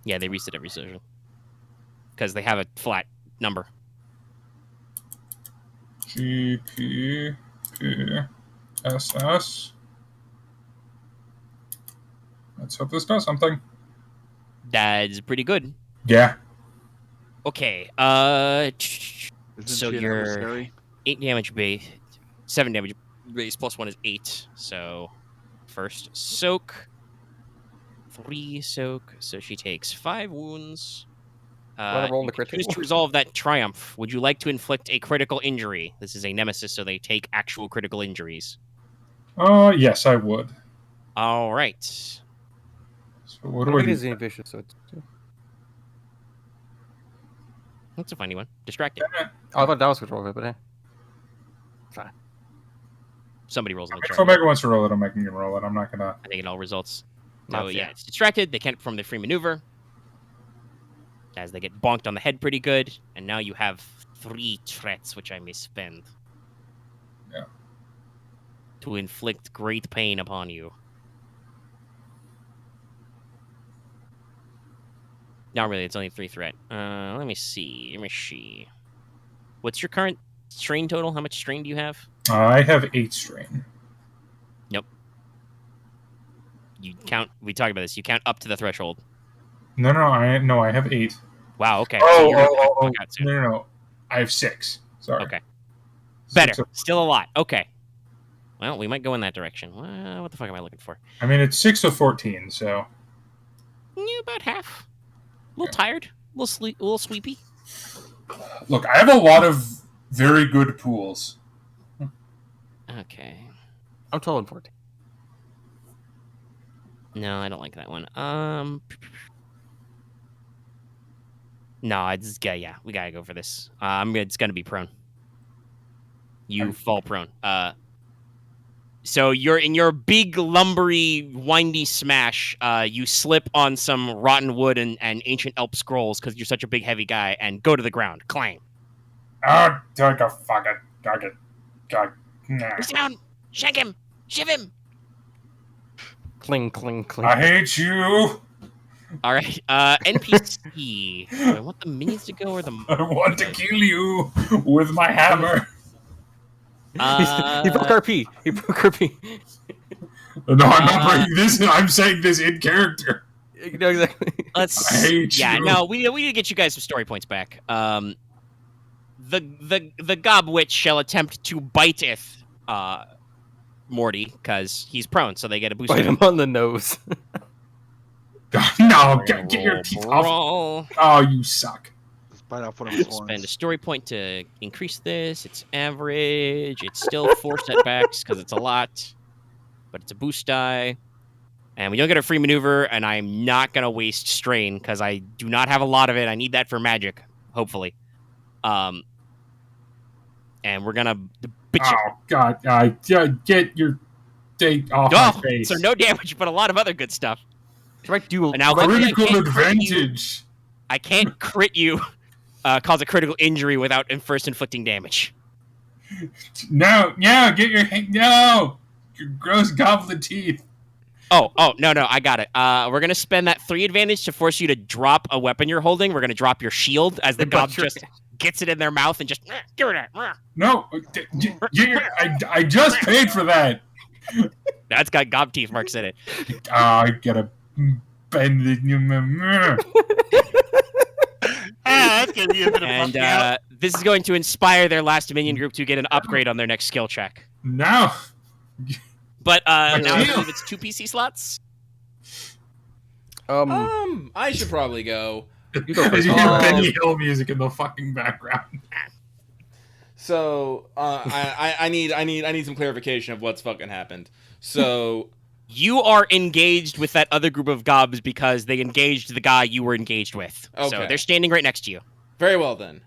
Yeah, they reset every session because they have a flat number. G P P S S. Let's hope this does something. That's pretty good. Yeah. Okay. Isn't So she an you're- emissary? 8 damage base, 7 damage base plus 1 is 8. So first soak, 3 soak. So she takes 5 wounds. Wanna roll the You can critical? choose to resolve that triumph. Would you like to inflict a critical injury? This is a nemesis, so they take actual critical injuries. Yes, I would. All right. So what I do I think do? it's vicious, so it's 2. That's a funny one. Distracted. Oh, I thought that was control of it, but hey. Fine. Somebody rolls on the If chart. Omega wants to roll it, I'm making him roll it. I'm not gonna. I think it all results. Not So yeah, fair. it's distracted. They can't perform their free maneuver. As they get bonked on the head pretty good. And now you have 3 threats, which I may spend. Yeah. To inflict great pain upon you. Not really, it's only 3 threat. Let me see. What's your current strain total? How much strain do you have? I have 8 strain. You count. We talked about this. You count up to the threshold. No, I have 8. Wow. Okay. so you're gonna Oh, fuck out soon. no. I have 6. Sorry. Okay. Better. 6 Still a lot. Okay. Well, we might go in that direction. Well, what the fuck am I looking for? I mean, it's 6 of 14, so. Yeah, about half. A little tired. A little sleepy. Look, I have a lot of very good pools. Okay. I'm 12 and 14. No, I don't like that one. No, yeah, we gotta go for this. It's gonna be prone. You fall prone. So you're in your big lumbery windy smash. You slip on some rotten wood and ancient elf scrolls because you're such a big heavy guy and go to the ground. Clang. Ah, take a fucking. Nah. He's down. Shank him. Shiv him. Cling, cling, cling. I hate you. All right. NPC. Do I want the minions to go or the? I want to kill you with my hammer. He broke RP. He broke RP. No, I'm not breaking this. I'm saying this in character. No, exactly. Let's. I hate you. No, we need to get you guys some story points back. The gob witch shall attempt to biteth Morty because he's prone, so they get a boost. Bite him on the nose. No, get your teeth off. Roll. Oh, you suck. Just bite off one of his Spend horns. a story point to increase this. It's average. It's still 4 setbacks because it's a lot, but it's a boost die. And we don't get a free maneuver, and I'm not going to waste strain because I do not have a lot of it. I need that for magic, hopefully. And we're going to bitch Oh, God. Get your date off it. my face. So no damage, but a lot of other good stuff. Right, do And now Critical I can't crit you. advantage. I can't crit you, cause a critical injury without first inflicting damage. No, get your no. Your gross goblin teeth. Oh, no, I got it. We're gonna spend that 3 advantage to force you to drop a weapon you're holding. We're gonna drop your shield as the gob just gets it in their mouth and just give it that. No, I just paid for that. That's got gob teeth marks in it. I gotta bend it. That's gonna be a bit of And fucking out. this is going to inspire their last minion group to get an upgrade on their next skill check. No. But now I deal. believe it's 2 PC slots. I should probably go. You go first. You hear Benny Hill music in the fucking background. So I need some clarification of what's fucking happened. So You are engaged with that other group of gobs because they engaged the guy you were engaged with. So Okay. they're standing right next to you. very well then.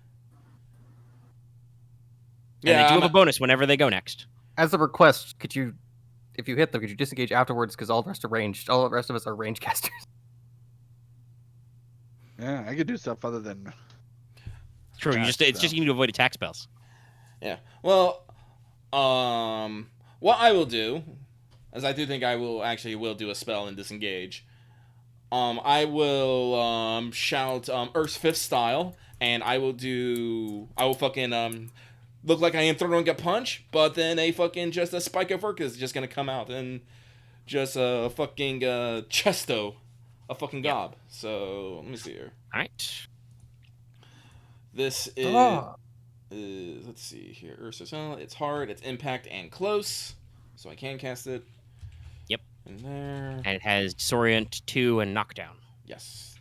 And they do have I'm- a bonus whenever they go next. As a request, could you, if you hit them, could you disengage afterwards? Because all the rest are ranged. All the rest of us are range casters. Yeah, I could do stuff other than. True, Yeah, it's so. just you need to avoid attack spells. Yeah. Well, what I will do, as I do think I will do a spell and disengage. I will shout Earth's Fifth style, and I will fucking look like I am throwing a punch, but then just a spike of Urk is just gonna come out and just fucking chesto a fucking gob. So let me see here. All right. This is Ah. let's see here. Ursa Cell. It's hard. It's impact and close, so I can cast it. Yep. In there. And it has Disorient 2 and Knockdown. Yes.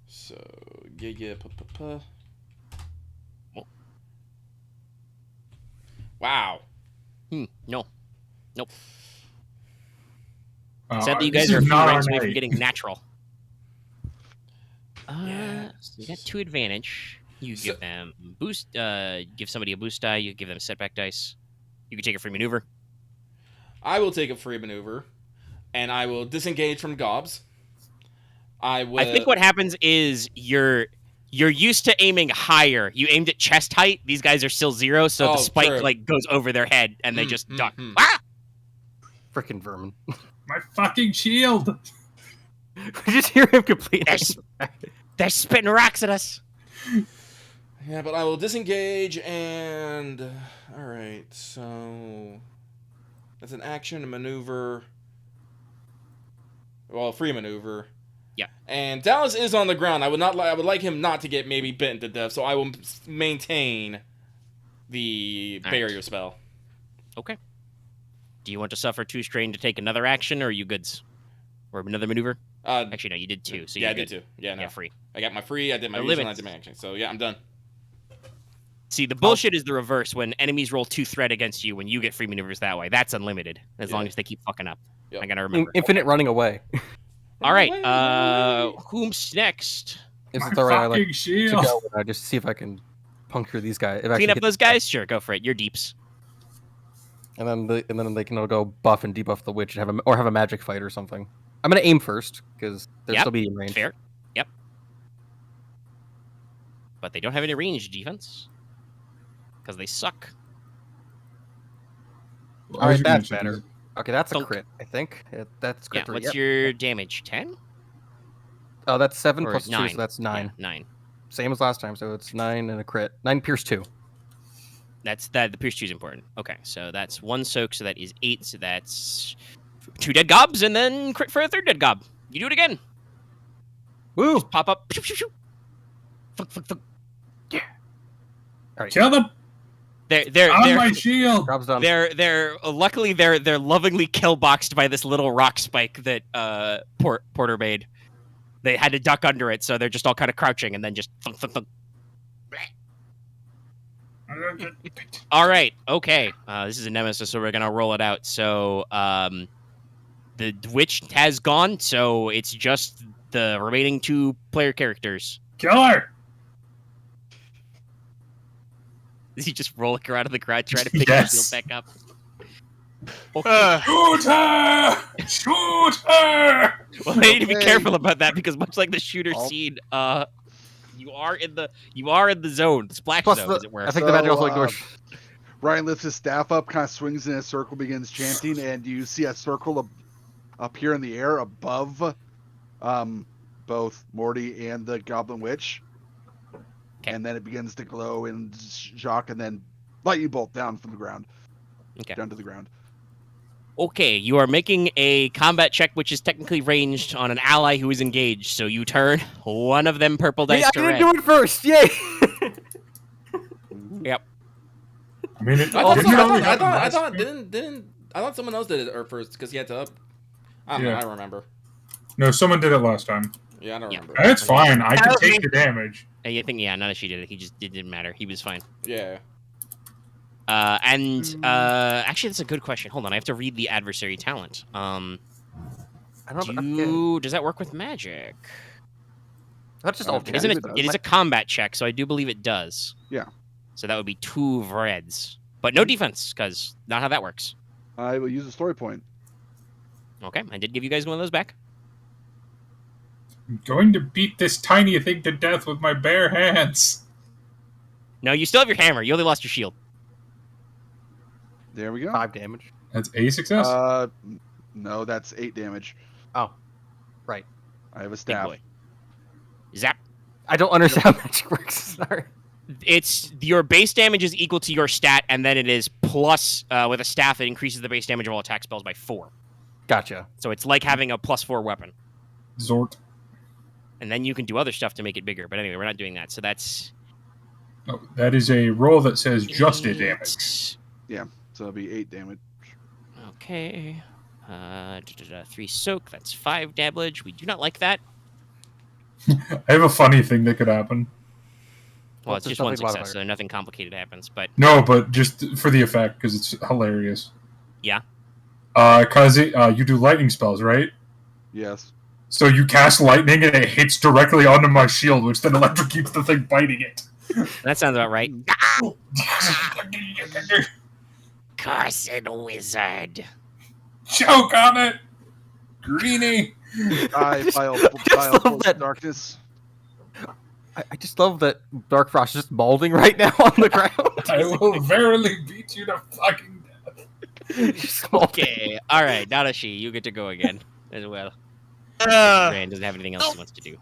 So yeah. Oh. Wow. No. Nope. Oh, Sadly, you this guys are a is few not ranks our away from night. getting natural. Yeah. So you got 2 advantage. You So- give them boost. Give somebody a boost die. You give them a setback dice. You can take a free maneuver. I will take a free maneuver, and I will disengage from gobs. I think what happens is you're used to aiming higher. You aimed at chest height. These guys are still 0, so Oh, the spike true. goes over their head and they just duck. mm. Ah! Frickin' vermin. My fucking shield. We just hear him complete. They're spitting rocks at us. Yeah, but I will disengage and all right. So that's an action, a maneuver. Well, a free maneuver. Yeah. And Dallas is on the ground. I would like him not to get maybe bitten to death. So I will maintain the All right. barrier spell. Okay. Do you want to suffer 2 strain to take another action, or are you goods? Or another maneuver? Actually, no, you did 2, so yeah, I you're did good. too. Yeah, no. Yeah, free. I got my free. I did my No usual. And I limits. did my action. So yeah, I'm done. See, the bullshit is the reverse. When enemies roll 2 threat against you, when you get free maneuvers that way, that's unlimited, as long as they keep fucking up. Yep. I gotta remember. Infinite running away. All right, Wait. whom's next? Is My it alright? I like fucking to shield. go just see if I can puncture these guys. If I Clean actually up hit those them. guys? Sure, go for it. You're deeps. And then they can all go buff and debuff the witch and have a magic fight or something. I'm gonna aim first because they're Yep, still medium range. Fair. Yep. But they don't have any range defense. Because they suck. Well, All as right, you that's mentioned, better. Okay, that's a Thunk. crit. I think that's crit. Yeah, 3, what's yep. your damage? 10? Oh, that's 7 Or plus 2, 9? so that's 9. Yeah, 9. Same as last time, so it's 9 and a crit. 9 pierce 2. The pierce 2 is important. Okay, so that's 1 soak, so that is 8. So that's 2 dead gobs, and then crit for a 3rd dead gob. You do it again. Woo! Just pop up. Shoo, shoo, shoo. Fuck, fuck, fuck. Kill them They're on my shield. Job's done. Luckily they're lovingly kill boxed by this little rock spike that Porter made. They had to duck under it, so they're just all kind of crouching and then just thunk, thunk, thunk. All right, okay. This is a nemesis, so we're gonna roll it out. So the witch has gone, so it's just the remaining 2 player characters. Kill her. Is he just rolling around in the crowd trying to pick Yes. his shield back up? Okay. Shoot her! Shoot her! Well, they need to be Okay. careful about that because much like the shooter Oh. scene, you are in the zone, the splash Plus, zone, as it were. I think the magic also So, ignores. Ryahn lifts his staff up, kind of swings in a circle, begins chanting, and you see a circle up here in the air above both Morty and the Goblin Witch. Okay. And then it begins to glow and shock, and then lightning bolt down from the ground. Okay. Down to the ground. Okay, you are making a combat check, which is technically ranged on an ally who is engaged. So you turn one of them purple dice Yeah, I to didn't red. do it first. Yay! Yep. I mean, I thought, didn't it only I happen thought, I last thought, time? I thought someone else did it first because he had to up. I don't know. Yeah. I don't remember. No, someone did it last time. Yeah, I don't Yeah. remember. That's fine. I can take the damage. I think Nanashi did it. It didn't matter. He was fine. Yeah. Actually, that's a good question. Hold on, I have to read the adversary talent. I don't know. Does that work with magic? That's just all. Yeah, Isn't it it? does. It is a combat check, so I do believe it does. Yeah. So that would be 2 reds, but no defense, because not how that works. I will use a story point. Okay, I did give you guys one of those back. I'm going to beat this tiny thing to death with my bare hands. No, you still have your hammer. You only lost your shield. There we go. 5 damage. That's a success. No, that's 8 damage. Oh, right. I have a Big staff. boy. Zap. I don't understand how magic works. Sorry. It's your base damage is equal to your stat, and then it is plus with a staff. It increases the base damage of all attack spells by 4. Gotcha. So it's like having a +4 weapon, Zort. and then you can do other stuff to make it bigger. But anyway, we're not doing that. So that's Oh, that is a roll that says just a damage. So it'll be 8 damage. Okay. 3 soak. That's 5 damage. We do not like that. I have a funny thing that could happen. Well, it's just one Something success, so nothing complicated happens. But No, but just for the effect, because it's hilarious. Yeah. Because you do lightning spells, right? Yes. So you cast lightning and it hits directly onto my shield, which then electrocutes the thing biting it. that sounds about right. Cursed wizard. Choke on it! Greenie! I file love full that. darkness. I just love that Darkfrost is just balding right now on the ground. I will verily beat you to fucking death. Just balding. Okay. All right, Nanashi, you get to go again as well. Uh, Rand doesn't have anything else he wants to do.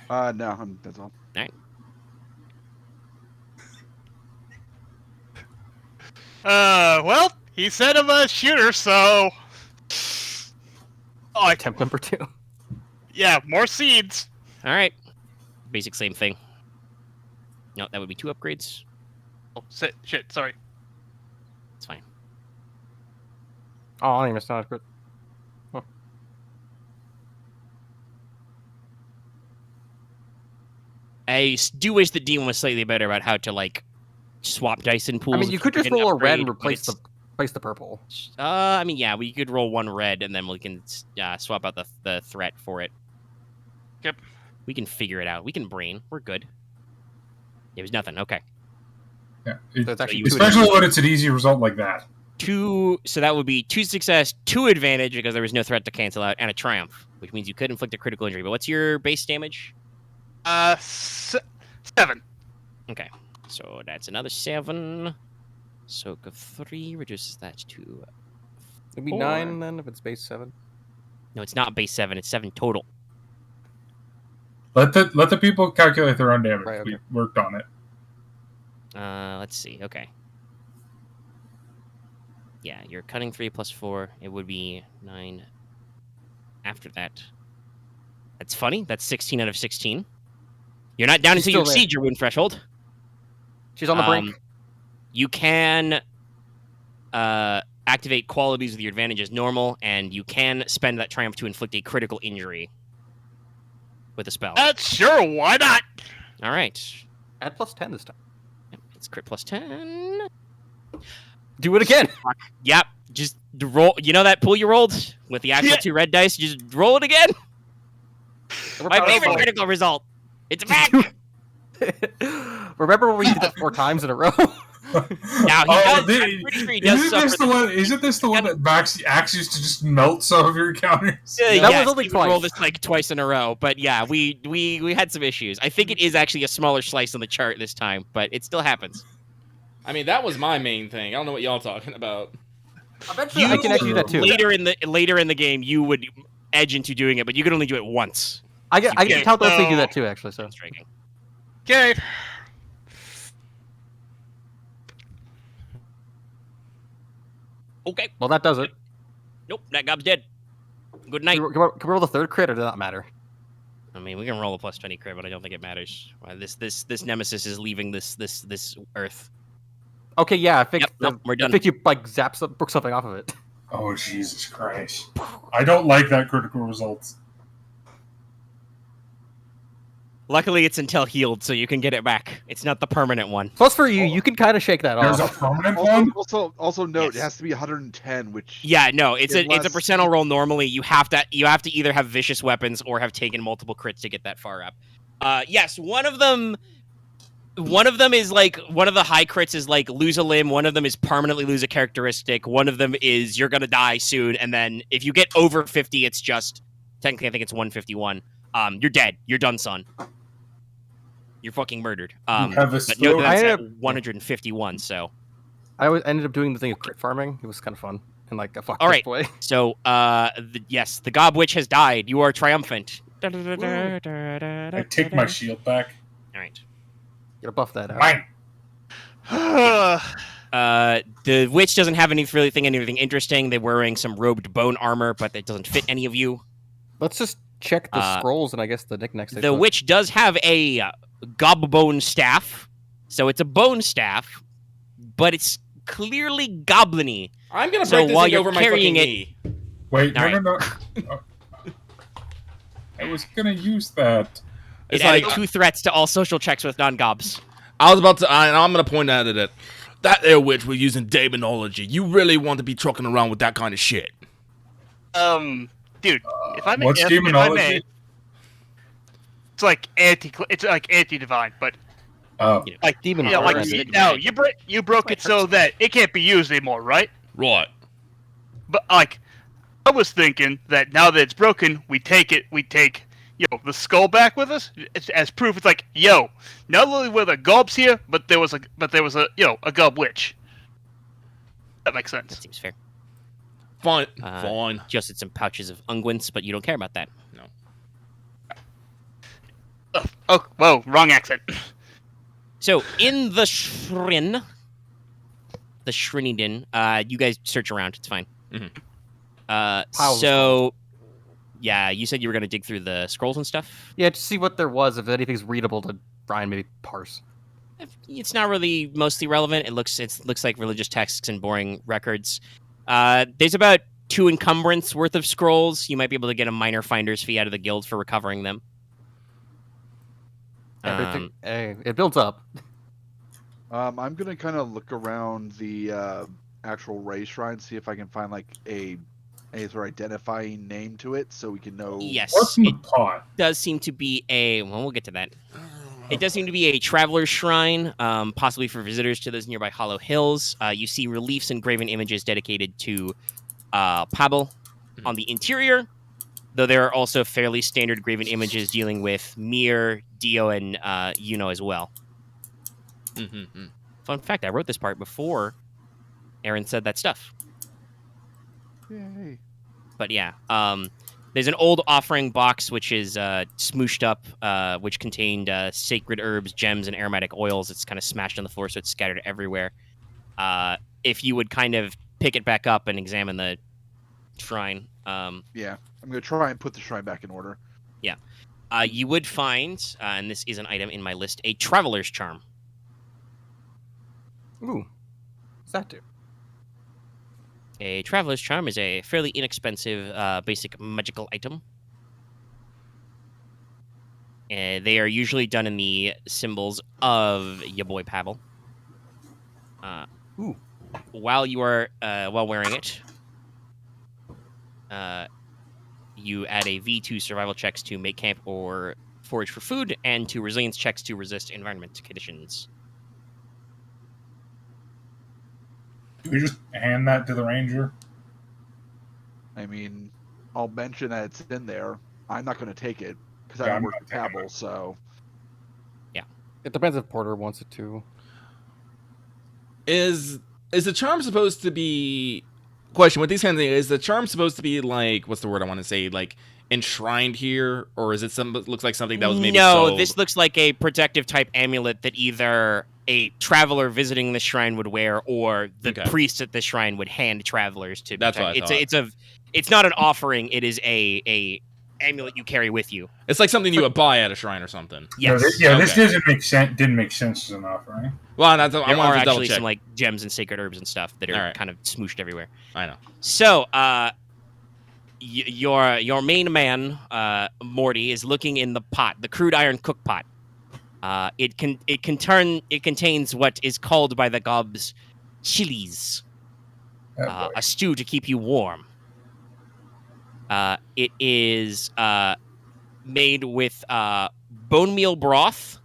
No, that's all. well, he said I'm a shooter, so. Oh, Attempt number 2. yeah, more seeds. All right. Basic same thing. No, that would be 2 upgrades. Oh, shit, sorry. It's fine. Oh, I don't even sound good. I do wish the Demon was slightly better about how to like swap dice in pools. I mean, you if could just get an roll a red upgrade, and but replace it's- the purple. I mean, yeah, we could roll 1 red and then we can swap out the threat for it. Yep. We can figure it out. We can brain. We're good. It was nothing. Okay. Yeah, So it's actually you- 2 especially advantage. when it's an easy result like that. 2. So that would be 2 success, 2 advantage because there was no threat to cancel out, and a triumph, which means you could inflict a critical injury. But what's your base damage? 7. Okay. So that's another 7. Soak of 3 reduces that to. It'd be 4. 9 then if it's base 7. No, it's not base 7. It's 7 total. Let the people calculate their own damage. Right, okay. We worked on it. Let's see. Okay. Yeah, you're cutting 3 plus 4. It would be 9 after that. That's funny. That's 16 out of 16. You're not down She's until you still there. exceed your wound threshold. She's on the brink. You can activate qualities with your advantage as normal, and you can spend that triumph to inflict a critical injury with a spell. Sure, why not? All right. Add plus 10 this time. Yep, it's crit plus 10. Do it again. Yep. Just roll. You know that pool you rolled with the actual 2 red dice? Just roll it again. My favorite critical result. It's back. Remember when we did that 4 times in a row? Now, I'm pretty sure he does suffer. Isn't this the one that Max Axe used to just melt some of your counters? That was only he would twice. roll this like twice in a row, but yeah, we had some issues. I think it is actually a smaller slice on the chart this time, but it still happens. I mean, that was my main thing. I don't know what y'all talking about. Eventually, I can actually do that too. Later in the game, you would edge into doing it, but you could only do it once. I can telltally do that too, actually. So Striking. Okay. Okay. well, that does it. Nope, that gob's dead. Good night. Can we roll the 3rd crit, or does that not matter? I mean, we can roll a plus 20 crit, but I don't think it matters. This nemesis is leaving this earth. Okay, yeah, I think we're done. I think you broke something off of it. Oh, Jesus Christ. I don't like that critical result. Luckily, it's until healed, so you can get it back. It's not the permanent one. Plus, for you, you can kind of shake that There's off. a permanent one? Also note, Yes. it has to be 110, which Yeah, no, it's a Unless- percentile roll. Normally, you have to either have vicious weapons or have taken multiple crits to get that far up. Yes, one of them is like one of the high crits is like lose a limb. One of them is permanently lose a characteristic. One of them is you're gonna die soon, and then if you get over 50, it's just technically I think it's 151. You're dead. You're done, son. You're fucking murdered. You have a But no, that's I at 151. So I ended up doing the thing of crit farming. It was kind of fun in like a fucked All up right. way. So, yes, the Gob Witch has died. You are triumphant. I take my shield back. All right. Gotta buff that out. Mine. The witch doesn't have anything interesting. They're wearing some robed bone armor, but it doesn't fit any of you. Let's just check the scrolls and I guess the knickknacks. The witch does have a gob bone staff, so it's a bone staff, but it's clearly goblin-y. I'm gonna So break this while thing you're over my fucking carrying it- knee. Wait, All no. I was gonna use that. It It's added like 2 threats to all social checks with non-gobs. I was about to, and I'm gonna point out at it. That there witch was using demonology. You really want to be trucking around with that kind of shit? Dude, if I may, What's if I demonology? may, it's like anti-divine, but Oh, like Demon yeah, like Horror. no, you broke it so that it can't be used anymore, right? Right. But like, I was thinking that now that it's broken, we take the skull back with us as proof. It's like, yo, not only were the gulps here, but there was a gulp witch. That makes That sense. seems fair. Fine. Fine. Just some pouches of unguents, but you don't care about that. No. Oh, whoa, wrong accent. So, in the Shrin, the Shrinidin, you guys search around. It's fine. Mhm. Piles So, yeah, you said you were going to dig through the scrolls and stuff? Yeah, to see what there was, if anything's readable to Brian maybe parse. It's not really mostly relevant. It looks like religious texts and boring records. There's about 2 encumbrance worth of scrolls. You might be able to get a minor finder's fee out of the guild for recovering them. Everything, it builds up. I'm gonna kind of look around the actual Ray Shrine, see if I can find like a sort of identifying name to it, so we can know. Yes, what's in the it pot? does seem to be a. Well, we'll get to that. It does seem to be a traveler's shrine, possibly for visitors to those nearby Hollow Hills. You see reliefs and graven images dedicated to Pablo on the interior, though there are also fairly standard graven images dealing with Mir, Dio, and Yuno as well. Mm-hmm. Fun fact, I wrote this part before Aren said that stuff. Yay. But yeah, There's an old offering box which is smooshed up, which contained sacred herbs, gems, and aromatic oils. It's kind of smashed on the floor, so it's scattered everywhere. If you would kind of pick it back up and examine the shrine. Yeah, I'm gonna try and put the shrine back in order. Yeah. You would find, and this is an item in my list, a Traveler's Charm. Ooh. What's that do? A Traveler's Charm is a fairly inexpensive basic magical item. They are usually done in the symbols of your boy Pavel. Ooh. While you are while wearing it, you add a V2 survival checks to make camp or forage for food, and 2 resilience checks to resist environment conditions. Do we just hand that to the ranger? I mean, I'll mention that it's in there. I'm not gonna take it because I Yeah, don't I'm work not with taking Pavel, so It depends if Porter wants it too. Is the charm supposed to be... Question, with these kind of things, is the charm supposed to be like, what's the word I want to say, like enshrined here, or is it looks like something that was maybe No, sold? this looks like a protective type amulet that either a traveler visiting the shrine would wear, or the Okay. priest at the shrine would hand travelers to. That's protect. what I thought. It's not an offering. It is a amulet you carry with you. It's like something you would buy at a shrine or something. Yes. This Okay. doesn't make sense. Didn't make sense enough, right? Well, that's, I There are wanted to double actually check. some like gems and sacred herbs and stuff that are Alright. kind of smooshed everywhere. I know. So, your main man, Morty, is looking in the pot, the crude iron cook pot. It contains what is called by the gobs chilies, a stew to keep you warm. It is made with bone meal broth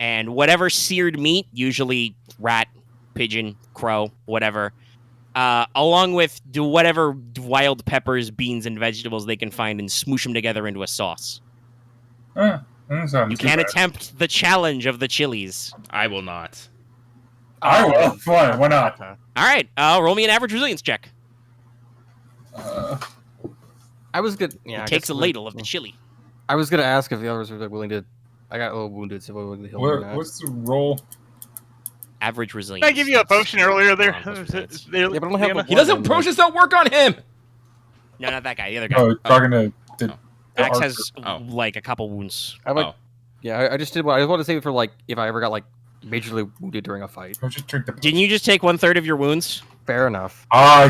and whatever seared meat, usually rat, pigeon, crow, whatever, along with whatever wild peppers, beans, and vegetables they can find, and smoosh them together into a sauce. That sounds You too can bad. attempt the challenge of the chilies. I will not. I will. Fine. Why not? All right, roll me an average resilience check. I was good. Yeah, It I takes guess a ladle of the chili. I was gonna ask if the others were like, willing to. I got a little wounded, so willing to heal me or not. What's the roll? Average resilience. Did I give you a potion earlier there? Plus resilience. Yeah, but I don't have Leona? the He doesn't. Well, then, Potions don't work on him. No, not that guy. The other guy. Oh, talking to the Axe archer. has Oh. like a couple wounds. I like. Oh. Yeah, I just did. I just wanted to save it for like if I ever got like majorly wounded during a fight. I'll just drink the. Didn't you just take 1/3 of your wounds? Fair enough.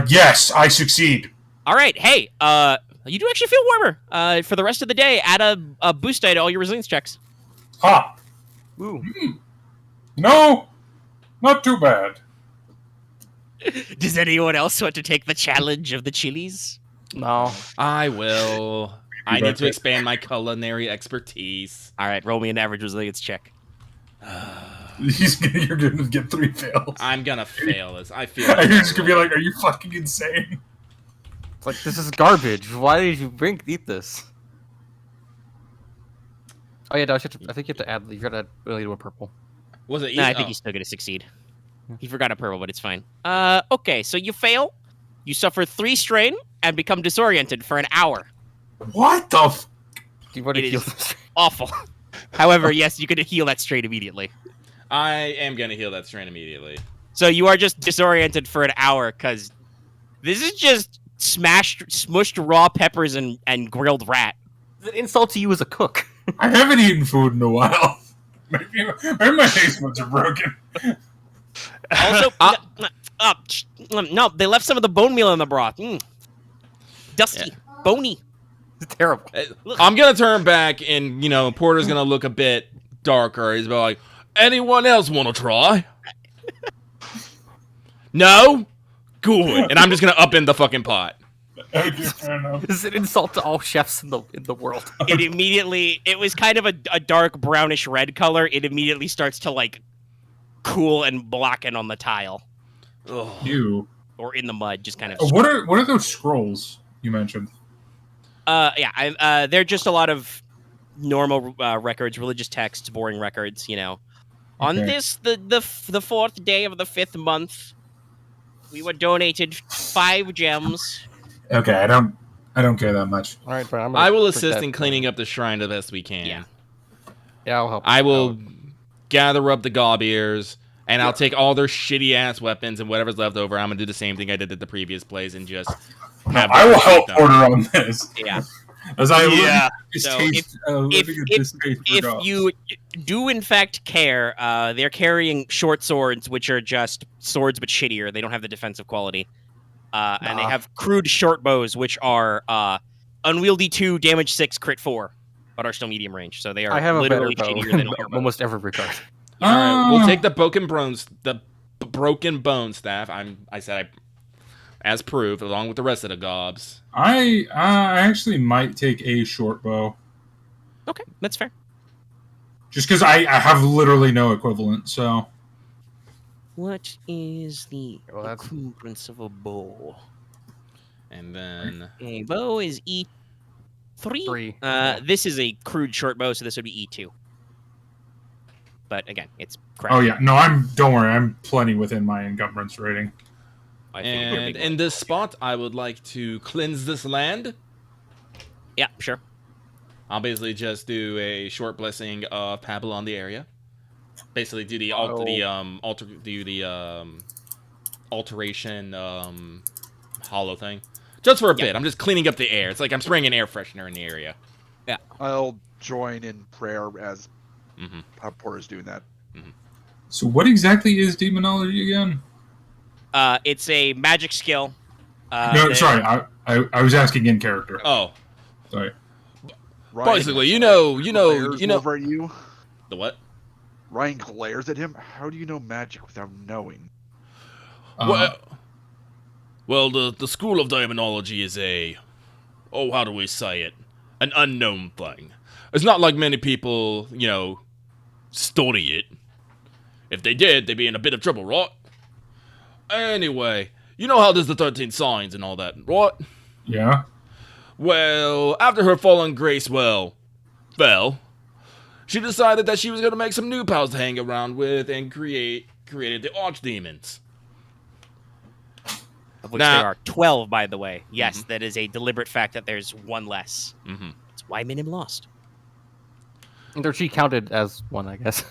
Yes, I succeed. All right. Hey, you do actually feel warmer. For the rest of the day, add a boost die to all your resilience checks. Ha! Ooh. No, not too bad. Does anyone else want to take the challenge of the chilies? No. I will. I need to expand my culinary expertise. All right, roll me an average resilience check. You're gonna get 3 fails. I'm gonna fail this. I feel. You're just gonna be like, "Are you fucking insane?" It's like this is garbage. Why did you eat this? Oh yeah, no, I think you have to add. You gotta add really to a purple. Was it easy? No, I think he's still going to succeed. He forgot a purple, but it's fine. Okay, so you fail. You suffer 3 strain and become disoriented for an hour. What the? Do you want to It heal is- this? Awful. However, yes, you can heal that strain immediately. I am gonna heal that strain immediately. So you are just disoriented for an hour because this is just smushed raw peppers and grilled rat. It's an insult to you as a cook. I haven't eaten food in a while. Maybe my taste buds are broken. Also, no, they left some of the bone meal in the broth. Dusty, bony. It's terrible. I'm gonna turn back, and Porter's gonna look a bit darker. He's like, "Anyone else want to try?" No, good. And I'm just gonna up in the fucking pot. Okay, fair enough. It's an insult to all chefs in the world. It was kind of a dark brownish red color. It immediately starts to like cool and blacken on the tile Ew. or in the mud, just kind of. What are those scrolls you mentioned? They're just a lot of normal records, religious texts, boring records. On Okay. this, the 4th day of the 5th month, we were donated 5 gems. Okay, I don't I don't care that much. All right, fine. I'm gonna I will break assist that in cleaning up the shrine the best we can. Yeah. Yeah, I'll help. I will out. gather up the gob-ears, and Yeah. I'll take all their shitty-ass weapons and whatever's left over. I'm going to do the same thing I did at the previous plays and just have I will them help them. Porter on this. Yeah. As I Yeah. So distaste, if distaste for if gobs. you do in fact care, they're carrying short swords, which are just swords but shittier. They don't have the defensive quality, and they have crude short bows, which are unwieldy 2, damage 6, crit 4, but are still medium range. So they are I have a better literally bow shittier than in a short bow. almost every regard. All right, we'll Ah. take the broken bone staff. As proof, along with the rest of the gobs. I actually might take a short bow. Okay, that's fair. Just because I have literally no equivalent, so... What is the Well, that's- equivalence of a bow? And then... A bow is E3. 3. This is a crude short bow, so this would be E2. But again, it's crap. Oh yeah, no, don't worry, I'm plenty within my encumbrance rating. I think it would And be in this spot, I would like to cleanse this land. Yeah, sure. I'll basically just do a short blessing of Pablo on the area. Basically, do the alteration hollow thing, just for a bit. I'm just cleaning up the air. It's like I'm spraying an air freshener in the area. I'll join in prayer as Mm-hmm. Porter's doing that. So what exactly is demonology again? It's a magic skill. No, that- sorry, I was asking in character. Oh, Sorry. Ryan, basically, you glares know, over at you. the what? Ryan glares at him. How do you know magic without knowing? Well, the school of demonology is how do we say it? An unknown thing. It's not like many people, study it. If they did, they'd be in a bit of trouble, right? Anyway, you know how there's the 13 signs and all that, right? Yeah. Well, after her fallen grace, fell, she decided that she was going to make some new pals to hang around with and created the archdemons. Of which Now- there are 12, by the way. Yes, that is a deliberate fact that there's one less. Mm-hmm. That's why Minim lost. She counted as one, I guess.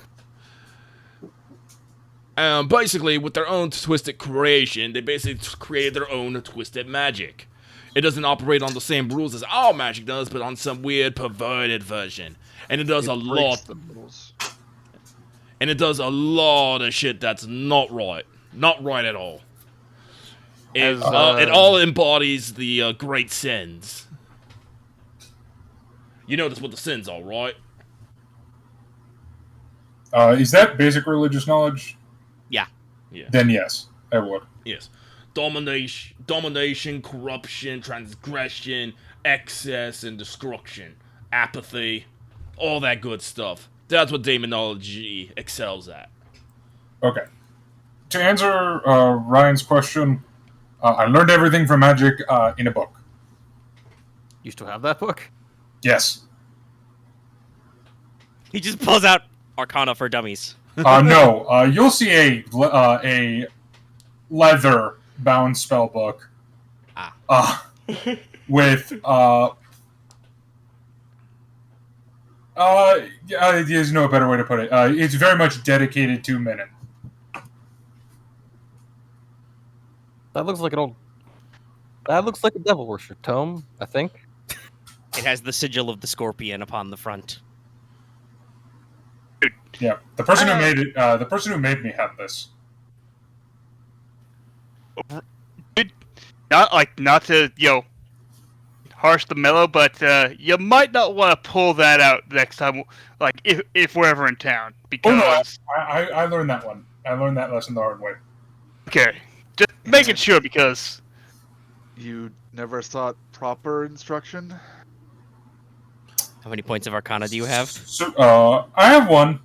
Basically, with their own twisted creation, they basically created their own twisted magic. It doesn't operate on the same rules as our magic does, but on some weird, perverted version. And it does a Breaks lot. the rules. And it does a lot of shit that's not right. Not right at all. It all embodies the great sins. You notice what the sins are, right? Is that basic religious knowledge? Yeah. Yeah. Then yes, I would. Yes. Domination, corruption, transgression, excess, and destruction. Apathy. All that good stuff. That's what demonology excels at. Okay. To answer Ryan's question, I learned everything from magic in a book. You still have that book? Yes. He just pulls out Arcana for Dummies. No. You'll see a leather-bound spell book. With there's no better way to put it. It's very much dedicated to Minim. That looks like a devil worship tome, I think. It has the sigil of the scorpion upon the front. Yeah, the person who made it, the person who made me had this. Not to harsh the mellow, but you might not want to pull that out next time, like if we're ever in town, because Oh no, I learned that one. I learned that lesson the hard way. okay, just making sure because You never sought proper instruction? How many points of Arcana do you have? So, I have one.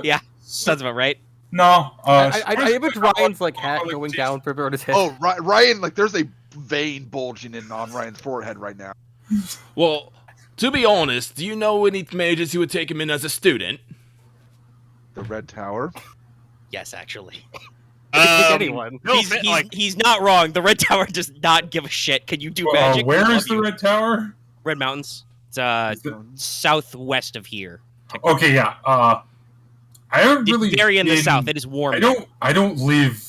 Yeah, sounds about right. No. I image Ryan's hat going down further on his head. Oh, Ryan, there's a vein bulging in on Ryan's forehead right now. Well, to be honest, do you know any mages who would take him in as a student? The Red Tower. Yes, actually. anyone. No, He's, man, he's, like, he's not wrong. The Red Tower does not give a shit. Can you do magic? Where We is love the you. Red Tower? Red Mountains? It's Is it- southwest of here. Okay, yeah. I haven't It's really very in the been- south. It is warm. I don't live.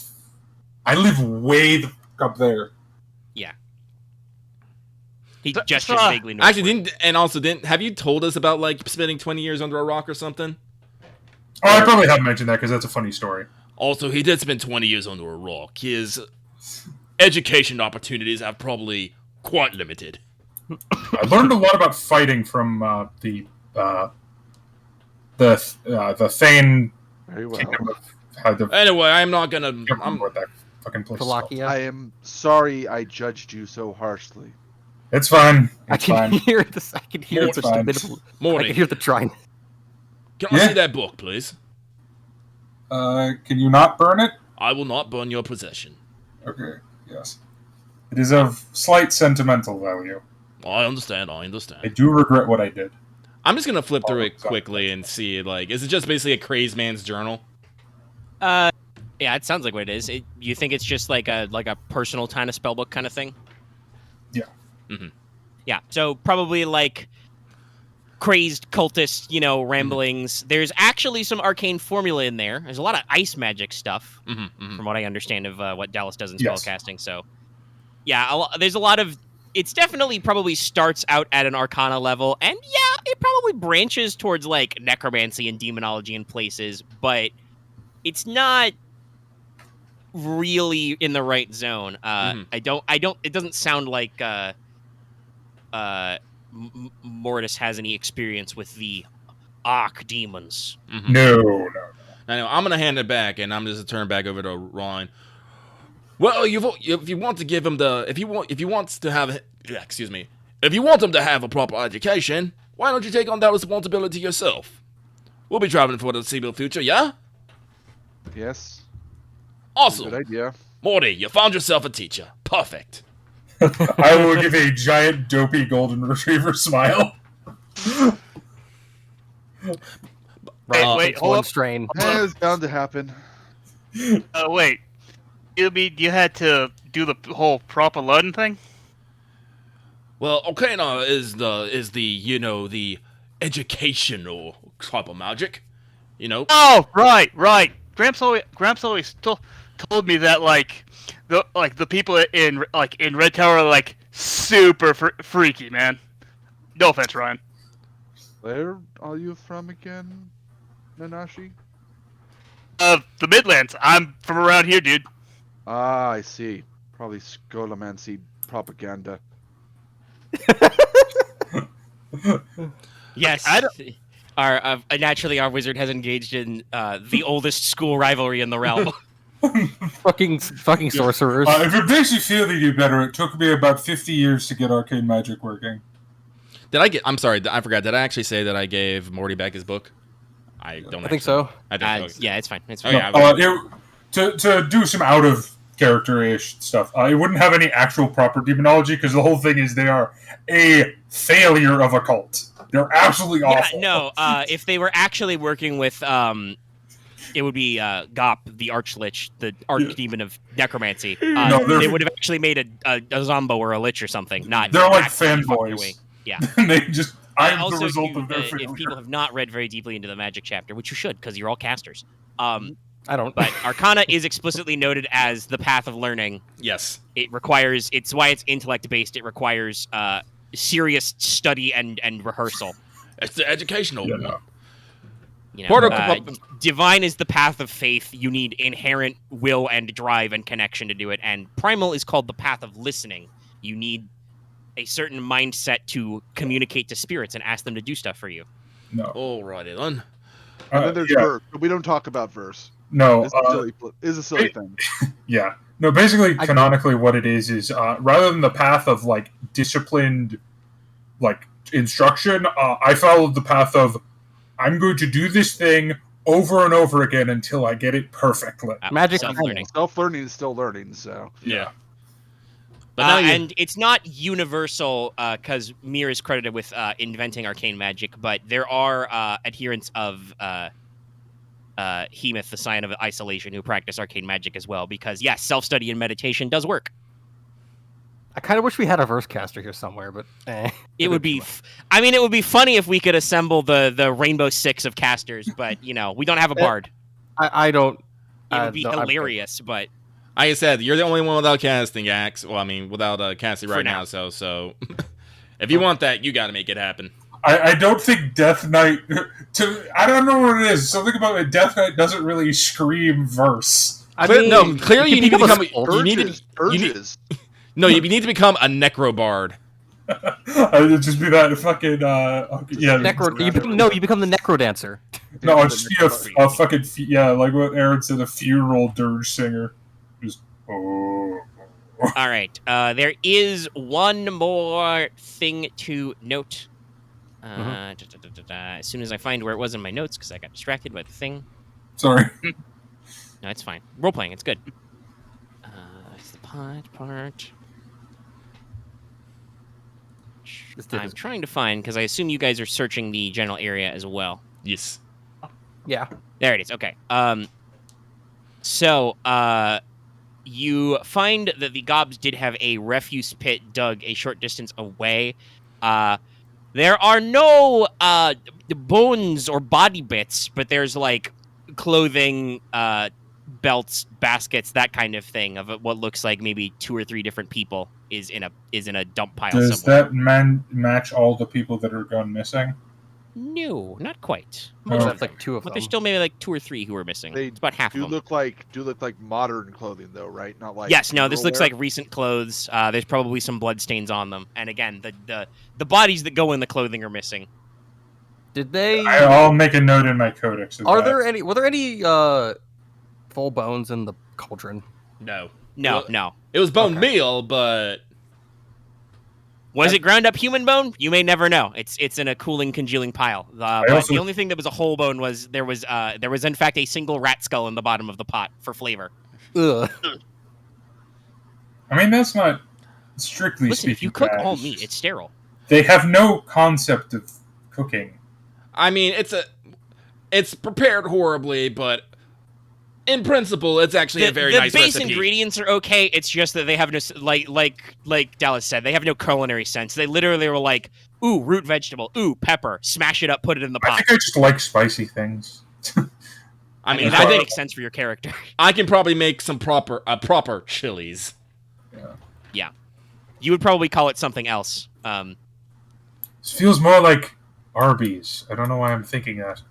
I live way the fuck up there. He So- gestures so, vaguely northward. Actually, have you told us about, like, spending 20 years under a rock or something? Oh, I probably have mentioned that because that's a funny story. Also, he did spend 20 years under a rock. His education opportunities have probably quite limited. I learned a lot about fighting from the Thane Very well. kingdom of how the Anyway, I'm not gonna... I can't remember what that fucking place is called. Valakia. I am sorry I judged you so harshly. It's fine. I It's can fine. hear this. I can hear It's the fine. stupid. I Morty, can hear the dryness. can I Yeah? see that book, please? Can you not burn it? I will not burn your possession. Okay. Yes. It is of slight sentimental value. I understand. I do regret what I did. I'm just gonna flip through Oh, it quickly and see, like, is it just basically a crazed man's journal? Yeah, it sounds like what it is. You think it's just like a personal kind of spellbook kind of thing? Yeah. Mhm. Yeah. So probably like crazed cultist, ramblings. There's actually some arcane formula in there. There's a lot of ice magic stuff, from what I understand of what Dallas does in Yes. spellcasting. So, yeah, there's a lot of. It's definitely probably starts out at an Arcana level, and yeah, it probably branches towards like necromancy and demonology in places, but it's not really in the right zone. I don't. It doesn't sound like Mortis has any experience with the Arc demons. No. I know. I'm gonna hand it back, and I'm just gonna turn back over to Ryahn. Well, if you want to give him if you want to have, excuse me, if you want him to have a proper education, why don't you take on that responsibility yourself? We'll be traveling for the foreseeable future, yeah? Yes. Awesome. Good idea. Morty, you found yourself a teacher. Perfect. I will give a giant dopey golden retriever smile. wait, Takes hold one up. strain. It's bound to happen. Wait. You mean you had to do the whole proper learning thing? Well, Arcana is the educational type of magic. Oh, right. Gramps always told me that the people in Red Tower are like super freaky, man. No offense, Ryan. Where are you from again, Nanashi? The Midlands. I'm from around here, dude. Ah, I see. Probably scolomancy propaganda. Yes. Naturally, our wizard has engaged in the oldest school rivalry in the realm. fucking sorcerers. If it makes you feel any better, it took me about 50 years to get arcane magic working. I'm sorry, I forgot. Did I actually say that I gave Morty back his book? I think so. I think so. Yeah, it's fine. It's Oh, fine. yeah. To do some out of character-ish stuff, it wouldn't have any actual proper demonology because the whole thing is they are a failure of a cult. They're absolutely awful. No. If they were actually working with, it would be Gop, the Archlich, the archdemon of necromancy. They would have actually made a Zombo or a Lich or something. They're like actually fucking their way. fanboys. Yeah. They just. I'm Also, the result you, of their if failure. people have not read very deeply into the magic chapter, which you should, because you're all casters. I don't. But Arcana is explicitly noted as the path of learning. Yes. It's why it's intellect based. It requires serious study and rehearsal. It's the educational one. Divine is the path of faith. You need inherent will and drive and connection to do it. And primal is called the path of listening. You need a certain mindset to communicate to spirits and ask them to do stuff for you. No. Alrighty then. And then there's verse, but we don't talk about verse. No. It's a silly thing. Yeah. No, basically, canonically, what it is rather than the path of, like, disciplined, like, instruction, I followed the path of, I'm going to do this thing over and over again until I get it perfectly. Magic self-learning. Self-learning is still learning, so. Yeah. But now and it's not universal because Mir is credited with inventing arcane magic, but there are adherents of Hemoth, the Scion of Isolation, who practice arcane magic as well, because yes, self-study and meditation does work. I kind of wish we had a verse caster here somewhere, but It would be, I mean, it would be funny if we could assemble the Rainbow Six of casters, but we don't have a bard. I don't. It would be no, hilarious, but Like I said, you're the only one without casting axe. Well, I mean, without casting For right now. now. So if you want that, you got to make it happen. I don't think Death Knight. I don't know what it is. Something about it. Death Knight doesn't really scream verse. Clearly you need to become. You need to. Urges. No, you need to become a necrobard. It'd just be that fucking. Yeah. You become the necro dancer. No, it'd just be a fucking like what Aren said, a funeral dirge singer. Just oh. all right. There is one more thing to note. As soon as I find where it was in my notes, because I got distracted by the thing. Sorry. No, it's fine. Role playing, it's good. It's the part. I'm trying to find, because I assume you guys are searching the general area as well. Yes. Yeah. There it is. Okay. So you find that the gobs did have a refuse pit dug a short distance away. There are no bones or body bits, but there's like clothing, belts, baskets, that kind of thing of what looks like maybe 2 or 3 different people is in a dump pile Does somewhere. that match all the people that are gone missing? No, not quite. Oh. That's like 2 of But them. there's still maybe like 2 or 3 who are missing. They It's about half of do them. look like modern clothing though, right? Not like Yes, no, this looks wear? like recent clothes. There's probably some blood stains on them. And again, the bodies that go in the clothing are missing. Did they? I'll make a note in my codex. Of Were that. there any full bones in the cauldron? No. No, Well, no. It was bone Okay. meal, but Was it ground up human bone? You may never know. It's in a cooling, congealing pile. But also- the only thing that was a whole bone was there was in fact a single rat skull in the bottom of the pot for flavor. Ugh. I mean, that's not strictly Listen, speaking. if you cook bad. all meat, it's sterile. They have no concept of cooking. I mean, it's prepared horribly, but in principle, it's actually a very the nice base recipe. ingredients are okay. It's just that they have no like Dallas said, they have no culinary sense. They literally were like, ooh, root vegetable, ooh, pepper, smash it up, put it in the I pot. think I just like spicy things. I mean, that I think makes sense for your character. I can probably make some proper chilies. Yeah, you would probably call it something else. This feels more like Arby's. I don't know why I'm thinking that.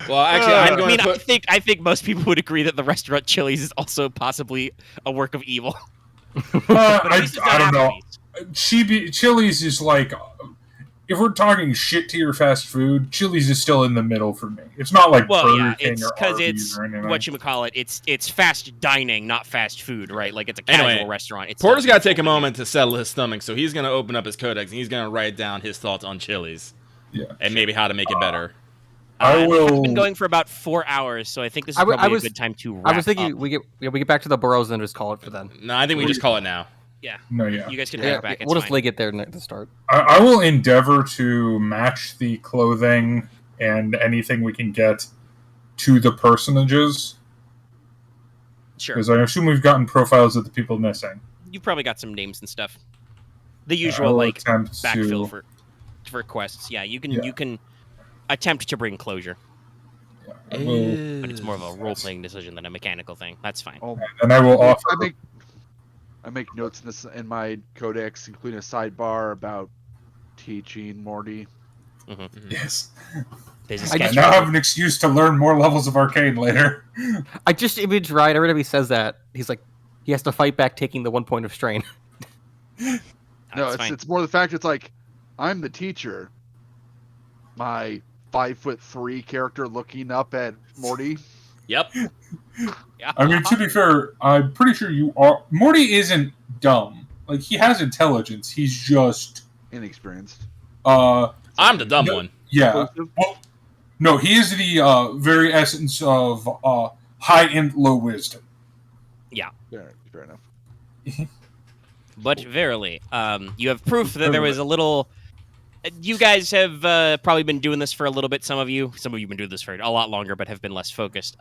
Well, actually, I'm I going mean, to put. I think most people would agree that the restaurant Chili's is also possibly a work of evil. But at least it's I not don't know. Applebee's. Chili's is like, if we're talking shit tier fast food, Chili's is still in the middle for me. It's not like Well, Burger yeah, King it's or because Arby's it's or anything. whatchamacallit, it's fast dining, not fast food, right? Like it's a casual Anyway, restaurant. It's Porter's not- got to take a moment to settle his stomach, so he's going to open up his codex and he's going to write down his thoughts on chilies Yeah. and maybe how to make it better. I will. It's been going for about 4 hours, so I think this is I probably was- a good time to wrap I was thinking up. we get back to the burrows and just call it for then. No, I think we just call it now. No, yeah. You guys can Yeah, wrap back. It's we'll just fine. link it there to start. I will endeavor to match the clothing and anything we can get to the personages, Sure. because I assume we've gotten profiles of the people missing. You've probably got some names and stuff. The I usual will like attempt backfill to- for quests. Yeah, you Yeah. can attempt to bring closure, I will, but it's more of a role playing decision than a mechanical thing. That's fine. Oh, and I will offer. I make notes in my codex, including a sidebar about teaching Morty. Yes. There's a I I sketch. now have an excuse to learn more levels of Arcane later. I just image Ryahn. Every time he says that, he's like, he has to fight back, taking the 1 point of strain. No, That's fine. it's more the fact it's like I'm the teacher. My 5'3" character looking up at Morty. Yep. Yeah. I mean, to be fair, I'm pretty sure you are. Morty isn't dumb. Like, he has intelligence. He's just. Inexperienced. I'm the dumb No. one. Yeah. Explosive. Well, no, he is the very essence of high and low wisdom. Fair enough. But verily, you have proof that there was a little you guys have probably been doing this for a little bit. Some of you have been doing this for a lot longer, but have been less focused.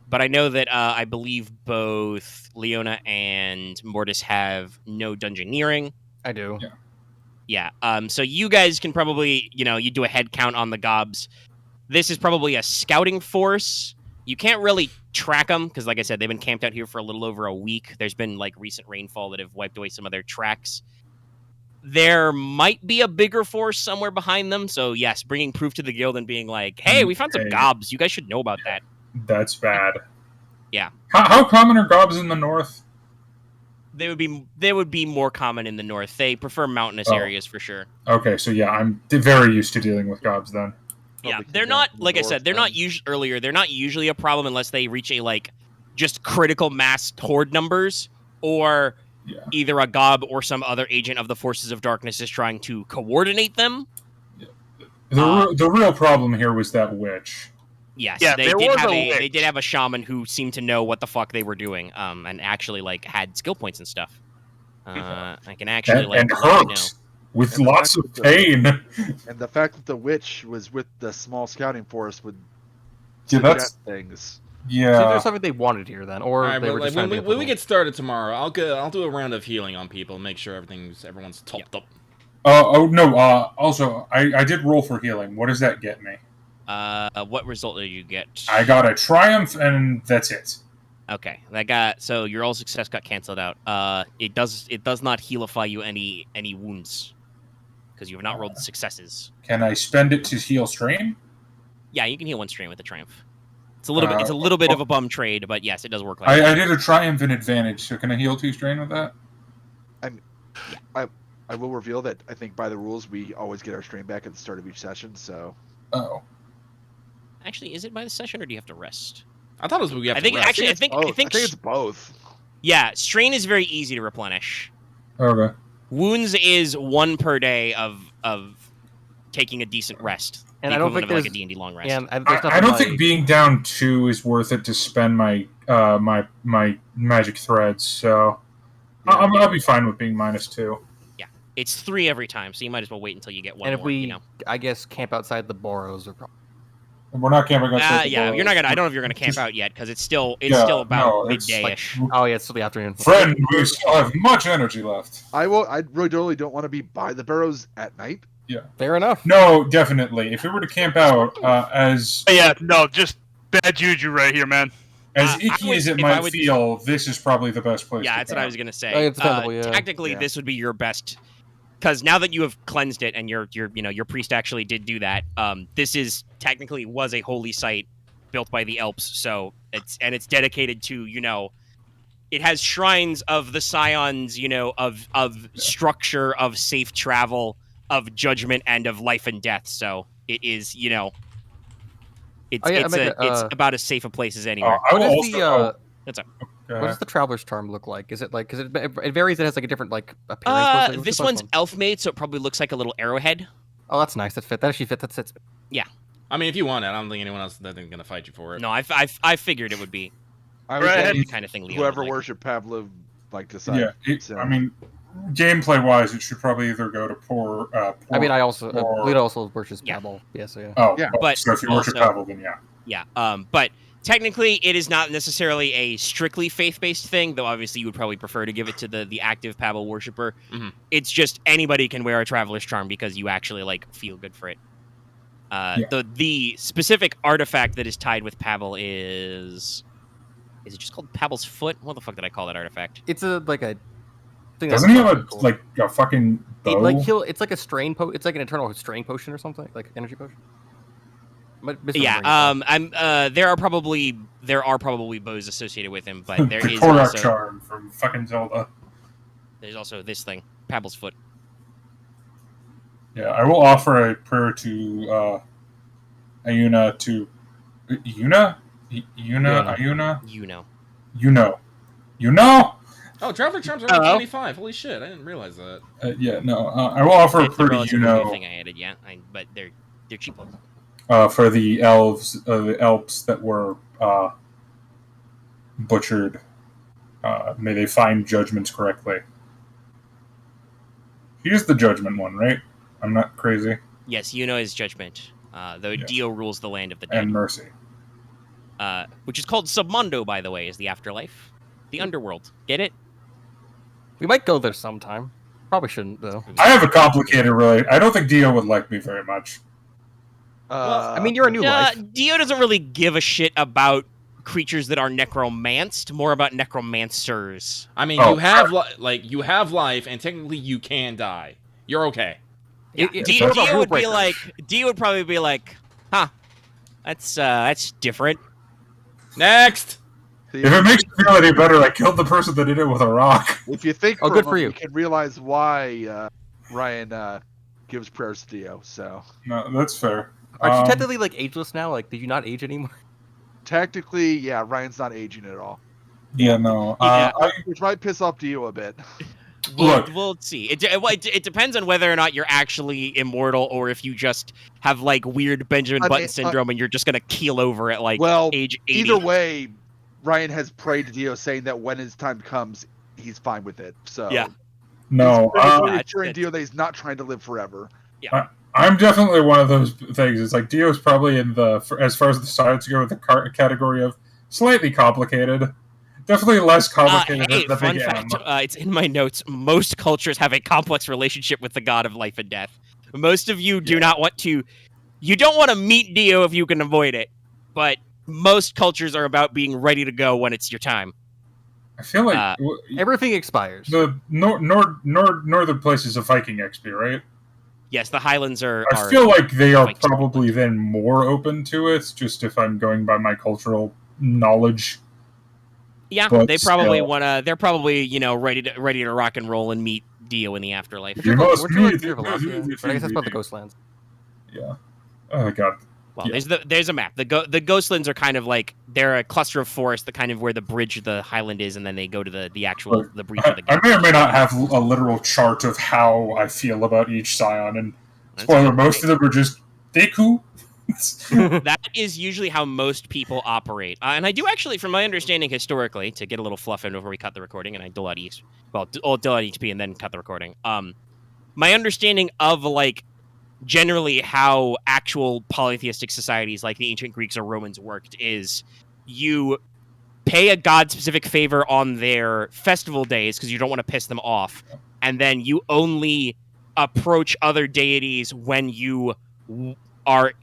But I know that I believe both Leona and Mortis have no dungeoneering. I do. Yeah. So you guys can probably, you do a head count on the gobs. This is probably a scouting force. You can't really track them because, like I said, they've been camped out here for a little over a week. There's been recent rainfall that have wiped away some of their tracks. There might be a bigger force somewhere behind them. So yes, bringing proof to the guild and being like, "Hey, we found some gobs. You guys should know about that." That's bad. Yeah. How common are gobs in the north? They would be more common in the north. They prefer mountainous areas for sure. Okay, so yeah, I'm very used to dealing with gobs then. Yeah, they're not, like I said, they're not usually a problem unless they reach a just critical mass horde numbers, or either a gob or some other agent of the forces of darkness is trying to coordinate them. The real problem here was that witch. Yes, Yeah, they witch. did have a shaman who seemed to know what the fuck they were doing, and actually had skill points and stuff. I can actually and let you know. hurt with lots of pain. And the fact that the witch was with the small scouting force would Yeah, suggest things. So Yeah. there's something they wanted here then, or All right, they were but just when trying to we get started tomorrow, I'll do a round of healing on people, make sure everyone's topped up. Also, I did roll for healing. What does that get me? What result did you get? I got a triumph, and that's it. Okay, so your all success got canceled out. It does not healify you any wounds because you have not rolled successes. Can I spend it to heal strain? Yeah, you can heal one strain with a triumph. It's a little bit of a bum trade, but yes, it does work like that. I did a triumph and advantage, so can I heal 2 strain with that? I will reveal that I think by the rules we always get our strain back at the start of each session. So. Oh. Actually, is it by the session or do you have to rest? I thought it was we have to rest. Actually, I think it's both. Yeah, strain is very easy to replenish. Okay. Wounds is 1 per day of taking a decent rest. And the I don't think equivalent there's of a D&D long rest. And I don't think being down 2 is worth it to spend my my magic threads, so I'll be fine with being -2. Yeah, it's 3 every time, so you might as well wait until you get 1 And more. if we, I guess, camp outside the Barrows, or We're not camping outside. yeah, you're not gonna. I don't know if you're gonna camp out yet because it's still about midday-ish. Oh yeah, it's still the afternoon. Friend, we still have much energy left. I really don't want to be by the Barrows at night. Yeah. Fair enough. No, definitely. If we were to camp out, as just bad juju right here, man. as icky as it might feel, this is probably the best place. Yeah, to that's what camp. I was gonna say. It's dependable, yeah. Technically, this would be your best, because now that you have cleansed it and your priest actually did do that. This is technically was a holy site built by the Elps, so it's dedicated to it has shrines of the scions, of structure, of safe travel, of judgment, and of life and death. So it is, it's about as safe a place as anywhere. What does the Traveler's Charm look like? Is it because it varies? It has a different appearance. This one's elf made, so it probably looks like a little arrowhead. Oh, that's nice. That actually fits. That fits. Yeah. I mean, if you want it, I don't think anyone else is going to fight you for it. No, I figured it would be. I would the kind of thing Leona whoever would like. worshipped Pavlov decide. Yeah, I mean, gameplay wise, it should probably either go to Porq. I mean, I also Leona also worships Pavel. Yeah, so yeah. Oh, yeah. But so if you worship Pavel, then yeah. Yeah. But technically, it is not necessarily a strictly faith-based thing, though obviously you would probably prefer to give it to the active Pavel worshiper. Mm-hmm. It's just anybody can wear a Traveler's Charm because you actually feel good for it. The specific artifact that is tied with Pavel is it just called Pavel's Foot? What the fuck did I call that artifact? It's a thing. Doesn't he have a fucking bow? It's like a strain it's like an eternal strain potion or something, like energy potion. Yeah, there are probably bows associated with him, but there the is Porq also charm from fucking Zelda. There's also this thing, Pavel's Foot. Yeah, I will offer a prayer to Ayuna to Ayuna. Oh, Traveler Charms are only 25. Holy shit, I didn't realize that. I will offer a prayer to new thing I added, but they're cheap. For the elves, the Alps that were butchered. May they find judgments correctly. Here's the judgment one, right? I'm not crazy. Yes, Yuno is judgment. Though Yeah. Dio rules the land of the dead. And mercy. Which is called Submundo, by the way, is the afterlife. The underworld. Get it? We might go there sometime. Probably shouldn't though. I have a complicated relate. I don't think Dio would like me very much. I mean, you're a new life. Dio doesn't really give a shit about creatures that are necromanced, more about necromancers. I mean, Oh. you have you have life, and technically you can die. You're okay. Yeah, it's more about Dio rule would be breakers. like, Dio would probably be like, huh, that's different. Next. See, If it makes you feel any better, I killed the person that did it with a rock. if you think Oh, for good a for moment, you. you can realize why Ryahn gives prayers to Dio. So No, that's fair. Aren't you technically like ageless now? Like, did you not age anymore? technically, yeah, Ryan's not aging at all, Yeah, no. Yeah. which might piss off Dio a bit. We'll see. It depends on whether or not you're actually immortal, or if you just have like weird Benjamin I Button mean, syndrome and you're just gonna keel over at like Well, age 80. either way, Ryahn has prayed to Dio, saying that when his time comes, he's fine with it. So Yeah. No, he's Yeah, assuring it's- Dio that he's not trying to live forever. I'm definitely one of those things. It's like Dio's probably in the, as far as the science go, the category of slightly complicated. Definitely less complicated Hey, than the fun big fact, M. it's in my notes. Most cultures have a complex relationship with the god of life and death. Most of you do not want to. You don't want to meet Dio if you can avoid it, but most cultures are about being ready to go when it's your time. I feel like Everything expires. the northern place is a Viking XP, right? Yes, the Highlands are. I feel like they are Vikings. probably then more open to it, just if I'm going by my cultural knowledge. Yeah, but they probably still. wanna. They're probably ready to rock and roll and meet Dio in the afterlife. You must We're doing meet River Barrows, yeah. But I guess that's about the Ghostlands. Yeah. Oh god. Well, Yeah. there's a map. The Ghostlands are kind of like they're a cluster of forest, the kind of where the bridge of the Highland is, and then they go to the actual Look, the breach of the I gate. may or may not have a literal chart of how I feel about each scion, and That's spoiler, good. most of them are just Deku. That is usually how most people operate. And I do actually, from my understanding historically, to get a little fluff in before we cut the recording, and I dole out EXP, I'll dole out EXP and then cut the recording. My understanding of like generally how actual polytheistic societies like the ancient Greeks or Romans worked is you pay a god specific favor on their festival days because you don't want to piss them off, and then you only approach other deities when you are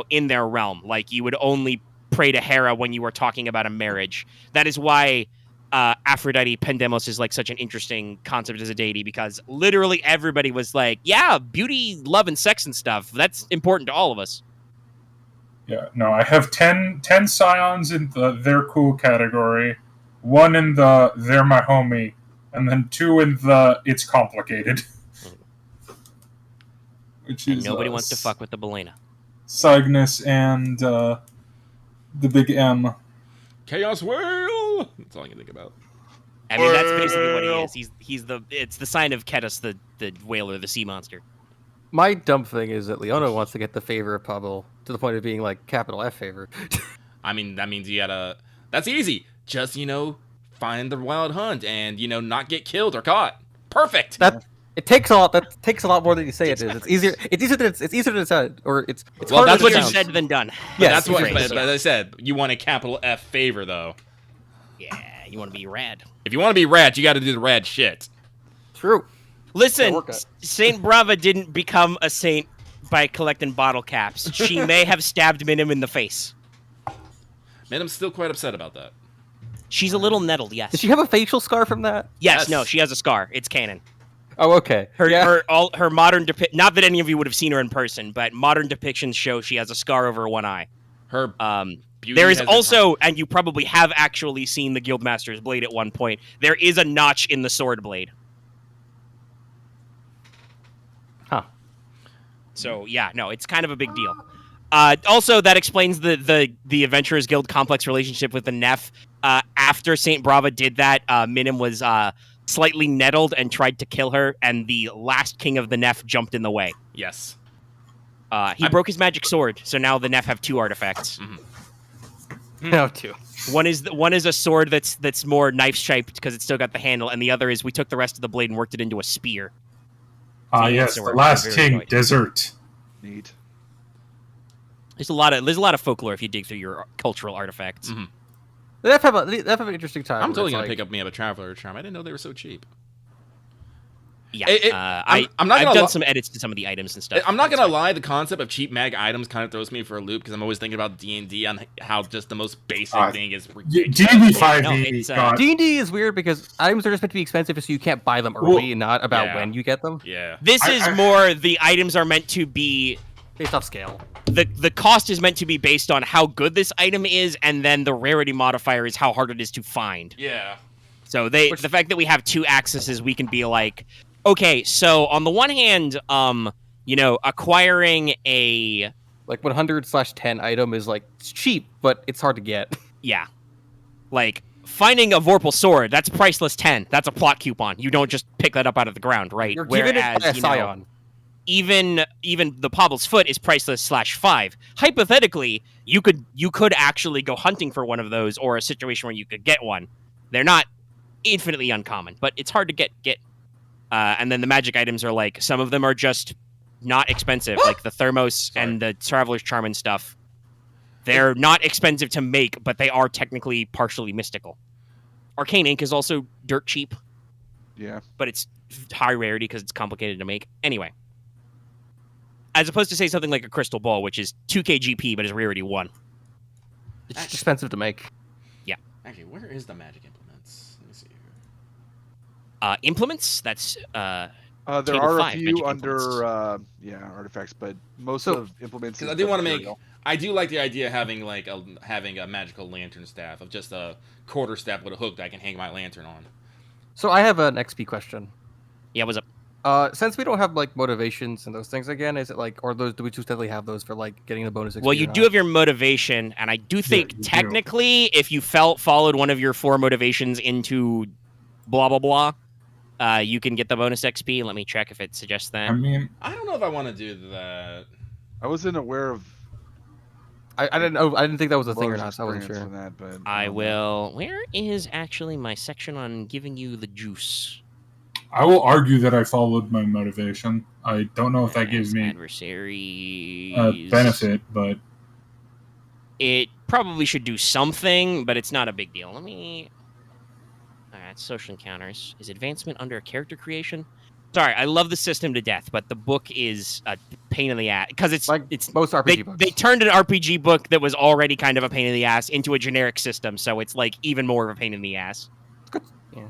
in their realm. Like you would only pray to Hera when you were talking about a marriage. That is why Aphrodite Pandemos is like such an interesting concept as a deity, because literally everybody was like, yeah, beauty, love, and sex and stuff. That's important to all of us. Yeah, no, I have 10 scions in the they're cool category, 1 in the they're my homie, and then 2 in the it's complicated. Which And is nobody wants to fuck with the Belena. Cygnus and the big M. Chaos Whale! That's all I can think about. I mean, that's basically what he is. It's the sign of Ketos, the whale or the sea monster. My dumb thing is that Leona wants to get the favor of Pablo to the point of being like capital F favor. I mean, that means you gotta. That's easy. Just, find the wild hunt and, not get killed or caught. Perfect! It takes a lot. That takes a lot more than you say it is. It's easier. It's easier than it's said, or it's. Well, harder that's than what it you sounds. said than done. But Yes, that's what. phrase, But as I said, you want a capital F favor, though. Yeah, you want to be rad. If you want to be rad, you got to do the rad shit. True. Listen, work out. Saint Brava didn't become a saint by collecting bottle caps. She may have stabbed Minim in the face. Man, I'm still quite upset about that. She's a little nettled, yes. Did she have a facial scar from that? Yes, Yes. no, she has a scar. It's canon. Oh, okay. Her modern not that any of you would have seen her in person, but modern depictions show she has a scar over one eye. Her beauty There is has also, and you probably have actually seen the Guildmaster's blade at one point, there is a notch in the sword blade. Huh. So, yeah, no, it's kind of a big deal. Also, that explains the Adventurers Guild complex relationship with the Neph. After Saint Brava did that, Minim was slightly nettled and tried to kill her, and the last king of the Neph jumped in the way. Yes. He broke his magic sword, so now the Neph have 2 artifacts. No, too. One is a sword that's more knife shaped because it's still got the handle, and the other is we took the rest of the blade and worked it into a spear. Yes, so the we're Last very King annoyed. Desert. Neat. There's a lot of folklore if you dig through your cultural artifacts. Mhm. They have an interesting time. I'm where totally it's gonna like, pick up me a Traveler Charm. I didn't know they were so cheap. Yeah, I'm not I've gonna done li- some edits to some of the items and stuff. I'm not It's gonna fine. lie. The concept of cheap mag items kind of throws me for a loop because I'm always thinking about D&D on how just the most basic thing is ridiculous. D&D Yeah, no, 5e it's, got... D&D is weird because items are just meant to be expensive, so you can't buy them early, Well, and not about yeah. when you get them Yeah. This I- is I- more the items are meant to be based off scale. the cost is meant to be based on how good this item is, and then the rarity modifier is how hard it is to find. Yeah. So the fact that we have two axes, we can be like, okay, so on the one hand, acquiring a Like 100/10 item is like it's cheap, but it's hard to get. like finding a Vorpal sword, that's priceless 10. That's a plot coupon. You don't just pick that up out of the ground, right? You're given it by a scion. Even the Pobble's Foot is priceless /5. Hypothetically, you could actually go hunting for one of those, or a situation where you could get one. They're not infinitely uncommon, but it's hard to get. And then the magic items are like, some of them are just not expensive, like the Thermos and the Traveler's Charm and stuff. They're not expensive to make, but they are technically partially mystical. Arcane Ink is also dirt cheap. Yeah. But it's high rarity because it's complicated to make. Anyway. As opposed to, say, something like a Crystal Ball, which is 2k GP, but is rarity 1. It's just expensive to make. Actually, where is the magic implements? Let me see here. Implements? That's There Table are a 5 few magic under artifacts, but most of implements. Because I is do the want to make. material. I do like the idea of having having a magical lantern staff of just a quarter staff with a hook that I can hang my lantern on. So I have an XP question. yeah. What's up? Since we don't have like motivations and those things again, is it like, or those do we definitely have those for like getting the bonus XP? Well, you or do not? have your motivation, and I do think you do. technically, if you followed one of your 4 motivations into blah blah blah, you can get the bonus XP. Let me check if it suggests that. I mean, I don't know if I want to do that. I wasn't aware of. I didn't know. I didn't think that was a thing or Lowe's not. So I wasn't experience sure. from that, but I will. Where is actually my section on giving you the juice? I will argue that I followed my motivation. I don't know if that gives me adversaries a benefit, but It probably should do something, but it's not a big deal. Let me. All right, social encounters. Is advancement under character creation? Sorry, I love the system to death, but the book is a pain in the ass because it's Like it's most RPG books. they turned an RPG book that was already kind of a pain in the ass into a generic system, so it's like even more of a pain in the ass. Yeah.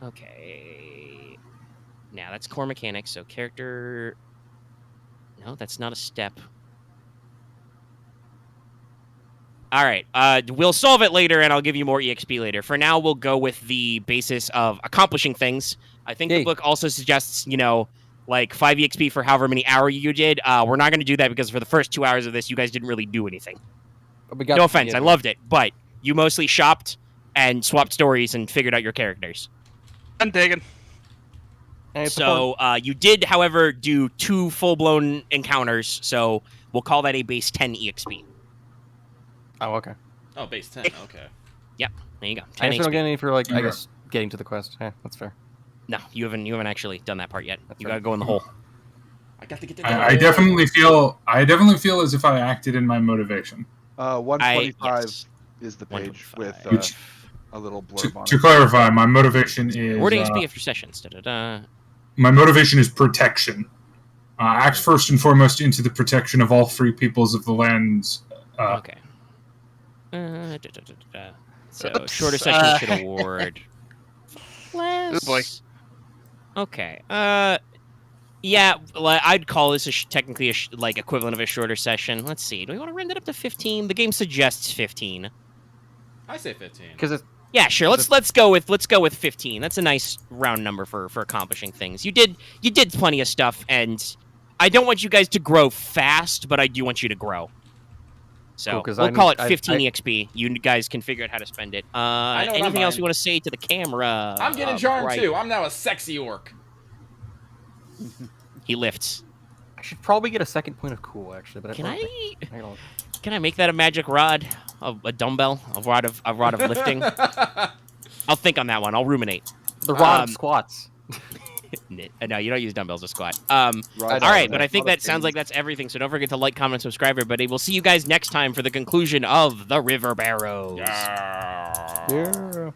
Okay. Now that's core mechanics, so character. No, that's not a step. All right. We'll solve it later, and I'll give you more EXP later. For now, we'll go with the basis of accomplishing things. I think the Yay. book also suggests, like 5 EXP for however many hours you did. We're not going to do that because for the first 2 hours of this, you guys didn't really do anything. But we got No offense, I loved it, but you mostly shopped and swapped stories and figured out your characters. I'm digging. And it's a fun- So you did, however, do 2 full-blown encounters, so we'll call that a base 10 EXP. Oh, okay. Oh, base 10. Okay. There you go. I 10 guess we don't EXP. get any for like I Okay. guess getting to the quest. Yeah, that's fair. No, you haven't actually done that part yet. That's You right. gotta go in the hole. I got to get to I definitely feel as if I acted in my motivation. 125 yes. is the page 125. with Which- a little blurb on To it. clarify, my motivation is Word XP after sessions. Da-da-da. my motivation is protection. Act first and foremost into the protection of all free peoples of the lands. Okay. Da-da-da-da-da. So, Oops, shorter session should award less. Oh boy. Okay. Yeah, I'd call this technically a equivalent of a shorter session. Let's see. Do we want to round it up to 15? The game suggests 15. I say 15. Because it's Yeah, sure. Let's go with 15. That's a nice round number for accomplishing things. You did plenty of stuff, and I don't want you guys to grow fast, but I do want you to grow. So Cool, 'cause we'll I call need- it 15 EXP. You guys can figure out how to spend it. know what I'm Anything else buying. you want to say to the camera? I'm getting charmed Right. too. I'm now a sexy orc. He lifts. I should probably get a second point of cool actually, but Can don't I? think- I don't- Can I make that a magic rod, a dumbbell, a rod of lifting? I'll think on that one. I'll ruminate. The rod Um, of squats. No, you don't use dumbbells to squat. Right All on. right, but I think Not a that sounds pain. like that's everything. So don't forget to like, comment, subscribe, everybody. We'll see you guys next time for the conclusion of the River Barrows. Yeah.